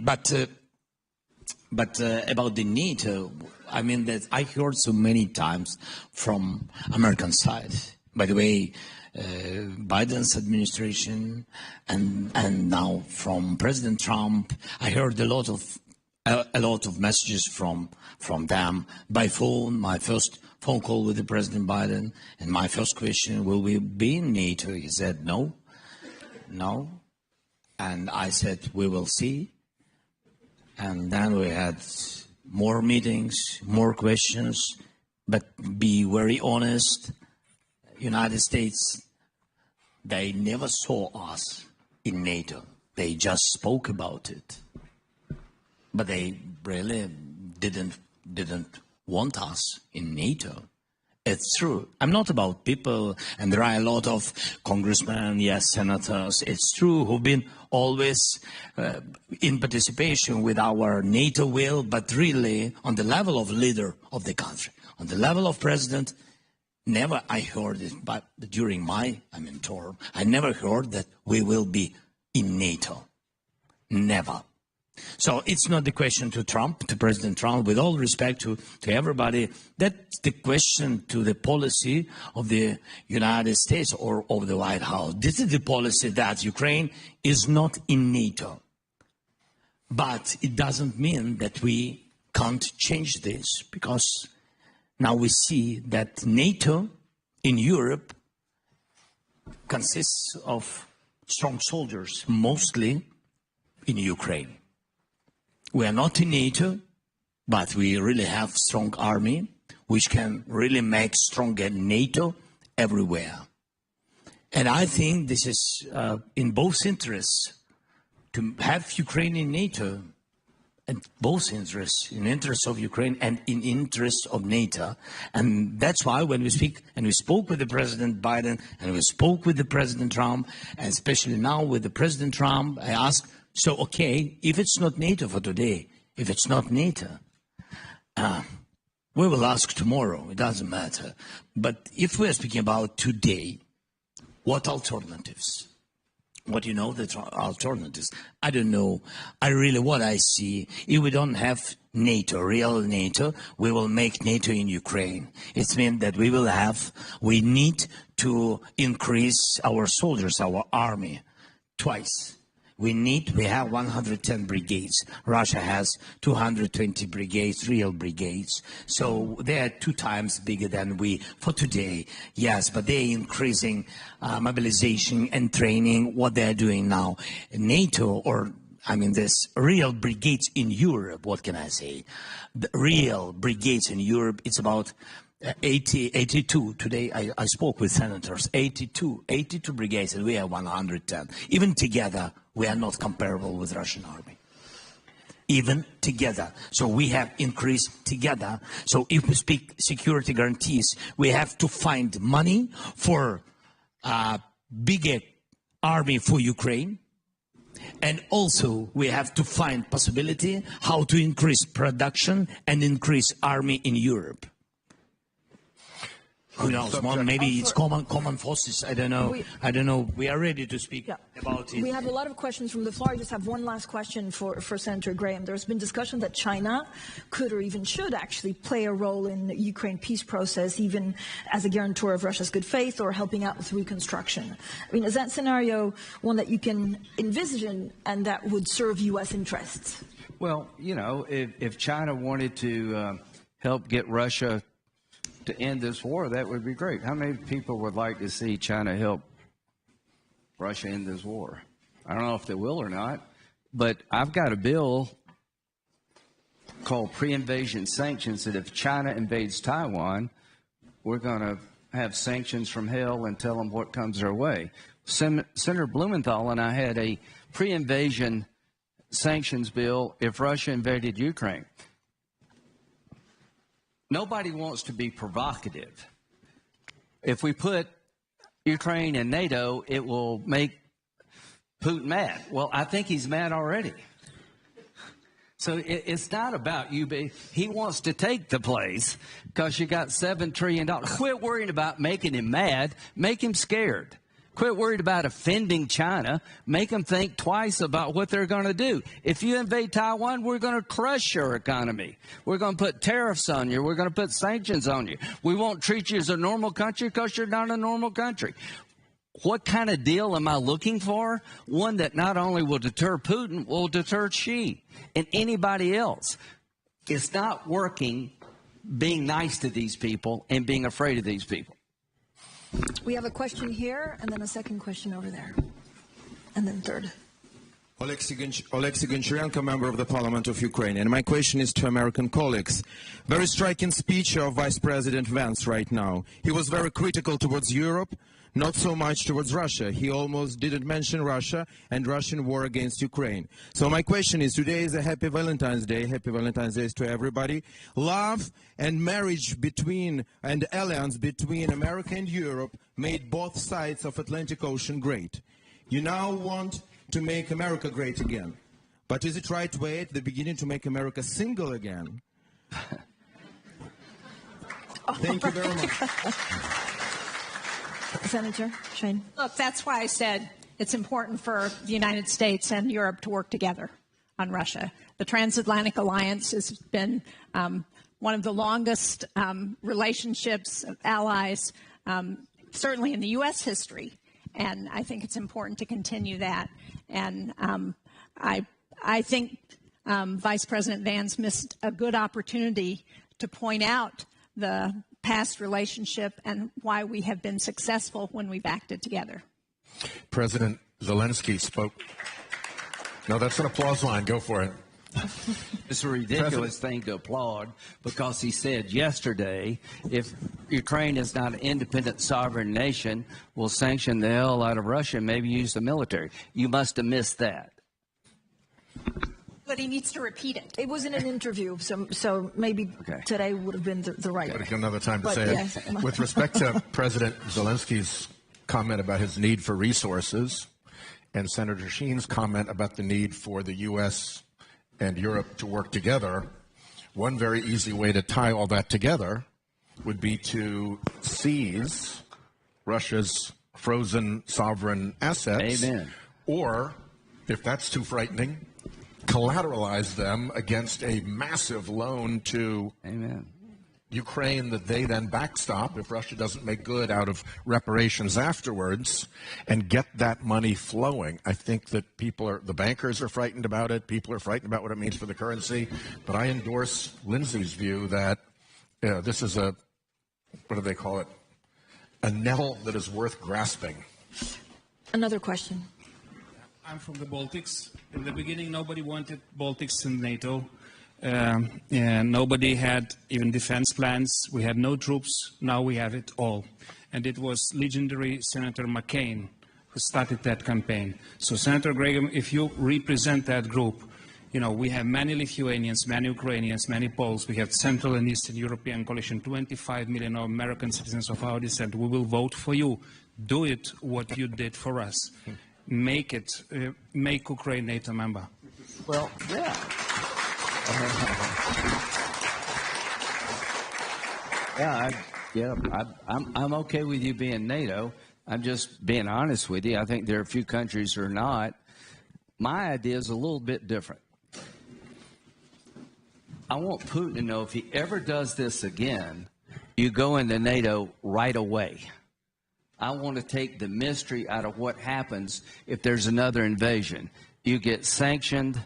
But about the NATO, I mean that I heard so many times from American side. By the way, Biden's administration and now from President Trump, I heard a lot of messages from them by phone. My first phone call with the President Biden, and my first question, will we be in NATO? He said no. And I said, we will see. And then we had more meetings, more questions, but be very honest, United States, they never saw us in NATO. They just spoke about it. But they really didn't want us in NATO. It's true. I'm not about people, and there are a lot of congressmen, yes, senators. It's true, who've been always in participation with our NATO will, but really on the level of leader of the country, on the level of president, never I heard it. But during my term, I never heard that we will be in NATO. Never. So it's not the question to Trump, to President Trump, with all respect to everybody. That's the question to the policy of the United States or of the White House. This is the policy that Ukraine is not in NATO. But it doesn't mean that we can't change this, because now we see that NATO in Europe consists of strong soldiers, mostly in Ukraine. We are not in NATO, but we really have strong army, which can really make stronger NATO everywhere. And I think this is in both interests, to have Ukraine in NATO, and both interests, in interest of Ukraine and in interest of NATO. And that's why when we speak, and we spoke with the President Biden, and we spoke with the President Trump, and especially now with the President Trump, I asked, so, okay, if it's not NATO for today, if it's not NATO, we will ask tomorrow, it doesn't matter. But if we're speaking about today, what alternatives? What do you know the alternatives? I don't know. What I see, if we don't have NATO, real NATO, we will make NATO in Ukraine. It means that we need to increase our soldiers, our army, twice. We have 110 brigades. Russia has 220 brigades, real brigades. So they are 2 times bigger than we for today. Yes, but they're increasing mobilization and training, what they're doing now. NATO, there's real brigades in Europe, what can I say? The real brigades in Europe, it's about 82. Today I spoke with senators, 82 brigades, and we have 110. Even together, we are not comparable with Russian army. Even together. So we have increased together. So if we speak security guarantees, we have to find money for a bigger army for Ukraine. And also we have to find possibility how to increase production and increase army in Europe. Who knows? Maybe it's common forces. I don't know. We are ready to speak about it. We have a lot of questions from the floor. I just have one last question for Senator Graham. There's been discussion that China could or even should actually play a role in the Ukraine peace process, even as a guarantor of Russia's good faith or helping out with reconstruction. Is that scenario one that you can envision and that would serve U.S. interests? Well, if China wanted to help get Russia to end this war, that would be great. How many people would like to see China help Russia end this war? I don't know if they will or not, but I've got a bill called pre-invasion sanctions that if China invades Taiwan, we're going to have sanctions from hell and tell them what comes their way. Senator Blumenthal and I had a pre-invasion sanctions bill if Russia invaded Ukraine. Nobody wants to be provocative. If we put Ukraine in NATO, it will make Putin mad. Well, I think he's mad already. So it's not about you. He wants to take the place because you got $7 trillion. Quit worrying about making him mad. Make him scared. Quit worried about offending China. Make them think twice about what they're going to do. If you invade Taiwan, we're going to crush your economy. We're going to put tariffs on you. We're going to put sanctions on you. We won't treat you as a normal country because you're not a normal country. What kind of deal am I looking for? One that not only will deter Putin, will deter Xi and anybody else. It's not working being nice to these people and being afraid of these people. We have a question here, and then a second question over there, and then third. Oleksiy Goncharenko, member of the Parliament of Ukraine. And my question is to American colleagues. Very striking speech of Vice President Vance right now. He was very critical towards Europe, not so much towards Russia. He almost didn't mention Russia and Russian war against Ukraine. So my question is, today is a happy Valentine's Day. Happy Valentine's Day to everybody. Love and marriage between, and alliance between America and Europe made both sides of Atlantic Ocean great. You now want to make America great again. But is it right way at the beginning to make America single again? Thank you very much. Senator Shane. Look, that's why I said it's important for the United States and Europe to work together on Russia. The transatlantic alliance has been one of the longest relationships of allies, certainly in the U.S. history. And I think it's important to continue that. And I think Vice President Vance missed a good opportunity to point out the past relationship and why we have been successful when we've acted together. President Zelensky spoke. No, that's an applause line. Go for it. It's a ridiculous thing to applaud because he said yesterday, if Ukraine is not an independent sovereign nation, we'll sanction the hell out of Russia and maybe use the military. You must have missed that. But he needs to repeat it. It was in an interview, so maybe today would have been the right way. Another time to say it. With respect to President Zelensky's comment about his need for resources and Senator Sheen's comment about the need for the U.S. and Europe to work together, one very easy way to tie all that together would be to seize Russia's frozen sovereign assets. Amen. Or, if that's too frightening, collateralize them against a massive loan to Ukraine that they then backstop if Russia doesn't make good out of reparations afterwards, and get that money flowing. I think that the bankers are frightened about it. People are frightened about what it means for the currency. But I endorse Lindsay's view that this is what do they call it? A nettle that is worth grasping. Another question. I'm from the Baltics. In the beginning, nobody wanted Baltics in NATO. And nobody had even defense plans. We had no troops. Now we have it all. And it was legendary Senator McCain who started that campaign. So Senator Graham, if you represent that group, you know, we have many Lithuanians, many Ukrainians, many Poles. We have Central and Eastern European coalition, 25 million American citizens of our descent. We will vote for you. Do it what you did for us. Make Ukraine NATO member. Well, yeah. I'm okay with you being NATO. I'm just being honest with you. I think there are a few countries who are not. My idea is a little bit different. I want Putin to know if he ever does this again, you go into NATO right away. I want to take the mystery out of what happens if there's another invasion. You get sanctioned.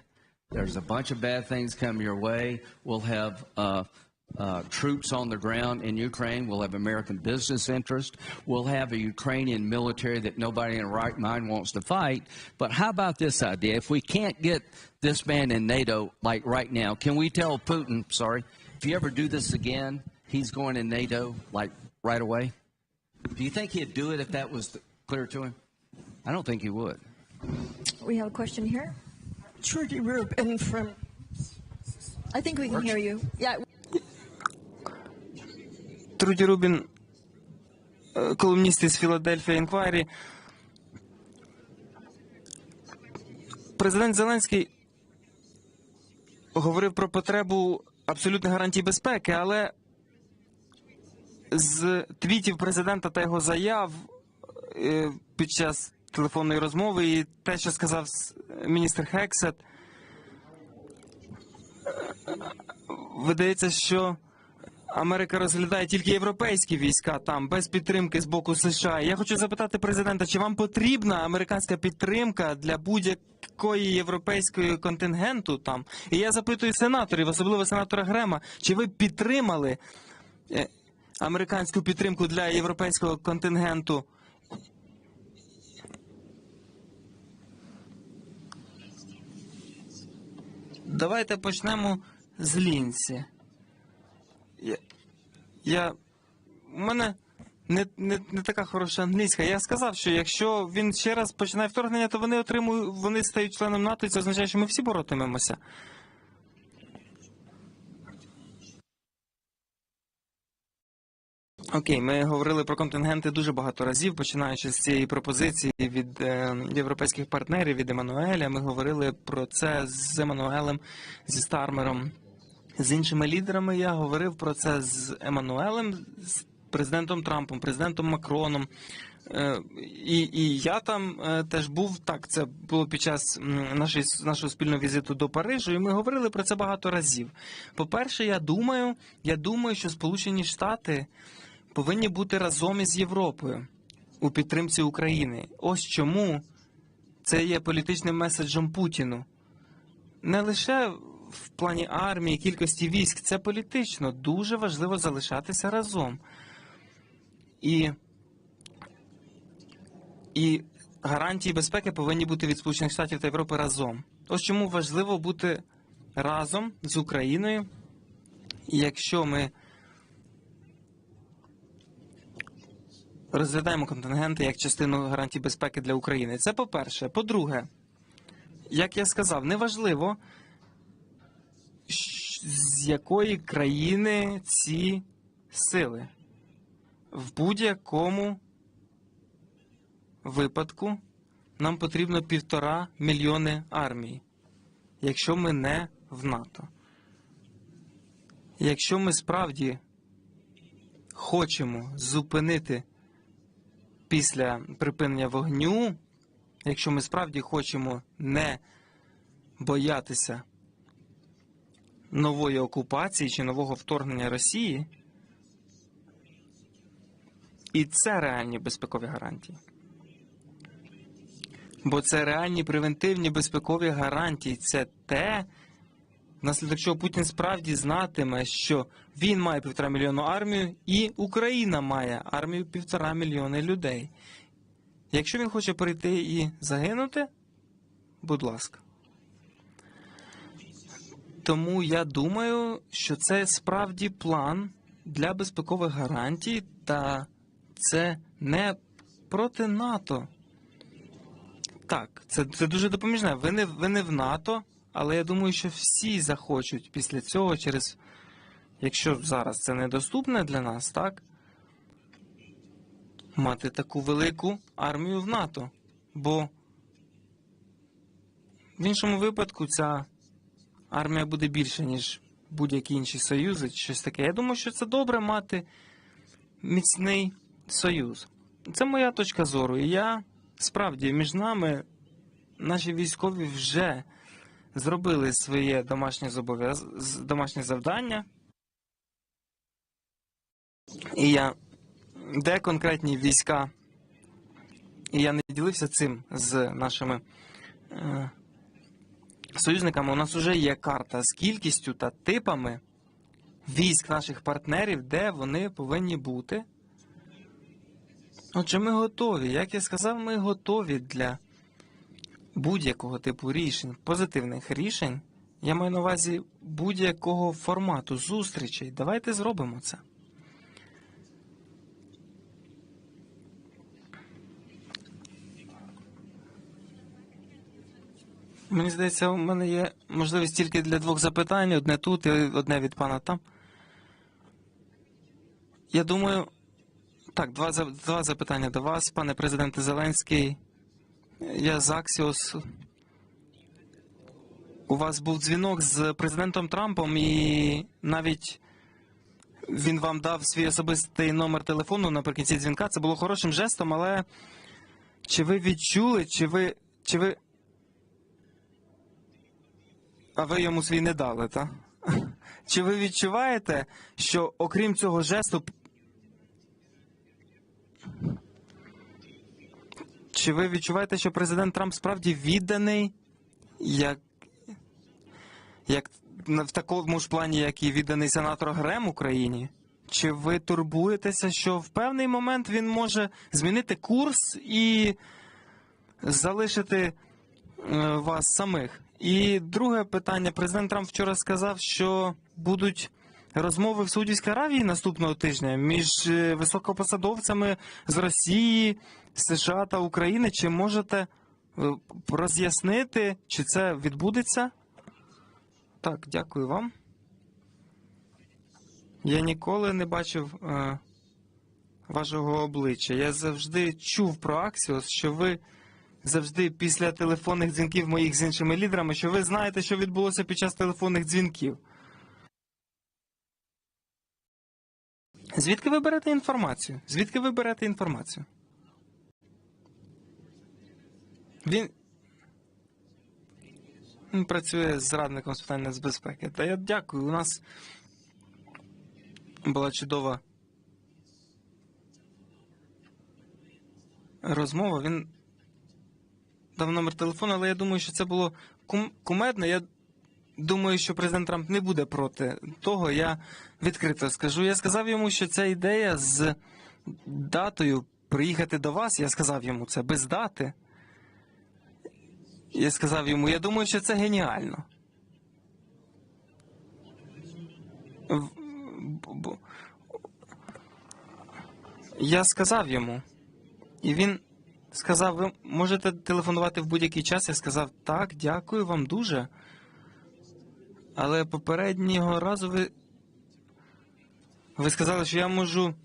There's a bunch of bad things come your way. We'll have troops on the ground in Ukraine. We'll have American business interest. We'll have a Ukrainian military that nobody in their right mind wants to fight. But how about this idea? If we can't get this man in NATO, like right now, can we tell Putin, sorry, if you ever do this again, he's going in NATO, like right away? Do you think he'd do it if that was clear to him? I don't think he would. We have a question here. Trudy Rubin from... I think we can hear you. Yeah. Труді Рубін, колумніст із Філадельфія Інквайрі. Президент Зеленський говорив про потребу абсолютних гарантій безпеки, але з твітів президента та його заяв під час телефонної розмови і те, що сказав міністр Хексет, видається, що Америка розглядає тільки європейські війська там, без підтримки з боку США. Я хочу запитати президента, чи вам потрібна американська підтримка для будь-якої європейської контингенту там? І я запитую сенаторів, особливо сенатора Грема, чи ви підтримали американську підтримку для європейського контингенту? Давайте почнемо з Лінсі. У мене не така хороша англійська. Я сказав, що якщо він ще раз починає вторгнення, то вони стають членом НАТО, і це означає, що ми всі боротимемося. Окей, ми говорили про контингенти дуже багато разів, починаючи з цієї пропозиції від європейських партнерів, від Еммануеля. Ми говорили про це з Еммануелем, зі Стармером. З іншими лідерами я говорив про це з Еммануелем, з президентом Трампом, президентом Макроном. І я там теж був, так, це було під час нашого спільного візиту до Парижу, і ми говорили про це багато разів. По-перше, я думаю, що Сполучені Штати повинні бути разом із Європою у підтримці України. Ось чому це є політичним меседжем Путіну. Не лише в плані армії, кількості військ, це політично. Дуже важливо залишатися разом. І гарантії безпеки повинні бути від Сполучених Штатів та Європи разом. Ось чому важливо бути разом з Україною. І якщо ми розглядаємо контингенти як частину гарантій безпеки для України. Це по-перше. По-друге, як я сказав, неважливо, з якої країни ці сили. В будь-якому випадку нам потрібно 1,5 мільйони армій, якщо ми не в НАТО. Якщо ми справді хочемо зупинити після припинення вогню, якщо ми справді хочемо не боятися нової окупації чи нового вторгнення Росії, і це реальні безпекові гарантії. Бо це реальні превентивні безпекові гарантії. Це те, внаслідок чого Путін справді знатиме, що він має 1,5 мільйона армію, і Україна має армію 1,5 мільйона людей. Якщо він хоче прийти і загинути, будь ласка. Тому я думаю, що це справді план для безпекових гарантій, та це не проти НАТО. Так, це дуже допоміжне. Ви не в НАТО, але я думаю, що всі захочуть після цього якщо зараз це недоступне для нас, так, мати таку велику армію в НАТО. Бо в іншому випадку ця армія буде більше, ніж будь-які інші союзи, чи щось таке. Я думаю, що це добре мати міцний союз. Це моя точка зору. І я, справді, між нами, наші військові вже зробили своє домашнє завдання. І де конкретні війська, і я не ділився цим з нашими союзниками, у нас вже є карта з кількістю та типами військ наших партнерів, де вони повинні бути. Отже, ми готові. Як я сказав, ми готові для будь-якого типу рішень, позитивних рішень. Я маю на увазі будь-якого формату зустрічей. Давайте зробимо це. Мені здається, у мене є можливість тільки для 2 запитань. Одне тут і одне від пана там. Я думаю... Так, два запитання до вас, пане президенте Зеленський. Я з Аксіос. У вас був дзвінок з президентом Трампом, і навіть він вам дав свій особистий номер телефону наприкінці дзвінка. Це було хорошим жестом, але чи ви відчули, чи ви... А ви йому свій не дали, так? Чи ви відчуваєте, що окрім цього жесту... Чи ви відчуваєте, що президент Трамп справді відданий, як в такому ж плані, як і відданий сенатор Грем Україні? Чи ви турбуєтеся, що в певний момент він може змінити курс і залишити вас самих? І друге питання. Президент Трамп вчора сказав, що будуть розмови в Саудівській Аравії наступного тижня між високопосадовцями з Росії, США та України. Чи можете роз'яснити, чи це відбудеться? Так, дякую вам. Я ніколи не бачив вашого обличчя. Я завжди чув про Аксіос, що ви завжди після телефонних дзвінків моїх з іншими лідерами, що ви знаєте, що відбулося під час телефонних дзвінків. Звідки ви берете інформацію? Звідки ви берете інформацію? Він працює з радником з питань нацбезпеки. Та я дякую. У нас була чудова розмова. Він дав номер телефону, але я думаю, що це було кумедно. Я думаю, що президент Трамп не буде проти того. Я відкрито скажу. Я сказав йому, що ця ідея з датою приїхати до вас, я сказав йому це без дати. Я сказав йому, я думаю, що це геніально. Я сказав йому. І він сказав, ви можете телефонувати в будь-який час. Я сказав, так, дякую вам дуже. Але попереднього разу ви сказали, що я можу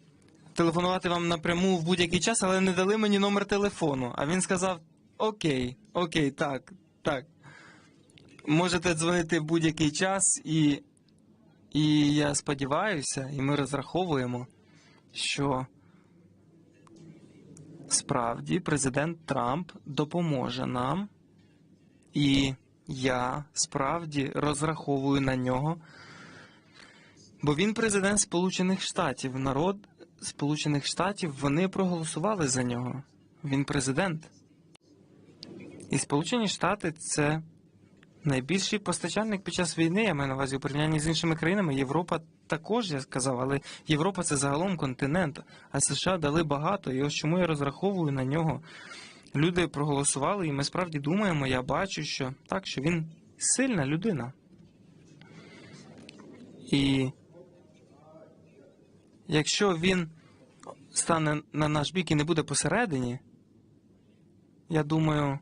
телефонувати вам напряму в будь-який час, але не дали мені номер телефону. А він сказав, окей, так. Можете дзвонити в будь-який час, і я сподіваюся, і ми розраховуємо, що справді президент Трамп допоможе нам, і я справді розраховую на нього, бо він президент Сполучених Штатів. Народ Сполучених Штатів, вони проголосували за нього. Він президент. І Сполучені Штати – це найбільший постачальник під час війни, я маю на увазі у порівнянні з іншими країнами. Європа також, я сказав, але Європа – це загалом континент, а США дали багато, і ось чому я розраховую на нього. Люди проголосували, і ми справді думаємо, я бачу, що так, що він сильна людина. І якщо він стане на наш бік і не буде посередині, я думаю...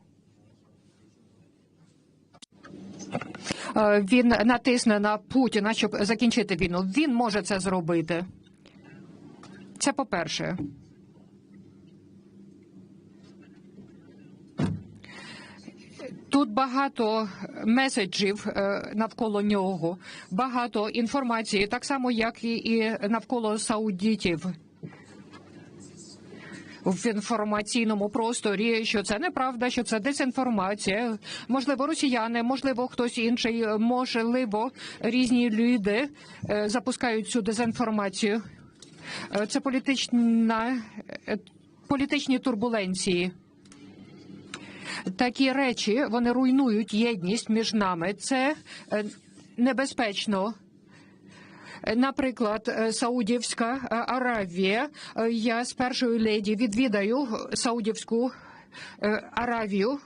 Він натисне на Путіна, щоб закінчити війну. Він може це зробити. Це по-перше. Тут багато меседжів навколо нього, багато інформації, так само, як і навколо саудитів. В інформаційному просторі, що це неправда, що це дезінформація. Можливо, росіяни, можливо, хтось інший, можливо, різні люди запускають цю дезінформацію. Це політичні турбуленції. Такі речі, вони руйнують єдність між нами. Це небезпечно. Наприклад, Саудівська Аравія. Я з першою леді відвідаю Саудівську Аравію.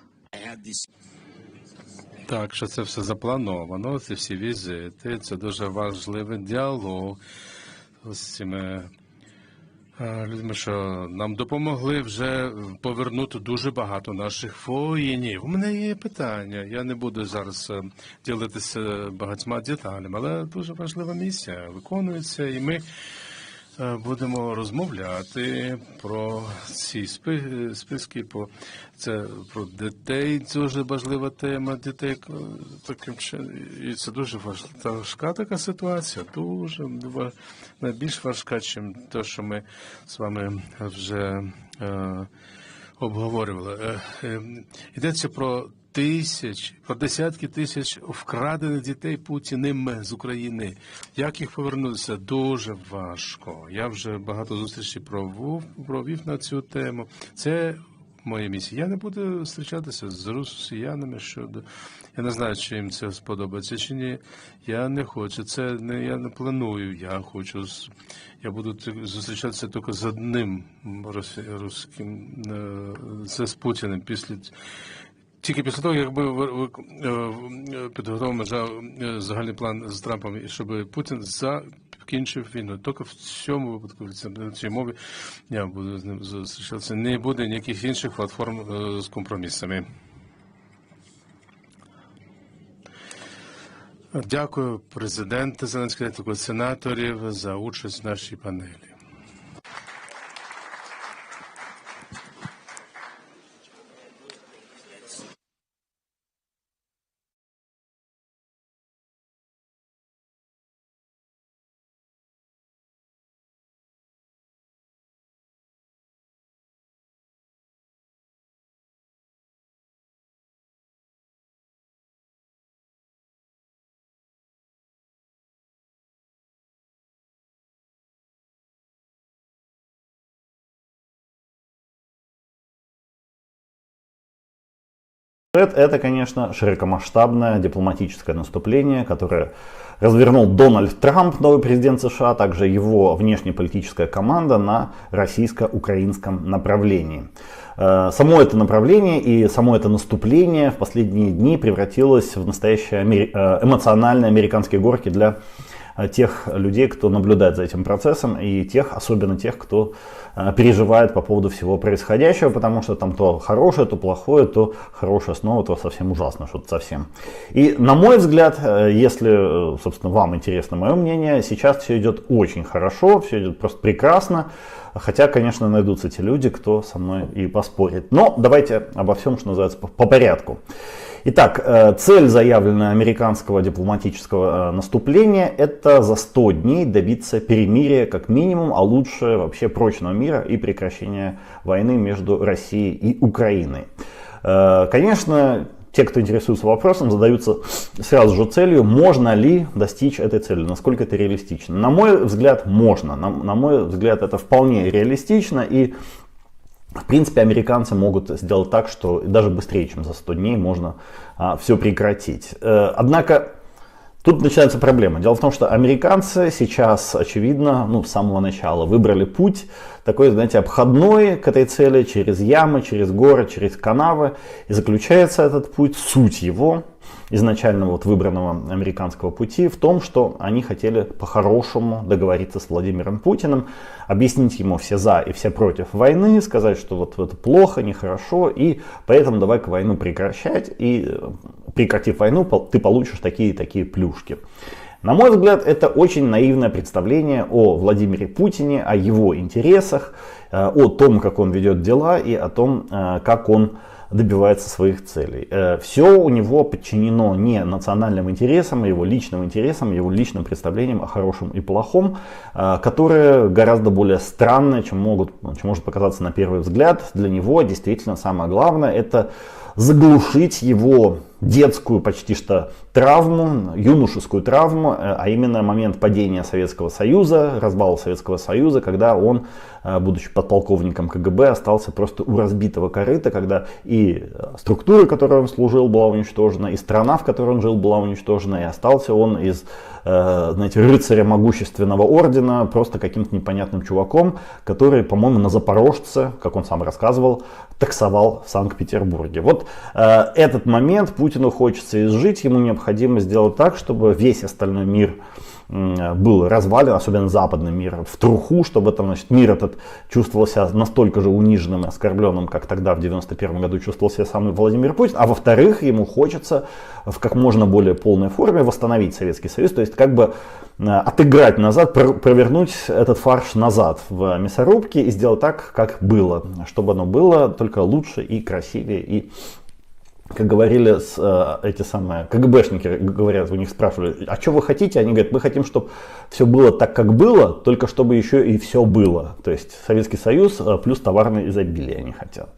Так, що це все заплановано, ці всі візити, це дуже важливий діалог з цими людьми, що нам допомогли вже повернути дуже багато наших воїнів. У мене є питання, я не буду зараз ділитися багатьма деталями, але дуже важлива місія виконується, і ми будемо розмовляти про ці списки, про дітей, дуже важлива тема дітей, таким чином, і це дуже важка така ситуація, дуже найбільш важка, ніж те, що ми з вами вже обговорювали. Йдеться про десятки тисяч вкрадених дітей Путіним з України. Як їх повернутися? Дуже важко. Я вже багато зустрічей провів на цю тему. Це моя місія. Я не буду зустрічатися з росіянами я не знаю, чи їм це сподобається чи ні. Я не хочу. Я не планую. Я буду зустрічатися тільки з одним русським, це з Путіним. Тільки після того, як ми підготовимо загальний план з Трампом, щоб Путін закінчив війну. Тільки в цьому випадку, в цій мові, я буду з ним зустрічатися. Не буде ніяких інших платформ з компромісами. Дякую президенту Зеленському, дякую сенаторів за участь в нашій панелі. Это, конечно, широкомасштабное дипломатическое наступление, которое развернул Дональд Трамп, новый президент США, а также его внешнеполитическая команда на российско-украинском направлении. Само это направление и само это наступление в последние дни превратилось в настоящие эмоциональные американские горки для тех людей, кто наблюдает за этим процессом, и особенно тех, кто переживает по поводу всего происходящего, потому что там то хорошее, то плохое, то хорошее снова, то совсем ужасно, что-то совсем. И на мой взгляд, если, собственно, вам интересно мое мнение, сейчас все идет очень хорошо, все идет просто прекрасно, хотя, конечно, найдутся те люди, кто со мной и поспорит. Но давайте обо всем, что называется, по порядку. Итак, цель заявленная американского дипломатического наступления — это за 100 дней добиться перемирия как минимум, а лучше вообще прочного мира и прекращения войны между Россией и Украиной. Конечно, те, кто интересуется вопросом, задаются сразу же целью, можно ли достичь этой цели, насколько это реалистично. На мой взгляд, можно. На мой взгляд, это вполне реалистично, и в принципе, американцы могут сделать так, что даже быстрее, чем за 100 дней можно все прекратить. Однако, тут начинается проблема. Дело в том, что американцы сейчас, очевидно, с самого начала выбрали путь такой, знаете, обходной к этой цели, через ямы, через горы, через канавы. И заключается этот путь, суть его, изначально выбранного американского пути, в том, что они хотели по-хорошему договориться с Владимиром Путиным, объяснить ему все за и все против войны, сказать, что вот это плохо, нехорошо, и поэтому давай-ка войну прекращать, и прекратив войну, ты получишь такие и такие плюшки. На мой взгляд, это очень наивное представление о Владимире Путине, о его интересах, о том, как он ведет дела и о том, как он добивается своих целей. Все у него подчинено не национальным интересам, его личным интересам, его личным представлениям о хорошем и плохом, которые гораздо более странные, чем может показаться на первый взгляд. Для него действительно самое главное — это заглушить его детскую почти что травму, юношескую травму, а именно момент падения Советского Союза, развала Советского Союза, когда он, будучи подполковником КГБ, остался просто у разбитого корыта, когда и структура, в которой он служил, была уничтожена, и страна, в которой он жил, была уничтожена, и остался он из знаете, рыцаря могущественного ордена просто каким-то непонятным чуваком, который, по-моему, на Запорожце, как он сам рассказывал, таксовал в Санкт-Петербурге. Вот этот момент Путину хочется изжить, ему необходимо сделать так, чтобы весь остальной мир был развален, особенно западный мир, в труху, чтобы там, значит, мир этот чувствовал себя настолько же униженным и оскорбленным, как тогда в 91 году чувствовал себя сам Владимир Путин. А во-вторых, ему хочется в как можно более полной форме восстановить Советский Союз, то есть как бы отыграть назад, провернуть этот фарш назад в мясорубке и сделать так, как было, чтобы оно было только лучше и красивее и, как говорили эти самые КГБшники, говорят, у них спрашивали, а что вы хотите? Они говорят, мы хотим, чтобы все было так, как было, только чтобы еще и все было. То есть Советский Союз плюс товарное изобилие они хотят.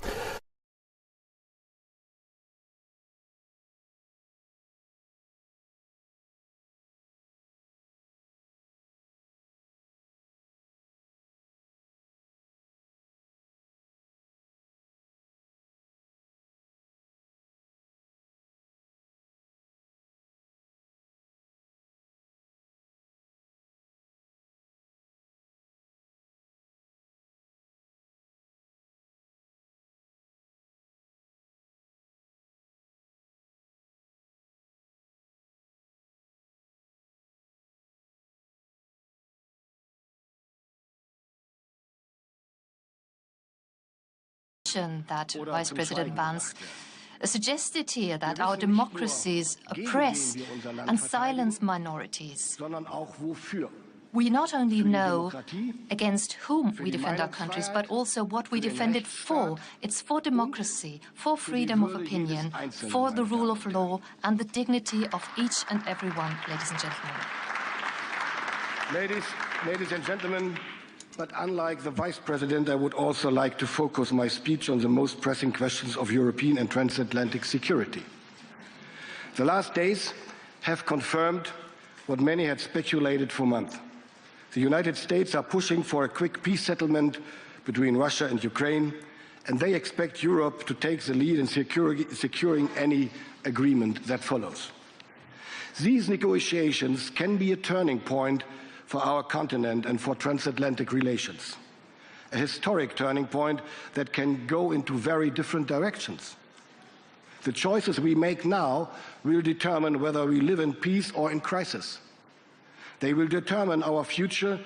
That Vice President Vance suggested here that our democracies oppress and silence minorities. We not only know against whom we defend our countries, but also what we defend it for. It's for democracy, for freedom of opinion, for the rule of law and the dignity of each and every one, ladies and gentlemen. Ladies and gentlemen, but unlike the Vice President, I would also like to focus my speech on the most pressing questions of European and transatlantic security. The last days have confirmed what many had speculated for months. The United States are pushing for a quick peace settlement between Russia and Ukraine, and they expect Europe to take the lead in securing any agreement that follows. These negotiations can be a turning point for our continent and for transatlantic relations. A historic turning point that can go into very different directions. The choices we make now will determine whether we live in peace or in crisis. They will determine our future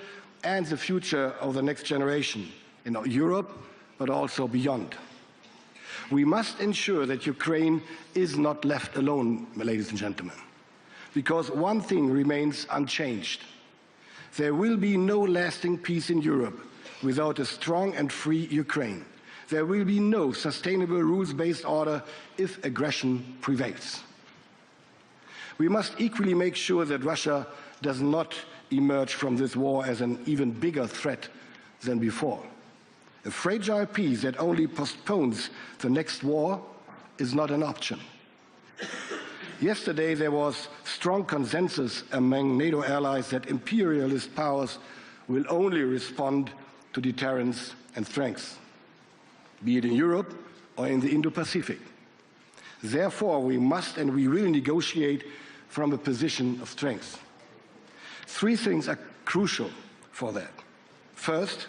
and the future of the next generation in Europe, but also beyond. We must ensure that Ukraine is not left alone, ladies and gentlemen, because one thing remains unchanged. There will be no lasting peace in Europe without a strong and free Ukraine. There will be no sustainable rules-based order if aggression prevails. We must equally make sure that Russia does not emerge from this war as an even bigger threat than before. A fragile peace that only postpones the next war is not an option. Yesterday, there was strong consensus among NATO allies that imperialist powers will only respond to deterrence and strength, be it in Europe or in the Indo-Pacific. Therefore, we must and we will negotiate from a position of strength. Three things are crucial for that. First,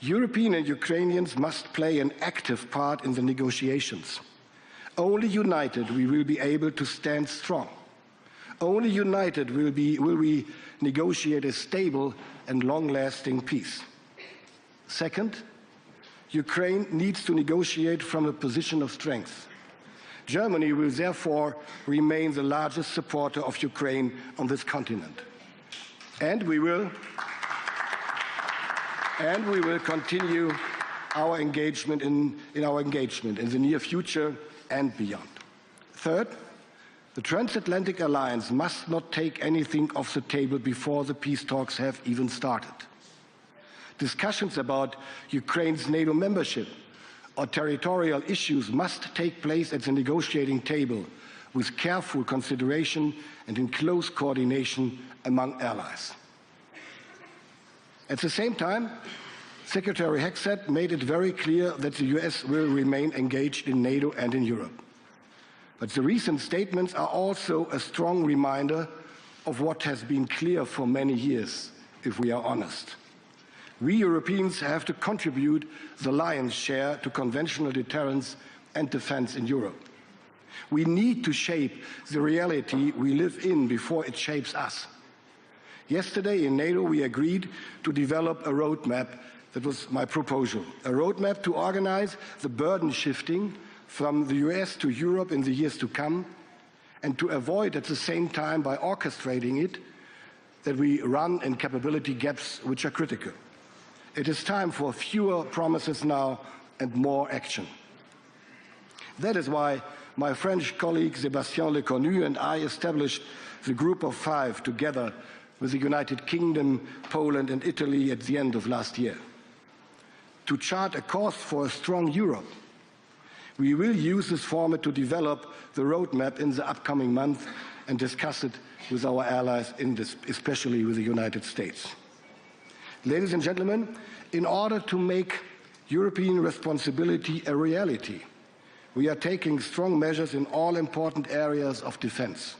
European and Ukrainians must play an active part in the negotiations. Only united we will be able to stand strong. Only united will we negotiate a stable and long-lasting peace. Second, Ukraine needs to negotiate from a position of strength. Germany will therefore remain the largest supporter of Ukraine on this continent. And we will continue our engagement in the near future and beyond. Third, the transatlantic alliance must not take anything off the table before the peace talks have even started. Discussions about Ukraine's NATO membership or territorial issues must take place at the negotiating table with careful consideration and in close coordination among allies. At the same time, Secretary Hexet made it very clear that the US will remain engaged in NATO and in Europe. But the recent statements are also a strong reminder of what has been clear for many years, if we are honest. We Europeans have to contribute the lion's share to conventional deterrence and defense in Europe. We need to shape the reality we live in before it shapes us. Yesterday in NATO we agreed to develop a roadmap. That was my proposal, a roadmap to organize the burden shifting from the US to Europe in the years to come, and to avoid at the same time, by orchestrating it, that we run in capability gaps which are critical. It is time for fewer promises now and more action. That is why my French colleague Sébastien Lecornu and I established the Group of Five together with the United Kingdom, Poland and Italy at the end of last year, to chart a course for a strong Europe. We will use this format to develop the roadmap in the upcoming month and discuss it with our allies, especially with the United States. Ladies and gentlemen, in order to make European responsibility a reality, we are taking strong measures in all important areas of defense,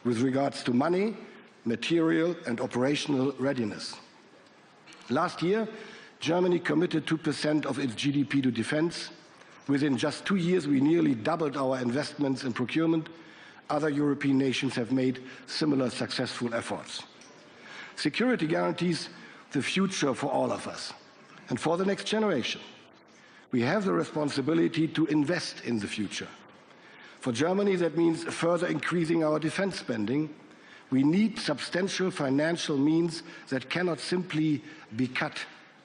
with regards to money, material and operational readiness. Last year, Germany committed 2% of its GDP to defense. Within just 2 years, we nearly doubled our investments in procurement. Other European nations have made similar successful efforts. Security guarantees the future for all of us and for the next generation. We have the responsibility to invest in the future. For Germany, that means further increasing our defense spending. We need substantial financial means that cannot simply be cut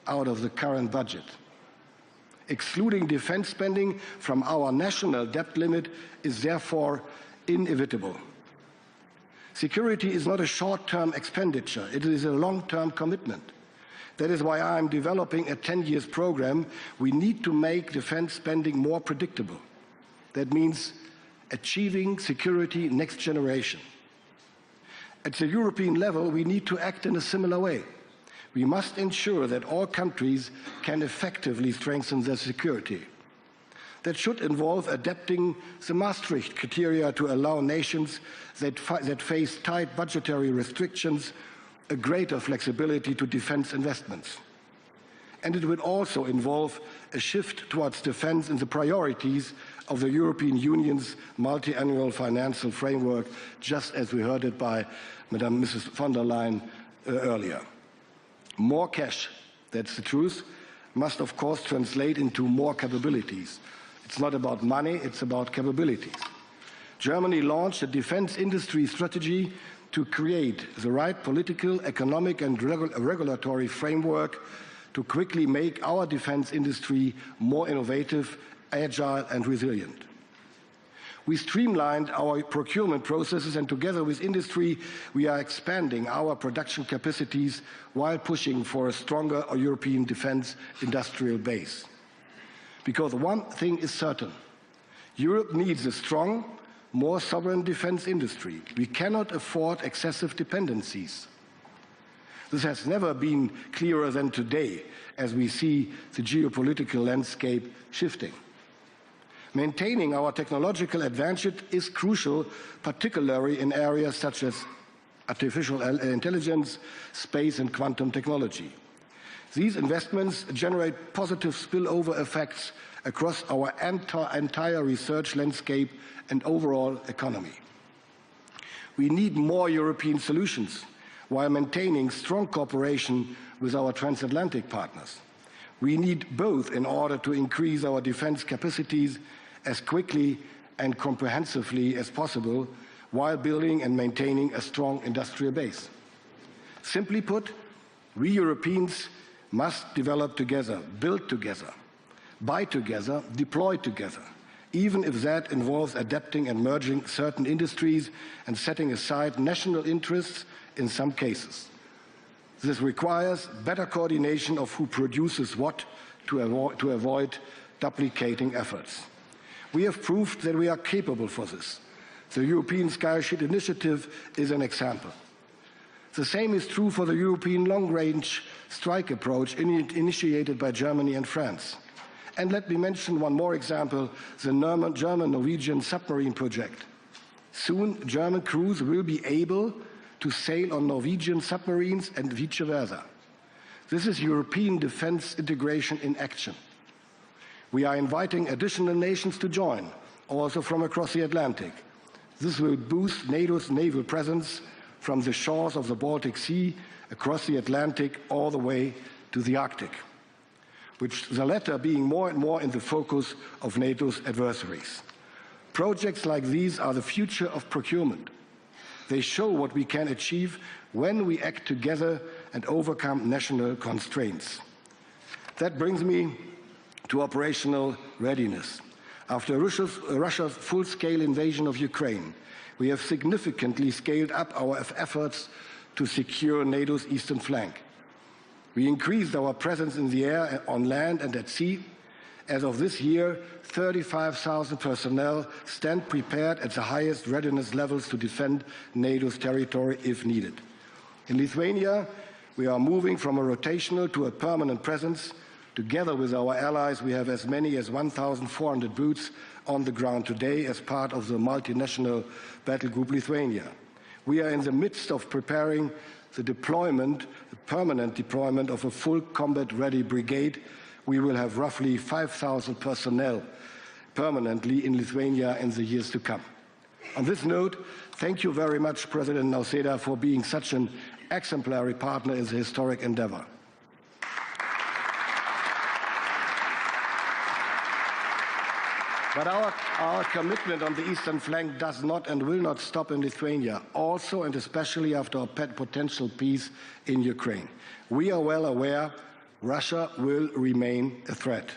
out of the current budget. Excluding defense spending from our national debt limit is therefore inevitable. Security is not a short-term expenditure, it is a long-term commitment. That is why I am developing a 10-year program. We need to make defense spending more predictable. That means achieving security next generation. At the European level, we need to act in a similar way. We must ensure that all countries can effectively strengthen their security. That should involve adapting the Maastricht criteria to allow nations that face tight budgetary restrictions a greater flexibility to defense investments. And it would also involve a shift towards defense in the priorities of the European Union's multi-annual financial framework, just as we heard it by Mrs. von der Leyen earlier. More cash, that's the truth, must of course translate into more capabilities. It's not about money, it's about capabilities. Germany launched a defense industry strategy to create the right political, economic and regulatory framework to quickly make our defense industry more innovative, agile and resilient. We streamlined our procurement processes, and together with industry, we are expanding our production capacities while pushing for a stronger European defense industrial base. Because one thing is certain, Europe needs a strong, more sovereign defense industry. We cannot afford excessive dependencies. This has never been clearer than today as we see the geopolitical landscape shifting. Maintaining our technological advantage is crucial, particularly in areas such as artificial intelligence, space and quantum technology. These investments generate positive spillover effects across our entire research landscape and overall economy. We need more European solutions while maintaining strong cooperation with our transatlantic partners. We need both in order to increase our defense capacities as quickly and comprehensively as possible while building and maintaining a strong industrial base. Simply put, we Europeans must develop together, build together, buy together, deploy together, even if that involves adapting and merging certain industries and setting aside national interests in some cases. This requires better coordination of who produces what to avoid duplicating efforts. We have proved that we are capable for this. The European Sky Shield Initiative is an example. The same is true for the European long-range strike approach initiated by Germany and France. And let me mention one more example, the German-Norwegian submarine project. Soon, German crews will be able to sail on Norwegian submarines and vice versa. This is European defense integration in action. We are inviting additional nations to join, also from across the Atlantic. This will boost NATO's naval presence from the shores of the Baltic Sea across the Atlantic all the way to the Arctic, which the latter being more and more in the focus of NATO's adversaries. Projects like these are the future of procurement. They show what we can achieve when we act together and overcome national constraints. That brings me to operational readiness. After Russia's full-scale invasion of Ukraine, we have significantly scaled up our efforts to secure NATO's eastern flank. We increased our presence in the air, on land and at sea. As of this year, 35,000 personnel stand prepared at the highest readiness levels to defend NATO's territory if needed. In Lithuania, we are moving from a rotational to a permanent presence. Together with our allies, we have as many as 1,400 boots on the ground today as part of the multinational battle group Lithuania. We are in the midst of preparing the permanent deployment of a full combat-ready brigade. We will have roughly 5,000 personnel permanently in Lithuania in the years to come. On this note, thank you very much, President Nausėda, for being such an exemplary partner in the historic endeavor. But our commitment on the eastern flank does not and will not stop in Lithuania, also and especially after a potential peace in Ukraine. We are well aware Russia will remain a threat.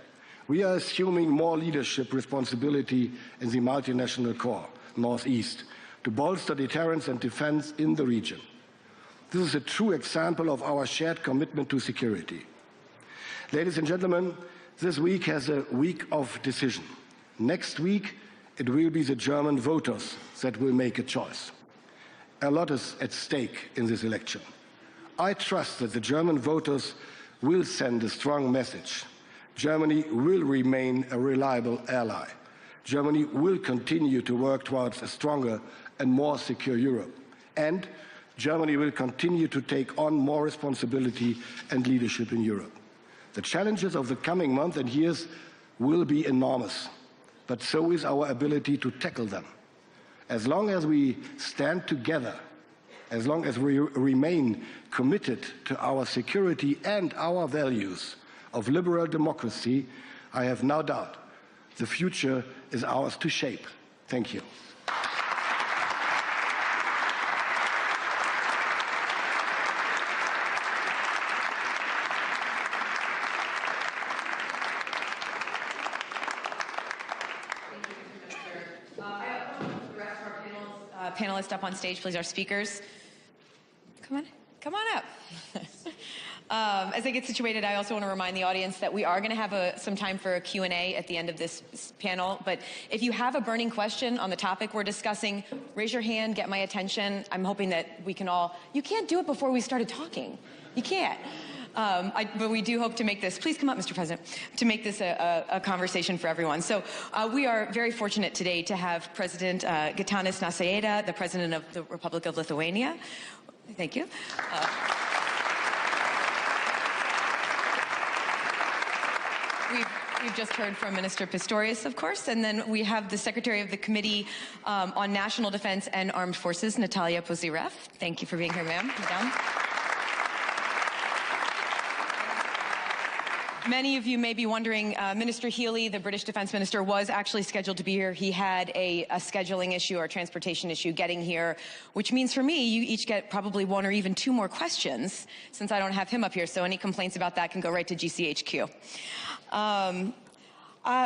We are assuming more leadership responsibility in the multinational core, Northeast, to bolster deterrence and defense in the region. This is a true example of our shared commitment to security. Ladies and gentlemen, this week has a week of decision. Next week, it will be the German voters that will make a choice. A lot is at stake in this election. I trust that the German voters will send a strong message. Germany will remain a reliable ally. Germany will continue to work towards a stronger and more secure Europe. And Germany will continue to take on more responsibility and leadership in Europe. The challenges of the coming months and years will be enormous, but so is our ability to tackle them. As long as we stand together, as long as we remain committed to our security and our values of liberal democracy, I have no doubt the future is ours to shape. Thank you. Panelists up on stage, please, our speakers. Come on up. As they get situated, I also want to remind the audience that we are going to have some time for a Q&A at the end of this panel. But if you have a burning question on the topic we're discussing, raise your hand, get my attention. I'm hoping that we can all... You can't do it before we started talking. You can't. But we do hope to make this, please come up, Mr. President, to make this a conversation for everyone. So we are very fortunate today to have President Gitanas Nausėda, the President of the Republic of Lithuania. Thank you. We've just heard from Minister Pistorius, of course, and then we have the Secretary of the Committee on National Defense and Armed Forces, Natalia Pozirev. Thank you for being here, ma'am. Madame. Many of you may be wondering, Minister Healy, the British Defense Minister, was actually scheduled to be here. He had a scheduling issue or a transportation issue getting here, which means for me, you each get probably one or even two more questions since I don't have him up here, so any complaints about that can go right to GCHQ.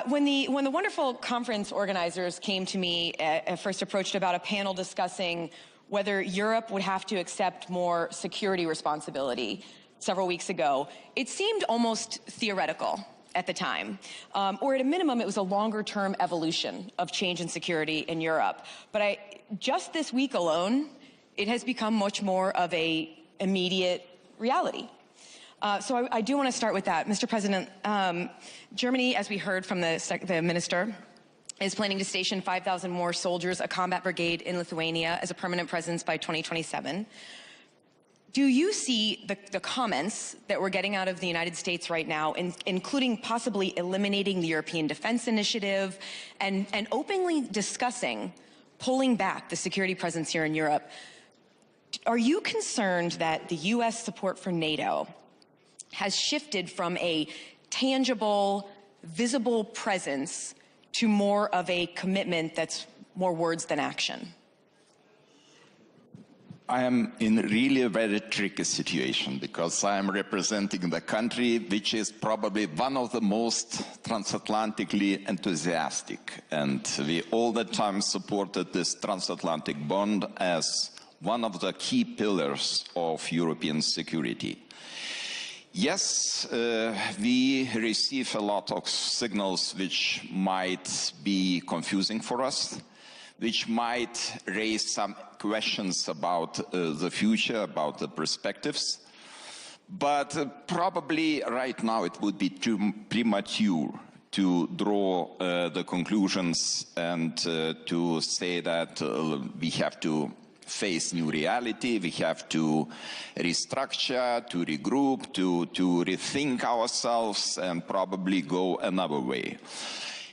When the wonderful conference organizers came to me, first approached about a panel discussing whether Europe would have to accept more security responsibility several weeks ago, it seemed almost theoretical at the time. Or at a minimum, it was a longer-term evolution of change in security in Europe. But just this week alone, it has become much more of an immediate reality. So I do want to start with that. Mr. President, Germany, as we heard from the Minister, is planning to station 5,000 more soldiers, a combat brigade in Lithuania as a permanent presence by 2027. Do you see the comments that we're getting out of the United States right now, including possibly eliminating the European Defense Initiative and openly discussing pulling back the security presence here in Europe? Are you concerned that the U.S. support for NATO has shifted from a tangible, visible presence to more of a commitment that's more words than action? I am in really a very tricky situation because I am representing the country which is probably one of the most transatlantically enthusiastic, and we all the time supported this transatlantic bond as one of the key pillars of European security. Yes, we receive a lot of signals which might be confusing for us, which might raise some questions about the future, about the perspectives. But probably right now it would be too premature to draw the conclusions and to say that we have to face new reality, we have to restructure, to regroup, to rethink ourselves and probably go another way.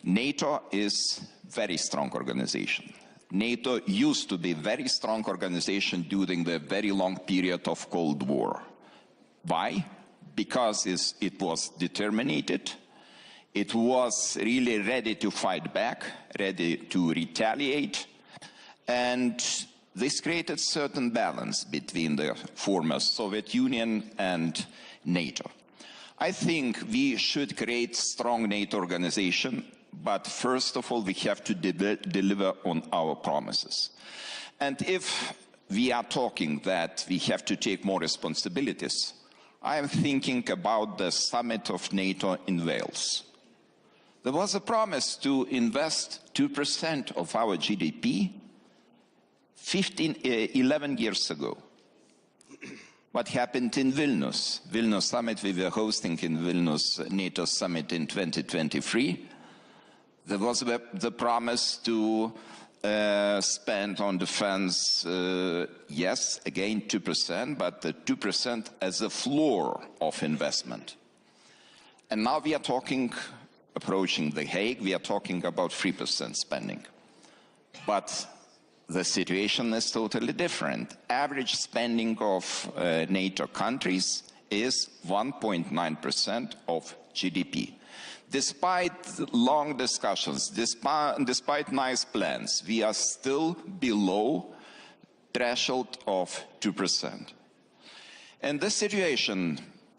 NATO is a very strong organization. NATO used to be a very strong organization during the very long period of Cold War. Why? Because it was determined, it was really ready to fight back, ready to retaliate, and this created certain balance between the former Soviet Union and NATO. I think we should create strong NATO organization, but first of all, we have to deliver on our promises. And if we are talking that we have to take more responsibilities, I am thinking about the summit of NATO in Wales. There was a promise to invest 2% of our GDP 11 years ago. What happened in Vilnius? Vilnius summit, we were hosting in Vilnius NATO summit in 2023. There was the promise to spend on defense, yes, again 2%, but the 2% as a floor of investment. And now we are talking, approaching The Hague, we are talking about 3% spending. But the situation is totally different. Average spending of NATO countries is 1.9% of GDP. Despite long discussions, despite nice plans, we are still below threshold of 2%. In this situation,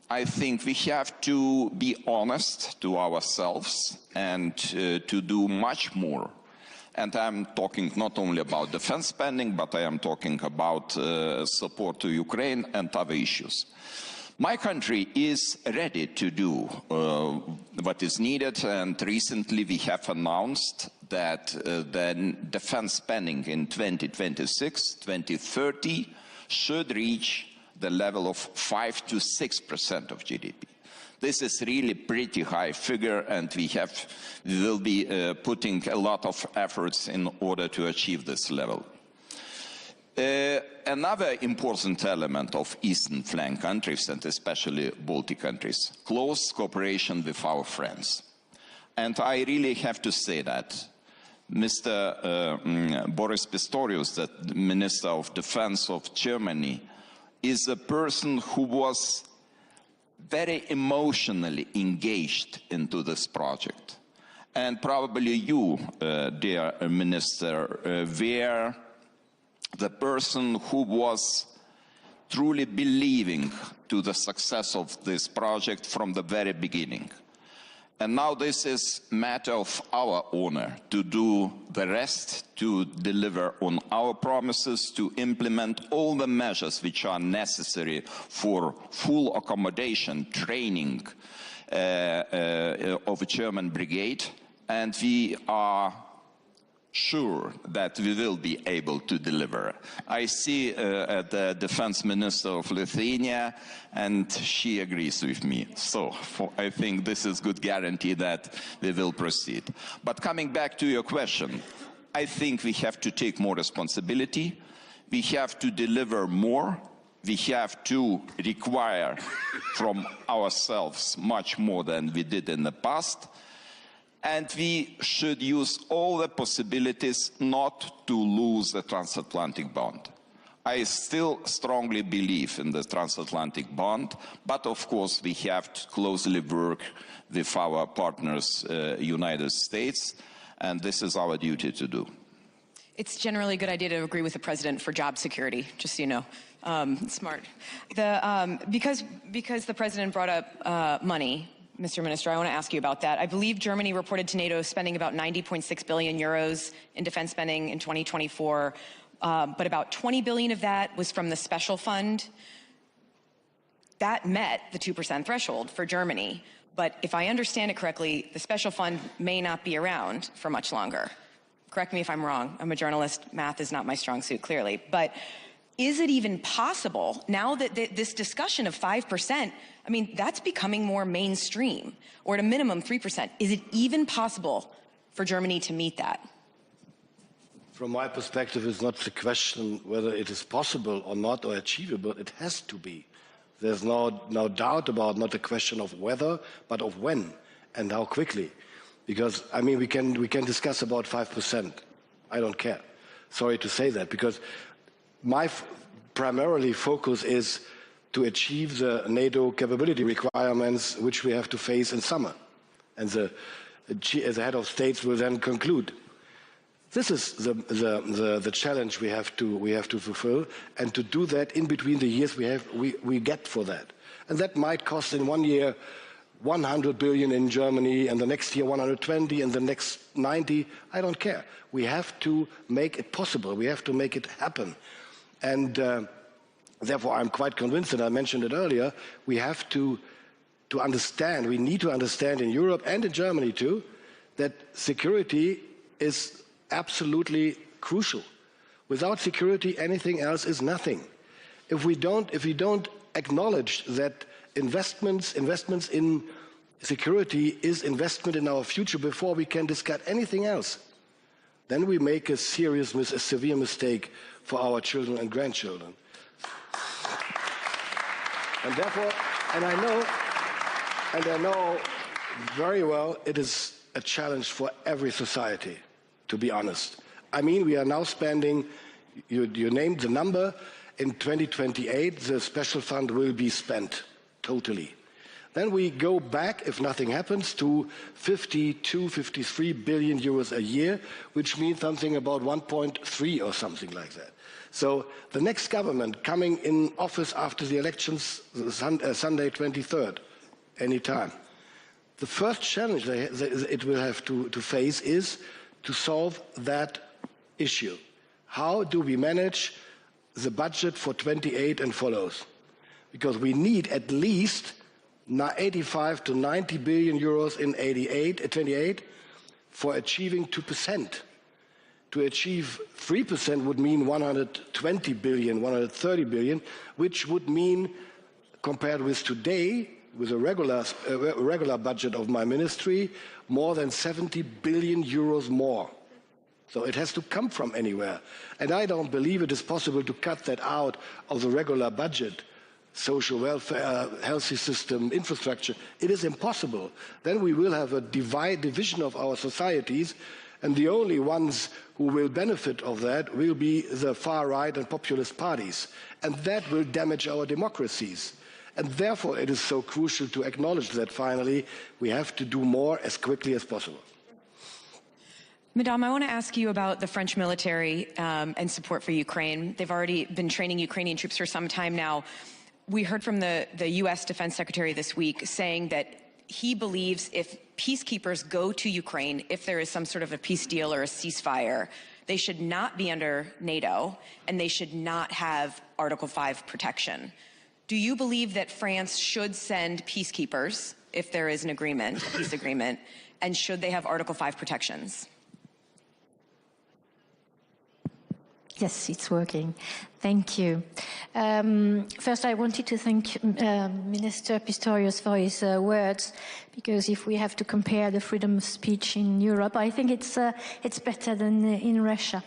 I think we have to be honest to ourselves and to do much more. And I'm talking not only about defense spending, but I am talking about support to Ukraine and other issues. My country is ready to do what is needed, and recently we have announced that the defense spending in 2026-2030 should reach the level of 5 to 6% of GDP. This is really pretty high figure, and we will be putting a lot of efforts in order to achieve this level. Another important element of Eastern flank countries, and especially Baltic countries, close cooperation with our friends. And I really have to say that Mr. Boris Pistorius, the Minister of Defense of Germany, is a person who was very emotionally engaged into this project. And probably you, dear Minister, were the person who was truly believing to the success of this project from the very beginning. And now this is a matter of our honor to do the rest, to deliver on our promises, to implement all the measures which are necessary for full accommodation, training of a German brigade. And we are sure that we will be able to deliver. I see the defense minister of Lithuania, and she agrees with me. So I think this is good guarantee that we will proceed. But coming back to your question, I think we have to take more responsibility. We have to deliver more. We have to require from ourselves much more than we did in the past. And we should use all the possibilities not to lose the transatlantic bond. I still strongly believe in the transatlantic bond, but of course we have to closely work with our partners, United States, and this is our duty to do. It's generally a good idea to agree with the president for job security, just so you know. Smart. Because the president brought up money, Mr. Minister, I want to ask you about that. I believe Germany reported to NATO spending about 90.6 billion euros in defense spending in 2024, but about 20 billion of that was from the special fund. That met the 2% threshold for Germany. But if I understand it correctly, the special fund may not be around for much longer. Correct me if I'm wrong. I'm a journalist. Math is not my strong suit, clearly. But is it even possible, now that this discussion of 5%, I mean, that's becoming more mainstream, or at a minimum 3%. Is it even possible for Germany to meet that? From my perspective, it's not the question whether it is possible or not or achievable. It has to be. There's no doubt about not a question of whether, but of when and how quickly. Because, I mean, we can discuss about 5%. I don't care. Sorry to say that, because my primarily focus is to achieve the NATO capability requirements which we have to face in summer. And the head of states will then conclude. This is the challenge we have to fulfill, and to do that in between the years we get for that. And that might cost in 1 year 100 billion in Germany, and the next year 120, and the next 90. I don't care. We have to make it possible. We have to make it happen. And therefore, I'm quite convinced, and I mentioned it earlier, we have to understand, we need to understand in Europe and in Germany too, that security is absolutely crucial. Without security, anything else is nothing. If we don't acknowledge that investments in security is investment in our future before we can discuss anything else, then we make a severe mistake for our children and grandchildren. And therefore, and I know very well it is a challenge for every society, to be honest. I mean, we are now spending, you named the number, in 2028 the special fund will be spent totally. Then we go back, if nothing happens, to 52, 53 billion euros a year, which means something about 1.3 or something like that. So the next government coming in office after the elections, Sunday 23rd, anytime, the first challenge it will have to face is to solve that issue. How do we manage the budget for 28 and follows? Because we need at least 85 to 90 billion euros in 28 for achieving 2%. To achieve 3% would mean 120 billion, 130 billion, which would mean, compared with today, with a regular budget of my ministry, more than 70 billion euros more. So it has to come from anywhere. And I don't believe it is possible to cut that out of the regular budget. Social welfare, healthy system, infrastructure. It is impossible. Then we will have a division of our societies, and the only ones who will benefit of that will be the far right and populist parties. And that will damage our democracies. And therefore it is so crucial to acknowledge that finally we have to do more as quickly as possible. Madame, I want to ask you about the French military and support for Ukraine. They've already been training Ukrainian troops for some time now. We heard from the U.S. Defense Secretary this week saying that he believes if peacekeepers go to Ukraine, if there is some sort of a peace deal or a ceasefire, they should not be under NATO and they should not have Article 5 protection. Do you believe that France should send peacekeepers if there is an agreement, a peace agreement, and should they have Article 5 protections? Yes, it's working. Thank you. First, I wanted to thank Minister Pistorius for his words, because if we have to compare the freedom of speech in Europe, I think it's better than in Russia.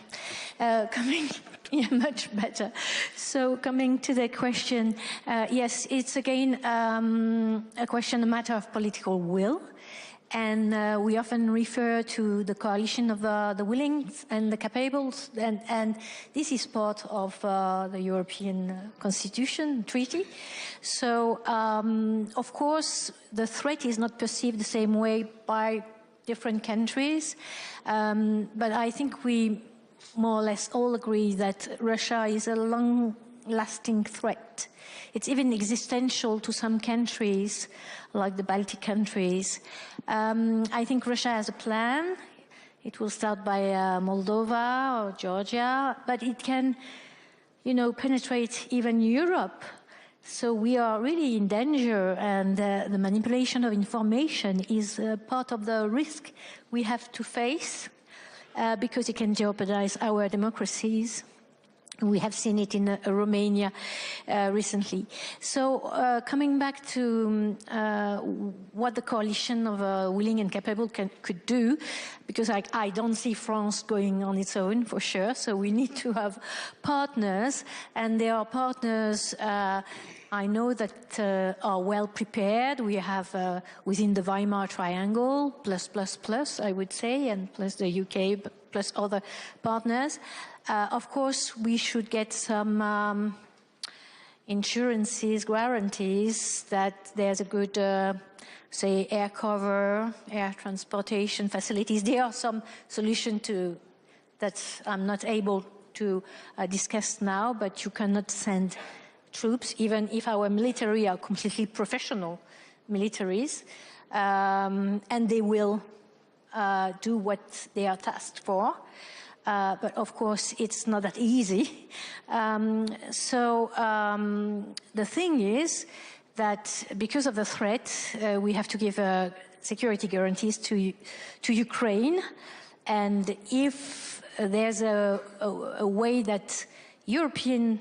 Yeah, much better. So coming to the question, yes, it's again a question, a matter of political will. And we often refer to the coalition of the willing and the capable, and this is part of the European Constitution treaty. So, of course, the threat is not perceived the same way by different countries, but I think we more or less all agree that Russia is a long-lasting threat. It's even existential to some countries, like the Baltic countries. I think Russia has a plan. It will start by Moldova or Georgia, but it can, penetrate even Europe. So we are really in danger, and the manipulation of information is part of the risk we have to face, because it can jeopardize our democracies. We have seen it in Romania recently. So coming back to what the coalition of willing and capable could do, because I don't see France going on its own for sure, so we need to have partners, and there are partners I know that are well prepared. We have within the Weimar Triangle, plus, I would say, and plus the UK, plus other partners. Of course, we should get some insurances, guarantees that there's a good, say, air cover, air transportation facilities. There are some solutions that I'm not able to discuss now, but you cannot send troops, even if our military are completely professional militaries, and they will do what they are tasked for. But of course, it's not that easy. The thing is that because of the threat, we have to give security guarantees to Ukraine. And if there's a way that European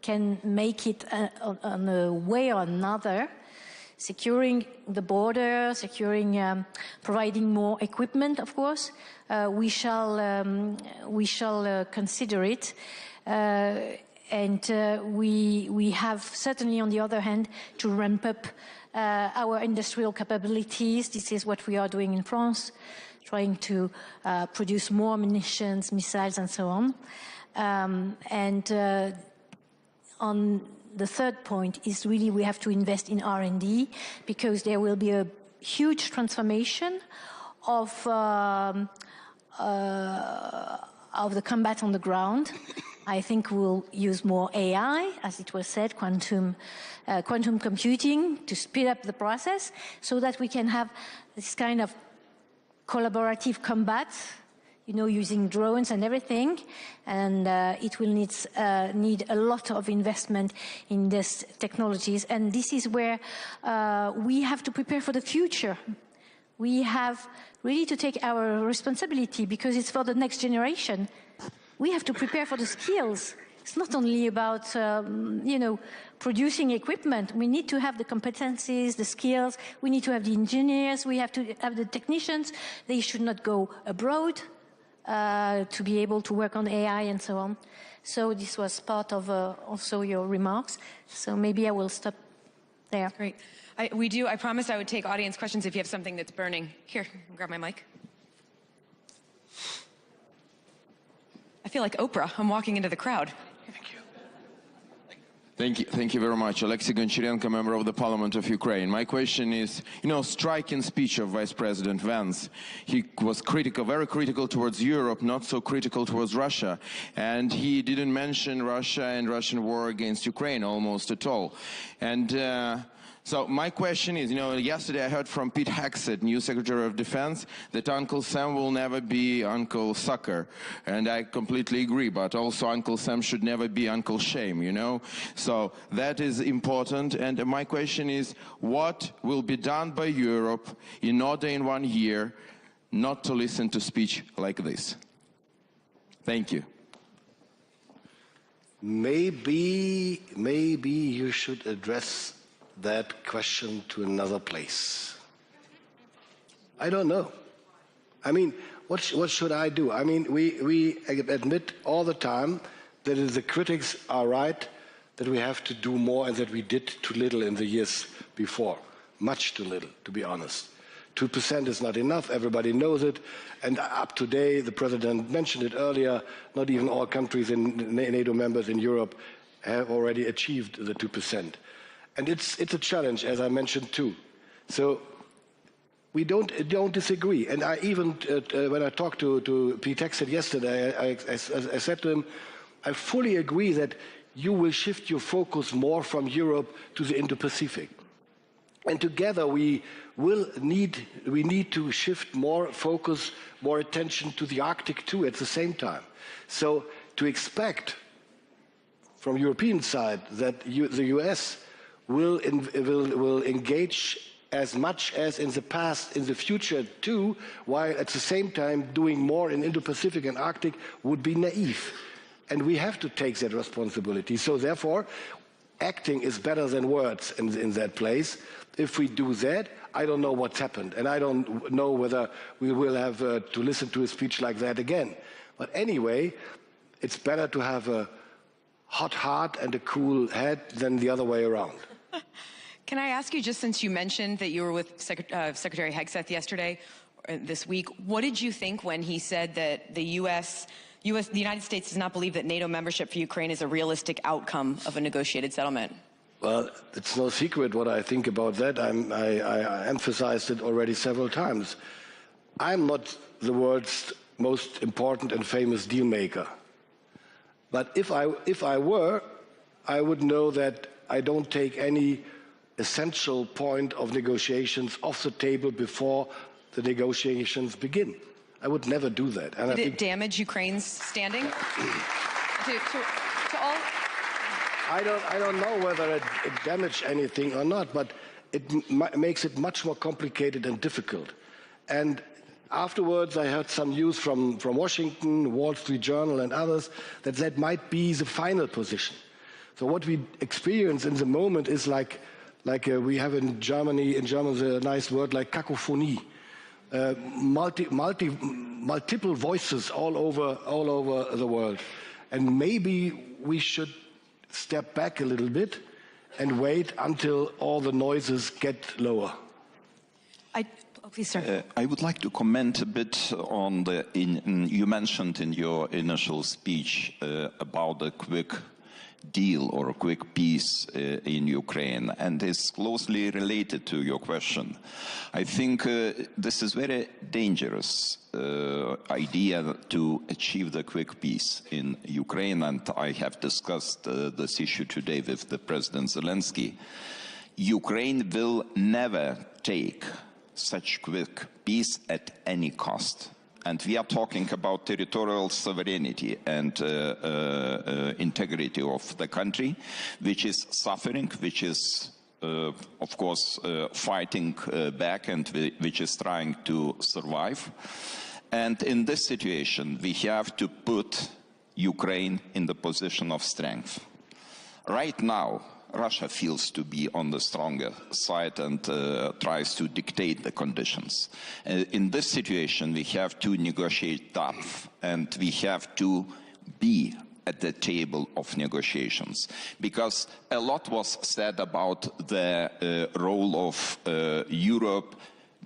can make it on a way or another, securing the border, providing more equipment, of course, we shall consider it. And we have certainly, on the other hand, to ramp up our industrial capabilities. This is what we are doing in France, trying to produce more munitions, missiles, and so on. On the third point is really we have to invest in R&D, because there will be a huge transformation of the combat on the ground. I think we'll use more AI, as it was said, quantum computing, to speed up the process, so that we can have this kind of collaborative combat, using drones and everything, and it will need a lot of investment in these technologies. And this is where we have to prepare for the future. We have really to take our responsibility, because it's for the next generation. We have to prepare for the skills. It's not only about, producing equipment. We need to have the competencies, the skills. We need to have the engineers. We have to have the technicians. They should not go abroad to be able to work on AI and so on. So this was part of also your remarks. So maybe I will stop there. Great. I promised I would take audience questions if you have something that's burning. Here, grab my mic. I feel like Oprah. I'm walking into the crowd. Thank you very much. Alexei Goncharenko, member of the Parliament of Ukraine. My question is, striking speech of Vice President Vance. He was very critical towards Europe, not so critical towards Russia. And he didn't mention Russia and Russian war against Ukraine almost at all. And so my question is, yesterday I heard from Pete Hegseth, new Secretary of Defense, that Uncle Sam will never be Uncle Sucker. And I completely agree, but also Uncle Sam should never be Uncle Shame, So that is important. And my question is, what will be done by Europe in order in 1 year not to listen to speech like this? Thank you. maybe you should address that question to another place. I don't know. I mean, what should I do? I mean, we admit all the time that the critics are right, that we have to do more and that we did too little in the years before. Much too little, to be honest. 2% is not enough, everybody knows it, and up to date, the President mentioned it earlier, not even all countries in NATO members in Europe have already achieved the 2%. And it's a challenge, as I mentioned too. So we don't disagree. And I even, when I talked to Pete Hexet yesterday, I said to him, I fully agree that you will shift your focus more from Europe to the Indo-Pacific. And together we need to shift more focus, more attention to the Arctic too at the same time. So to expect from European side that the US will engage as much as in the past, in the future too, while at the same time doing more in Indo-Pacific and Arctic would be naive. And we have to take that responsibility. So therefore, acting is better than words in that place. If we do that, I don't know what's happened. And I don't know whether we will have to listen to a speech like that again. But anyway, it's better to have a hot heart and a cool head than the other way around. Can I ask you, just since you mentioned that you were with Secretary Hexet yesterday, this week, what did you think when he said that the United States does not believe that NATO membership for Ukraine is a realistic outcome of a negotiated settlement? Well, it's no secret what I think about that. I emphasized it already several times. I'm not the world's most important and famous deal maker. But if I were, I would know that I don't take any essential point of negotiations off the table before the negotiations begin. I would never do that. And Did it damage Ukraine's standing? to all? I don't know whether it damaged anything or not, but it makes it much more complicated and difficult. And afterwards, I heard some news from Washington, Wall Street Journal, and others that might be the final position. So what we experience in the moment is like we have in German the nice word like cacophony. Multiple voices all over the world, and maybe we should step back a little bit and wait until all the noises get lower. Please, sir. I would like to comment a bit on you mentioned in your initial speech about the quick deal or a quick peace in Ukraine, and is closely related to your question. I think this is very dangerous idea to achieve the quick peace in Ukraine, and I have discussed this issue today with the President Zelensky. Ukraine will never take such quick peace at any cost. And we are talking about territorial sovereignty and integrity of the country, which is suffering, which is, of course, fighting back, and which is trying to survive. And in this situation, we have to put Ukraine in the position of strength. Right now, Russia feels to be on the stronger side and tries to dictate the conditions. In this situation, we have to negotiate tough, and we have to be at the table of negotiations. Because a lot was said about the role of Europe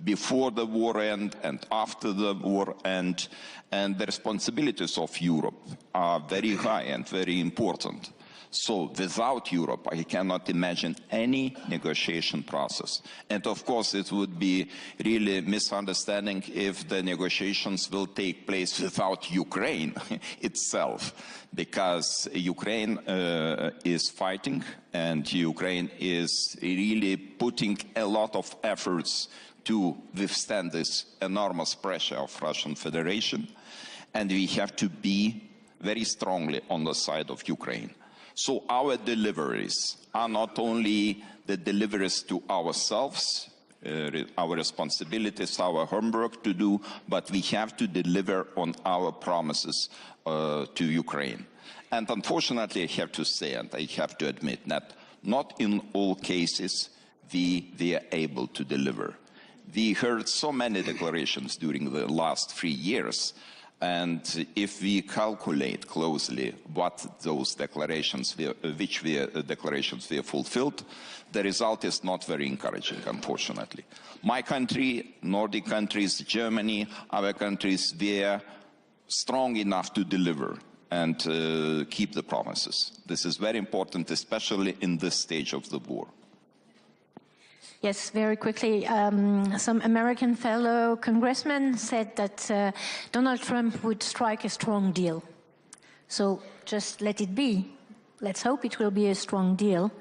before the war end and after the war end, and the responsibilities of Europe are very high and very important. So without Europe, I cannot imagine any negotiation process. And of course, it would be really misunderstanding if the negotiations will take place without Ukraine itself, because Ukraine is fighting, and Ukraine is really putting a lot of efforts to withstand this enormous pressure of Russian Federation. And we have to be very strongly on the side of Ukraine. So our deliveries are not only the deliveries to ourselves, our responsibilities, our homework to do, but we have to deliver on our promises to Ukraine. And unfortunately, I have to say, and I have to admit, that not in all cases we were able to deliver. We heard so many declarations during the last 3 years, and if we calculate closely what those declarations were, declarations were fulfilled, the result is not very encouraging, unfortunately. My country, Nordic countries, Germany, other countries were strong enough to deliver and keep the promises. This is very important, especially in this stage of the war. Yes, very quickly. Some American fellow congressmen said that Donald Trump would strike a strong deal. So just let it be. Let's hope it will be a strong deal,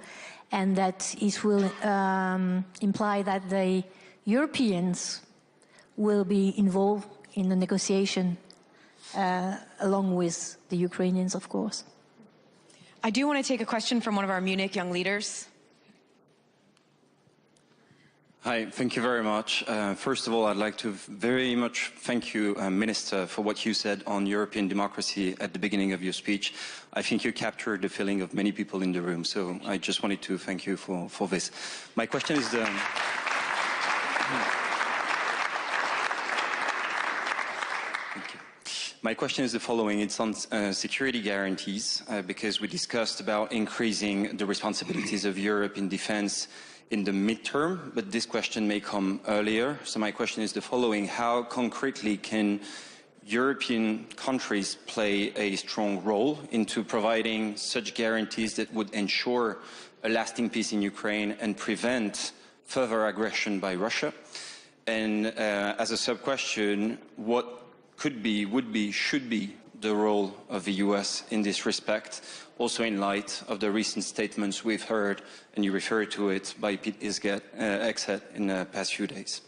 and that it will imply that the Europeans will be involved in the negotiation along with the Ukrainians, of course. I do want to take a question from one of our Munich young leaders. Hi, thank you very much. First of all, I'd like to very much thank you, Minister, for what you said on European democracy at the beginning of your speech. I think you captured the feeling of many people in the room, so I just wanted to thank you for this. My question is My question is the following. It's on security guarantees, because we discussed about increasing the responsibilities of Europe in defense in the midterm, but this question may come earlier. So my question is the following. How concretely can European countries play a strong role into providing such guarantees that would ensure a lasting peace in Ukraine and prevent further aggression by Russia? And as a sub-question, what could be, would be, should be the role of the US in this respect, also in light of the recent statements we've heard, and you referred to it, by Pete Hegseth in the past few days?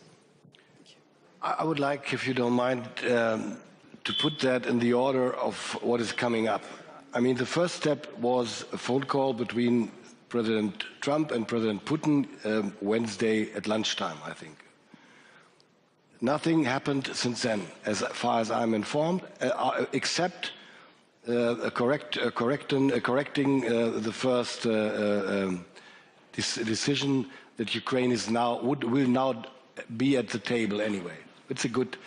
I would like, if you don't mind, to put that in the order of what is coming up. I mean, the first step was a phone call between President Trump and President Putin Wednesday at lunchtime, I think. Nothing happened since then, as far as I'm informed, except correcting the first decision that Ukraine is now will now be at the table anyway. It's a good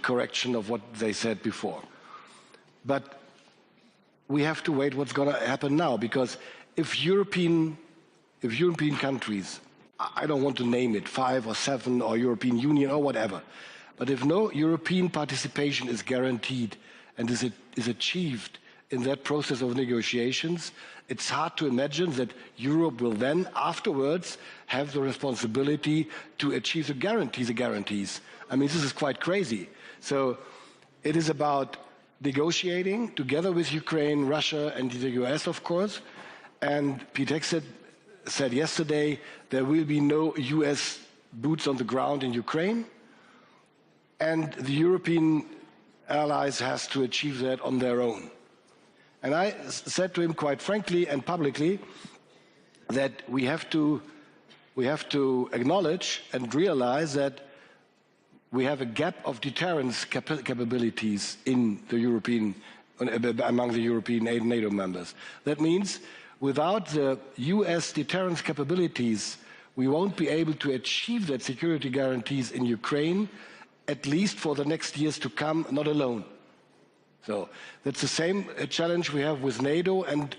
correction of what they said before. But we have to wait what's going to happen now, because if European countries, I don't want to name it, 5 or 7 or European Union or whatever, but if no European participation is guaranteed and is achieved in that process of negotiations, it's hard to imagine that Europe will then afterwards have the responsibility to achieve the guarantees. I mean, this is quite crazy. So it is about negotiating together with Ukraine, Russia, and the US, of course. And Pete Hegseth said yesterday there will be no US boots on the ground in Ukraine, and the European allies has to achieve that on their own. And I said to him quite frankly and publicly that we have to acknowledge and realize that we have a gap of deterrence capabilities in the among the European NATO members. That means without the US deterrence capabilities, we won't be able to achieve that security guarantees in Ukraine, at least for the next years to come, not alone. So that's the same challenge we have with NATO and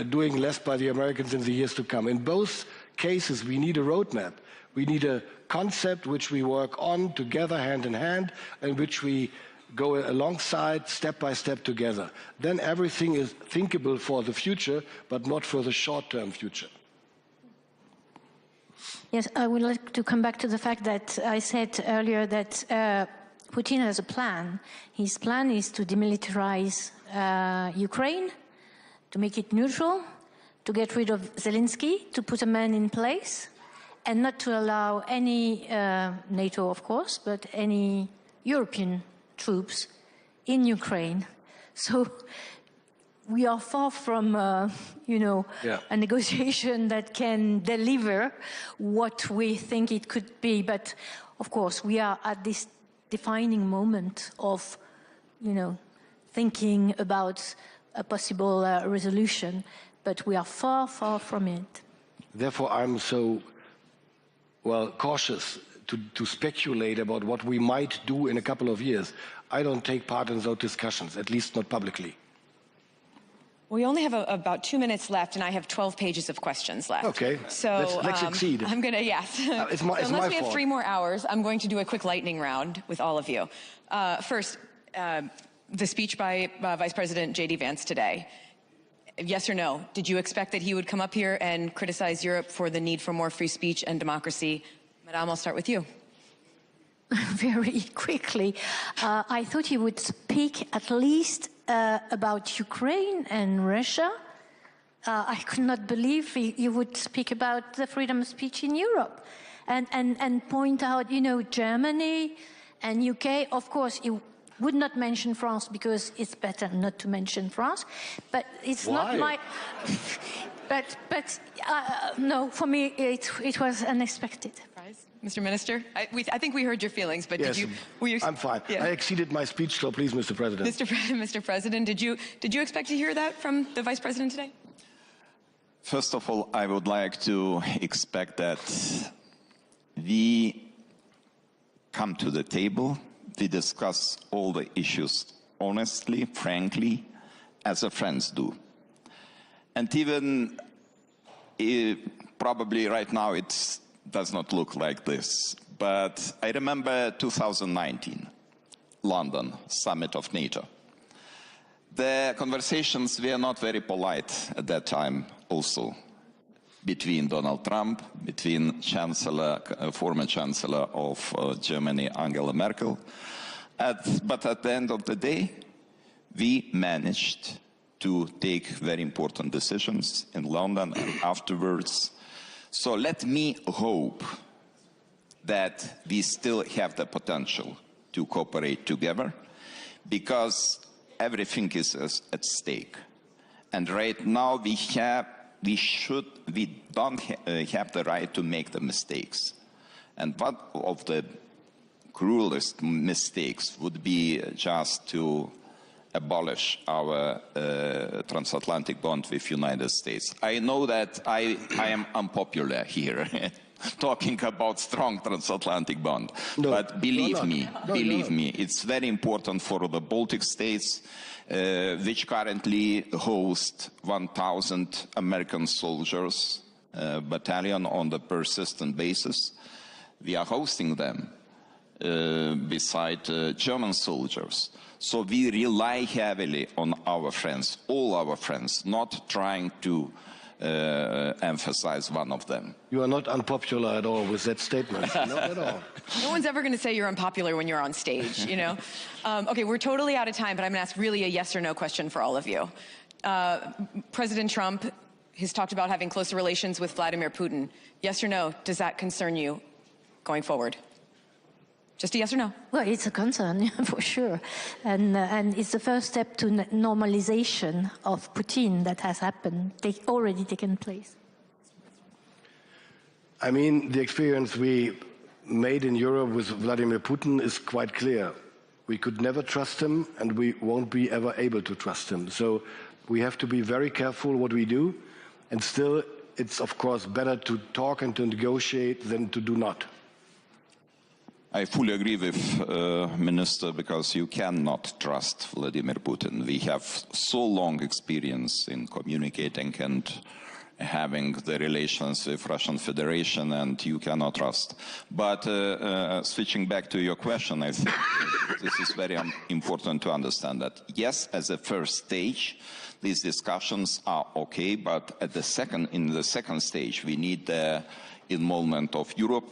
doing less by the Americans in the years to come. In both cases, we need a roadmap. We need a concept which we work on together, hand in hand, and which we go alongside step by step together. Then everything is thinkable for the future, but not for the short-term future. Yes, I would like to come back to the fact that I said earlier that Putin has a plan. His plan is to demilitarize Ukraine, to make it neutral, to get rid of Zelensky, to put a man in place, and not to allow any NATO, of course, but any European troops in Ukraine. So we are far from, a negotiation that can deliver what we think it could be. But of course, we are at this defining moment of, thinking about a possible resolution. But we are far, far from it. Therefore, I'm so, cautious to speculate about what we might do in a couple of years. I don't take part in those discussions, at least not publicly. We only have about 2 minutes left, and I have 12 pages of questions left. Okay, so let's succeed. I'm going to, yes. It's my Unless we fault. have 3 more hours, I'm going to do a quick lightning round with all of you. First, the speech by Vice President J.D. Vance today. Yes or no? Did you expect that he would come up here and criticize Europe for the need for more free speech and democracy? Madame, I'll start with you. Very quickly. I thought he would speak at least about Ukraine and Russia. I could not believe he would speak about the freedom of speech in Europe and point out, Germany and UK. Of course, he would not mention France because it's better not to mention France. But it's not my... But no, for me, it was unexpected. Mr. Minister, I think we heard your feelings, but yes, did you? I'm fine. Yeah. I exceeded my speech, so please, Mr. President. Mr. President, did you expect to hear that from the Vice President today? First of all, I would like to expect that we come to the table, we discuss all the issues honestly, frankly, as the friends do. And even probably right now it does not look like this, but I remember 2019, London, summit of NATO. The conversations were not very polite at that time also, between Donald Trump, between former Chancellor of Germany, Angela Merkel. But at the end of the day, we managed to take very important decisions in London and afterwards. So let me hope that we still have the potential to cooperate together, because everything is at stake. And right now we don't have the right to make the mistakes. And one of the cruelest mistakes would be just to abolish our transatlantic bond with United States. I know that I am unpopular here, talking about strong transatlantic bond. No, but believe me, it's very important for the Baltic states, which currently host 1,000 American soldiers, battalion on the persistent basis. We are hosting them beside German soldiers. So we rely heavily on our friends, all our friends, not trying to emphasize one of them. You are not unpopular at all with that statement. Not at all. No one's ever going to say you're unpopular when you're on stage, Okay, we're totally out of time, but I'm going to ask really a yes or no question for all of you. President Trump has talked about having closer relations with Vladimir Putin. Yes or no? Does that concern you going forward? Just a yes or no? Well, it's a concern, for sure. And it's the first step to normalization of Putin that has happened, already taken place. I mean, the experience we made in Europe with Vladimir Putin is quite clear. We could never trust him, and we won't be ever able to trust him. So we have to be very careful what we do. And still, it's, of course, better to talk and to negotiate than to do not. I fully agree with Minister, because you cannot trust Vladimir Putin. We have so long experience in communicating and having the relations with Russian Federation, and you cannot trust. But switching back to your question, I think this is very important to understand that, yes, as a first stage, these discussions are okay, but in the second stage, we need the involvement of Europe,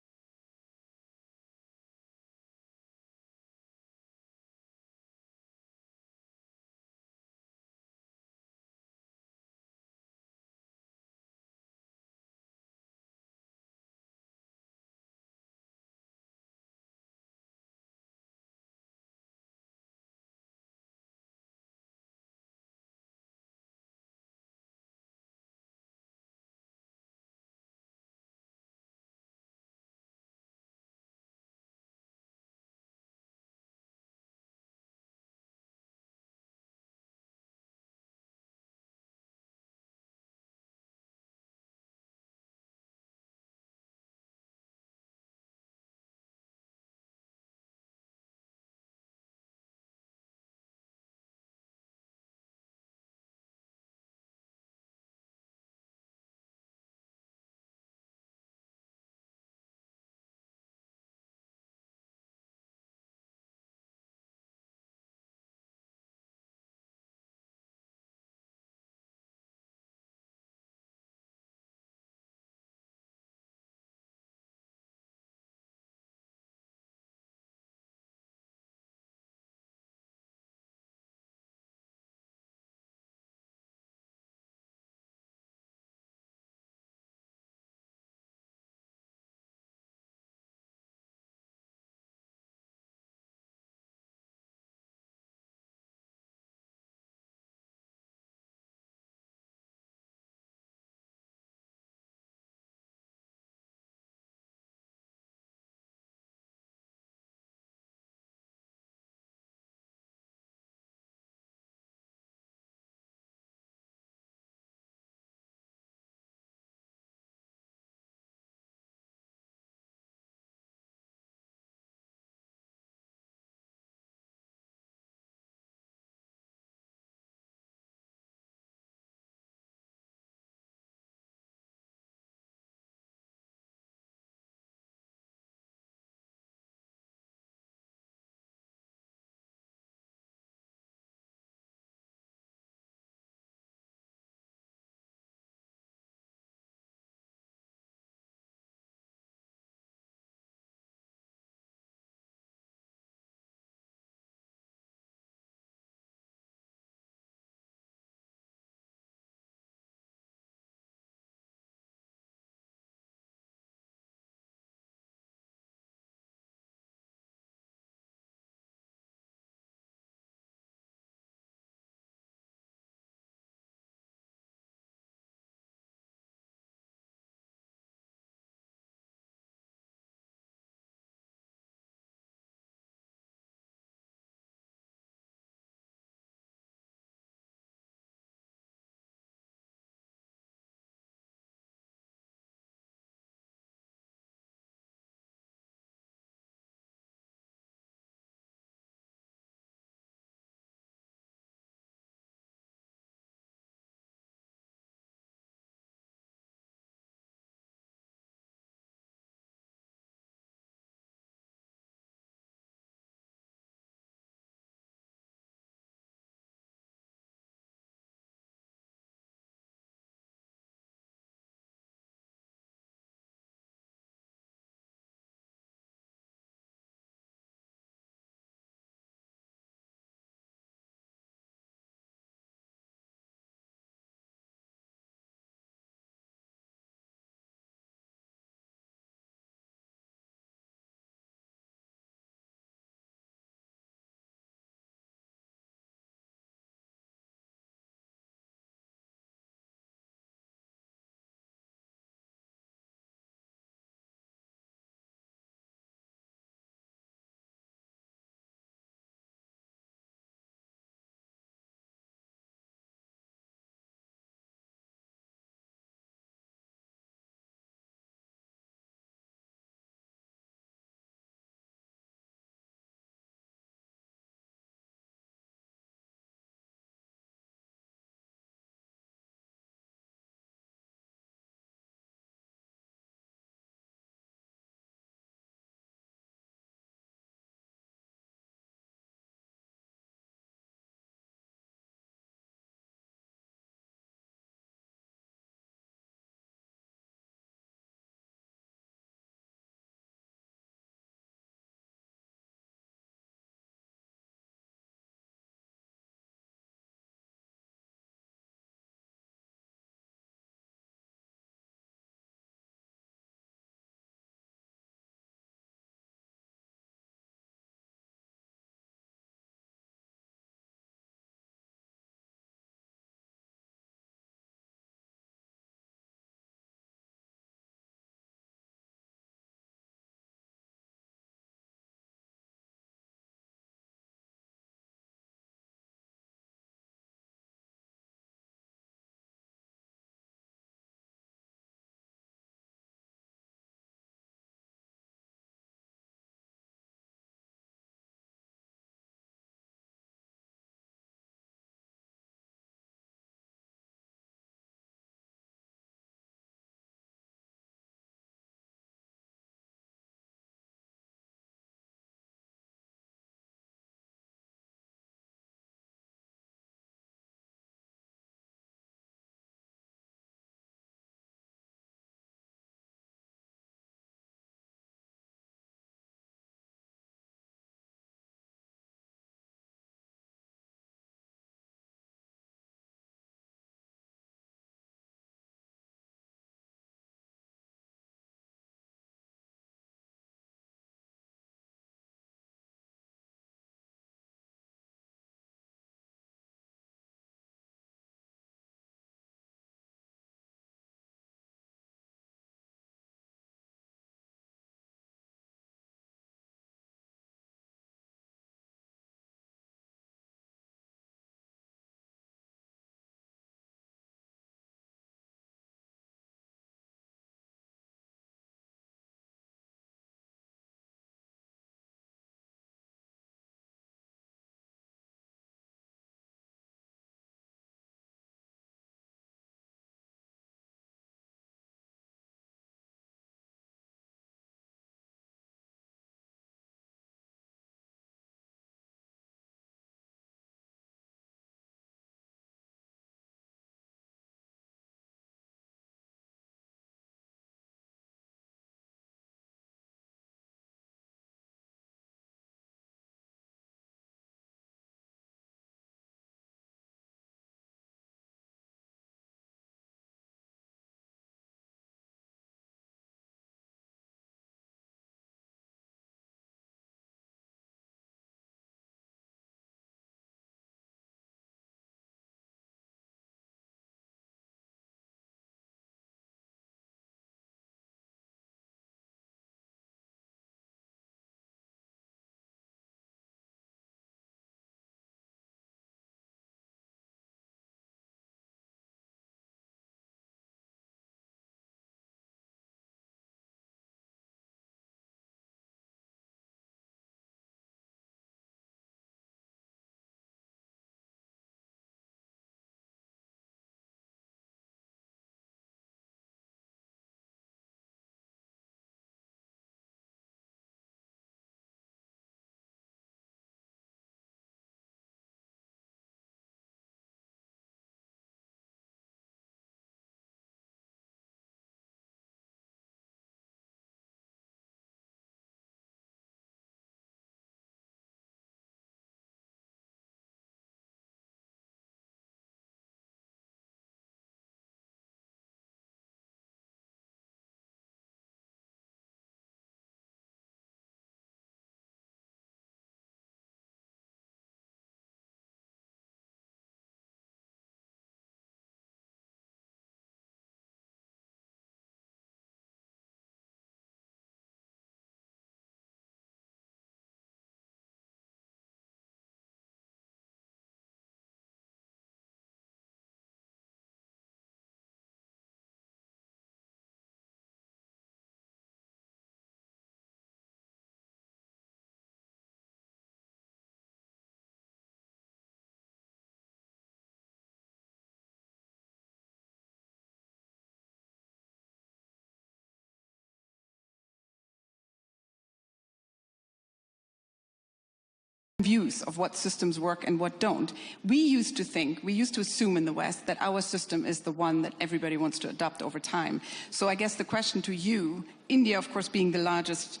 views of what systems work and what don't. We used to assume in the West that our system is the one that everybody wants to adopt over time. So I guess the question to you, India, of course, being the largest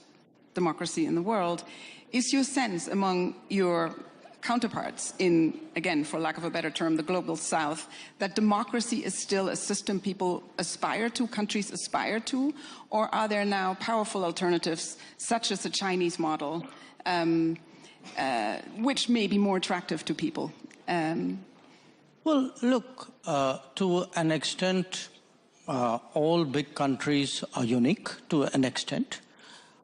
democracy in the world, is your sense among your counterparts in, again, for lack of a better term, the global South, that democracy is still a system people aspire to, countries aspire to, or are there now powerful alternatives, such as the Chinese model, which may be more attractive to people? Well, look, to an extent, all big countries are unique to an extent,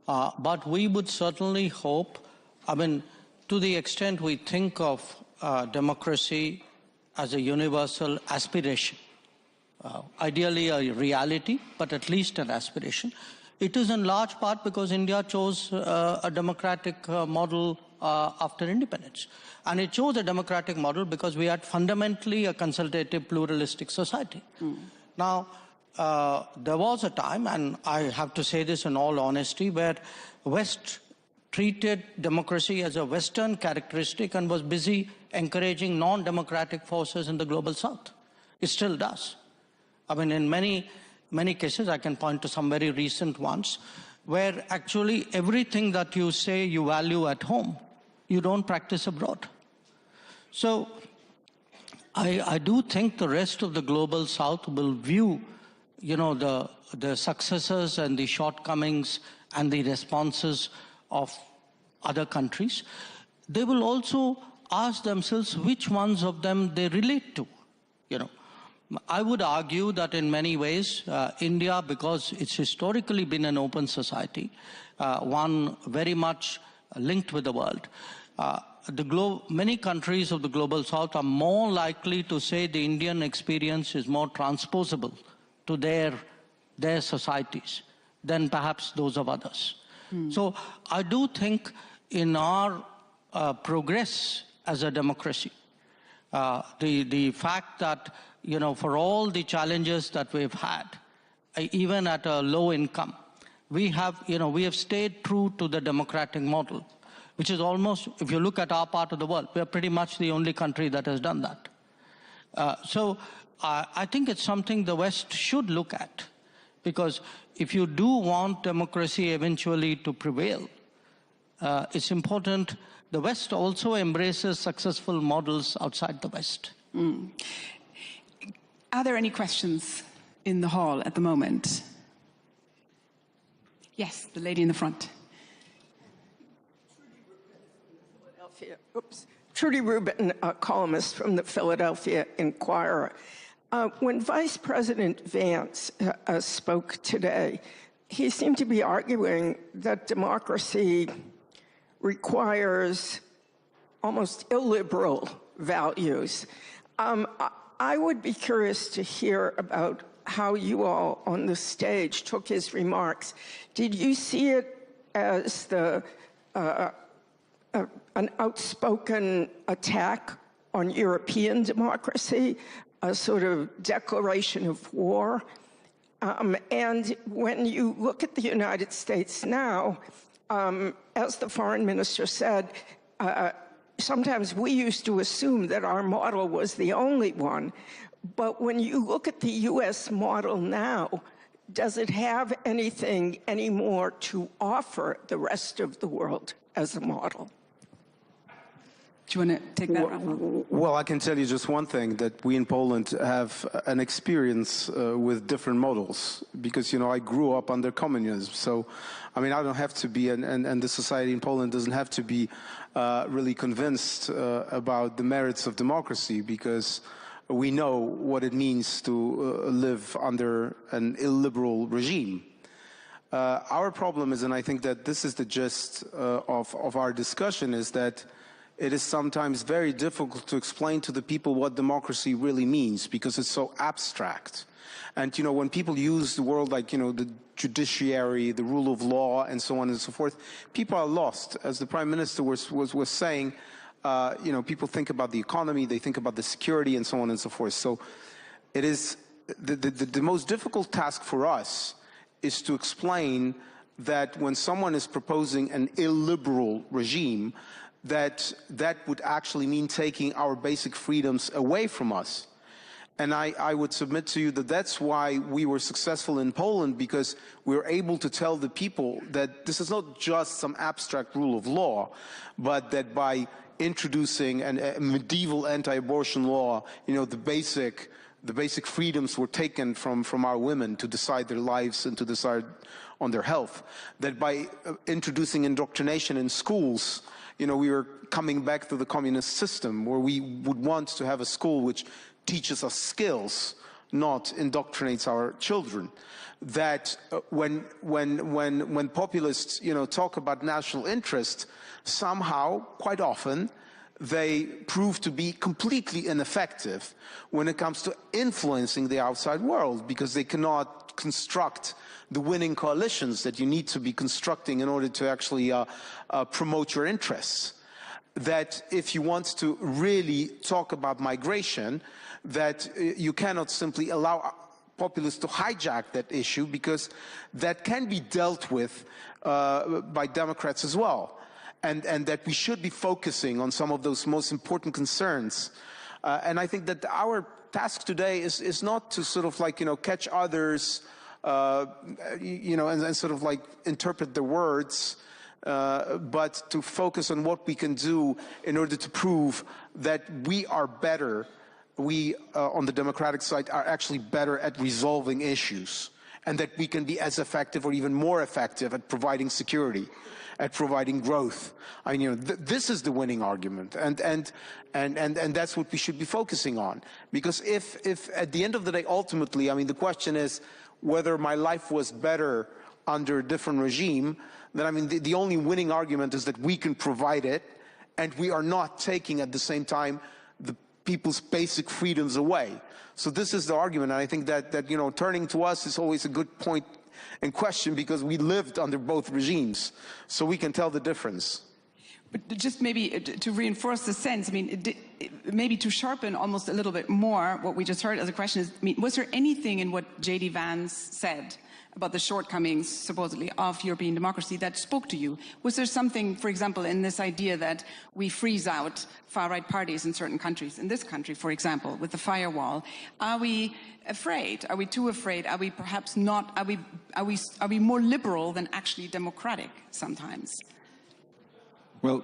but we would certainly hope, I mean, to the extent we think of democracy as a universal aspiration, ideally a reality, but at least an aspiration. It is in large part because India chose a democratic model after independence. And it chose a democratic model because we had fundamentally a consultative, pluralistic society. Now, there was a time, and I have to say this in all honesty, where West treated democracy as a Western characteristic and was busy encouraging non-democratic forces in the global South. It still does. I mean, in many cases, I can point to some very recent ones, where actually everything that you say you value at home, you don't practice abroad. So I do think the rest of the global South will view, you know, the successes and the shortcomings and the responses of other countries. They will also ask themselves which ones of them they relate to. You know, I would argue that in many ways, India, because it's historically been an open society, one very much linked with the world, many countries of the global South are more likely to say the Indian experience is more transposable to their societies than perhaps those of others. So I do think in our progress as a democracy, the fact that, you know, for all the challenges that we've had, even at a low income, we have stayed true to the democratic model, which is almost, if you look at our part of the world, we're pretty much the only country that has done that. So I think it's something the West should look at, because if you do want democracy eventually to prevail, it's important the West also embraces successful models outside the West. Are there any questions in the hall at the moment? Yes, the lady in the front. Trudy Rubin, a columnist from the Philadelphia Inquirer. When Vice President Vance spoke today, he seemed to be arguing that democracy requires almost illiberal values. I would be curious to hear about how you all on the stage took his remarks. Did you see it as an outspoken attack on European democracy, a sort of declaration of war? And when you look at the United States now, as the foreign minister said, sometimes we used to assume that our model was the only one. But when you look at the U.S. model now, does it have anything anymore to offer the rest of the world as a model? Do you want to take that, Rafał? Well, I can tell you just one thing, that we in Poland have an experience with different models, because, you know, I grew up under communism. So, I mean, I don't have to be, and the society in Poland doesn't have to be really convinced about the merits of democracy, because we know what it means to live under an illiberal regime. Our problem is, and I think that this is the gist of our discussion, is that it is sometimes very difficult to explain to the people what democracy really means, because it's so abstract. And, you know, when people use the word like, you know, the judiciary, the rule of law, and so on and so forth, people are lost. As the Prime Minister was saying, you know, people think about the economy, they think about the security, and so on and so forth. So it is the most difficult task for us is to explain that when someone is proposing an illiberal regime, that would actually mean taking our basic freedoms away from us. And I would submit to you that that's why we were successful in Poland, because we were able to tell the people that this is not just some abstract rule of law, but that by introducing a medieval anti-abortion law, you know, the basic freedoms were taken from our women to decide their lives and to decide on their health. That by introducing indoctrination in schools, you know, we were coming back to the communist system, where we would want to have a school which teaches us skills, not indoctrinates our children. That when populists, you know, talk about national interest, somehow, quite often, they prove to be completely ineffective when it comes to influencing the outside world, because they cannot construct the winning coalitions that you need to be constructing in order to actually promote your interests. That if you want to really talk about migration, that you cannot simply allow populists to hijack that issue, because that can be dealt with by Democrats as well. And that we should be focusing on some of those most important concerns. And I think that our task today is not to sort of like, you know, catch others, you know, and sort of like interpret the words, but to focus on what we can do in order to prove that we are better. We, on the democratic side, are actually better at resolving issues, and that we can be as effective or even more effective at providing security, at providing growth. I mean, you know, this is the winning argument, and that's what we should be focusing on. Because if at the end of the day, ultimately, I mean, the question is whether my life was better under a different regime, then I mean, the only winning argument is that we can provide it, and we are not taking at the same time the people's basic freedoms away. So this is the argument, and I think that you know, turning to us is always a good point in question, because we lived under both regimes, so we can tell the difference. But just maybe to reinforce the sense, I mean, maybe to sharpen almost a little bit more what we just heard as a question is, I mean, was there anything in what J.D. Vance said about the shortcomings, supposedly, of European democracy that spoke to you? Was there something, for example, in this idea that we freeze out far-right parties in certain countries? In this country, for example, with the firewall, are we afraid? Are we too afraid? Are we perhaps not? Are we more liberal than actually democratic sometimes? Well,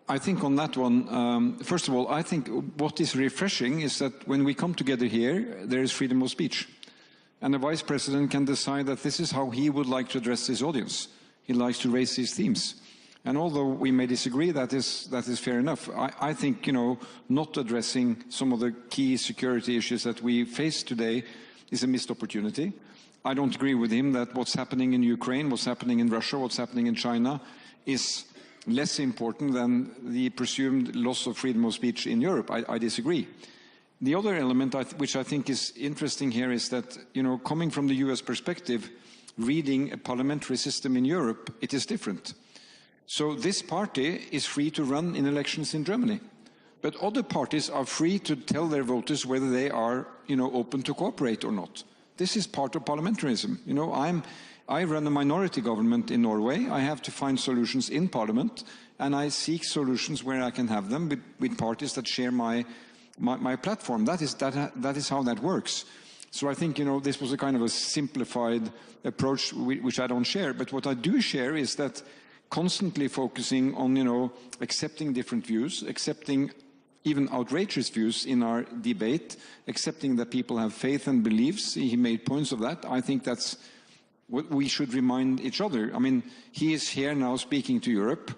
I think on that one, first of all, I think what is refreshing is that when we come together here, there is freedom of speech. And the Vice President can decide that this is how he would like to address his audience. He likes to raise these themes. And although we may disagree, that is fair enough. I think, you know, not addressing some of the key security issues that we face today is a missed opportunity. I don't agree with him that what's happening in Ukraine, what's happening in Russia, what's happening in China is less important than the presumed loss of freedom of speech in Europe. I disagree. The other element which I think is interesting here is that, you know, coming from the US perspective, reading a parliamentary system in Europe, it is different. So this party is free to run in elections in Germany, but other parties are free to tell their voters whether they are, you know, open to cooperate or not. This is part of parliamentarism. You know, I run a minority government in Norway. I have to find solutions in parliament, and I seek solutions where I can have them with parties that share my platform. That is how that works. So I think, you know, this was a kind of a simplified approach which I don't share. But what I do share is that constantly focusing on, you know, accepting different views, accepting even outrageous views in our debate, accepting that people have faith and beliefs. He made points of that. I think that's what we should remind each other. I mean, he is here now speaking to Europe.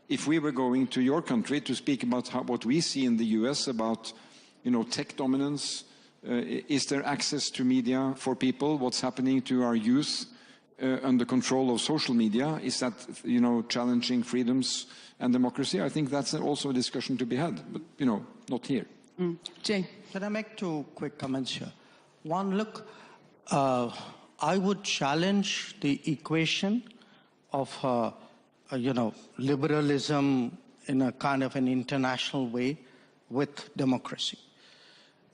If we were going to your country to speak about what we see in the US about, you know, tech dominance, is there access to media for people? What's happening to our youth under control of social media? Is that, you know, challenging freedoms and democracy? I think that's also a discussion to be had, but, you know, not here. Jay. Can I make two quick comments here? One, look, I would challenge the equation of, you know, liberalism in a kind of an international way with democracy.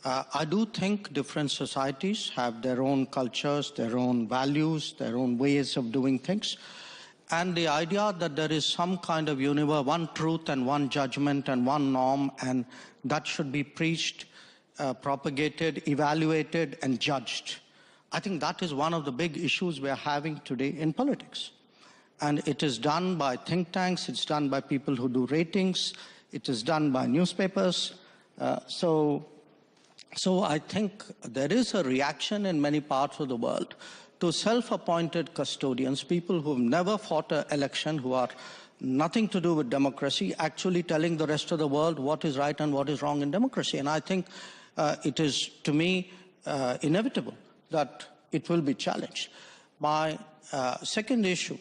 I do think different societies have their own cultures, their own values, their own ways of doing things. And the idea that there is some kind of universe, one truth and one judgment and one norm, and that should be preached, propagated, evaluated, and judged. I think that is one of the big issues we're having today in politics. And it is done by think tanks, it's done by people who do ratings, it is done by newspapers. So I think there is a reaction in many parts of the world to self-appointed custodians, people who've never fought an election, who are nothing to do with democracy, actually telling the rest of the world what is right and what is wrong in democracy. And I think it is, to me, inevitable that it will be challenged. My second issue,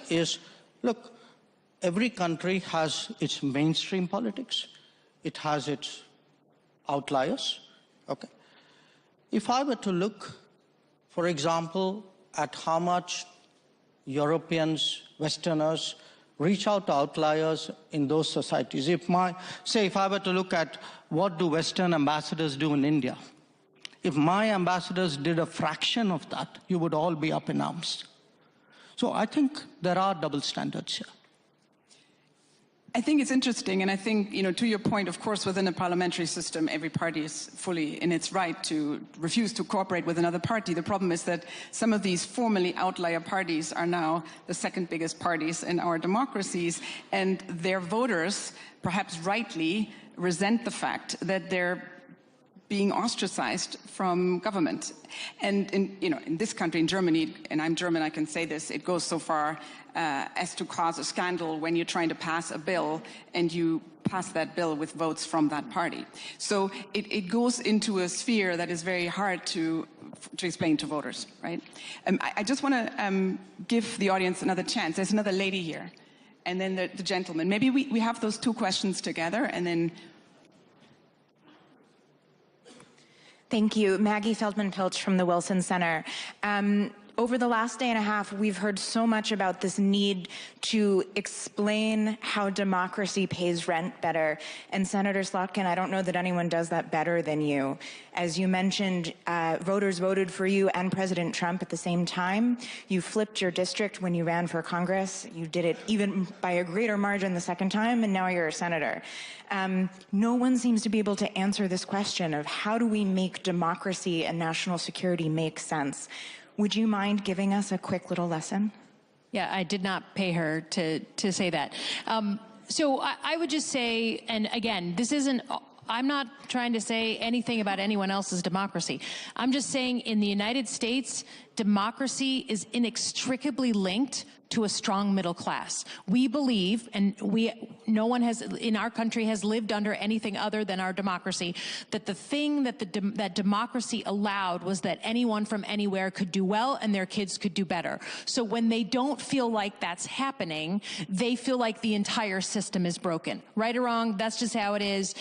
is, look, every country has its mainstream politics. It has its outliers, okay? If I were to look, for example, at how much Europeans, Westerners, reach out to outliers in those societies. If I were to look at what do Western ambassadors do in India, if my ambassadors did a fraction of that, you would all be up in arms. So I think there are double standards here. I think it's interesting, and I think, to your point, of course, within a parliamentary system, every party is fully in its right to refuse to cooperate with another party. The problem is that some of these formerly outlier parties are now the second biggest parties in our democracies, and their voters, perhaps rightly, resent the fact that they're being ostracized from government. And in this country, in Germany, and I'm German, I can say this, it goes so far as to cause a scandal when you're trying to pass a bill and you pass that bill with votes from that party. So it goes into a sphere that is very hard to explain to voters, right? I just want to give the audience another chance. There's another lady here, and then the gentleman. Maybe we have those two questions together, and then... Thank you. Maggie Feldman-Pilch from the Wilson Center. Over the last day and a half, we've heard so much about this need to explain how democracy pays rent better. And Senator Slotkin, I don't know that anyone does that better than you. As you mentioned, voters voted for you and President Trump at the same time. You flipped your district when you ran for Congress. You did it even by a greater margin the second time, and now you're a senator. No one seems to be able to answer this question of how do we make democracy and national security make sense? Would you mind giving us a quick little lesson? Yeah, I did not pay her to say that. So I would just say, and again, this isn't, I'm not trying to say anything about anyone else's democracy. I'm just saying in the United States, democracy is inextricably linked to a strong middle class. We believe, and no one has in our country has lived under anything other than our democracy, that the thing that that democracy allowed was that anyone from anywhere could do well and their kids could do better. So when they don't feel like that's happening, they feel like the entire system is broken. Right or wrong, that's just how it is,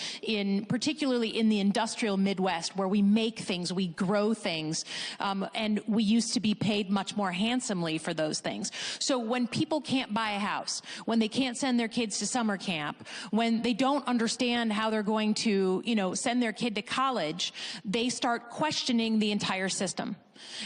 particularly in the industrial Midwest, where we make things, we grow things, and we used to be paid much more handsomely for those things. So when people can't buy a house, when they can't send their kids to summer camp, when they don't understand how they're going to, send their kid to college, they start questioning the entire system.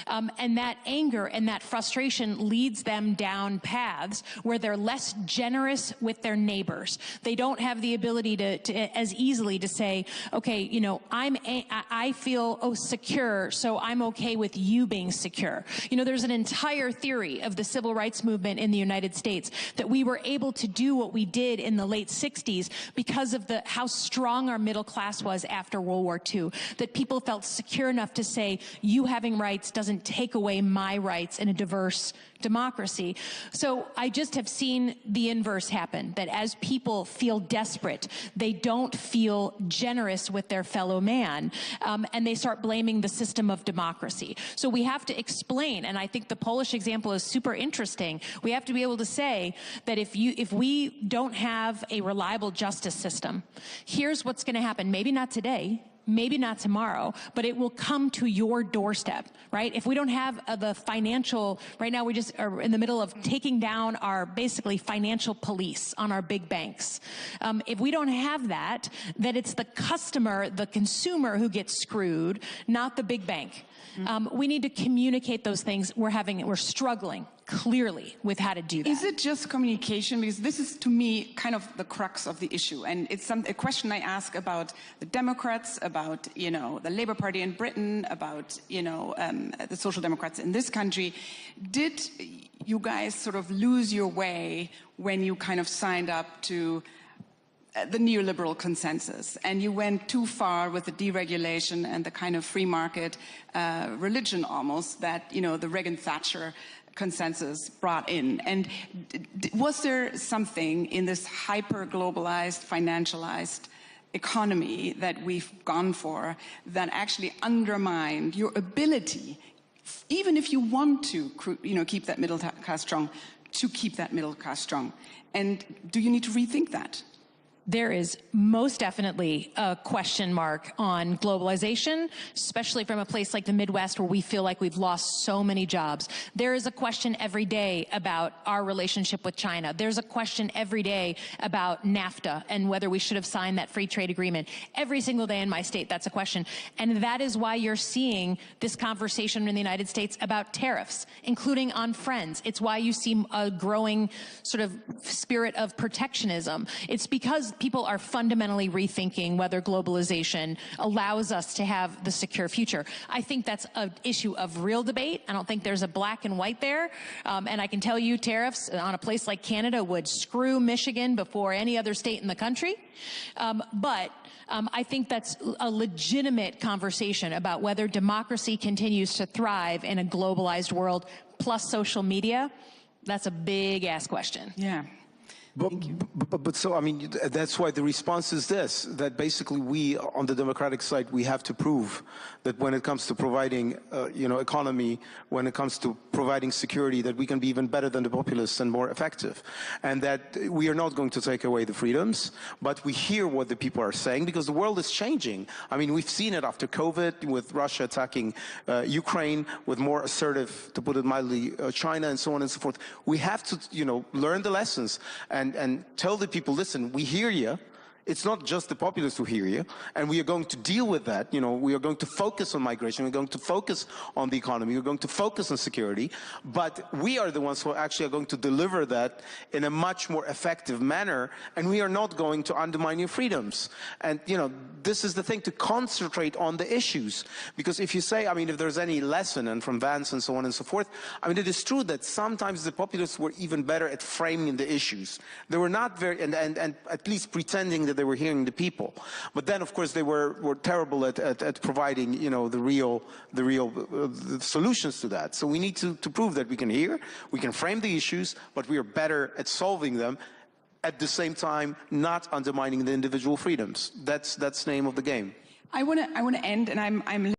And that anger and that frustration leads them down paths where they're less generous with their neighbors. They don't have the ability to as easily to say, okay, I feel secure, so I'm okay with you being secure. There's an entire theory of the civil rights movement in the United States that we were able to do what we did in the late 60s because of how strong our middle class was after World War II, that people felt secure enough to say, you having rights doesn't take away my rights in a diverse democracy. So I just have seen the inverse happen, that as people feel desperate, they don't feel generous with their fellow man, and they start blaming the system of democracy. So we have to explain, and I think the Polish example is super interesting. We have to be able to say that if we don't have a reliable justice system, here's what's going to happen. Maybe not today, maybe not tomorrow, but it will come to your doorstep, right? If we don't have the financial, right now we just are in the middle of taking down our basically financial police on our big banks. If we don't have that, then it's the customer, the consumer who gets screwed, not the big bank. We need to communicate those things. We're struggling clearly with how to do that. Is it just communication? Because this is, to me, kind of the crux of the issue. And it's a question I ask about the Democrats, about, you know, the Labour Party in Britain, about, you know, the Social Democrats in this country. Did you guys sort of lose your way when you kind of signed up to the neoliberal consensus, and you went too far with the deregulation and the kind of free market religion almost that, you know, the Reagan-Thatcher consensus brought in? And was there something in this hyper-globalized, financialized economy that we've gone for that actually undermined your ability, even if you want to, you know, keep that middle class strong, to keep that middle class strong? And do you need to rethink that? There is most definitely a question mark on globalization, especially from a place like the Midwest where we feel like we've lost so many jobs. There is a question every day about our relationship with China. There's a question every day about NAFTA and whether we should have signed that free trade agreement. Every single day in my state, that's a question. And that is why you're seeing this conversation in the United States about tariffs, including on friends. It's why you see a growing sort of spirit of protectionism. It's because people are fundamentally rethinking whether globalization allows us to have the secure future. I think that's an issue of real debate. I don't think there's a black and white there. And I can tell you tariffs on a place like Canada would screw Michigan before any other state in the country. But I think that's a legitimate conversation about whether democracy continues to thrive in a globalized world plus social media. That's a big ass question. Yeah. But so, I mean, that's why the response is this, that basically we, on the Democratic side, we have to prove that when it comes to providing, you know, economy, when it comes to providing security, that we can be even better than the populists and more effective. And that we are not going to take away the freedoms, but we hear what the people are saying because the world is changing. I mean, we've seen it after COVID with Russia attacking Ukraine, with more assertive, to put it mildly, China and so on and so forth. We have to, you know, learn the lessons and tell the people, listen, we hear you. It's not just the populists who hear you, and we are going to deal with that. You know, we are going to focus on migration, we're going to focus on the economy, we're going to focus on security, but we are the ones who actually are going to deliver that in a much more effective manner, and we are not going to undermine your freedoms. And, you know, this is the thing, to concentrate on the issues. Because if you say, I mean, if there's any lesson, and from Vance and so on and so forth, I mean, it is true that sometimes the populists were even better at framing the issues. They were not very, and at least pretending that they were hearing the people. But then, of course, they were terrible at providing, you know, the real solutions to that. So we need to prove that we can hear, we can frame the issues, but we are better at solving them, at the same time not undermining the individual freedoms. That's the name of the game. I want to end, and I'm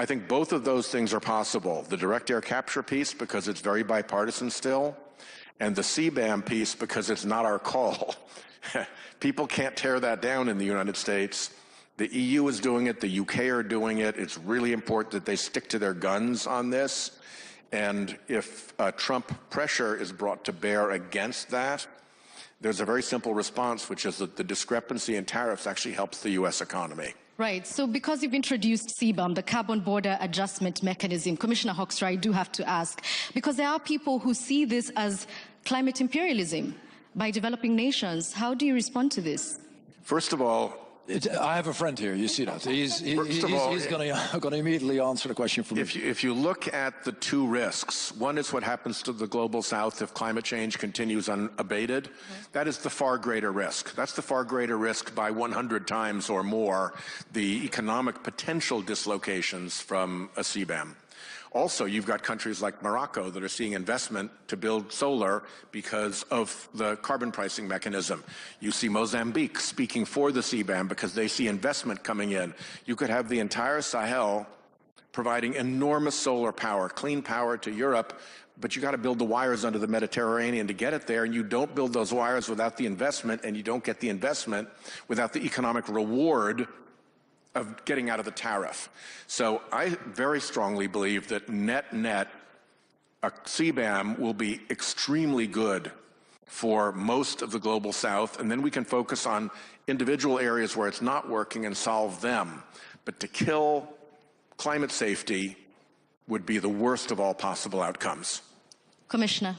I think both of those things are possible. The direct air capture piece, because it's very bipartisan still, and the CBAM piece, because it's not our call. People can't tear that down in the United States. The EU is doing it, the UK are doing it. It's really important that they stick to their guns on this. And if Trump pressure is brought to bear against that, there's a very simple response, which is that the discrepancy in tariffs actually helps the US economy. Right, so because you've introduced CBAM, the Carbon Border Adjustment Mechanism, Commissioner Hoekstra, I do have to ask, because there are people who see this as climate imperialism by developing nations. How do you respond to this? First of all, I have a friend here, you see that. He's going to immediately answer the question for me. If you look at the two risks, one is what happens to the global south if climate change continues unabated. That is the far greater risk. That's the far greater risk by 100 times or more the economic potential dislocations from a CBAM. Also, you've got countries like Morocco that are seeing investment to build solar because of the carbon pricing mechanism. You see Mozambique speaking for the CBAM because they see investment coming in. You could have the entire Sahel providing enormous solar power, clean power to Europe, but you got to build the wires under the Mediterranean to get it there, and you don't build those wires without the investment, and you don't get the investment without the economic reward of getting out of the tariff. So I very strongly believe that net, a CBAM will be extremely good for most of the global south, and then we can focus on individual areas where it's not working and solve them. But to kill climate safety would be the worst of all possible outcomes. Commissioner.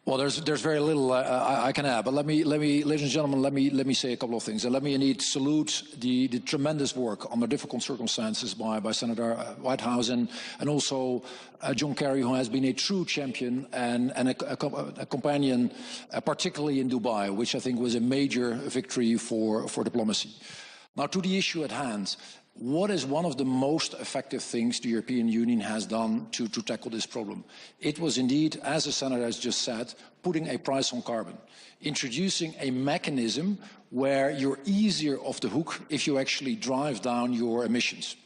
Well, there's very little I can add, but let me, ladies and gentlemen, let me say a couple of things, and let me indeed salute the tremendous work under difficult circumstances by Senator Whitehouse and also John Kerry, who has been a true champion and a companion, particularly in Dubai, which I think was a major victory for diplomacy. Now, to the issue at hand. What is one of the most effective things the European Union has done to tackle this problem? It was indeed, as the Senator has just said, putting a price on carbon, introducing a mechanism where you're easier off the hook if you actually drive down your emissions.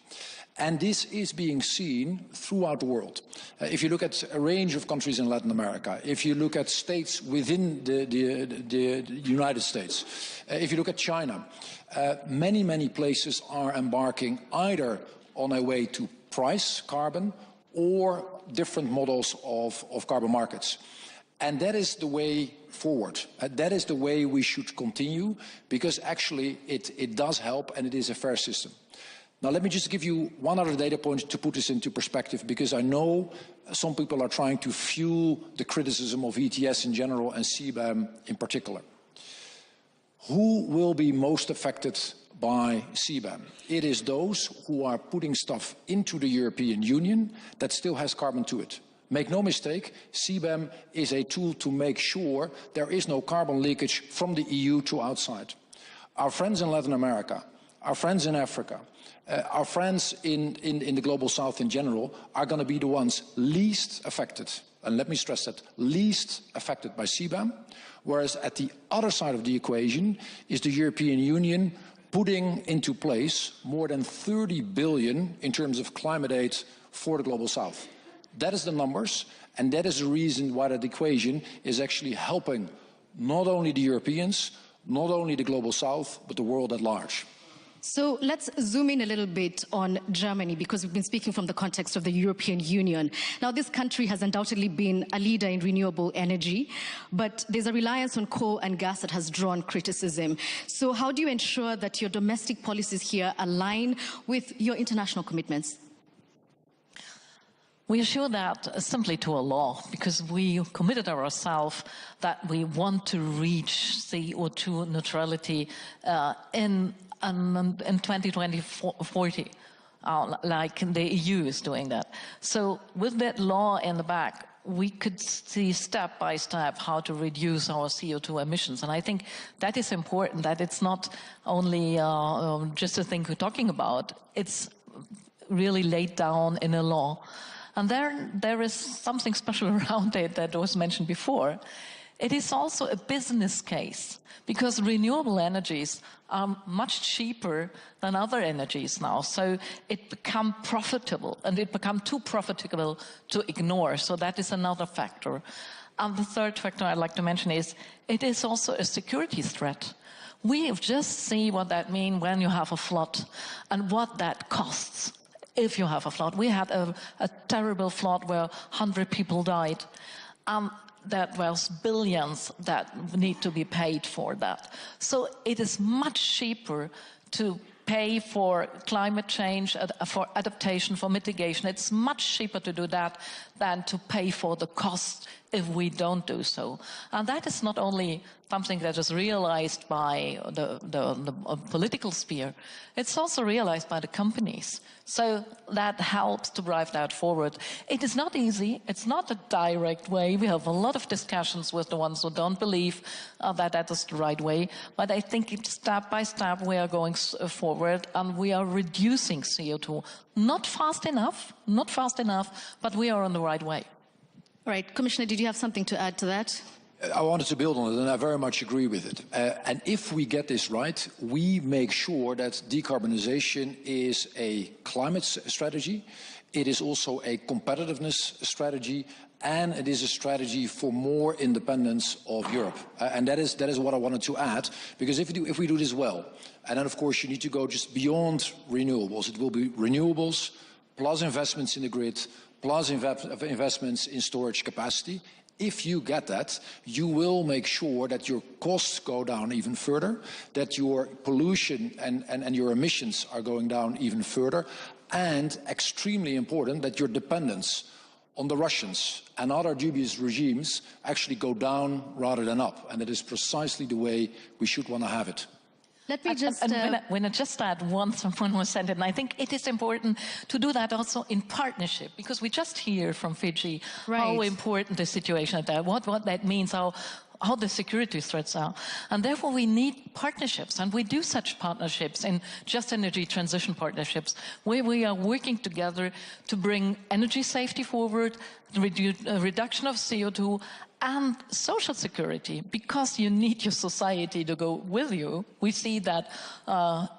And this is being seen throughout the world. If you look at a range of countries in Latin America, if you look at states within the United States, if you look at China, many places are embarking either on a way to price carbon or different models of carbon markets. And that is the way forward. That is the way we should continue, because actually it does help and it is a fair system. Now, let me just give you one other data point to put this into perspective, because I know some people are trying to fuel the criticism of ETS in general and CBAM in particular. Who will be most affected by CBAM? It is those who are putting stuff into the European Union that still has carbon to it. Make no mistake, CBAM is a tool to make sure there is no carbon leakage from the EU to outside. Our friends in Latin America, our friends in Africa, our friends in the global south in general are going to be the ones least affected, and let me stress that, least affected by CBAM, whereas at the other side of the equation is the European Union putting into place more than 30 billion in terms of climate aid for the global south. That is the numbers, and that is the reason why that equation is actually helping not only the Europeans, not only the global south, but the world at large. So let's zoom in a little bit on Germany, because we've been speaking from the context of the European Union. Now, this country has undoubtedly been a leader in renewable energy, but there's a reliance on coal and gas that has drawn criticism. So how do you ensure that your domestic policies here align with your international commitments? We assure that simply to a law, because we committed ourselves that we want to reach CO2 neutrality in 2040, like the EU is doing that. So with that law in the back, we could see step by step how to reduce our CO2 emissions. And I think that is important, that it's not only just a thing we're talking about, it's really laid down in a law. And there is something special around it that was mentioned before. It is also a business case because renewable energies are much cheaper than other energies now. So it becomes profitable, and it becomes too profitable to ignore. So that is another factor. And the third factor I'd like to mention is it is also a security threat. We have just seen what that means when you have a flood and what that costs if you have a flood. We had a terrible flood where 100 people died. That was billions that need to be paid for that. So it is much cheaper to pay for climate change, for adaptation, for mitigation. It's much cheaper to do that than to pay for the cost if we don't do so. And that is not only something that is realized by the political sphere, it's also realized by the companies. So that helps to drive that forward. It is not easy. It's not a direct way. We have a lot of discussions with the ones who don't believe that that is the right way. But I think it's step by step we are going forward, and we are reducing CO2. Not fast enough, but we are on the right way. All right, Commissioner, did you have something to add to that? I wanted to build on it, and I very much agree with it. And if we get this right, we make sure that decarbonization is a climate strategy, it is also a competitiveness strategy, and it is a strategy for more independence of Europe. And that is what I wanted to add, because if we do this well, and then of course you need to go just beyond renewables. It will be renewables, plus investments in the grid, plus investments in storage capacity. If you get that, you will make sure that your costs go down even further, that your pollution and your emissions are going down even further, and extremely important, that your dependence on the Russians and other dubious regimes actually go down rather than up. And that is precisely the way we should want to have it. Let me just... when I just add one more sentence, and I think it is important to do that also in partnership, because we just hear from Fiji how important the situation is there, what that means, how the security threats are. And therefore we need partnerships, and we do such partnerships in just energy transition partnerships, where we are working together to bring energy safety forward, reduction of CO2, and social security, because you need your society to go with you. We see that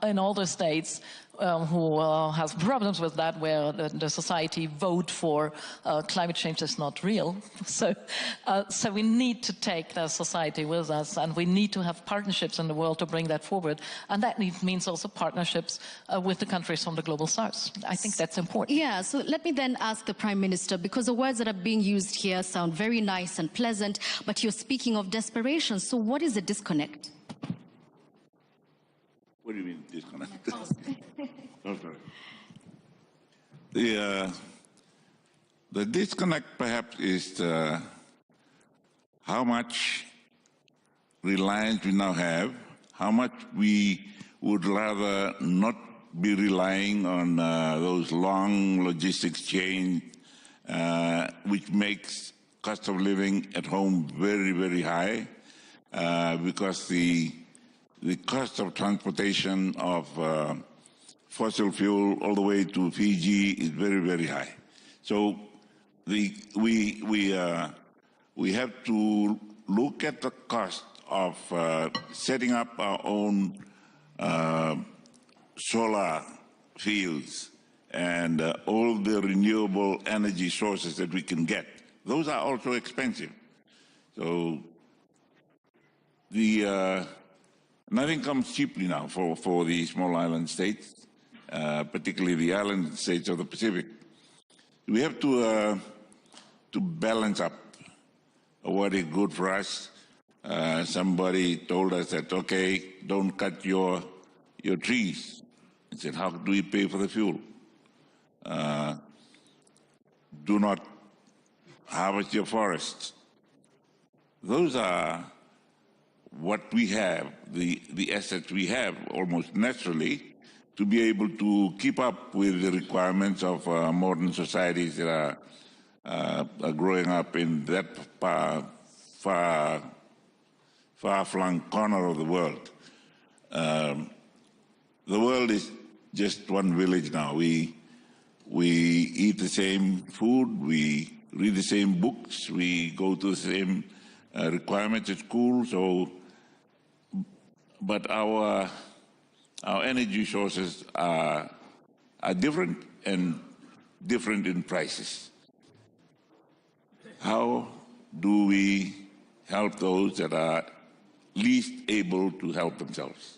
in all the states who have problems with that, where the society vote for climate change is not real. So we need to take the society with us, and we need to have partnerships in the world to bring that forward. And that means also partnerships with the countries from the global south. I think that's important. Yeah, so let me then ask the Prime Minister, because the words that are being used here sound very nice and pleasant, but you're speaking of desperation. So what is the disconnect? What do you mean disconnect? The disconnect perhaps is how much reliance we now have, how much we would rather not be relying on those long logistics chains, which makes cost of living at home very, very high, because the cost of transportation of fossil fuel all the way to Fiji is very, very high. So we have to look at the cost of setting up our own solar fields and all the renewable energy sources that we can get. Those are also expensive. So nothing comes cheaply now for the small island states, particularly the island states of the Pacific. We have to balance up what is good for us. Somebody told us that, okay, don't cut your trees. I said, how do we pay for the fuel? Do not harvest your forests. Those are what we have, the assets we have almost naturally to be able to keep up with the requirements of modern societies that are growing up in that far-flung corner of the world. The world is just one village now. We eat the same food, we read the same books, we go to the same requirements at school. So, but our energy sources are different and different in prices. How do we help those that are least able to help themselves?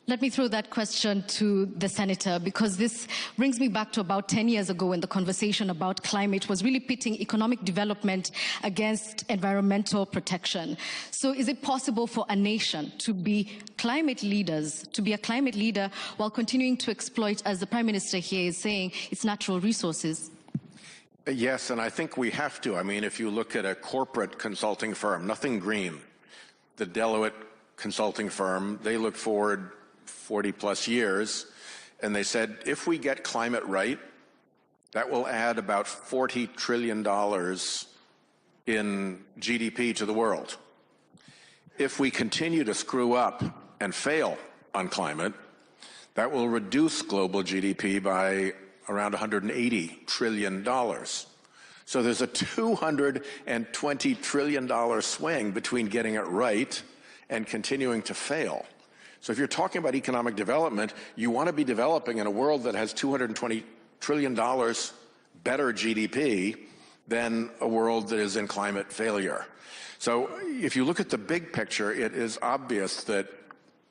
Let me throw that question to the Senator, because this brings me back to about 10 years ago when the conversation about climate was really pitting economic development against environmental protection. So is it possible for a nation to be climate leaders, to be a climate leader while continuing to exploit, as the Prime Minister here is saying, its natural resources? Yes, and I think we have to. I mean, if you look at a corporate consulting firm, Nothing Green, the Deloitte consulting firm, they look forward 40 plus years, and they said, if we get climate right, that will add about $40 trillion in GDP to the world. If we continue to screw up and fail on climate, that will reduce global GDP by around $180 trillion. So there's a $220 trillion swing between getting it right and continuing to fail. So if you're talking about economic development, you want to be developing in a world that has $220 trillion better GDP than a world that is in climate failure. So if you look at the big picture, it is obvious that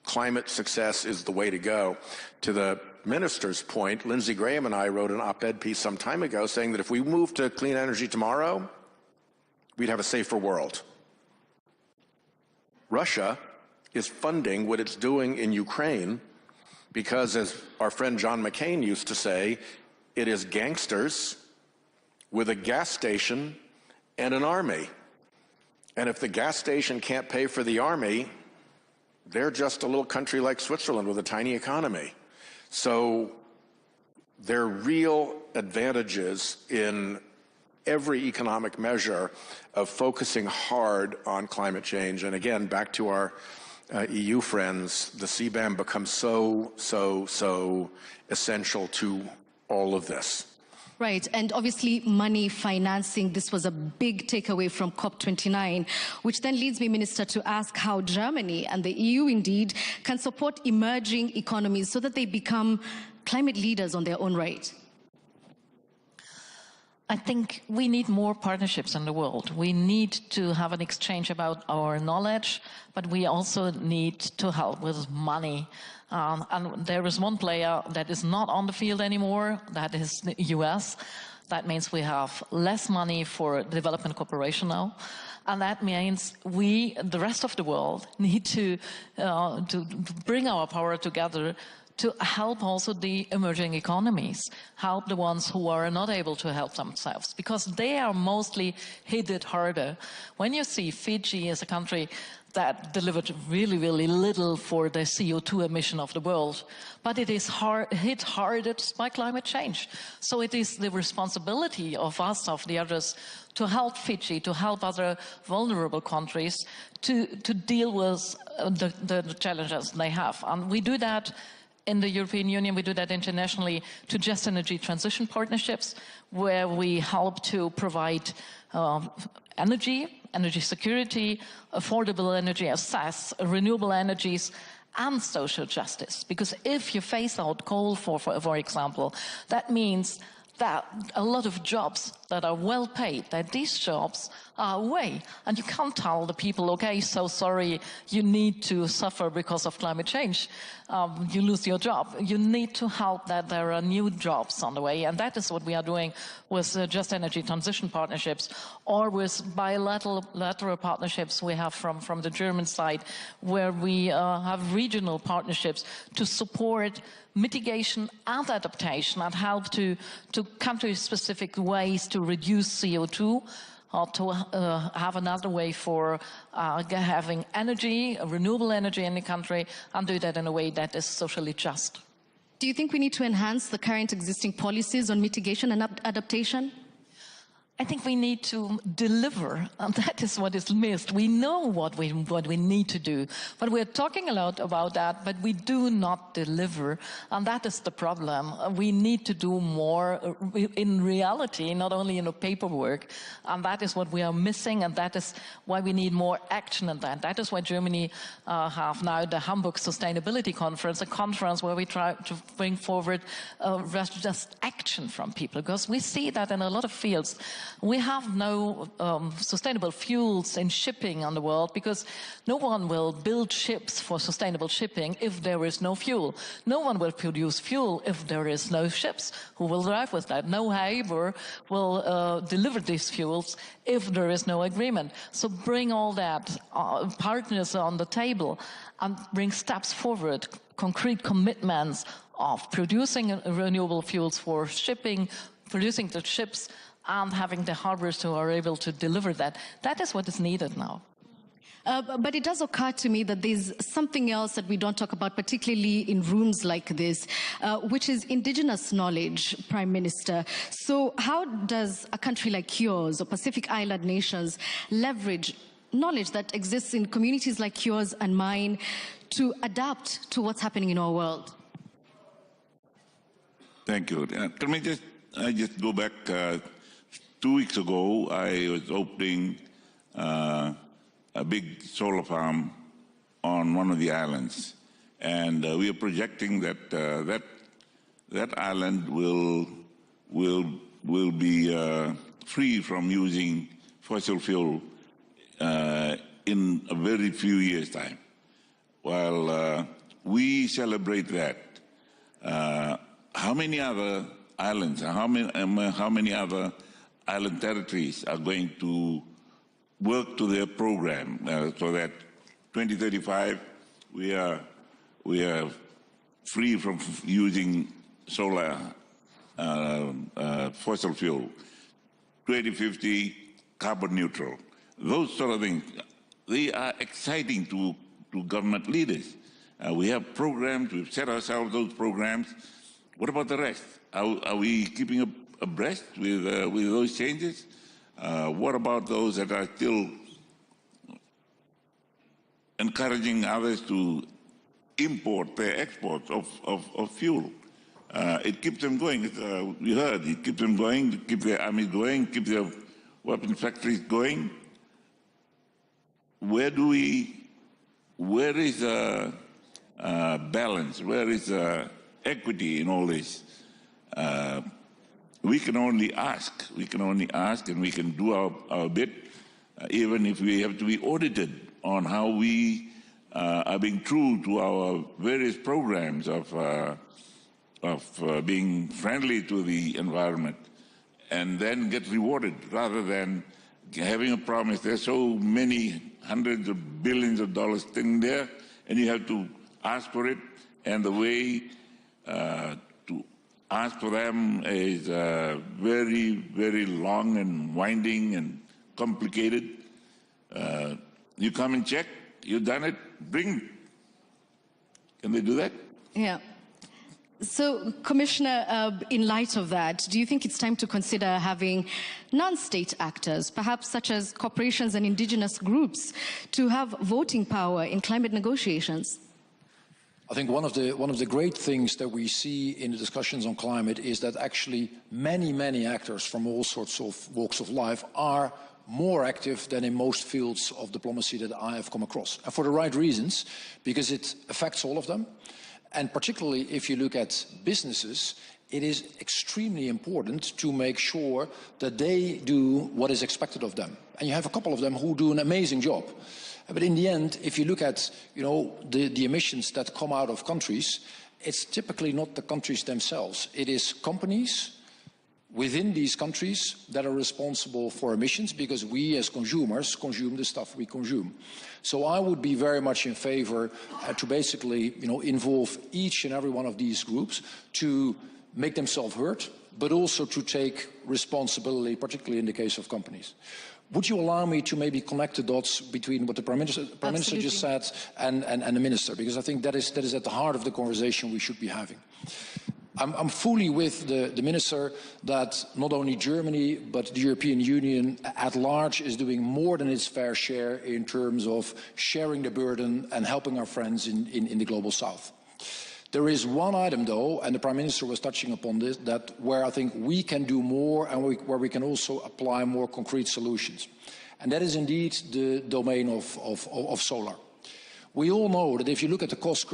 climate success is the way to go. To the minister's point, Lindsey Graham and I wrote an op-ed piece some time ago saying that if we move to clean energy tomorrow, we'd have a safer world. Russia is funding what it's doing in Ukraine because, as our friend John McCain used to say, it is gangsters with a gas station and an army. And if the gas station can't pay for the army, they're just a little country like Switzerland with a tiny economy. So there are real advantages in every economic measure of focusing hard on climate change. And again, back to our EU friends, the CBAM becomes so essential to all of this. Right, and obviously money, financing, this was a big takeaway from COP29, which then leads me, Minister, to ask how Germany and the EU indeed can support emerging economies so that they become climate leaders on their own right. I think we need more partnerships in the world. We need to have an exchange about our knowledge, but we also need to help with money. And there is one player that is not on the field anymore, that is the US. That means we have less money for development cooperation now. And that means we, the rest of the world, need to bring our power together to help also the emerging economies, help the ones who are not able to help themselves, because they are mostly hit it harder. When you see Fiji as a country that delivered really, really little for the CO2 emission of the world, but it is hit hardest by climate change. So it is the responsibility of us, of the others, to help Fiji, to help other vulnerable countries to deal with the challenges they have. And we do that in the European Union, we do that internationally to just energy transition partnerships, where we help to provide energy security, affordable energy access, renewable energies, and social justice. Because if you phase out coal, for example, that means that a lot of jobs that are well paid, that these jobs are away. And you can't tell the people, okay, so sorry, you need to suffer because of climate change. You lose your job. You need to help that there are new jobs on the way. And that is what we are doing with just energy transition partnerships, or with bilateral partnerships we have from the German side, where we have regional partnerships to support mitigation and adaptation and help to country-specific ways to reduce CO2, or to have another way for having energy, renewable energy in the country, and do that in a way that is socially just. Do you think we need to enhance the current existing policies on mitigation and adaptation? I think we need to deliver, and that is what is missed. We know what we need to do, but we're talking a lot about that, but we do not deliver, and that is the problem. We need to do more in reality, not only in the paperwork, and that is what we are missing, and that is why we need more action in that. That is why Germany have now the Hamburg Sustainability Conference, a conference where we try to bring forward just action from people, because we see that in a lot of fields. We have no sustainable fuels in shipping on the world because no one will build ships for sustainable shipping if there is no fuel. No one will produce fuel if there is no ships who will drive with that. No Haber will deliver these fuels if there is no agreement. So bring all that, partners on the table, and bring steps forward, concrete commitments of producing renewable fuels for shipping, producing the ships, and having the harbors who are able to deliver that. That is what is needed now. But it does occur to me that there's something else that we don't talk about, particularly in rooms like this, which is indigenous knowledge, Prime Minister. So how does a country like yours or Pacific Island nations leverage knowledge that exists in communities like yours and mine to adapt to what's happening in our world? Thank you. Can I just go back? 2 weeks ago, I was opening a big solar farm on one of the islands, and we are projecting that that island will be free from using fossil fuel in a very few years' time. While we celebrate that, how many other islands, how many other island territories are going to work to their program so that 2035 we are free from using solar fossil fuel, 2050 carbon neutral? Those sort of things, they are exciting to government leaders. We have programs, we've set ourselves those programs. What about the rest? Are we keeping abreast with those changes? What about those that are still encouraging others to import their exports of fuel? It keeps them going. We heard it keeps them going, keep their armies going, keep their weapons factories going. Where is balance? Where is equity in all this? We can only ask. We can only ask, and we can do our bit, even if we have to be audited on how we are being true to our various programs of being friendly to the environment, and then get rewarded rather than having a promise. There's so many hundreds of billions of dollars sitting there, and you have to ask for it, and the way to ask for them is very, very long and winding and complicated. You come and check, you've done it, bring. Can they do that? Yeah. So, Commissioner, in light of that, do you think it's time to consider having non-state actors, perhaps such as corporations and indigenous groups, to have voting power in climate negotiations? I think one of the great things that we see in the discussions on climate is that actually many actors from all sorts of walks of life are more active than in most fields of diplomacy that I have come across. And for the right reasons, because it affects all of them. And particularly if you look at businesses, it is extremely important to make sure that they do what is expected of them. And you have a couple of them who do an amazing job. But in the end, if you look at the emissions that come out of countries, it's typically not the countries themselves. It is companies within these countries that are responsible for emissions, because we as consumers consume the stuff we consume. So I would be very much in favor to basically involve each and every one of these groups to make themselves heard, but also to take responsibility, particularly in the case of companies. Would you allow me to maybe connect the dots between what the Prime Minister just said and the Minister? Because I think that is at the heart of the conversation we should be having. I'm fully with the Minister that not only Germany, but the European Union at large is doing more than its fair share in terms of sharing the burden and helping our friends in the Global South. There is one item, though, and the Prime Minister was touching upon this, that where I think we can do more and where we can also apply more concrete solutions. And that is indeed the domain of solar. We all know that if you look at the cost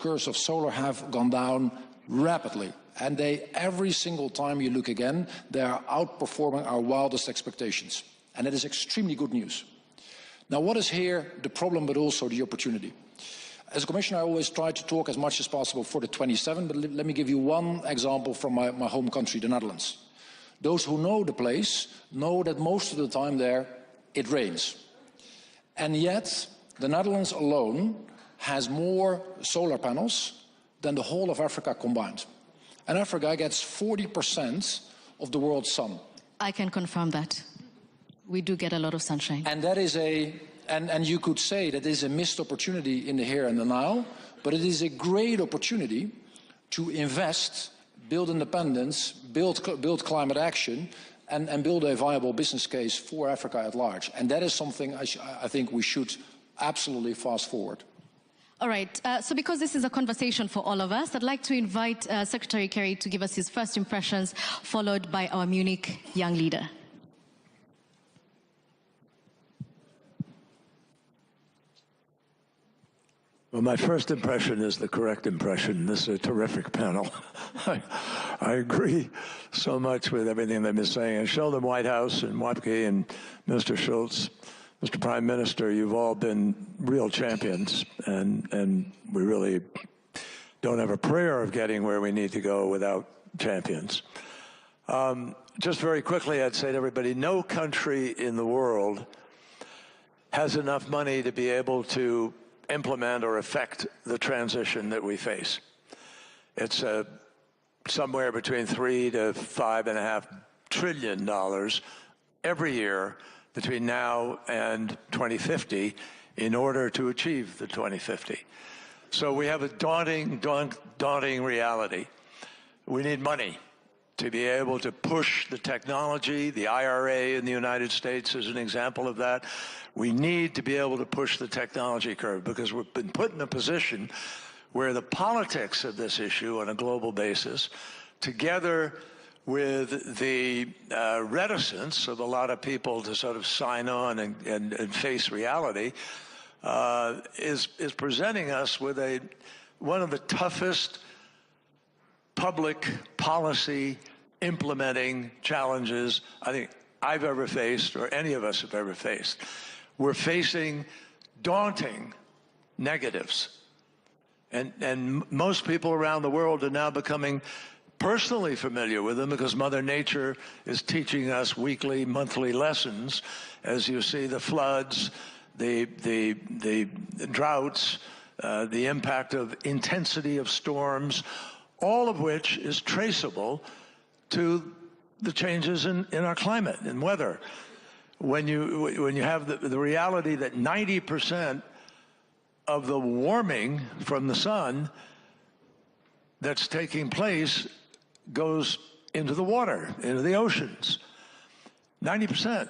curves of solar have gone down rapidly. And every single time you look again, they are outperforming our wildest expectations. And that is extremely good news. Now, what is here the problem, but also the opportunity? As a commissioner, I always try to talk as much as possible for the 27, but let me give you one example from my home country, the Netherlands. Those who know the place know that most of the time there, it rains. And yet, the Netherlands alone has more solar panels than the whole of Africa combined. And Africa gets 40% of the world's sun. I can confirm that. We do get a lot of sunshine. And that is and you could say that is a missed opportunity in the here and the now, but it is a great opportunity to invest, build independence, build climate action, and build a viable business case for Africa at large. And that is something I think we should absolutely fast forward. All right, so because this is a conversation for all of us, I'd like to invite Secretary Kerry to give us his first impressions, followed by our Munich young leader. Well, my first impression is the correct impression. This is a terrific panel. I agree so much with everything they've been saying. And Sheldon Whitehouse and Wapke and Mr. Schultz, Mr. Prime Minister, you've all been real champions, and we really don't have a prayer of getting where we need to go without champions. Just very quickly, I'd say to everybody, no country in the world has enough money to be able to implement or affect the transition that we face. It's somewhere between $3 to $5.5 trillion every year between now and 2050 in order to achieve the 2050. So we have a daunting reality. We need money to be able to push the technology. The IRA in the United States is an example of that. We need to be able to push the technology curve because we've been put in a position where the politics of this issue on a global basis, together with the reticence of a lot of people to sort of sign on and face reality, is presenting us with one of the toughest public policy implementing challenges I think I've ever faced or any of us have ever faced. We're facing daunting negatives. And most people around the world are now becoming personally familiar with them because Mother Nature is teaching us weekly, monthly lessons as you see the floods, the droughts, the impact of intensity of storms, all of which is traceable to the changes in our climate and weather. When you have the reality that 90% of the warming from the sun that's taking place goes into the water, into the oceans, 90%.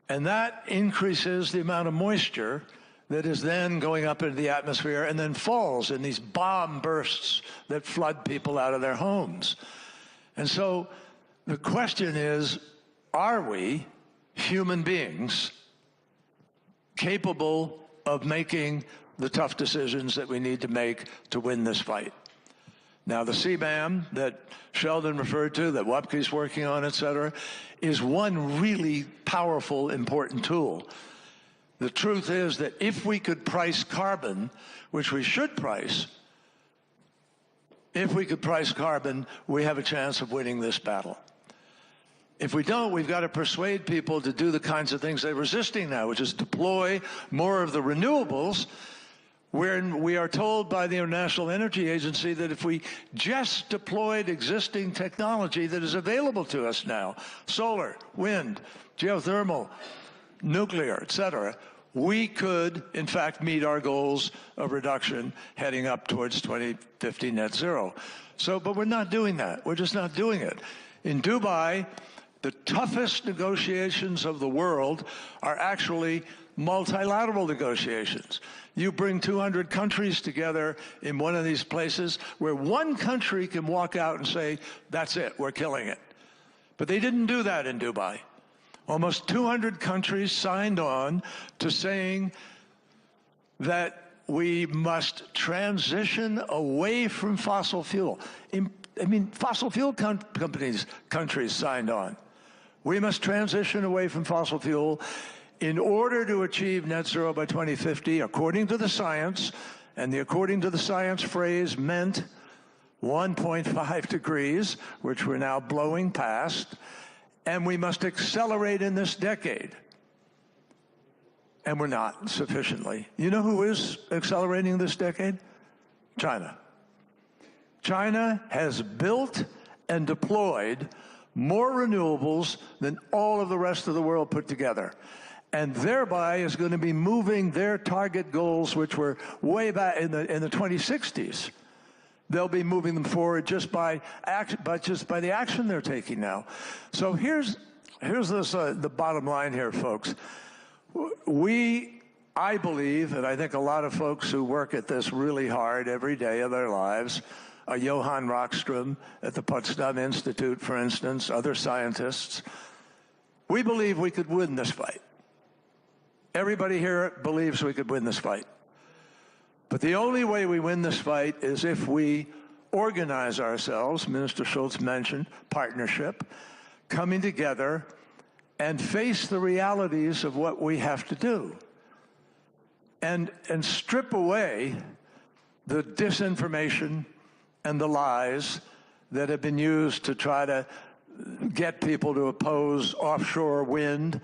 And that increases the amount of moisture that is then going up into the atmosphere and then falls in these bomb bursts that flood people out of their homes. And so the question is, are we human beings capable of making the tough decisions that we need to make to win this fight? Now, the CBAM that Sheldon referred to, that Wapke's working on, et cetera, is one really powerful, important tool. The truth is that if we could price carbon, which we should price, if we could price carbon, we have a chance of winning this battle. If we don't, we've got to persuade people to do the kinds of things they're resisting now, which is deploy more of the renewables, where we are told by the International Energy Agency that if we just deployed existing technology that is available to us now, solar, wind, geothermal, nuclear, et cetera, we could, in fact, meet our goals of reduction heading up towards 2050 net zero. So, but we're not doing that. We're just not doing it. In Dubai, the toughest negotiations of the world are actually multilateral negotiations. You bring 200 countries together in one of these places where one country can walk out and say, that's it, we're killing it. But they didn't do that in Dubai. Almost 200 countries signed on to saying that we must transition away from fossil fuel. I mean, fossil fuel countries signed on. We must transition away from fossil fuel in order to achieve net zero by 2050, according to the science, and the according to the science phrase meant 1.5 degrees, which we're now blowing past, and we must accelerate in this decade. And we're not sufficiently. You know who is accelerating this decade? China. China has built and deployed more renewables than all of the rest of the world put together, and thereby is going to be moving their target goals, which were way back in the 2060s. They'll be moving them forward just by the action they're taking now. So here's this, the bottom line here, folks. I believe, and I think a lot of folks who work at this really hard every day of their lives, Johan Rockström at the Potsdam Institute, for instance, other scientists, we believe we could win this fight. Everybody here believes we could win this fight. But the only way we win this fight is if we organize ourselves. Minister Schultz mentioned partnership, coming together and face the realities of what we have to do, and strip away the disinformation and the lies that have been used to try to get people to oppose offshore wind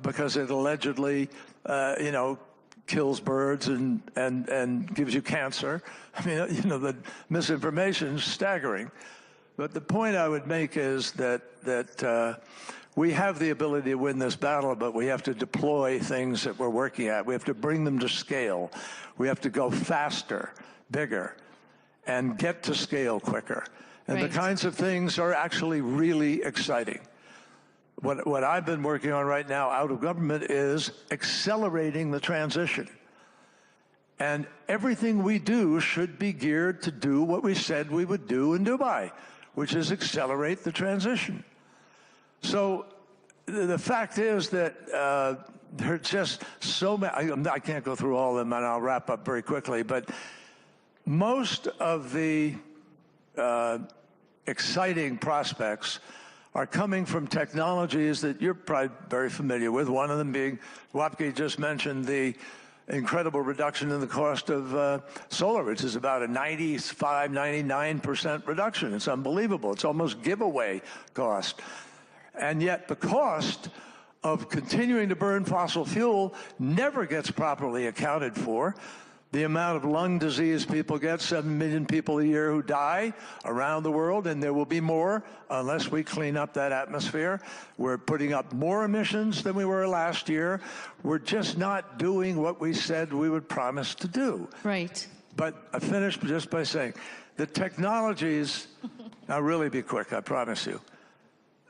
because it allegedly, kills birds and gives you cancer. I mean, the misinformation is staggering. But the point I would make is that we have the ability to win this battle, but we have to deploy things that we're working at. We have to bring them to scale. We have to go faster, bigger, and get to scale quicker. And the kinds of things are actually really exciting. What I've been working on right now out of government is accelerating the transition. And everything we do should be geared to do what we said we would do in Dubai, which is accelerate the transition. So the fact is that there are just so many, I can't go through all of them, and I'll wrap up very quickly, but most of the exciting prospects are coming from technologies that you're probably very familiar with, one of them being, Wapke just mentioned, the incredible reduction in the cost of solar, which is about a 95, 99% reduction. It's unbelievable. It's almost giveaway cost. And yet the cost of continuing to burn fossil fuel never gets properly accounted for. The amount of lung disease people get, 7 million people a year who die around the world, and there will be more unless we clean up that atmosphere. We're putting up more emissions than we were last year. We're just not doing what we said we would promise to do. Right. But I finished just by saying, the technologies, I'll really be quick, I promise you.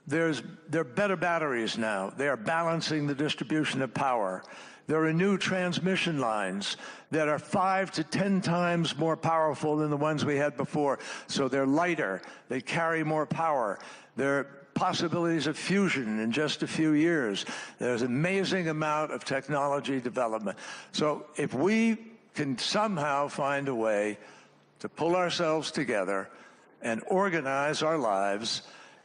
There are better batteries now. They are balancing the distribution of power. There are new transmission lines that are 5 to 10 times more powerful than the ones we had before. So they're lighter, they carry more power. There are possibilities of fusion in just a few years. There's an amazing amount of technology development. So if we can somehow find a way to pull ourselves together and organize our lives,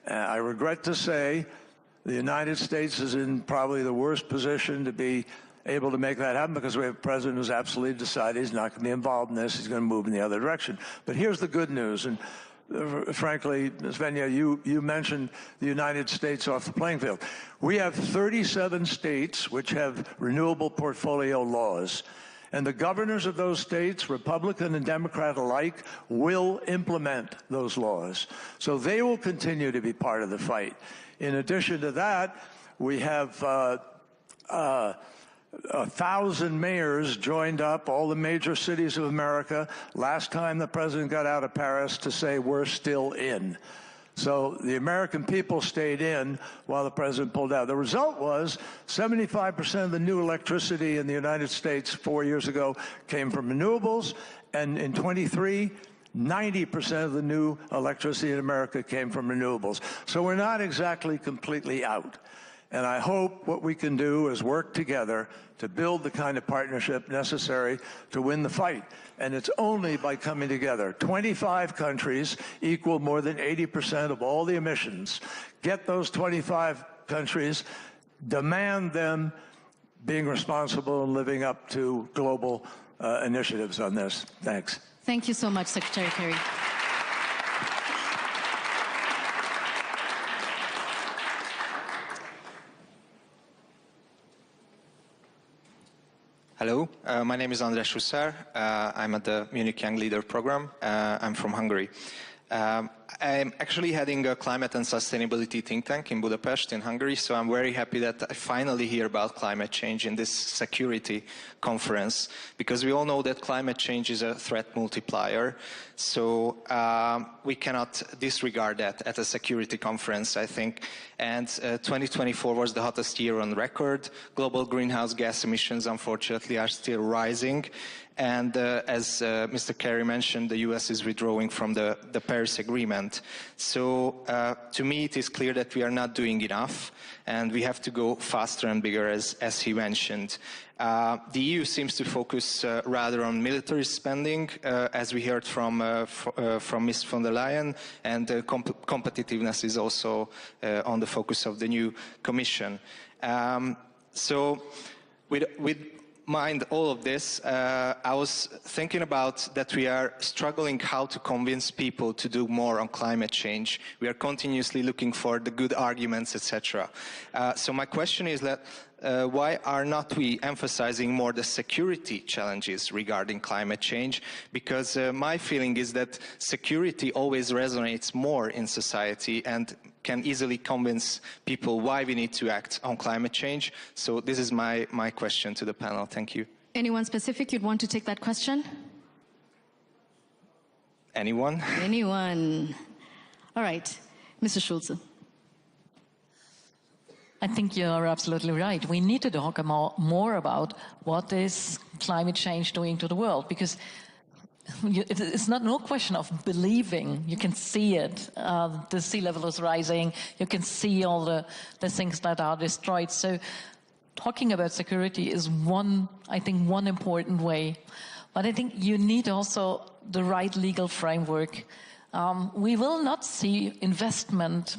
I regret to say the United States is in probably the worst position to be able to make that happen, because we have a president who's absolutely decided he's not going to be involved in this. He's going to move in the other direction. But here's the good news, and frankly, Ms. Venya, you mentioned the United States off the playing field. We have 37 states which have renewable portfolio laws, and the governors of those states, Republican and Democrat alike, will implement those laws. So they will continue to be part of the fight. In addition to that, we have 1,000 mayors joined up, all the major cities of America, last time the president got out of Paris to say we're still in. So the American people stayed in while the president pulled out. The result was 75% of the new electricity in the United States 4 years ago came from renewables, and in 23, 90% of the new electricity in America came from renewables. So we're not exactly completely out. And I hope what we can do is work together to build the kind of partnership necessary to win the fight. And it's only by coming together. 25 countries equal more than 80% of all the emissions. Get those 25 countries, demand them being responsible and living up to global initiatives on this. Thanks. Thank you so much, Secretary Kerry. Hello, my name is András Huszár. I'm at the Munich Young Leader Program. I'm from Hungary. I'm actually heading a climate and sustainability think tank in Budapest, in Hungary, so I'm very happy that I finally hear about climate change in this security conference, because we all know that climate change is a threat multiplier, so we cannot disregard that at a security conference, I think. And 2024 was the hottest year on record. Global greenhouse gas emissions, unfortunately, are still rising. And as Mr. Kerry mentioned, the US is withdrawing from the Paris Agreement. So to me, it is clear that we are not doing enough, and we have to go faster and bigger, as he mentioned. The EU seems to focus rather on military spending, as we heard from Ms. von der Leyen, and competitiveness is also on the focus of the new Commission. So with mind all of this, I was thinking about that we are struggling how to convince people to do more on climate change. We are continuously looking for the good arguments, etc. So my question is that why are not we emphasizing more the security challenges regarding climate change? Because my feeling is that security always resonates more in society and can easily convince people why we need to act on climate change. So this is my question to the panel. Thank you. Anyone specific you'd want to take that question? Anyone? Anyone. All right. Mr. Schulze. I think you're absolutely right. We need to talk more about what is climate change doing to the world, because it's not no question of believing. You can see it. The sea level is rising. You can see all the things that are destroyed. So talking about security is I think one important way. But I think you need also the right legal framework. We will not see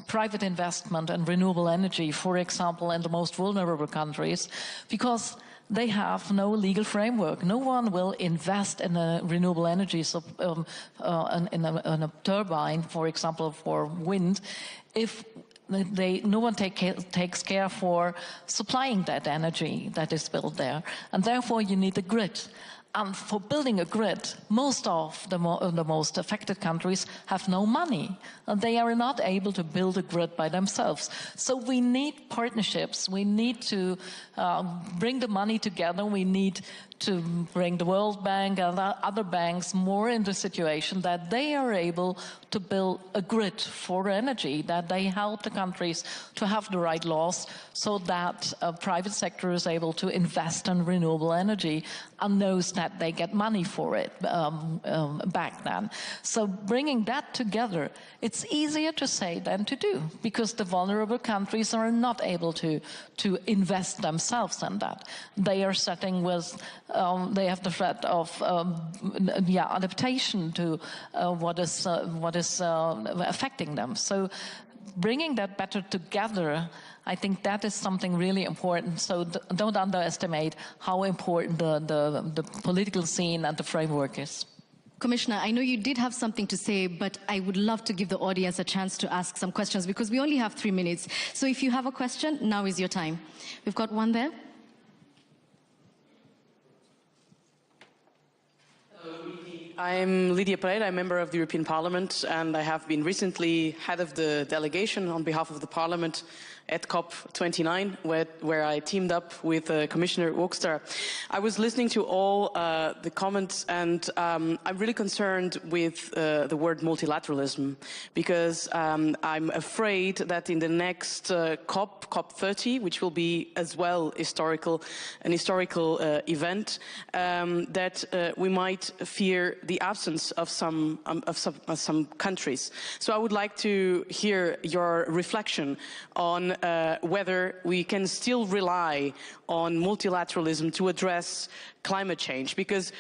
private investment in renewable energy, for example, in the most vulnerable countries, because they have no legal framework. No one will invest in a renewable energy, in a turbine, for example, for wind, if no one takes care for supplying that energy that is built there. And therefore, you need a grid. And for building a grid, most of the most affected countries have no money, and they are not able to build a grid by themselves. So we need partnerships. We need to bring the money together. We need to bring the World Bank and other banks more in the situation that they are able to build a grid for energy, that they help the countries to have the right laws so that private sector is able to invest in renewable energy and knows that they get money for it back then. So bringing that together, it's easier to say than to do, because the vulnerable countries are not able to invest themselves in that. They are sitting with, they have the threat of adaptation to what is affecting them. So bringing that better together, I think that is something really important. So don't underestimate how important the political scene and the framework is. Commissioner, I know you did have something to say, but I would love to give the audience a chance to ask some questions, because we only have 3 minutes. So if you have a question, now is your time. We've got one there. I'm Lydia Pereira, I'm a member of the European Parliament, and I have been recently head of the delegation on behalf of the Parliament at COP29, where I teamed up with Commissioner Wokster. I was listening to all the comments, and I'm really concerned with the word multilateralism, because I'm afraid that in the next COP30, which will be as well an historical event, that we might fear the absence of some countries. So I would like to hear your reflection on whether we can still rely on multilateralism to address climate change, because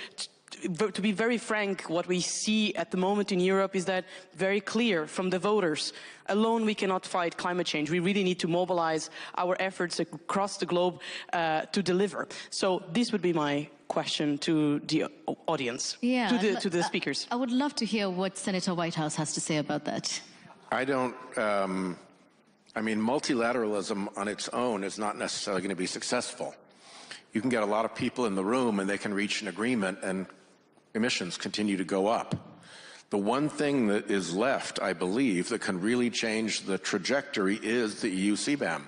to be very frank, what we see at the moment in Europe is that very clear from the voters. Alone we cannot fight climate change. We really need to mobilize our efforts across the globe to deliver. So this would be my question to the audience, to the speakers. I would love to hear what Senator Whitehouse has to say about that. I don't, I mean, multilateralism on its own is not necessarily going to be successful. You can get a lot of people in the room and they can reach an agreement and emissions continue to go up. The one thing that is left, I believe, that can really change the trajectory is the EU CBAM.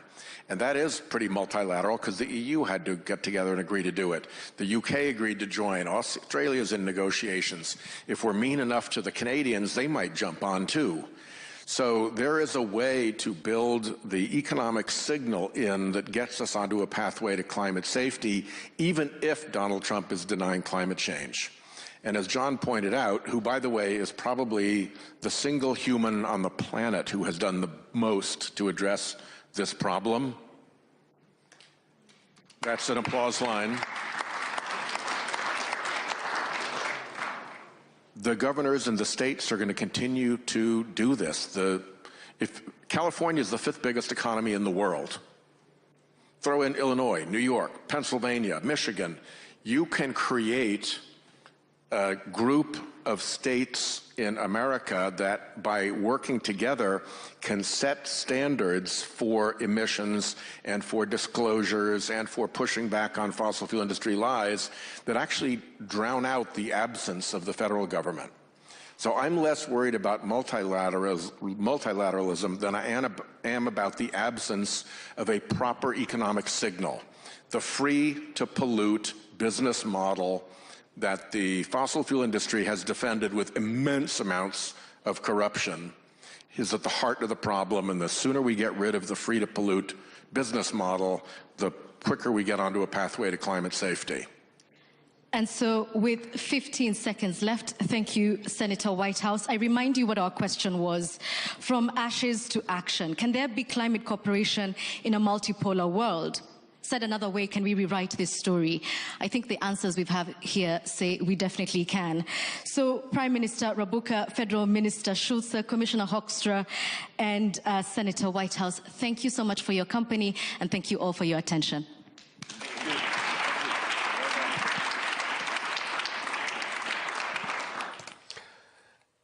And that is pretty multilateral because the EU had to get together and agree to do it. The UK agreed to join. Australia's in negotiations. If we're mean enough to the Canadians, they might jump on too. So there is a way to build the economic signal in that gets us onto a pathway to climate safety, even if Donald Trump is denying climate change. And as John pointed out, who, by the way, is probably the single human on the planet who has done the most to address this problem. That's an applause line. The governors and the states are going to continue to do this. If California is the 5th biggest economy in the world, throw in Illinois, New York, Pennsylvania, Michigan, you can create a group of states in America that, by working together, can set standards for emissions and for disclosures and for pushing back on fossil fuel industry lies that actually drown out the absence of the federal government. So I'm less worried about multilateralism than I am about the absence of a proper economic signal. The free-to-pollute business model that the fossil fuel industry has defended with immense amounts of corruption is at the heart of the problem, and the sooner we get rid of the free-to-pollute business model, the quicker we get onto a pathway to climate safety. And so with 15 seconds left, thank you, Senator Whitehouse. I remind you what our question was. From ashes to action, can there be climate cooperation in a multipolar world? Said another way, can we rewrite this story? I think the answers we've had here say we definitely can. So Prime Minister Rabuka, Federal Minister Schulze, Commissioner Hoekstra, and Senator Whitehouse, thank you so much for your company, and thank you all for your attention.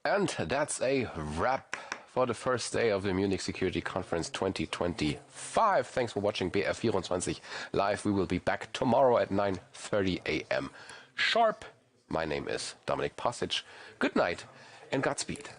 And that's a wrap for the first day of the Munich Security Conference 2025. Thanks for watching BR24 Live. We will be back tomorrow at 9:30 a.m. sharp. My name is Dominik Pasic. Good night and Godspeed.